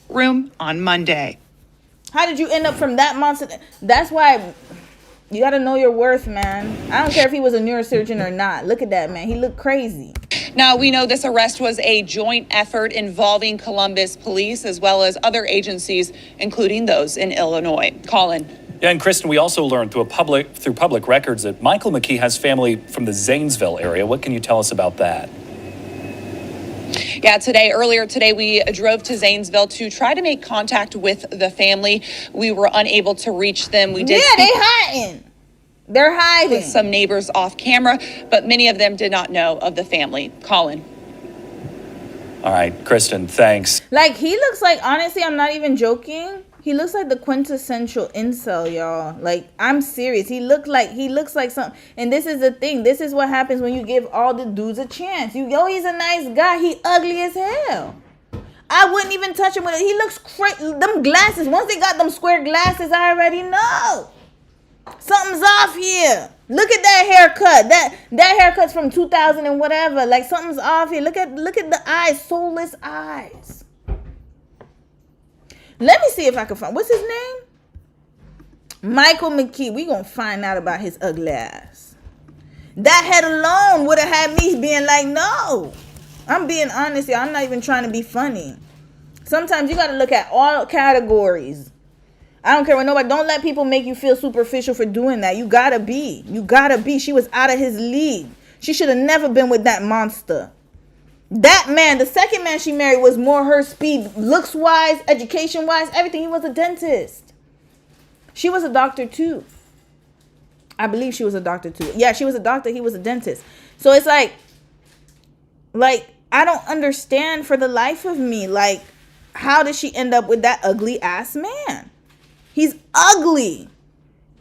Room on Monday. How did you end up from that monster? That's why you got to know your worth, man. I don't care if he was a neurosurgeon or not. Look at that, man. He looked crazy. Now, we know this arrest was a joint effort involving Columbus Police as well as other agencies, including those in Illinois. Colin. Yeah, and Kristen, we also learned through public records that Michael McKee has family from the Zanesville area. What can you tell us about that? Yeah, earlier today, we drove to Zanesville to try to make contact with the family. We were unable to reach them. They hiding. They're hiding. With some neighbors off camera, but many of them did not know of the family. Colin. All right, Kristen, thanks. Like, he looks like, honestly, I'm not even joking. He looks like the quintessential incel, y'all. Like, I'm serious. He looks like something. And this is the thing. This is what happens when you give all the dudes a chance. He's a nice guy. He ugly as hell. I wouldn't even touch him with it. He looks crazy. Them glasses, once they got them square glasses, I already know. Something's off here. Look at that haircut. That haircut's from 2000 and whatever. Like, something's off here. Look at the eyes. Soulless eyes. Let me see if I can find. What's his name? Michael McKee. We gonna find out about his ugly ass. That head alone would have had me being like, no. I'm being honest here. I'm not even trying to be funny. Sometimes you gotta look at all categories. I don't care what nobody. Don't let people make you feel superficial for doing that. You gotta be. You gotta be. She was out of his league. She should have never been with that monster. That man, the second man she married, was more her speed, looks wise, education wise, everything. He was a dentist. She was a doctor too. I believe she was a doctor too. Yeah, she was a doctor. He was a dentist. So it's like I don't understand for the life of me. Like, how did she end up with that ugly ass man? He's ugly,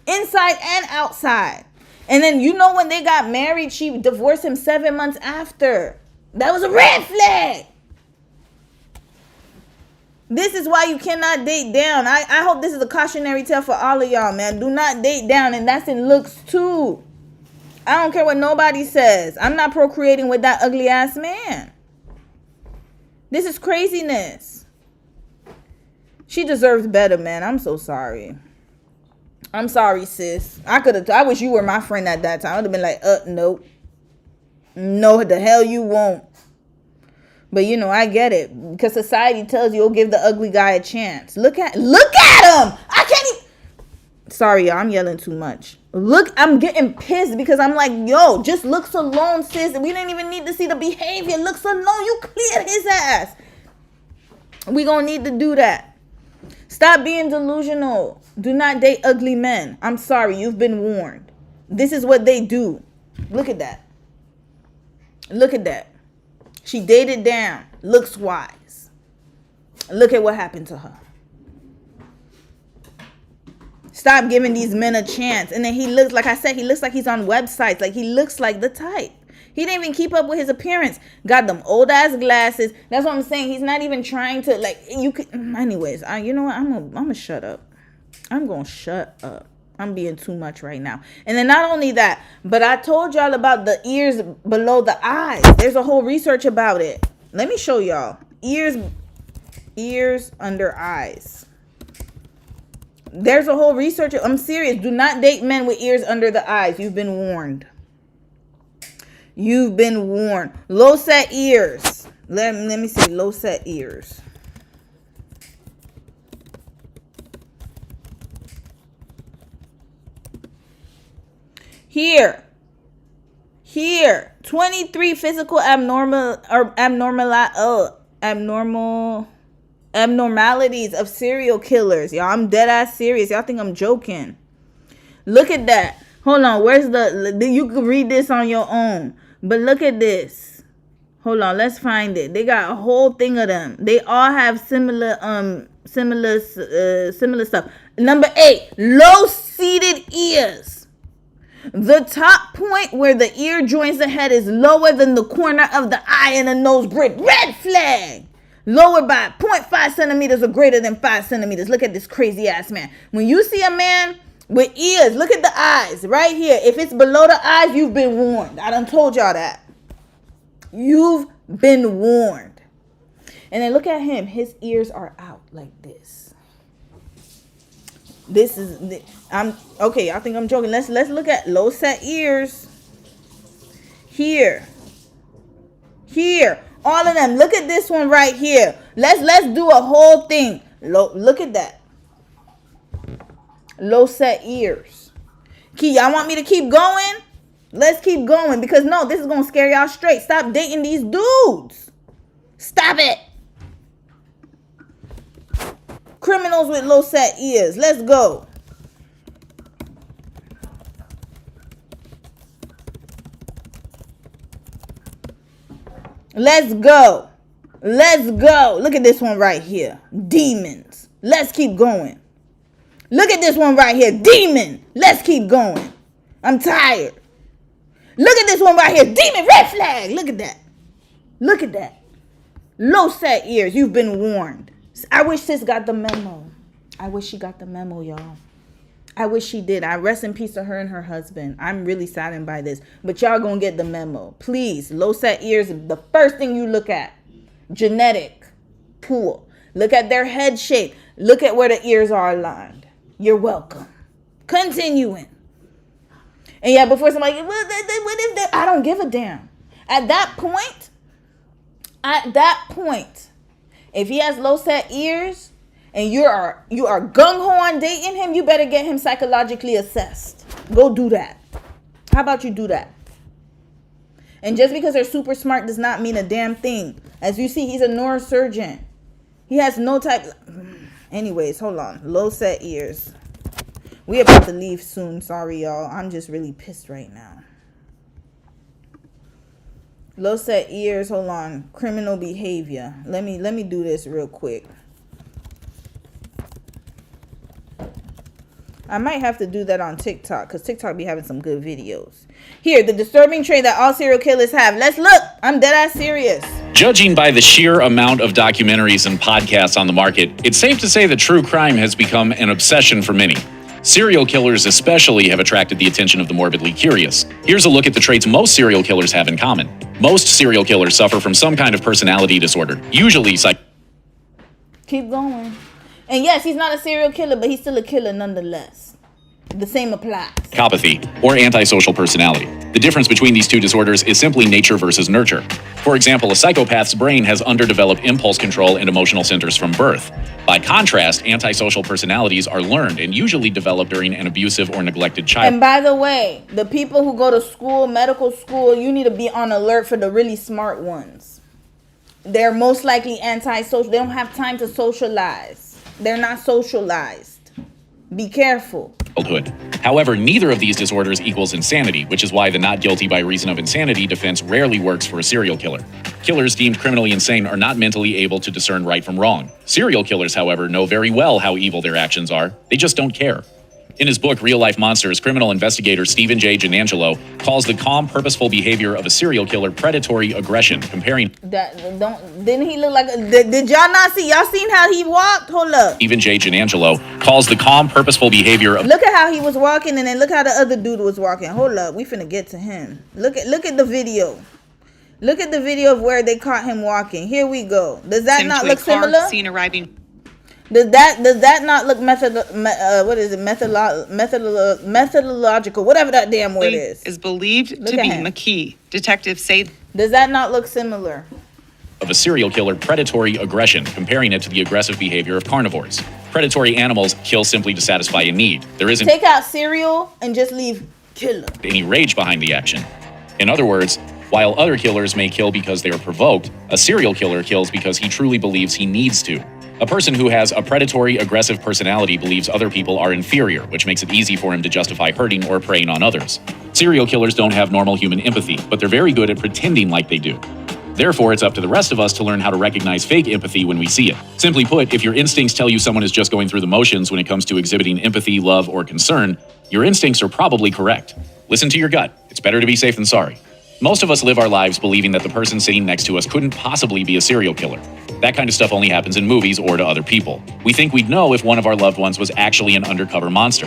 inside and outside. And then, you know, when they got married, she divorced him 7 months after. That was a red flag. This is why you cannot date down. I hope this is a cautionary tale for all of y'all, man. Do not date down, and that's in looks too. I don't care what nobody says. I'm not procreating with that ugly ass man. This is craziness. She deserves better, man. I'm so sorry. I'm sorry, sis. I wish you were my friend at that time. I would have been like, nope. No, the hell you won't. But you know, I get it. Because society tells you, give the ugly guy a chance. Look at him. I can't even. Sorry, y'all. I'm yelling too much. Look, I'm getting pissed because I'm like, yo, just looks alone, sis. We didn't even need to see the behavior. Looks alone. You cleared his ass. We gonna need to do that. Stop being delusional. Do not date ugly men. I'm sorry. You've been warned. This is what they do. Look at that. Look at that. She dated down. Looks wise. Look at what happened to her. Stop giving these men a chance. And then he looks, like I said, he looks like he's on websites. Like, he looks like the type. He didn't even keep up with his appearance. Got them old ass glasses. That's what I'm saying. He's not even trying to, like, you could. Anyways, you know what? I'm gonna shut up. I'm gonna shut up. I'm being too much right now. And then not only that, but I told y'all about the ears below the eyes. There's a whole research about it. Let me show y'all. Ears under eyes. There's a whole research. I'm serious. Do not date men with ears under the eyes. You've been warned. You've been warned. Low set ears. Let me see. Low set ears. Here. 23 physical abnormalities of serial killers. Y'all, I'm dead ass serious. Y'all think I'm joking. Look at that. Hold on. Where's you can read this on your own. But look at this. Hold on. Let's find it. They got a whole thing of them. They all have similar stuff. Number 8, low-seated ears. The top point where the ear joins the head is lower than the corner of the eye and the nose bridge. Red flag. Lower by 0.5 centimeters or greater than 5 centimeters. Look at this crazy ass man. When you see a man with ears, look at the eyes right here. If it's below the eyes, you've been warned. I done told y'all that. You've been warned. And then look at him. His ears are out like this. Okay, I think I'm joking. Let's look at low set ears. Here. All of them. Look at this one right here. Let's do a whole thing. Look at that. Low set ears. Y'all want me to keep going? Let's keep going, because no, this is gonna scare y'all straight. Stop dating these dudes. Stop it. Criminals with low set ears. Let's go. Let's go. Look at this one right here. Demons. Let's keep going. Look at this one right here. Demon. Let's keep going. I'm tired. Look at this one right here. Demon. Red flag. Look at that. Low set ears. You've been warned. I wish sis got the memo. I wish she got the memo, y'all. I wish she did. I rest in peace to her and her husband. I'm really saddened by this. But y'all gonna get the memo. Please, low set ears, the first thing you look at. Genetic pool. Look at their head shape. Look at where the ears are aligned. You're welcome. Continuing. And yeah, before somebody, what if that? I don't give a damn. At that point, if he has low set ears and you are gung-ho on dating him, you better get him psychologically assessed. Go do that. How about you do that? And just because they're super smart does not mean a damn thing. As you see, he's a neurosurgeon. He has no type. Anyways, hold on. Low set ears. We about to leave soon. Sorry, y'all. I'm just really pissed right now. Low set ears. Hold on. Criminal behavior. Let me do this real quick. I might have to do that on TikTok because TikTok be having some good videos. Here, the disturbing trait that all serial killers have. Let's look. I'm dead ass serious. Judging by the sheer amount of documentaries and podcasts on the market, it's safe to say that true crime has become an obsession for many. Serial killers especially have attracted the attention of the morbidly curious. Here's a look at the traits most serial killers have in common. Most serial killers suffer from some kind of personality disorder, usually Keep going. And yes, he's not a serial killer, but he's still a killer nonetheless. The same applies. psychopathy, or antisocial personality. The difference between these two disorders is simply nature versus nurture. For example, a psychopath's brain has underdeveloped impulse control and emotional centers from birth. By contrast, antisocial personalities are learned and usually develop during an abusive or neglected childhood. And by the way, the people who go to school, medical school, you need to be on alert for the really smart ones. They're most likely antisocial. They don't have time to socialize. They're not socialized. Be careful. However, neither of these disorders equals insanity, which is why the not guilty by reason of insanity defense rarely works for a serial killer. Killers deemed criminally insane are not mentally able to discern right from wrong. Serial killers, however, know very well how evil their actions are. They just don't care. In his book, Real Life Monsters, criminal investigator Stephen J. Giannangelo calls the calm, purposeful behavior of a serial killer predatory aggression, comparing Didn't he look like did y'all not see? Y'all seen how he walked? Hold up. Stephen J. Giannangelo calls the calm, purposeful behavior of Look at how he was walking, and then look how the other dude was walking. Hold up, we finna get to him. Look at the video. Look at the video of where they caught him walking. Here we go. Does that not look similar? Seen arriving. Does that not look methodological? Whatever that damn word is believed to be McKee. Detectives say. Does that not look similar? Of a serial killer predatory aggression, comparing it to the aggressive behavior of carnivores. Predatory animals kill simply to satisfy a need. There isn't Take out cereal and just leave killer. any rage behind the action. In other words, while other killers may kill because they are provoked, a serial killer kills because he truly believes he needs to. A person who has a predatory, aggressive personality believes other people are inferior, which makes it easy for him to justify hurting or preying on others. Serial killers don't have normal human empathy, but they're very good at pretending like they do. Therefore, it's up to the rest of us to learn how to recognize fake empathy when we see it. Simply put, if your instincts tell you someone is just going through the motions when it comes to exhibiting empathy, love, or concern, your instincts are probably correct. Listen to your gut. It's better to be safe than sorry. Most of us live our lives believing that the person sitting next to us couldn't possibly be a serial killer. That kind of stuff only happens in movies or to other people. We think we'd know if one of our loved ones was actually an undercover monster.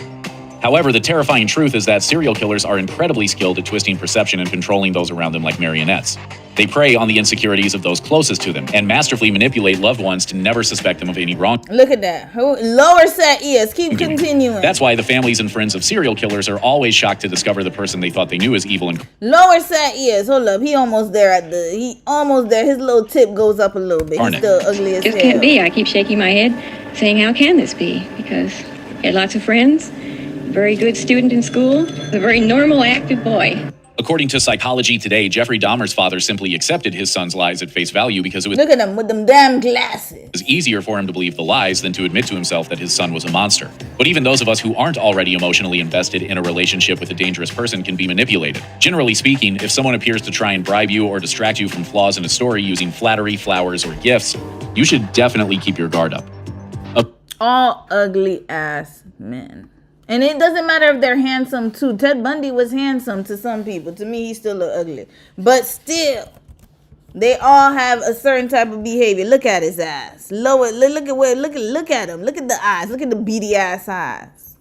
However, the terrifying truth is that serial killers are incredibly skilled at twisting perception and controlling those around them like marionettes. They prey on the insecurities of those closest to them and masterfully manipulate loved ones to never suspect them of any wrong. Look at that. Lower set ears. Keep continuing. That's why the families and friends of serial killers are always shocked to discover the person they thought they knew is evil and Lower set ears. Hold up. He almost there. His little tip goes up a little bit. He's still ugly as hell. This can't be. I keep shaking my head saying, how can this be? Because he had lots of friends, very good student in school, a very normal, active boy. According to Psychology Today, Jeffrey Dahmer's father simply accepted his son's lies at face value because it was Look at him with them damn glasses. easier for him to believe the lies than to admit to himself that his son was a monster. But even those of us who aren't already emotionally invested in a relationship with a dangerous person can be manipulated. Generally speaking, if someone appears to try and bribe you or distract you from flaws in a story using flattery, flowers, or gifts, you should definitely keep your guard up. All ugly ass men. And it doesn't matter if they're handsome too. Ted Bundy was handsome to some people. To me, he's still ugly. But still, They all have a certain type of behavior. Look at his ass. Look at him. Look at the eyes. Look at the beady ass eyes.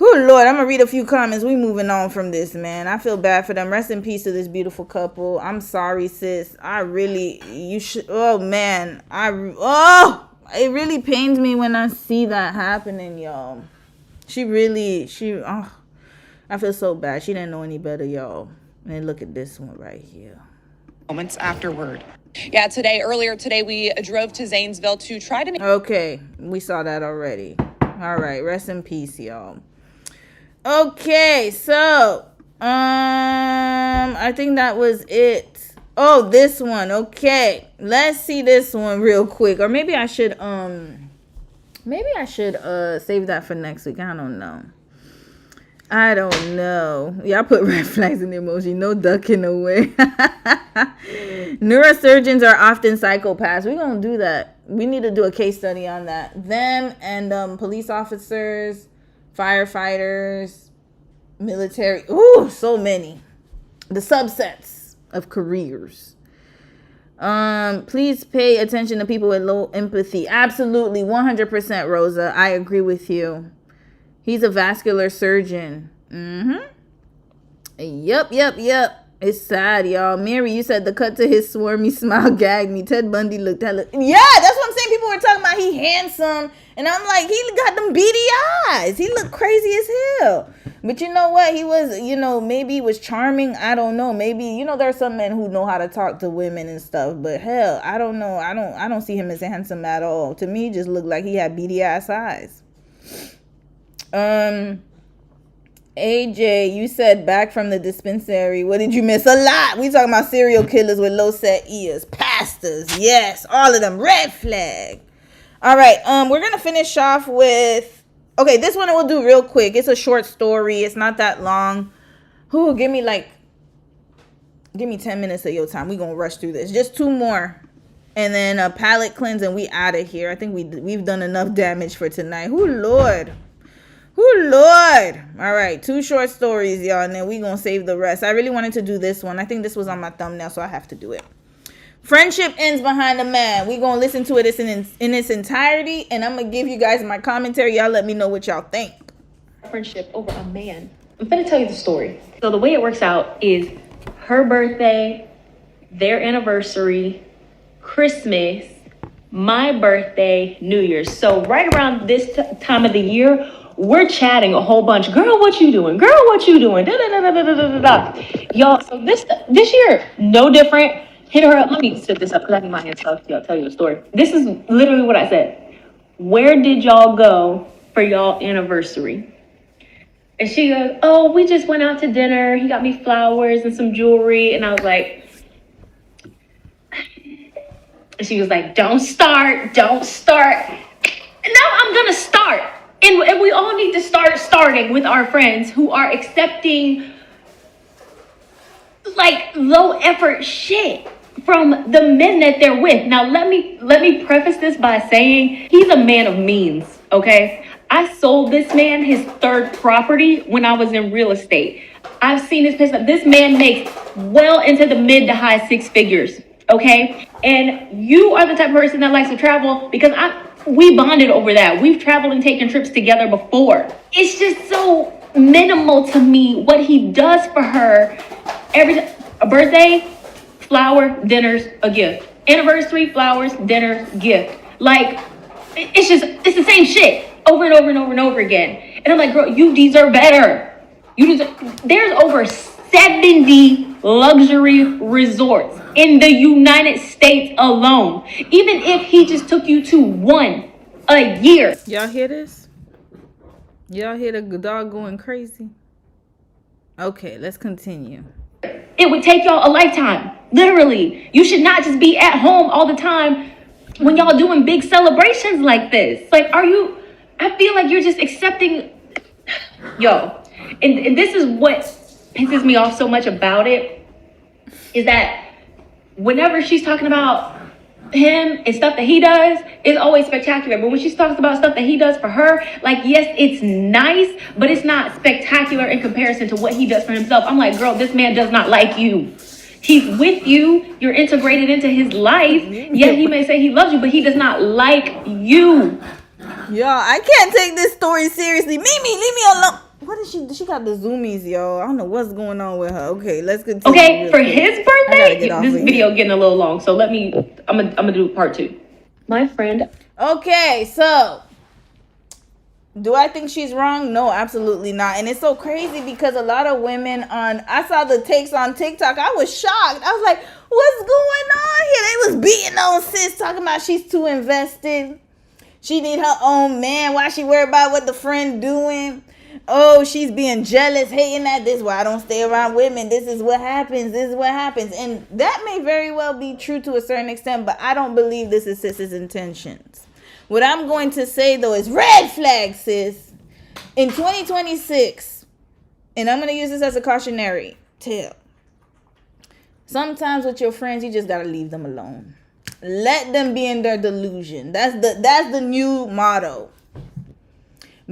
Oh Lord, I'm gonna read a few comments. We moving on from this, man. I feel bad for them. Rest in peace to this beautiful couple. I'm sorry, sis. You should. Oh man, it really pains me when I see that happening, y'all. I feel so bad. She didn't know any better, y'all. And look at this one right here. Moments afterward. Yeah, earlier today, we drove to Zanesville to try to make... Okay, we saw that already. All right, rest in peace, y'all. Okay, so, I think that was it. Oh, this one. Okay, let's see this one real quick. Or maybe I should save that for next week. I don't know. Y'all put red flags in the emoji. No ducking away. Neurosurgeons are often psychopaths. We're going to do that. We need to do a case study on that. Them and police officers, firefighters, military. Ooh, so many. The subsets of careers. Please pay attention to people with low empathy. Absolutely. 100%, Rosa. I agree with you. He's a vascular surgeon. Yep. It's sad, y'all. Mary, you said the cut to his swarmy smile gagged me. Ted Bundy looked hella... Yeah, that's what I'm saying. People were talking about he handsome. And I'm like, he got them beady eyes. He looked crazy as hell. But you know what? He was, maybe he was charming. I don't know. Maybe, there are some men who know how to talk to women and stuff. But hell, I don't know. I don't see him as handsome at all. To me, he just looked like he had beady ass eyes. AJ, you said back from the dispensary. What did you miss? A lot. We talking about serial killers with low set ears, pastors. Yes, all of them. Red flag. All right. We're gonna finish off with. Okay, this one we'll do real quick. It's a short story. It's not that long. Give me 10 minutes of your time. We gonna rush through this. Just 2 more. And then a palate cleanse and we out of here. I think we've done enough damage for tonight. Lord. All right, 2 short stories, y'all, and then we gonna save the rest. I really wanted to do this one. I think this was on my thumbnail, so I have to do it. Friendship ends behind a man. We gonna listen to it in its entirety, and I'm gonna give you guys my commentary. Y'all let me know what y'all think. Friendship over a man. I'm gonna tell you the story. So the way it works out is her birthday, their anniversary, Christmas, my birthday, New Year's. So right around this time of the year, we're chatting a whole bunch. Girl, what you doing? Girl, what you doing? Da, da, da, da, da, da, da. Y'all, so this year, no different. Hit her up. Let me set this up because I need my hands up. I'll tell you a story. This is literally what I said. Where did y'all go for y'all anniversary? And she goes, oh, we just went out to dinner. He got me flowers and some jewelry. And I was like, and she was like, don't start. And now I'm going to start. And we all need to start starting with our friends who are accepting low effort shit from the men that they're with. Now let me preface this by saying he's a man of means, okay? I sold this man his 3rd property when I was in real estate. I've seen his pay. This man makes well into the mid to high 6 figures, okay? And you are the type of person that likes to travel because we bonded over that. We've traveled and taken trips together before. It's just so minimal to me what he does for her. A birthday, flower, dinners, a gift. Anniversary, flowers, dinner, gift. It's the same shit over and over and over and over again. And I'm like, girl, you deserve better. There's over 70 luxury resorts in the United States alone. Even if he just took you to one a year. Y'all hear this? Y'all hear the dog going crazy? Okay, let's continue. It would take y'all a lifetime. Literally. You should not just be at home all the time when y'all doing big celebrations like this. I feel like you're just accepting. And this is what pisses me off so much about it, is that whenever she's talking about him and stuff that he does, it's always spectacular. But when she talks about stuff that he does for her, yes, it's nice, but it's not spectacular in comparison to what he does for himself. I'm like, girl, this man does not like you. He's with you. You're integrated into his life. Yet he may say he loves you, but he does not like you. Y'all, I can't take this story seriously. Mimi, leave me alone. What is she? She got the zoomies, yo. I don't know what's going on with her. Okay, let's continue. Okay, for his birthday, this video getting a little long, so I'm gonna do part 2. My friend. Okay, so do I think she's wrong? No, absolutely not. And it's so crazy because a lot of women I saw the takes on TikTok. I was shocked. I was like, what's going on here? They was beating on sis, talking about she's too invested. She need her own man. Why she worried about what the friend doing? Oh, she's being jealous, hating that. This is why I don't stay around women. This is what happens. This is what happens. And that may very well be true to a certain extent, but I don't believe this is sis's intentions. What I'm going to say, though, is red flag, sis. In 2026, and I'm going to use this as a cautionary tale. Sometimes with your friends, you just got to leave them alone. Let them be in their delusion. That's the new motto.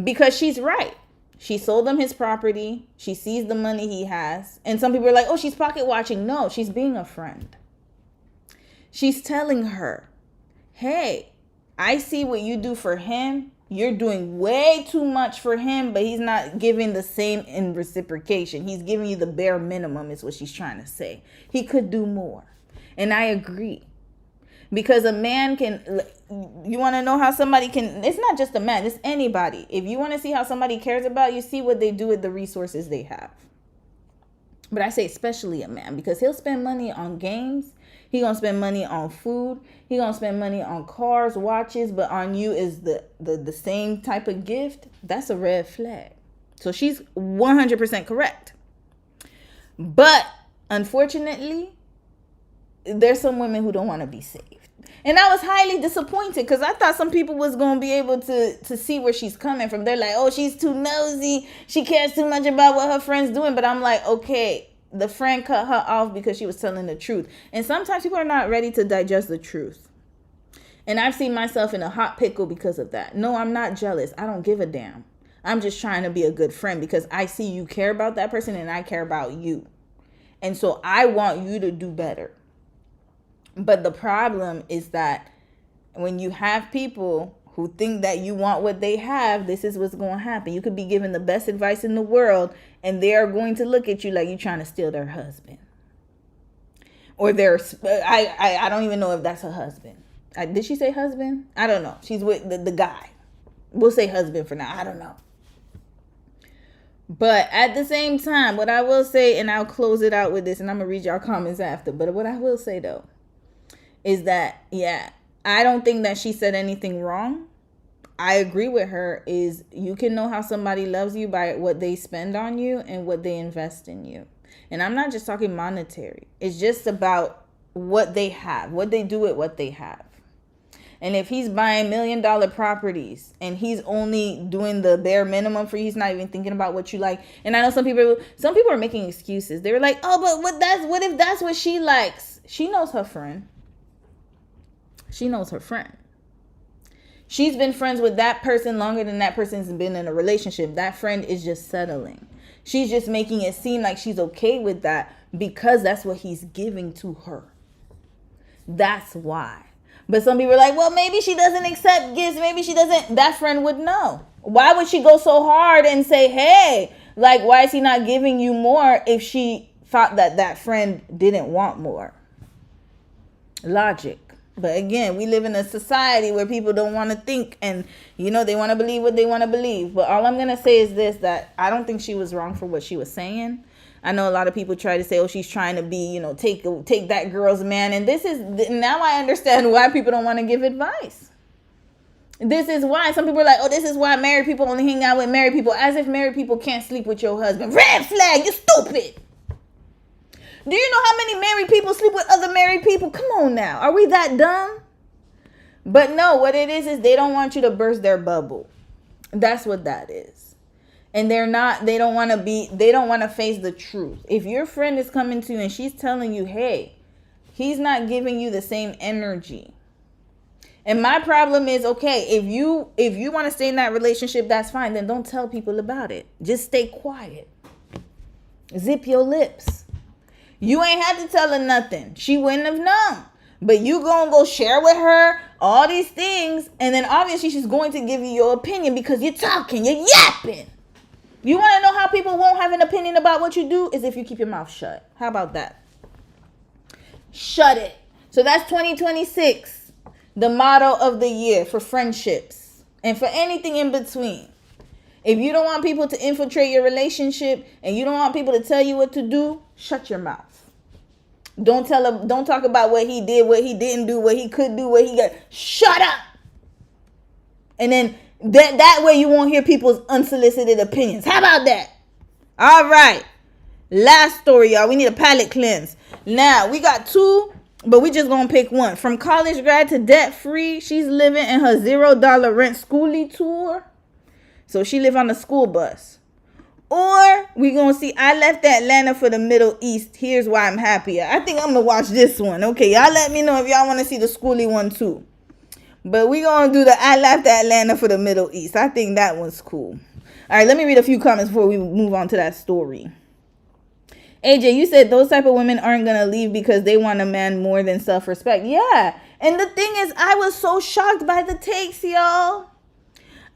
Because she's right. She sold him his property. She sees the money he has. And some people are like, oh, she's pocket watching. No, she's being a friend. She's telling her, hey, I see what you do for him. You're doing way too much for him, but he's not giving the same in reciprocation. He's giving you the bare minimum is what she's trying to say. He could do more. And I agree. Because a man can, you want to know how somebody can, it's not just a man, it's anybody. If you want to see how somebody cares about you, see what they do with the resources they have. But I say especially a man, because he'll spend money on games. He gonna spend money on food. He gonna spend money on cars, watches, but on you is the same type of gift. That's a red flag. So she's 100% correct. But unfortunately, there's some women who don't want to be saved. And I was highly disappointed because I thought some people was going to be able to see where she's coming from. They're like, oh, she's too nosy. She cares too much about what her friend's doing. But I'm like, okay, the friend cut her off because she was telling the truth. And sometimes people are not ready to digest the truth. And I've seen myself in a hot pickle because of that. No, I'm not jealous. I don't give a damn. I'm just trying to be a good friend because I see you care about that person and I care about you. And so I want you to do better. But the problem is that when you have people who think that you want what they have, this is what's going to happen. You could be given the best advice in the world, and they are going to look at you like you're trying to steal their husband. Or I don't even know if that's her husband. Did she say husband? I don't know. She's with the guy. We'll say husband for now. I don't know. But at the same time, what I will say, and I'll close it out with this, and I'm going to read y'all comments after. But what I will say, though, is that, yeah, I don't think that she said anything wrong. I agree with her is you can know how somebody loves you by what they spend on you and what they invest in you. And I'm not just talking monetary. It's just about what they have, what they do with what they have. And if he's buying $1 million properties and he's only doing the bare minimum for you, he's not even thinking about what you like. And I know some people are making excuses. They were like, oh, but what if that's what she likes? She knows her friend. She knows her friend. She's been friends with that person longer than that person's been in a relationship. That friend is just settling. She's just making it seem like she's okay with that because that's what he's giving to her. That's why. But some people are like, well, maybe she doesn't accept gifts. Maybe she doesn't. That friend would know. Why would she go so hard and say, hey, like, why is he not giving you more if she thought that friend didn't want more? Logic. But again, we live in a society where people don't want to think and, they want to believe what they want to believe. But all I'm going to say is this, that I don't think she was wrong for what she was saying. I know a lot of people try to say, oh, she's trying to be, take that girl's man. And now I understand why people don't want to give advice. This is why some people are like, oh, this is why married people only hang out with married people. As if married people can't sleep with your husband. Red flag, you're stupid. Do you know how many married people sleep with other married people? Come on now. Are we that dumb? But no, what it is they don't want you to burst their bubble. That's what that is. And they don't want to face the truth. If your friend is coming to you and she's telling you, hey, he's not giving you the same energy. And my problem is, okay, if you want to stay in that relationship, that's fine. Then don't tell people about it. Just stay quiet. Zip your lips. You ain't had to tell her nothing. She wouldn't have known. But you gonna go share with her all these things, and then obviously she's going to give you your opinion because you're talking, you're yapping. You want to know how people won't have an opinion about what you do? Is if you keep your mouth shut. How about that? Shut it. So that's 2026. The motto of the year for friendships and for anything in between. If you don't want people to infiltrate your relationship and you don't want people to tell you what to do, shut your mouth. Don't tell him, don't talk about what he did, what he didn't do, what he could do, what he got. Shut up. And then that way you won't hear people's unsolicited opinions. How about that? All right. Last story, y'all. We need a palate cleanse. Now, we got two, but we just gonna pick one. From college grad to debt free, she's living in her $0 rent schoolie tour. So she live on a school bus. Or we gonna see I left Atlanta for the Middle East. Here's why I'm happier. I think I'm gonna watch this one. Okay, y'all let me know if y'all want to see the schoolie one too. But we gonna do the I left Atlanta for the Middle East. I think that one's cool. All right, let me read a few comments before we move on to that story. AJ, you said those type of women aren't gonna leave because they want a man more than self-respect. Yeah, and the thing is, I was so shocked by the takes, y'all.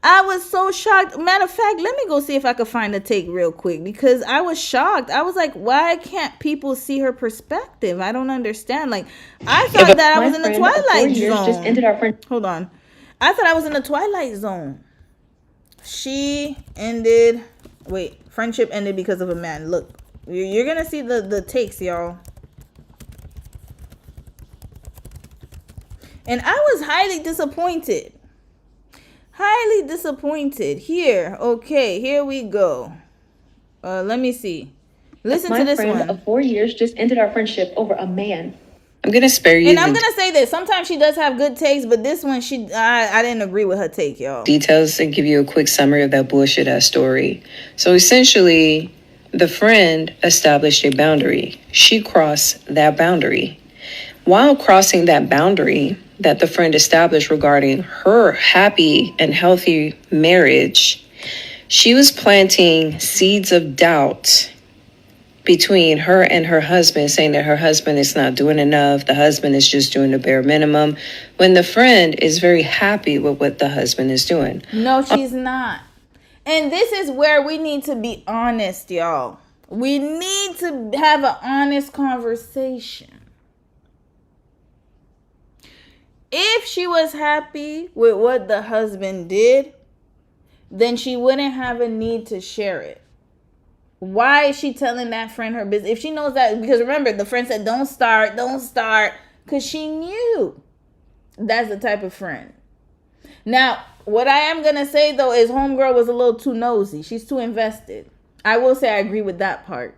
I was so shocked. Matter of fact, let me go see if I could find a take real quick because I was shocked. I was like, why can't people see her perspective? I don't understand. Like, I thought that I was in the Twilight Zone. Just ended our friend. Hold on. I thought I was in the Twilight Zone. She ended. Wait, friendship ended because of a man. Look, you're going to see the takes, y'all. And I was highly disappointed. Highly disappointed. Here, okay, here we go. Let me see. Listen to this one. My friend of 4 years just ended our friendship over a man. I'm gonna spare you. And I'm gonna say this. Sometimes she does have good takes, but this one, I didn't agree with her take, y'all. Details and give you a quick summary of that bullshit ass story. So essentially, the friend established a boundary. She crossed that boundary. While crossing that boundary that the friend established regarding her happy and healthy marriage, she was planting seeds of doubt between her and her husband, saying that her husband is not doing enough, the husband is just doing the bare minimum, when the friend is very happy with what the husband is doing. No, she's not. And this is where we need to be honest, y'all. We need to have an honest conversation. If she was happy with what the husband did, then she wouldn't have a need to share it. Why is she telling that friend her business? If she knows that, because remember, the friend said, don't start, because she knew that's the type of friend. Now, what I am going to say, though, is homegirl was a little too nosy. She's too invested. I will say I agree with that part.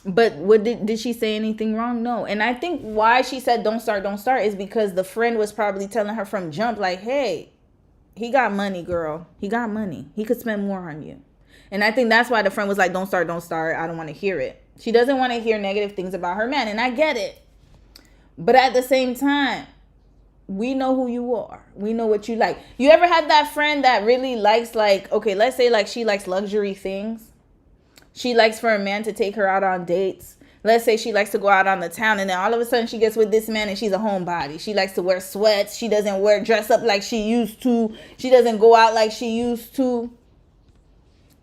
But what did she say anything wrong? No. And I think why she said don't start is because the friend was probably telling her from jump, like, hey, he got money, girl. He got money. He could spend more on you. And I think that's why the friend was like, don't start. I don't want to hear it. She doesn't want to hear negative things about her man. And I get it. But at the same time, we know who you are. We know what you like. You ever had that friend that really likes, like, okay, let's say like she likes luxury things. She likes for a man to take her out on dates. Let's say she likes to go out on the town, and then all of a sudden she gets with this man and she's a homebody. She likes to wear sweats. She doesn't dress up like she used to. She doesn't go out like she used to.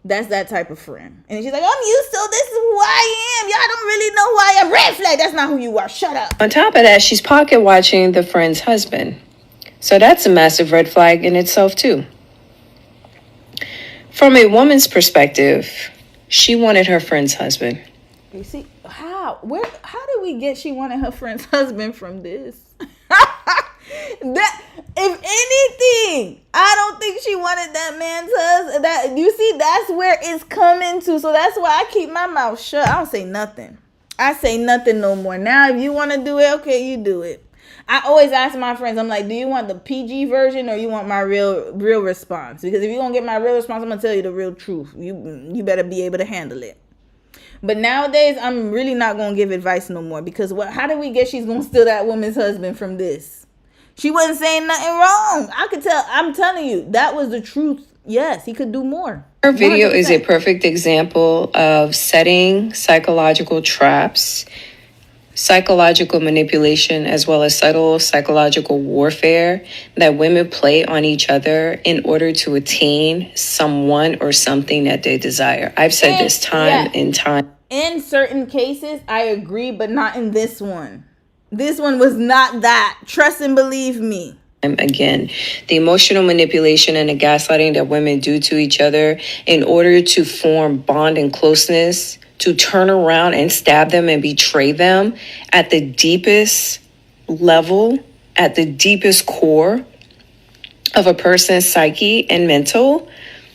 That's that type of friend. And she's like, I'm used to this is who I am. Y'all don't really know who I am. Red flag. That's not who you are. Shut up. On top of that, she's pocket watching the friend's husband. So that's a massive red flag in itself too. From a woman's perspective, she wanted her friend's husband. You see, how did we get she wanted her friend's husband from this? That, if anything, I don't think she wanted that man's husband. That, you see, that's where it's coming to. So that's why I keep my mouth shut. I don't say nothing. I say nothing no more. Now, if you want to do it, okay, you do it. I always ask my friends, I'm like, do you want the PG version or you want my real response? Because if you're going to get my real response, I'm going to tell you the real truth. You better be able to handle it. But nowadays, I'm really not going to give advice no more. Because how did we get she's going to steal that woman's husband from this? She wasn't saying nothing wrong. I could tell. I'm telling you, that was the truth. Yes, he could do more. Her video is a 100%. perfect example of setting psychological traps, psychological manipulation, as well as subtle psychological warfare that women play on each other in order to attain someone or something that they desire. I've said this time and time. In certain cases, I agree, but not in this one. This one was not that. Trust and believe me. Again, the emotional manipulation and the gaslighting that women do to each other in order to form bond and closeness, to turn around and stab them and betray them at the deepest level, at the deepest core of a person's psyche and mental.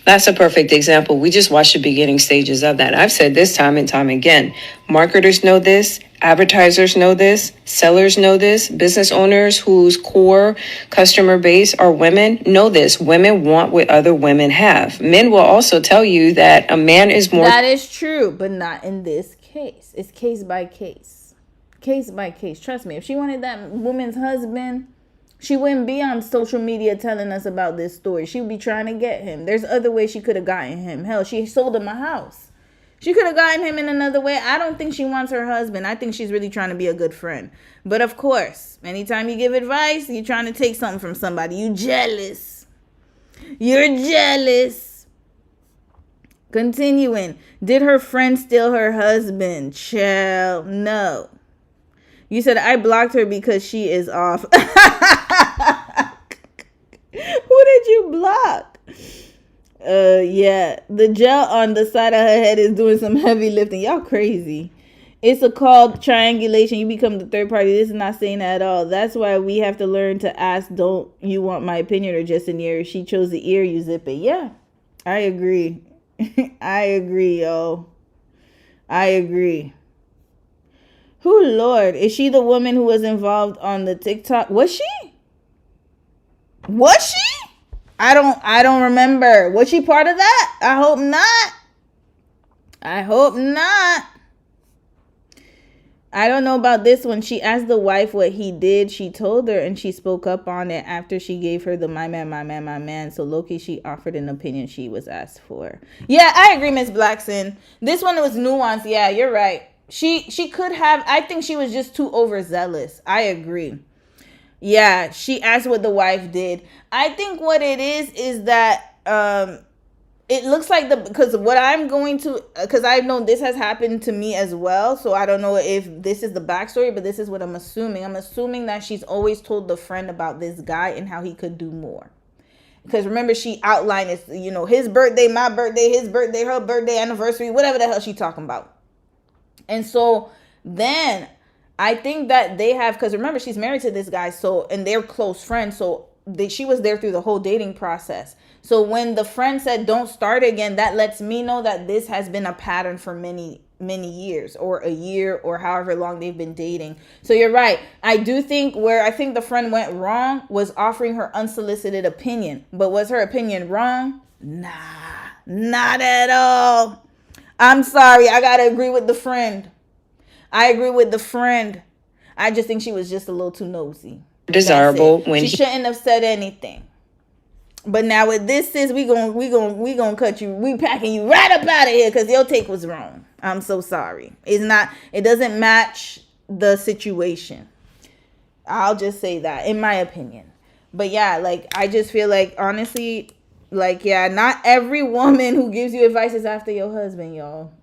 That's a perfect example. We just watched the beginning stages of that. I've said this time and time again. Marketers know this. Advertisers know this. Sellers know this. Business owners whose core customer base are women know this. Women want what other women have. Men will also tell you that a man is more... That is true, but not in this case. It's case by case. Case by case. Trust me. If she wanted that woman's husband, she wouldn't be on social media telling us about this story. She would be trying to get him. There's other ways she could have gotten him. Hell, she sold him a house. She could have gotten him in another way. I don't think she wants her husband. I think she's really trying to be a good friend. But of course, anytime you give advice, you're trying to take something from somebody. You jealous. You're jealous. Continuing. Did her friend steal her husband? Child, no. You said I blocked her because she is off. Who did you block? Yeah. The gel on the side of her head is doing some heavy lifting. Y'all crazy. It's a called triangulation. You become the third party. This is not saying that at all. That's why we have to learn to ask, don't you want my opinion or just an ear? If she chose the ear, you zip it. Yeah, I agree. I agree, yo. I agree. Who, Lord? Is she the woman who was involved on the TikTok? Was she? Was she? I don't remember. Was she part of that? I hope not. I hope not. I don't know about this one. She asked the wife what he did. She told her and she spoke up on it after she gave her the my man. So Loki, she offered an opinion she was asked for. Yeah, I agree, Miss Blackson. This one was nuanced. Yeah, you're right. She could have. I think she was just too overzealous. I agree. Yeah, she asked what the wife did. I think what it is that it looks like because what I'm going to, because I know this has happened to me as well, so I don't know if this is the backstory, but this is what I'm assuming. I'm assuming that she's always told the friend about this guy and how he could do more. Because remember, she outlined it, his birthday, my birthday, his birthday, her birthday, anniversary, whatever the hell she talking about. And so then I think that they have, because remember, she's married to this guy, and they're close friends, so she was there through the whole dating process. So when the friend said, don't start again, that lets me know that this has been a pattern for many, many years, or a year, or however long they've been dating. So you're right. I do think where I think the friend went wrong was offering her unsolicited opinion. But was her opinion wrong? Nah, not at all. I'm sorry. I got to agree with the friend. I agree with the friend. I just think she was just a little too nosy. Desirable when she shouldn't have said anything. But now with this, sis, we gonna cut you. We packing you right up out of here because your take was wrong. I'm so sorry. It doesn't match the situation. I'll just say that, in my opinion. But yeah, I just feel like, honestly, not every woman who gives you advice is after your husband, y'all.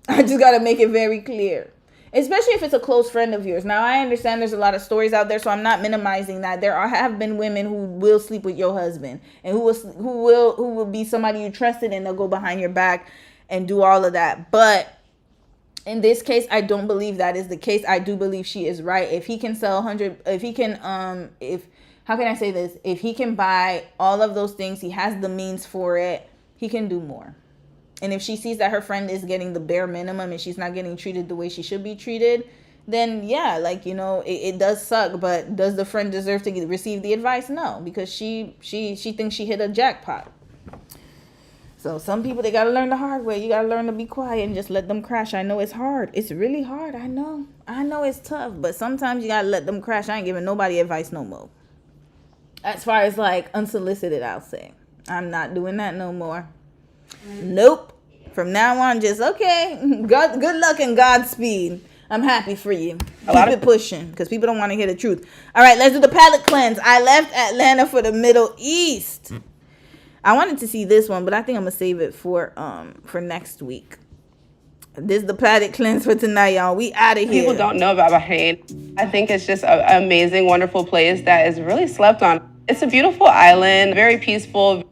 I just gotta make it very clear. Especially if it's a close friend of yours. Now, I understand there's a lot of stories out there, so I'm not minimizing that. There have been women who will sleep with your husband and who will be somebody you trusted, and they'll go behind your back and do all of that. But in this case, I don't believe that is the case. I do believe she is right. If he can sell how can I say this? If he can buy all of those things, he has the means for it, he can do more. And if she sees that her friend is getting the bare minimum and she's not getting treated the way she should be treated, then yeah, it does suck. But does the friend deserve to receive the advice? No, because she thinks she hit a jackpot. So some people, they got to learn the hard way. You got to learn to be quiet and just let them crash. I know it's hard. It's really hard. I know it's tough. But sometimes you got to let them crash. I ain't giving nobody advice no more. As far as unsolicited, I'll say. I'm not doing that no more. Nope. From now on, just okay. Good luck and Godspeed. I'm happy for you. Keep it pushing because people don't want to hear the truth. All right, let's do the palate cleanse. I left Atlanta for the Middle East. I wanted to see this one, but I think I'm gonna save it for next week. This is the palate cleanse for tonight, y'all. We out of here. People don't know about Bahrain. I think it's just an amazing, wonderful place that is really slept on. It's a beautiful island, very peaceful,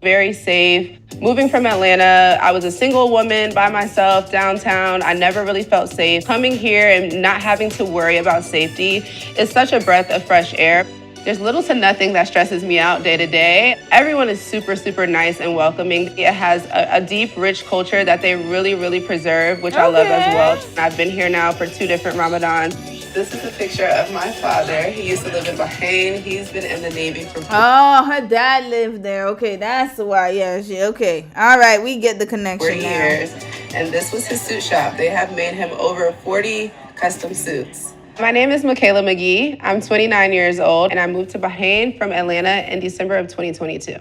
very safe. Moving from Atlanta, I was a single woman by myself downtown. I never really felt safe. Coming here and not having to worry about safety is such a breath of fresh air. There's little to nothing that stresses me out day to day. Everyone is super, super nice and welcoming. It has a deep, rich culture that they really, really preserve, which I love as well. I've been here now for 2 different Ramadans. This is a picture of my father. He used to live in Bahrain. He's been in the Navy for... Oh, her dad lived there. Okay, that's why. Yeah, okay. All right, we get the connection 4 years. And this was his suit shop. They have made him over 40 custom suits. My name is Michaela McGee. I'm 29 years old, and I moved to Bahrain from Atlanta in December of 2022.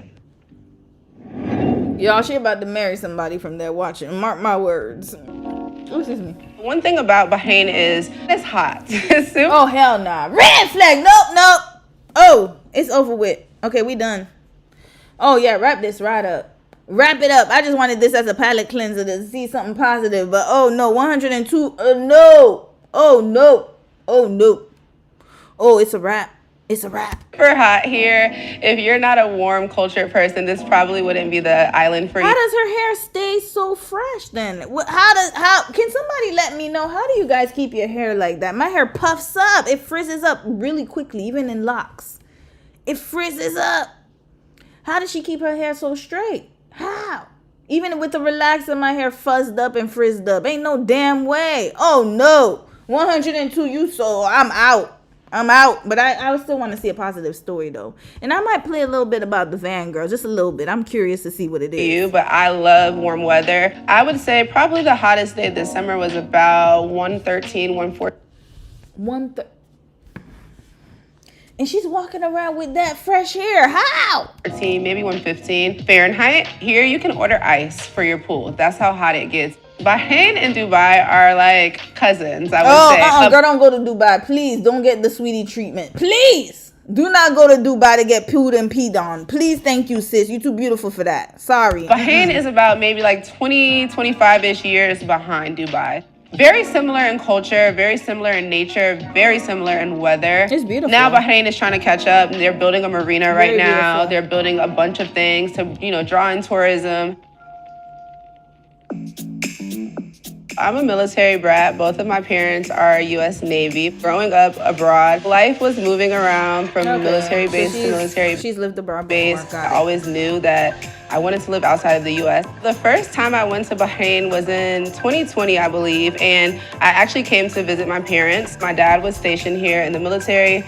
Y'all, she about to marry somebody from there watching. Mark my words. Excuse me. One thing about Bahrain is it's hot. Oh, hell nah. Red flag. Nope. Oh, it's over with. Okay, we done. Oh, yeah, wrap this right up. Wrap it up. I just wanted this as a palate cleanser to see something positive. But, oh, no, 102. No. Oh, no. Oh, no. Oh, it's a wrap. It's a wrap. Super hot here. If you're not a warm cultured person, this probably wouldn't be the island for you. How does her hair stay so fresh then? How can somebody let me know, how do you guys keep your hair like that? My hair puffs up. It frizzes up really quickly, even in locks. It frizzes up. How does she keep her hair so straight? How? Even with the relaxer, my hair fuzzed up and frizzed up. Ain't no damn way. Oh no. 102, I'm out. But I still want to see a positive story though. And I might play a little bit about the van girl, just a little bit. I'm curious to see what it is. But I love warm weather. I would say probably the hottest day this summer was about 113, 114. And she's walking around with that fresh hair. How? Maybe 115 Fahrenheit. Here you can order ice for your pool. That's how hot it gets. Bahrain and Dubai are like cousins, I would say. Girl, don't go to Dubai. Please don't get the sweetie treatment. Please do not go to Dubai to get pooed and peed on. Please, thank you, sis. You're too beautiful for that. Sorry. Bahrain is about maybe like 20, 25-ish years behind Dubai. Very similar in culture, very similar in nature, very similar in weather. It's beautiful. Now Bahrain is trying to catch up. They're building a marina right now. They're building a bunch of things to, draw in tourism. I'm a military brat. Both of my parents are U.S. Navy. Growing up abroad, life was moving around from military base to military base. She's lived abroad before. I always knew that I wanted to live outside of the U.S. The first time I went to Bahrain was in 2020, I believe, and I actually came to visit my parents. My dad was stationed here in the military.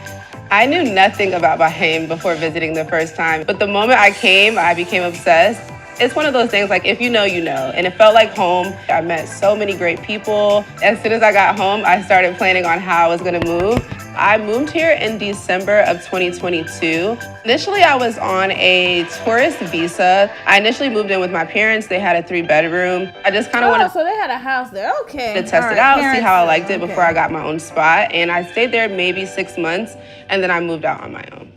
I knew nothing about Bahrain before visiting the first time, but the moment I came, I became obsessed. It's one of those things like, if you know, you know. And it felt like home. I met so many great people. As soon as I got home, I started planning on how I was gonna move. I moved here in December of 2022. Initially, I was on a tourist visa. I initially moved in with my parents. They had a 3-bedroom. I just kind of wanted so they had a house there. Okay. to test it out, see how I liked it before I got my own spot. And I stayed there maybe 6 months, and then I moved out on my own.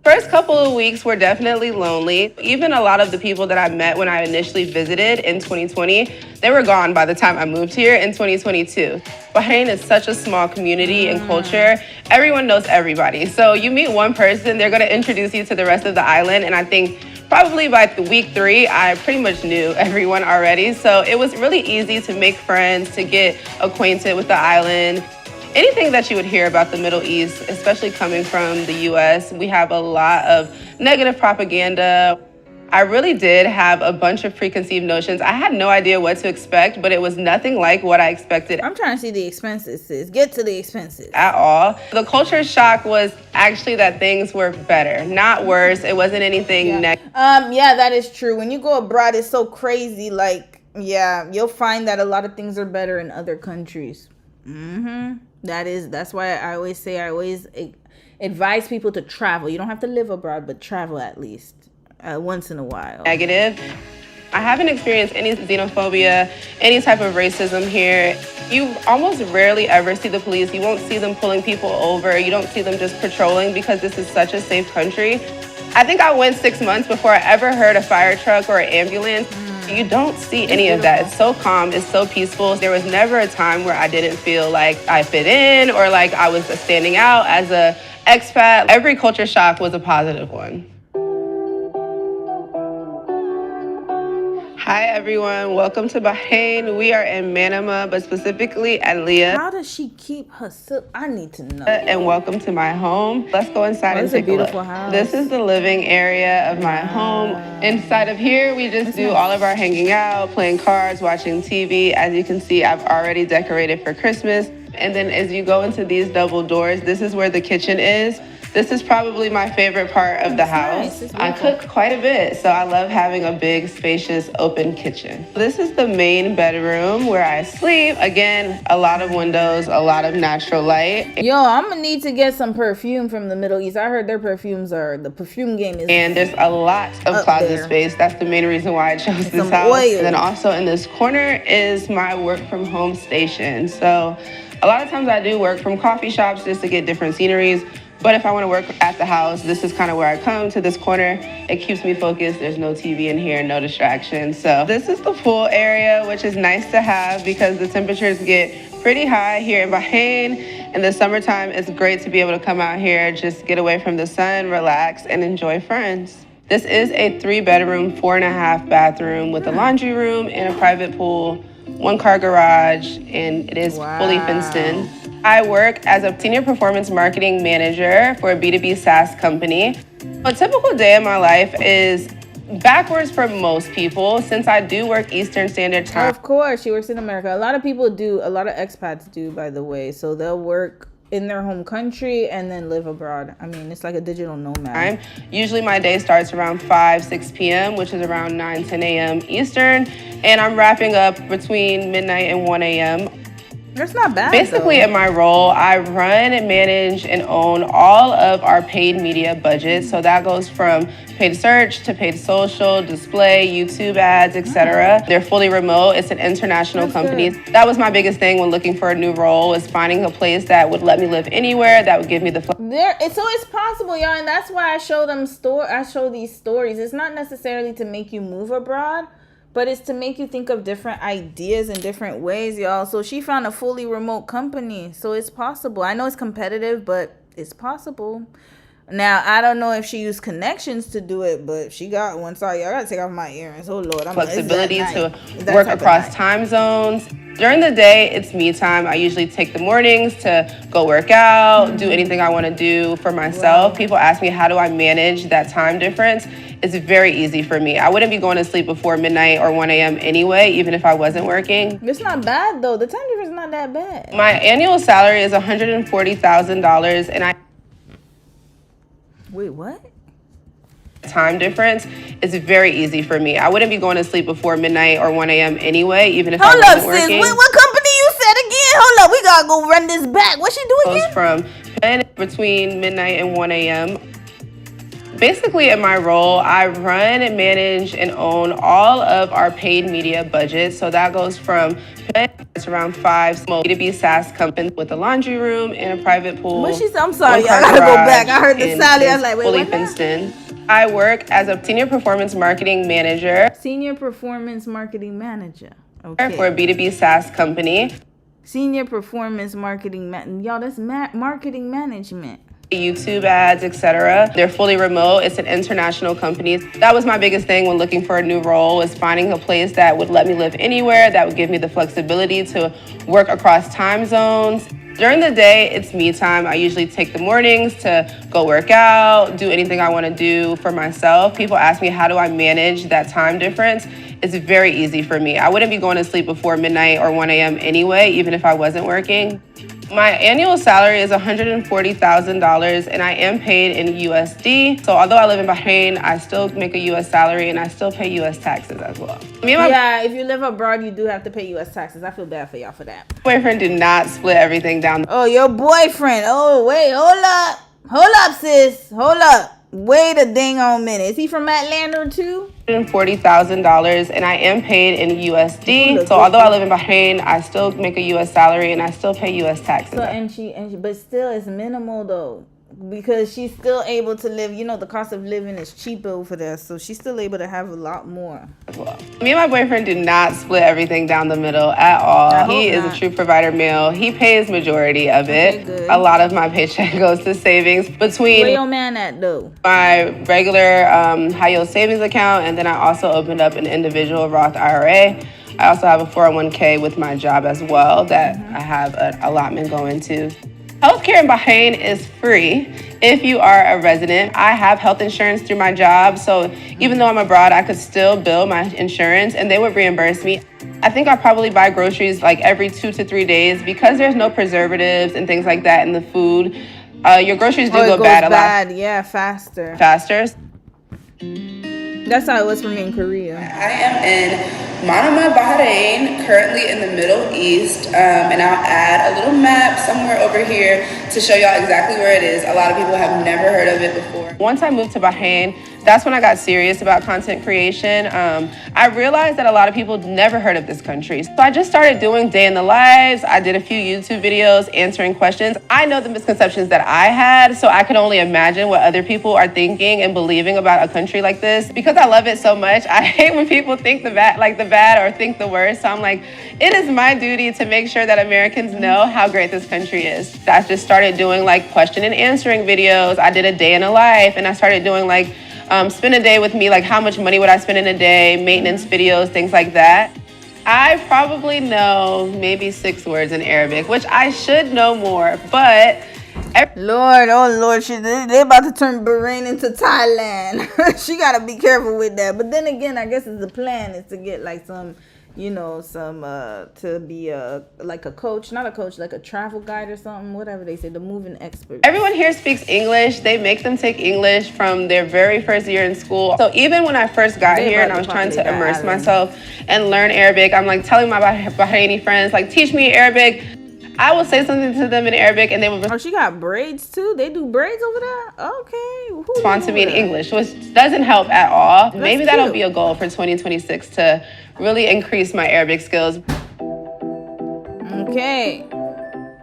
First couple of weeks were definitely lonely. Even a lot of the people that I met when I initially visited in 2020, they were gone by the time I moved here in 2022. Bahrain is such a small community and culture. Everyone knows everybody. So you meet one person, they're gonna introduce you to the rest of the island. And I think probably by week 3, I pretty much knew everyone already. So it was really easy to make friends, to get acquainted with the island. Anything that you would hear about the Middle East, especially coming from the US, we have a lot of negative propaganda. I really did have a bunch of preconceived notions. I had no idea what to expect, but it was nothing like what I expected. I'm trying to see the expenses, sis. Get to the expenses. At all. The culture shock was actually that things were better, not worse. It wasn't anything negative. Yeah, that is true. When you go abroad, it's so crazy. Like, yeah, you'll find that a lot of things are better in other countries. That's why I always advise people to travel. You don't have to live abroad, but travel at least once in a while. Negative. I haven't experienced any xenophobia, any type of racism here. You almost rarely ever see the police. You won't see them pulling people over. You don't see them just patrolling because this is such a safe country. I think I went 6 months before I ever heard a fire truck or an ambulance. You don't see any of that. It's so calm, it's so peaceful. There was never a time where I didn't feel like I fit in or like I was standing out as an expat. Every culture shock was a positive one. Hi everyone, welcome to Bahrain. We are in Manama, but specifically at Leah. How does she keep her silk? I need to know. And welcome to my home. Let's go inside and take a look. House. This is the living area of my home. Inside of here, we just do all of our hanging out, playing cards, watching TV. As you can see, I've already decorated for Christmas. And then as you go into these double doors, this is where the kitchen is. This is probably my favorite part of the house. I cook quite a bit, so I love having a big, spacious, open kitchen. This is the main bedroom where I sleep. Again, a lot of windows, a lot of natural light. Yo, I'm gonna need to get some perfume from the Middle East. I heard their the perfume game is. And there's a lot of closet space. That's the main reason why I chose this house. Oil. And then also in this corner is my work from home station. So a lot of times I do work from coffee shops just to get different sceneries. But if I want to work at the house, this is kind of where I come to this corner. It keeps me focused. There's no TV in here, no distractions. So this is the pool area, which is nice to have because the temperatures get pretty high here in Bahrain. In the summertime, it's great to be able to come out here, just get away from the sun, relax, and enjoy friends. This is a 3-bedroom, 4.5 bathroom with a laundry room and a private pool, 1-car garage, and it is fully fenced in. I work as a senior performance marketing manager for a B2B SaaS company. A typical day in my life is backwards for most people since I do work Eastern Standard Time. Of course, she works in America. A lot of people do, a lot of expats do, by the way. So they'll work in their home country and then live abroad. I mean, it's like a digital nomad. Usually my day starts around 6 p.m., which is around 10 a.m. Eastern. And I'm wrapping up between midnight and 1 a.m. That's not bad. Basically, in my role, I run and manage and own all of our paid media budget. So that goes from paid search to paid social, display, YouTube ads, etc. They're fully remote. It's an international company. That was my biggest thing when looking for a new role, is finding a place that would let me live anywhere, that would give me the it's possible, y'all, and that's why I show these stories. It's not necessarily to make you move abroad, but it's to make you think of different ideas in different ways, y'all. So she found a fully remote company. So it's possible. I know it's competitive, but it's possible. Now, I don't know if she used connections to do it, but she got one. Sorry, I got to take off my earrings. Oh, Lord. Flexibility to work across time zones. During the day, it's me time. I usually take the mornings to go work out, do anything I want to do for myself. People ask me, how do I manage that time difference? It's very easy for me. I wouldn't be going to sleep before midnight or 1 a.m. anyway, even if I wasn't working. It's not bad, though. The time difference is not that bad. My annual salary is $140,000, and I... Wait, what? Time difference is very easy for me. I wouldn't be going to sleep before midnight or 1 a.m. anyway, even if I wasn't working. Sis. What company you said again? Hold up, we gotta go run this back. What she do again? From between midnight and 1 a.m. Basically, in my role, I run and manage and own all of our paid media budget. So that goes from it's around 5 small B2B SaaS companies with a laundry room and a private pool. I'm sorry, I gotta go back. I heard the Sally. I was like, wait, fully what? Fenced in. I work as a senior performance marketing manager. Senior performance marketing manager. Okay. For a B2B SaaS company. Senior performance marketing y'all, that's marketing management. YouTube ads, etc. They're fully remote. It's an international company. That was my biggest thing when looking for a new role, is finding a place that would let me live anywhere, that would give me the flexibility to work across time zones. During the day, it's me time. I usually take the mornings to go work out, do anything I want to do for myself. People ask me, how do I manage that time difference? It's very easy for me. I wouldn't be going to sleep before midnight or 1 a.m. anyway, even if I wasn't working. My annual salary is $140,000, and I am paid in USD. So although I live in Bahrain, I still make a US salary, and I still pay US taxes as well. Yeah, if you live abroad, you do have to pay US taxes. I feel bad for y'all for that. My boyfriend did not split everything down. Oh, your boyfriend. Oh, wait, hold up. Hold up, sis. Hold up. Wait a dang on minute. Is he from Atlanta too? $40,000, and I am paid in USD. So although I live in Bahrain, I still make a US salary and I still pay US taxes. So and she, but still it's minimal though, because she's still able to live. You know, the cost of living is cheaper over there, so she's still able to have a lot more. Me and my boyfriend do not split everything down the middle at all. He is a true provider male. He pays majority of it. Good. A lot of my paycheck goes to savings. Between where your man at though? My regular high yield savings account, and then I also opened up an individual Roth IRA. I also have a 401k with my job as well that I have an allotment going to. Healthcare in Bahrain is free if you are a resident. I have health insurance through my job, so even though I'm abroad, I could still bill my insurance and they would reimburse me. I think I probably buy groceries like every 2 to 3 days because there's no preservatives and things like that in the food. Your groceries do go bad a lot. Yeah, faster. That's how it was for me in Korea. I am in Manama, Bahrain, currently in the Middle East, and I'll add a little map somewhere over here to show y'all exactly where it is. A lot of people have never heard of it before. Once I moved to Bahrain, that's when I got serious about content creation. I realized that a lot of people never heard of this country. So I just started doing day in the lives. I did a few YouTube videos answering questions. I know the misconceptions that I had, so I could only imagine what other people are thinking and believing about a country like this. Because I love it so much, I hate when people think the bad or think the worst. So I'm like, it is my duty to make sure that Americans know how great this country is. I just started doing like question and answering videos. I did a day in a life, and I started doing like spend a day with me, like how much money would I spend in a day, maintenance videos, things like that. I probably know maybe 6 words in Arabic, which I should know more, but Lord, they about to turn Bahrain into Thailand. She gotta be careful with that. But then again, I guess the plan is to get like some, to be like a coach, not a coach, like a travel guide or something, whatever they say, the moving expert. Everyone here speaks English. They make them take English from their very first year in school. So even when I first got here and I was trying to immerse myself and learn Arabic, I'm like telling my Bahraini friends, like, teach me Arabic. I will say something to them in Arabic and they will she got braids too? They do braids over there? Okay. Respond to me in English, which doesn't help at all. Maybe that'll be a goal for 2026 to really increase my Arabic skills. Okay.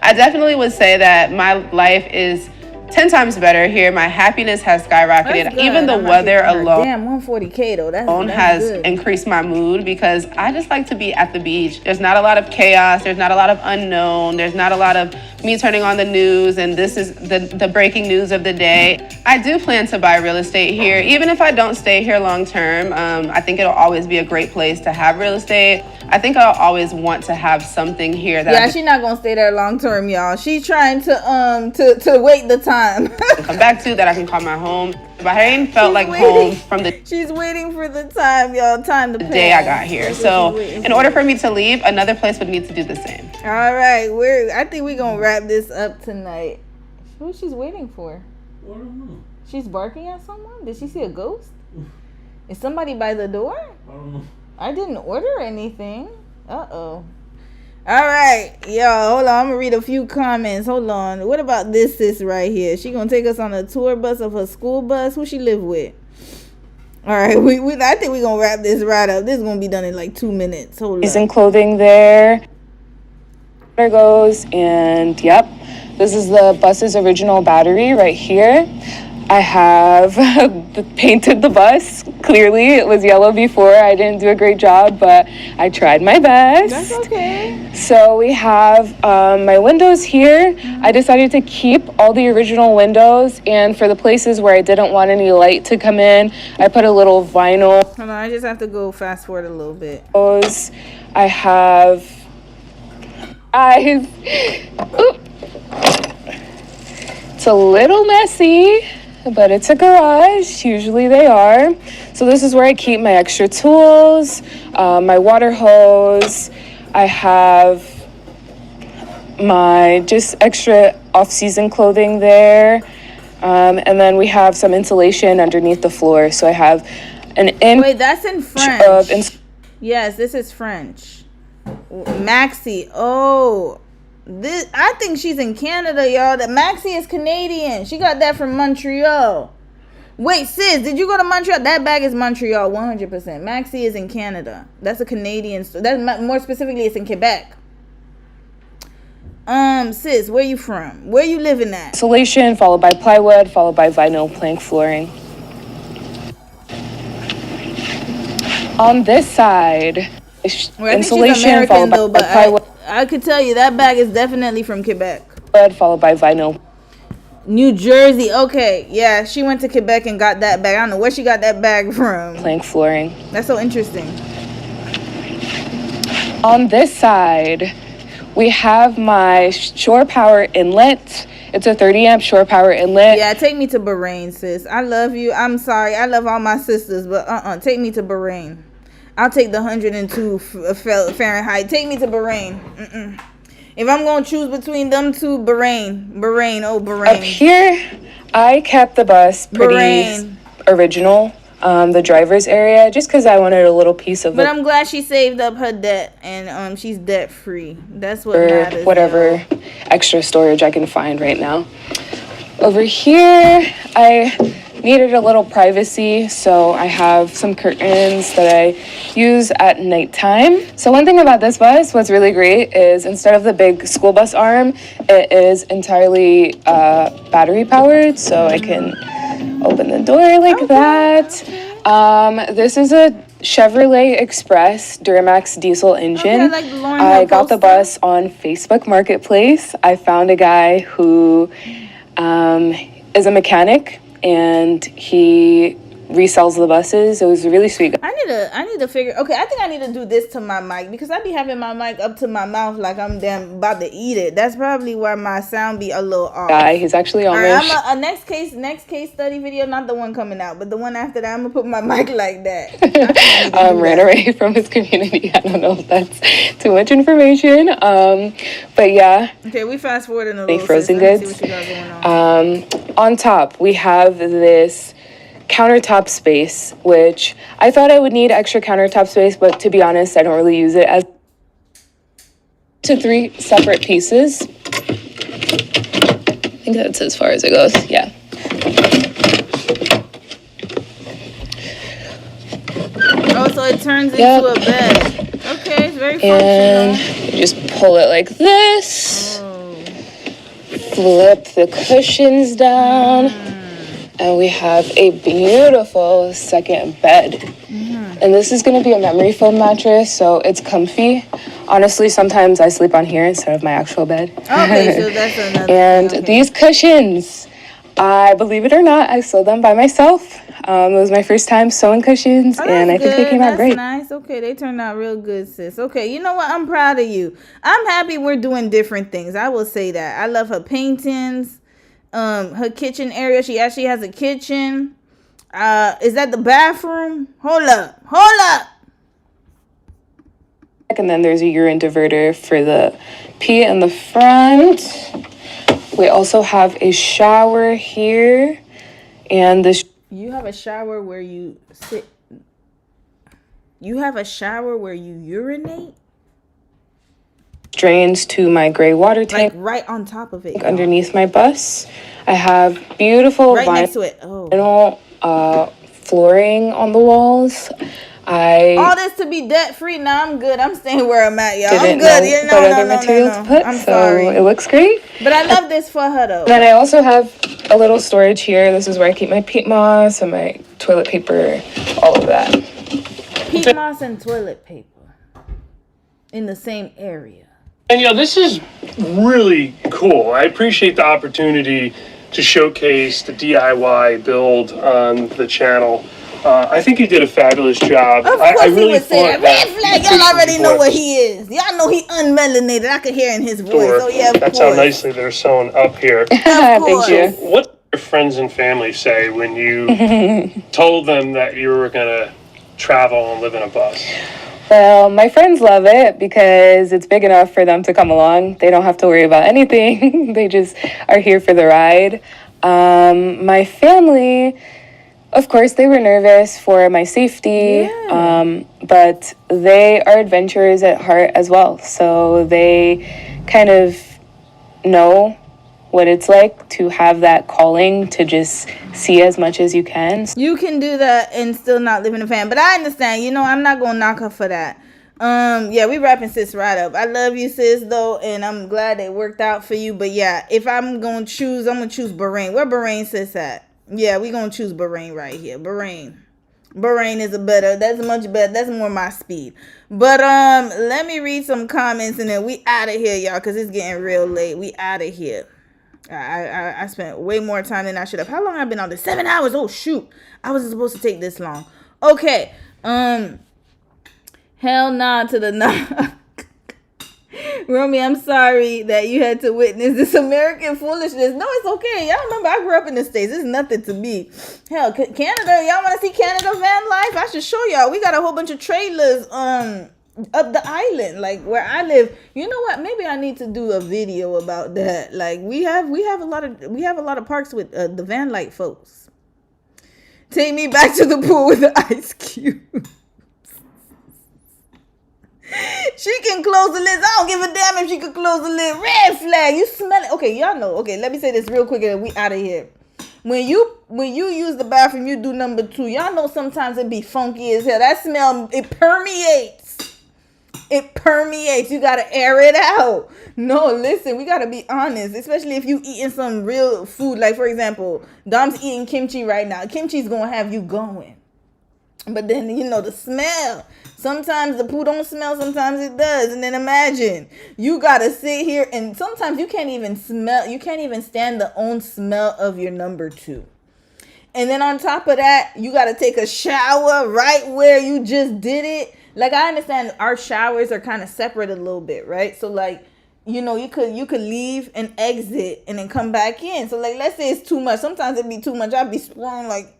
I definitely would say that my life is 10 times better here. My happiness has skyrocketed. Even the weather alone. Damn, 140K though. That's has good. Increased my mood because I just like to be at the beach. There's not a lot of chaos. There's not a lot of unknown. There's not a lot of me turning on the news and this is the breaking news of the day. I do plan to buy real estate here. Even if I don't stay here long term, I think it'll always be a great place to have real estate. I think I'll always want to have something here that she's not gonna stay there long term, y'all. She's trying to wait the time. come back to that I can call my home. Bahrain felt like home from the she's waiting for the time, y'all. Time to pass. Day I got here. So in order for me to leave, another place would need to do the same. All right, I think we're gonna wrap this up tonight. Who she's waiting for? I don't know. She's barking at someone? Did she see a ghost? Is somebody by the door? I don't know. I didn't order anything. Uh-oh. All right, y'all, hold on. I'm gonna read a few comments. Hold on. What about this sis right here? She gonna take us on a tour bus of her school bus. Who she live with? All right, I think we're gonna wrap this right up. This is gonna be done in like 2 minutes. Hold on. And clothing there. There goes, and yep, this is the bus's original battery right here. I have painted the bus. Clearly, it was yellow before. I didn't do a great job, but I tried my best. That's okay. So we have my windows here. I decided to keep all the original windows, and for the places where I didn't want any light to come in, I put a little vinyl. Hold on, I just have to go fast forward a little bit. I have... It's a little messy, but it's a garage. Usually they are. So this is where I keep my extra tools, my water hose. I have my just extra off-season clothing there. And then we have some insulation underneath the floor. So I have an Wait, that's in French. Yes, this is French. Maxi. Oh, I think she's in Canada, y'all. That Maxi is Canadian. She got that from Montreal. Wait, sis, did you go to Montreal? That bag is Montreal, 100%. Maxi is in Canada. That's a Canadian store. That's more specifically, it's in Quebec. Sis, where you from? Where you living at? Insulation, followed by plywood, followed by vinyl plank flooring. On this side, Well, I think she's insulation, American followed though, by but plywood, I could tell you that bag is definitely from Quebec. followed by vinyl. New Jersey. Okay, yeah, she went to Quebec and got that bag. I don't know where she got that bag from. Plank flooring. That's so interesting. On this side, we have my shore power inlet. It's a 30 amp shore power inlet. Yeah, take me to Bahrain, sis. I love you. I'm sorry. I love all my sisters, but take me to Bahrain. I'll take the 102 Fahrenheit. Take me to Bahrain. If I'm going to choose between them two, Bahrain. Up here, I kept the bus pretty original, the driver's area, just because I wanted a little piece of But I'm glad she saved up her debt, and she's debt free. That's what matters. Whatever extra storage I can find right now. Over here, I needed a little privacy, so I have some curtains that I use at nighttime. So one thing about this bus, what's really great is instead of the big school bus arm, it is entirely battery powered, so I can open the door like that. This is a Chevrolet Express Duramax diesel engine. I got the bus on Facebook Marketplace. I found a guy who is a mechanic, and he resells the buses. It was a really sweet guy. I need to figure. Okay, I think I need to do this to my mic because I be having my mic up to my mouth like I'm damn about to eat it. That's probably why my sound be a little off. Guy, he's actually on I'm a next case study video, not the one coming out, but the one after that. I'm gonna put my mic like that. Ran away from his community. I don't know if that's too much information. But yeah. Okay, we fast forwarding a little. Frozen goods. On top, we have this countertop space, which I thought I would need extra countertop space, but to be honest, I don't really use it as to 3 separate pieces. I think that's as far as it goes. Yeah. Oh, so it turns into a bed. Okay, it's very functional. And you just pull it like this. Flip the cushions down. And we have a beautiful second bed. And this is gonna be a memory foam mattress, so it's comfy. Honestly, sometimes I sleep on here instead of my actual bed. Okay, so that's another And thing, okay. these cushions, I believe it or not, I sewed them by myself. It was my first time sewing cushions, and I think they came out great. Nice. Okay, they turned out real good, sis. Okay, you know what? I'm proud of you. I'm happy we're doing different things. I will say that. I love her paintings. Her kitchen area. She actually has a kitchen. Is that the bathroom? Hold up. And then there's a urine diverter for the pee in the front. We also have a shower here, and this. You have a shower where you sit. You have a shower where you urinate? Drains to my gray water tank. Like right on top of it. Underneath my bus. I have beautiful right next to it. vinyl flooring on the walls. All this to be debt free. Nah, I'm good. I'm staying where I'm at, y'all. I'm Didn't good. know Yeah, what no, other material to put, I'm so sorry. it looks great. But I love this for her though. Then I also have a little storage here. This is where I keep my peat moss and my toilet paper, all of that. Peat moss and toilet paper in the same area. And this is really cool. I appreciate the opportunity to showcase the DIY build on the channel. I think you did a fabulous job. Of course he would say that. Red flag, y'all already know what he is. Y'all know he unmelanated. I could hear in his voice. Sure. So yeah, of That's course. how nicely they're sewn up here. Thank you. So what did your friends and family say when you told them that you were going to travel and live in a bus? Well, my friends love it because it's big enough for them to come along. They don't have to worry about anything. They just are here for the ride. My family, of course, they were nervous for my safety, but they are adventurers at heart as well. So they kind of know what it's like to have that calling to just see as much as you can. You can do that and still not live in a van. But I understand, I'm not gonna knock her for that. Yeah, we wrapping sis right up. I love you, sis, though, and I'm glad it worked out for you. But yeah, if I'm gonna choose Bahrain. Where Bahrain sis at? Yeah, we gonna choose Bahrain right here. Bahrain is that's much better. That's more my speed. But let me read some comments and then we out of here, y'all, because it's getting real late. We out of here. I spent way more time than I should have. How long have I been on this? 7 hours. Oh shoot, I wasn't supposed to take this long. Okay. Hell nah to the nah. Romy, I'm sorry that you had to witness this American foolishness. No, it's okay. Y'all remember I grew up in the States. It's nothing to me. Hell, Canada. Y'all want to see Canada van life? I should show y'all. We got a whole bunch of trailers up the island, like where I live. You know what? Maybe I need to do a video about that. Like we have a lot of parks with the van life folks. Take me back to the pool with the ice cube. She can close the lids. I don't give a damn if she can close the lid. Red flag. You smell it. Okay, y'all know. Okay, let me say this real quick and we out of here. When you use the bathroom, you do number 2. Y'all know sometimes it be funky as hell. That smell, it permeates. It permeates. You gotta air it out. No, listen, we gotta be honest. Especially if you eating some real food. Like, for example, Dom's eating kimchi right now. Kimchi's gonna have you going. But then, the smell. Sometimes the poo don't smell, sometimes it does. And then imagine, you gotta sit here and sometimes you can't even stand the own smell of your number 2. And then on top of that, you gotta take a shower right where you just did it. Like, I understand our showers are kind of separate a little bit, right? So like, you could leave and exit and then come back in. So like, let's say it's too much. Sometimes it'd be too much. I'd be sprung like,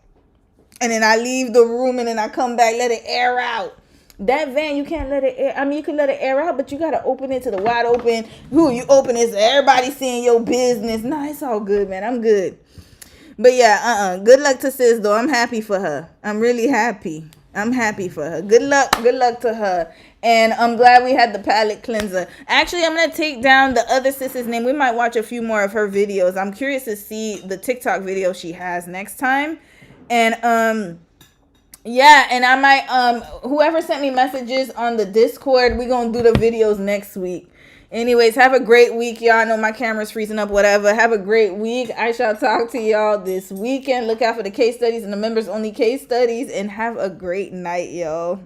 and then I leave the room and then I come back, let it air out. That van, you can't let it air. I mean, you can let it air out, but you got to open it to the wide open. You open it so everybody seeing your business. Nah, it's all good, man. I'm good. But yeah, good luck to sis, though. I'm happy for her. I'm really happy. I'm happy for her. Good luck to her. And I'm glad we had the palate cleanser. Actually, I'm going to take down the other sis's name. We might watch a few more of her videos. I'm curious to see the TikTok video she has next time. And, yeah, and I might, whoever sent me messages on the Discord, we're going to do the videos next week. Anyways, have a great week, y'all. I know my camera's freezing up, whatever. Have a great week. I shall talk to y'all this weekend. Look out for the case studies and the members-only case studies. And have a great night, y'all.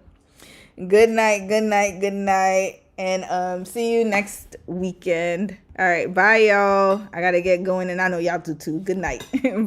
Good night, good night, good night. And see you next weekend. All right, bye, y'all. I got to get going, and I know y'all do, too. Good night.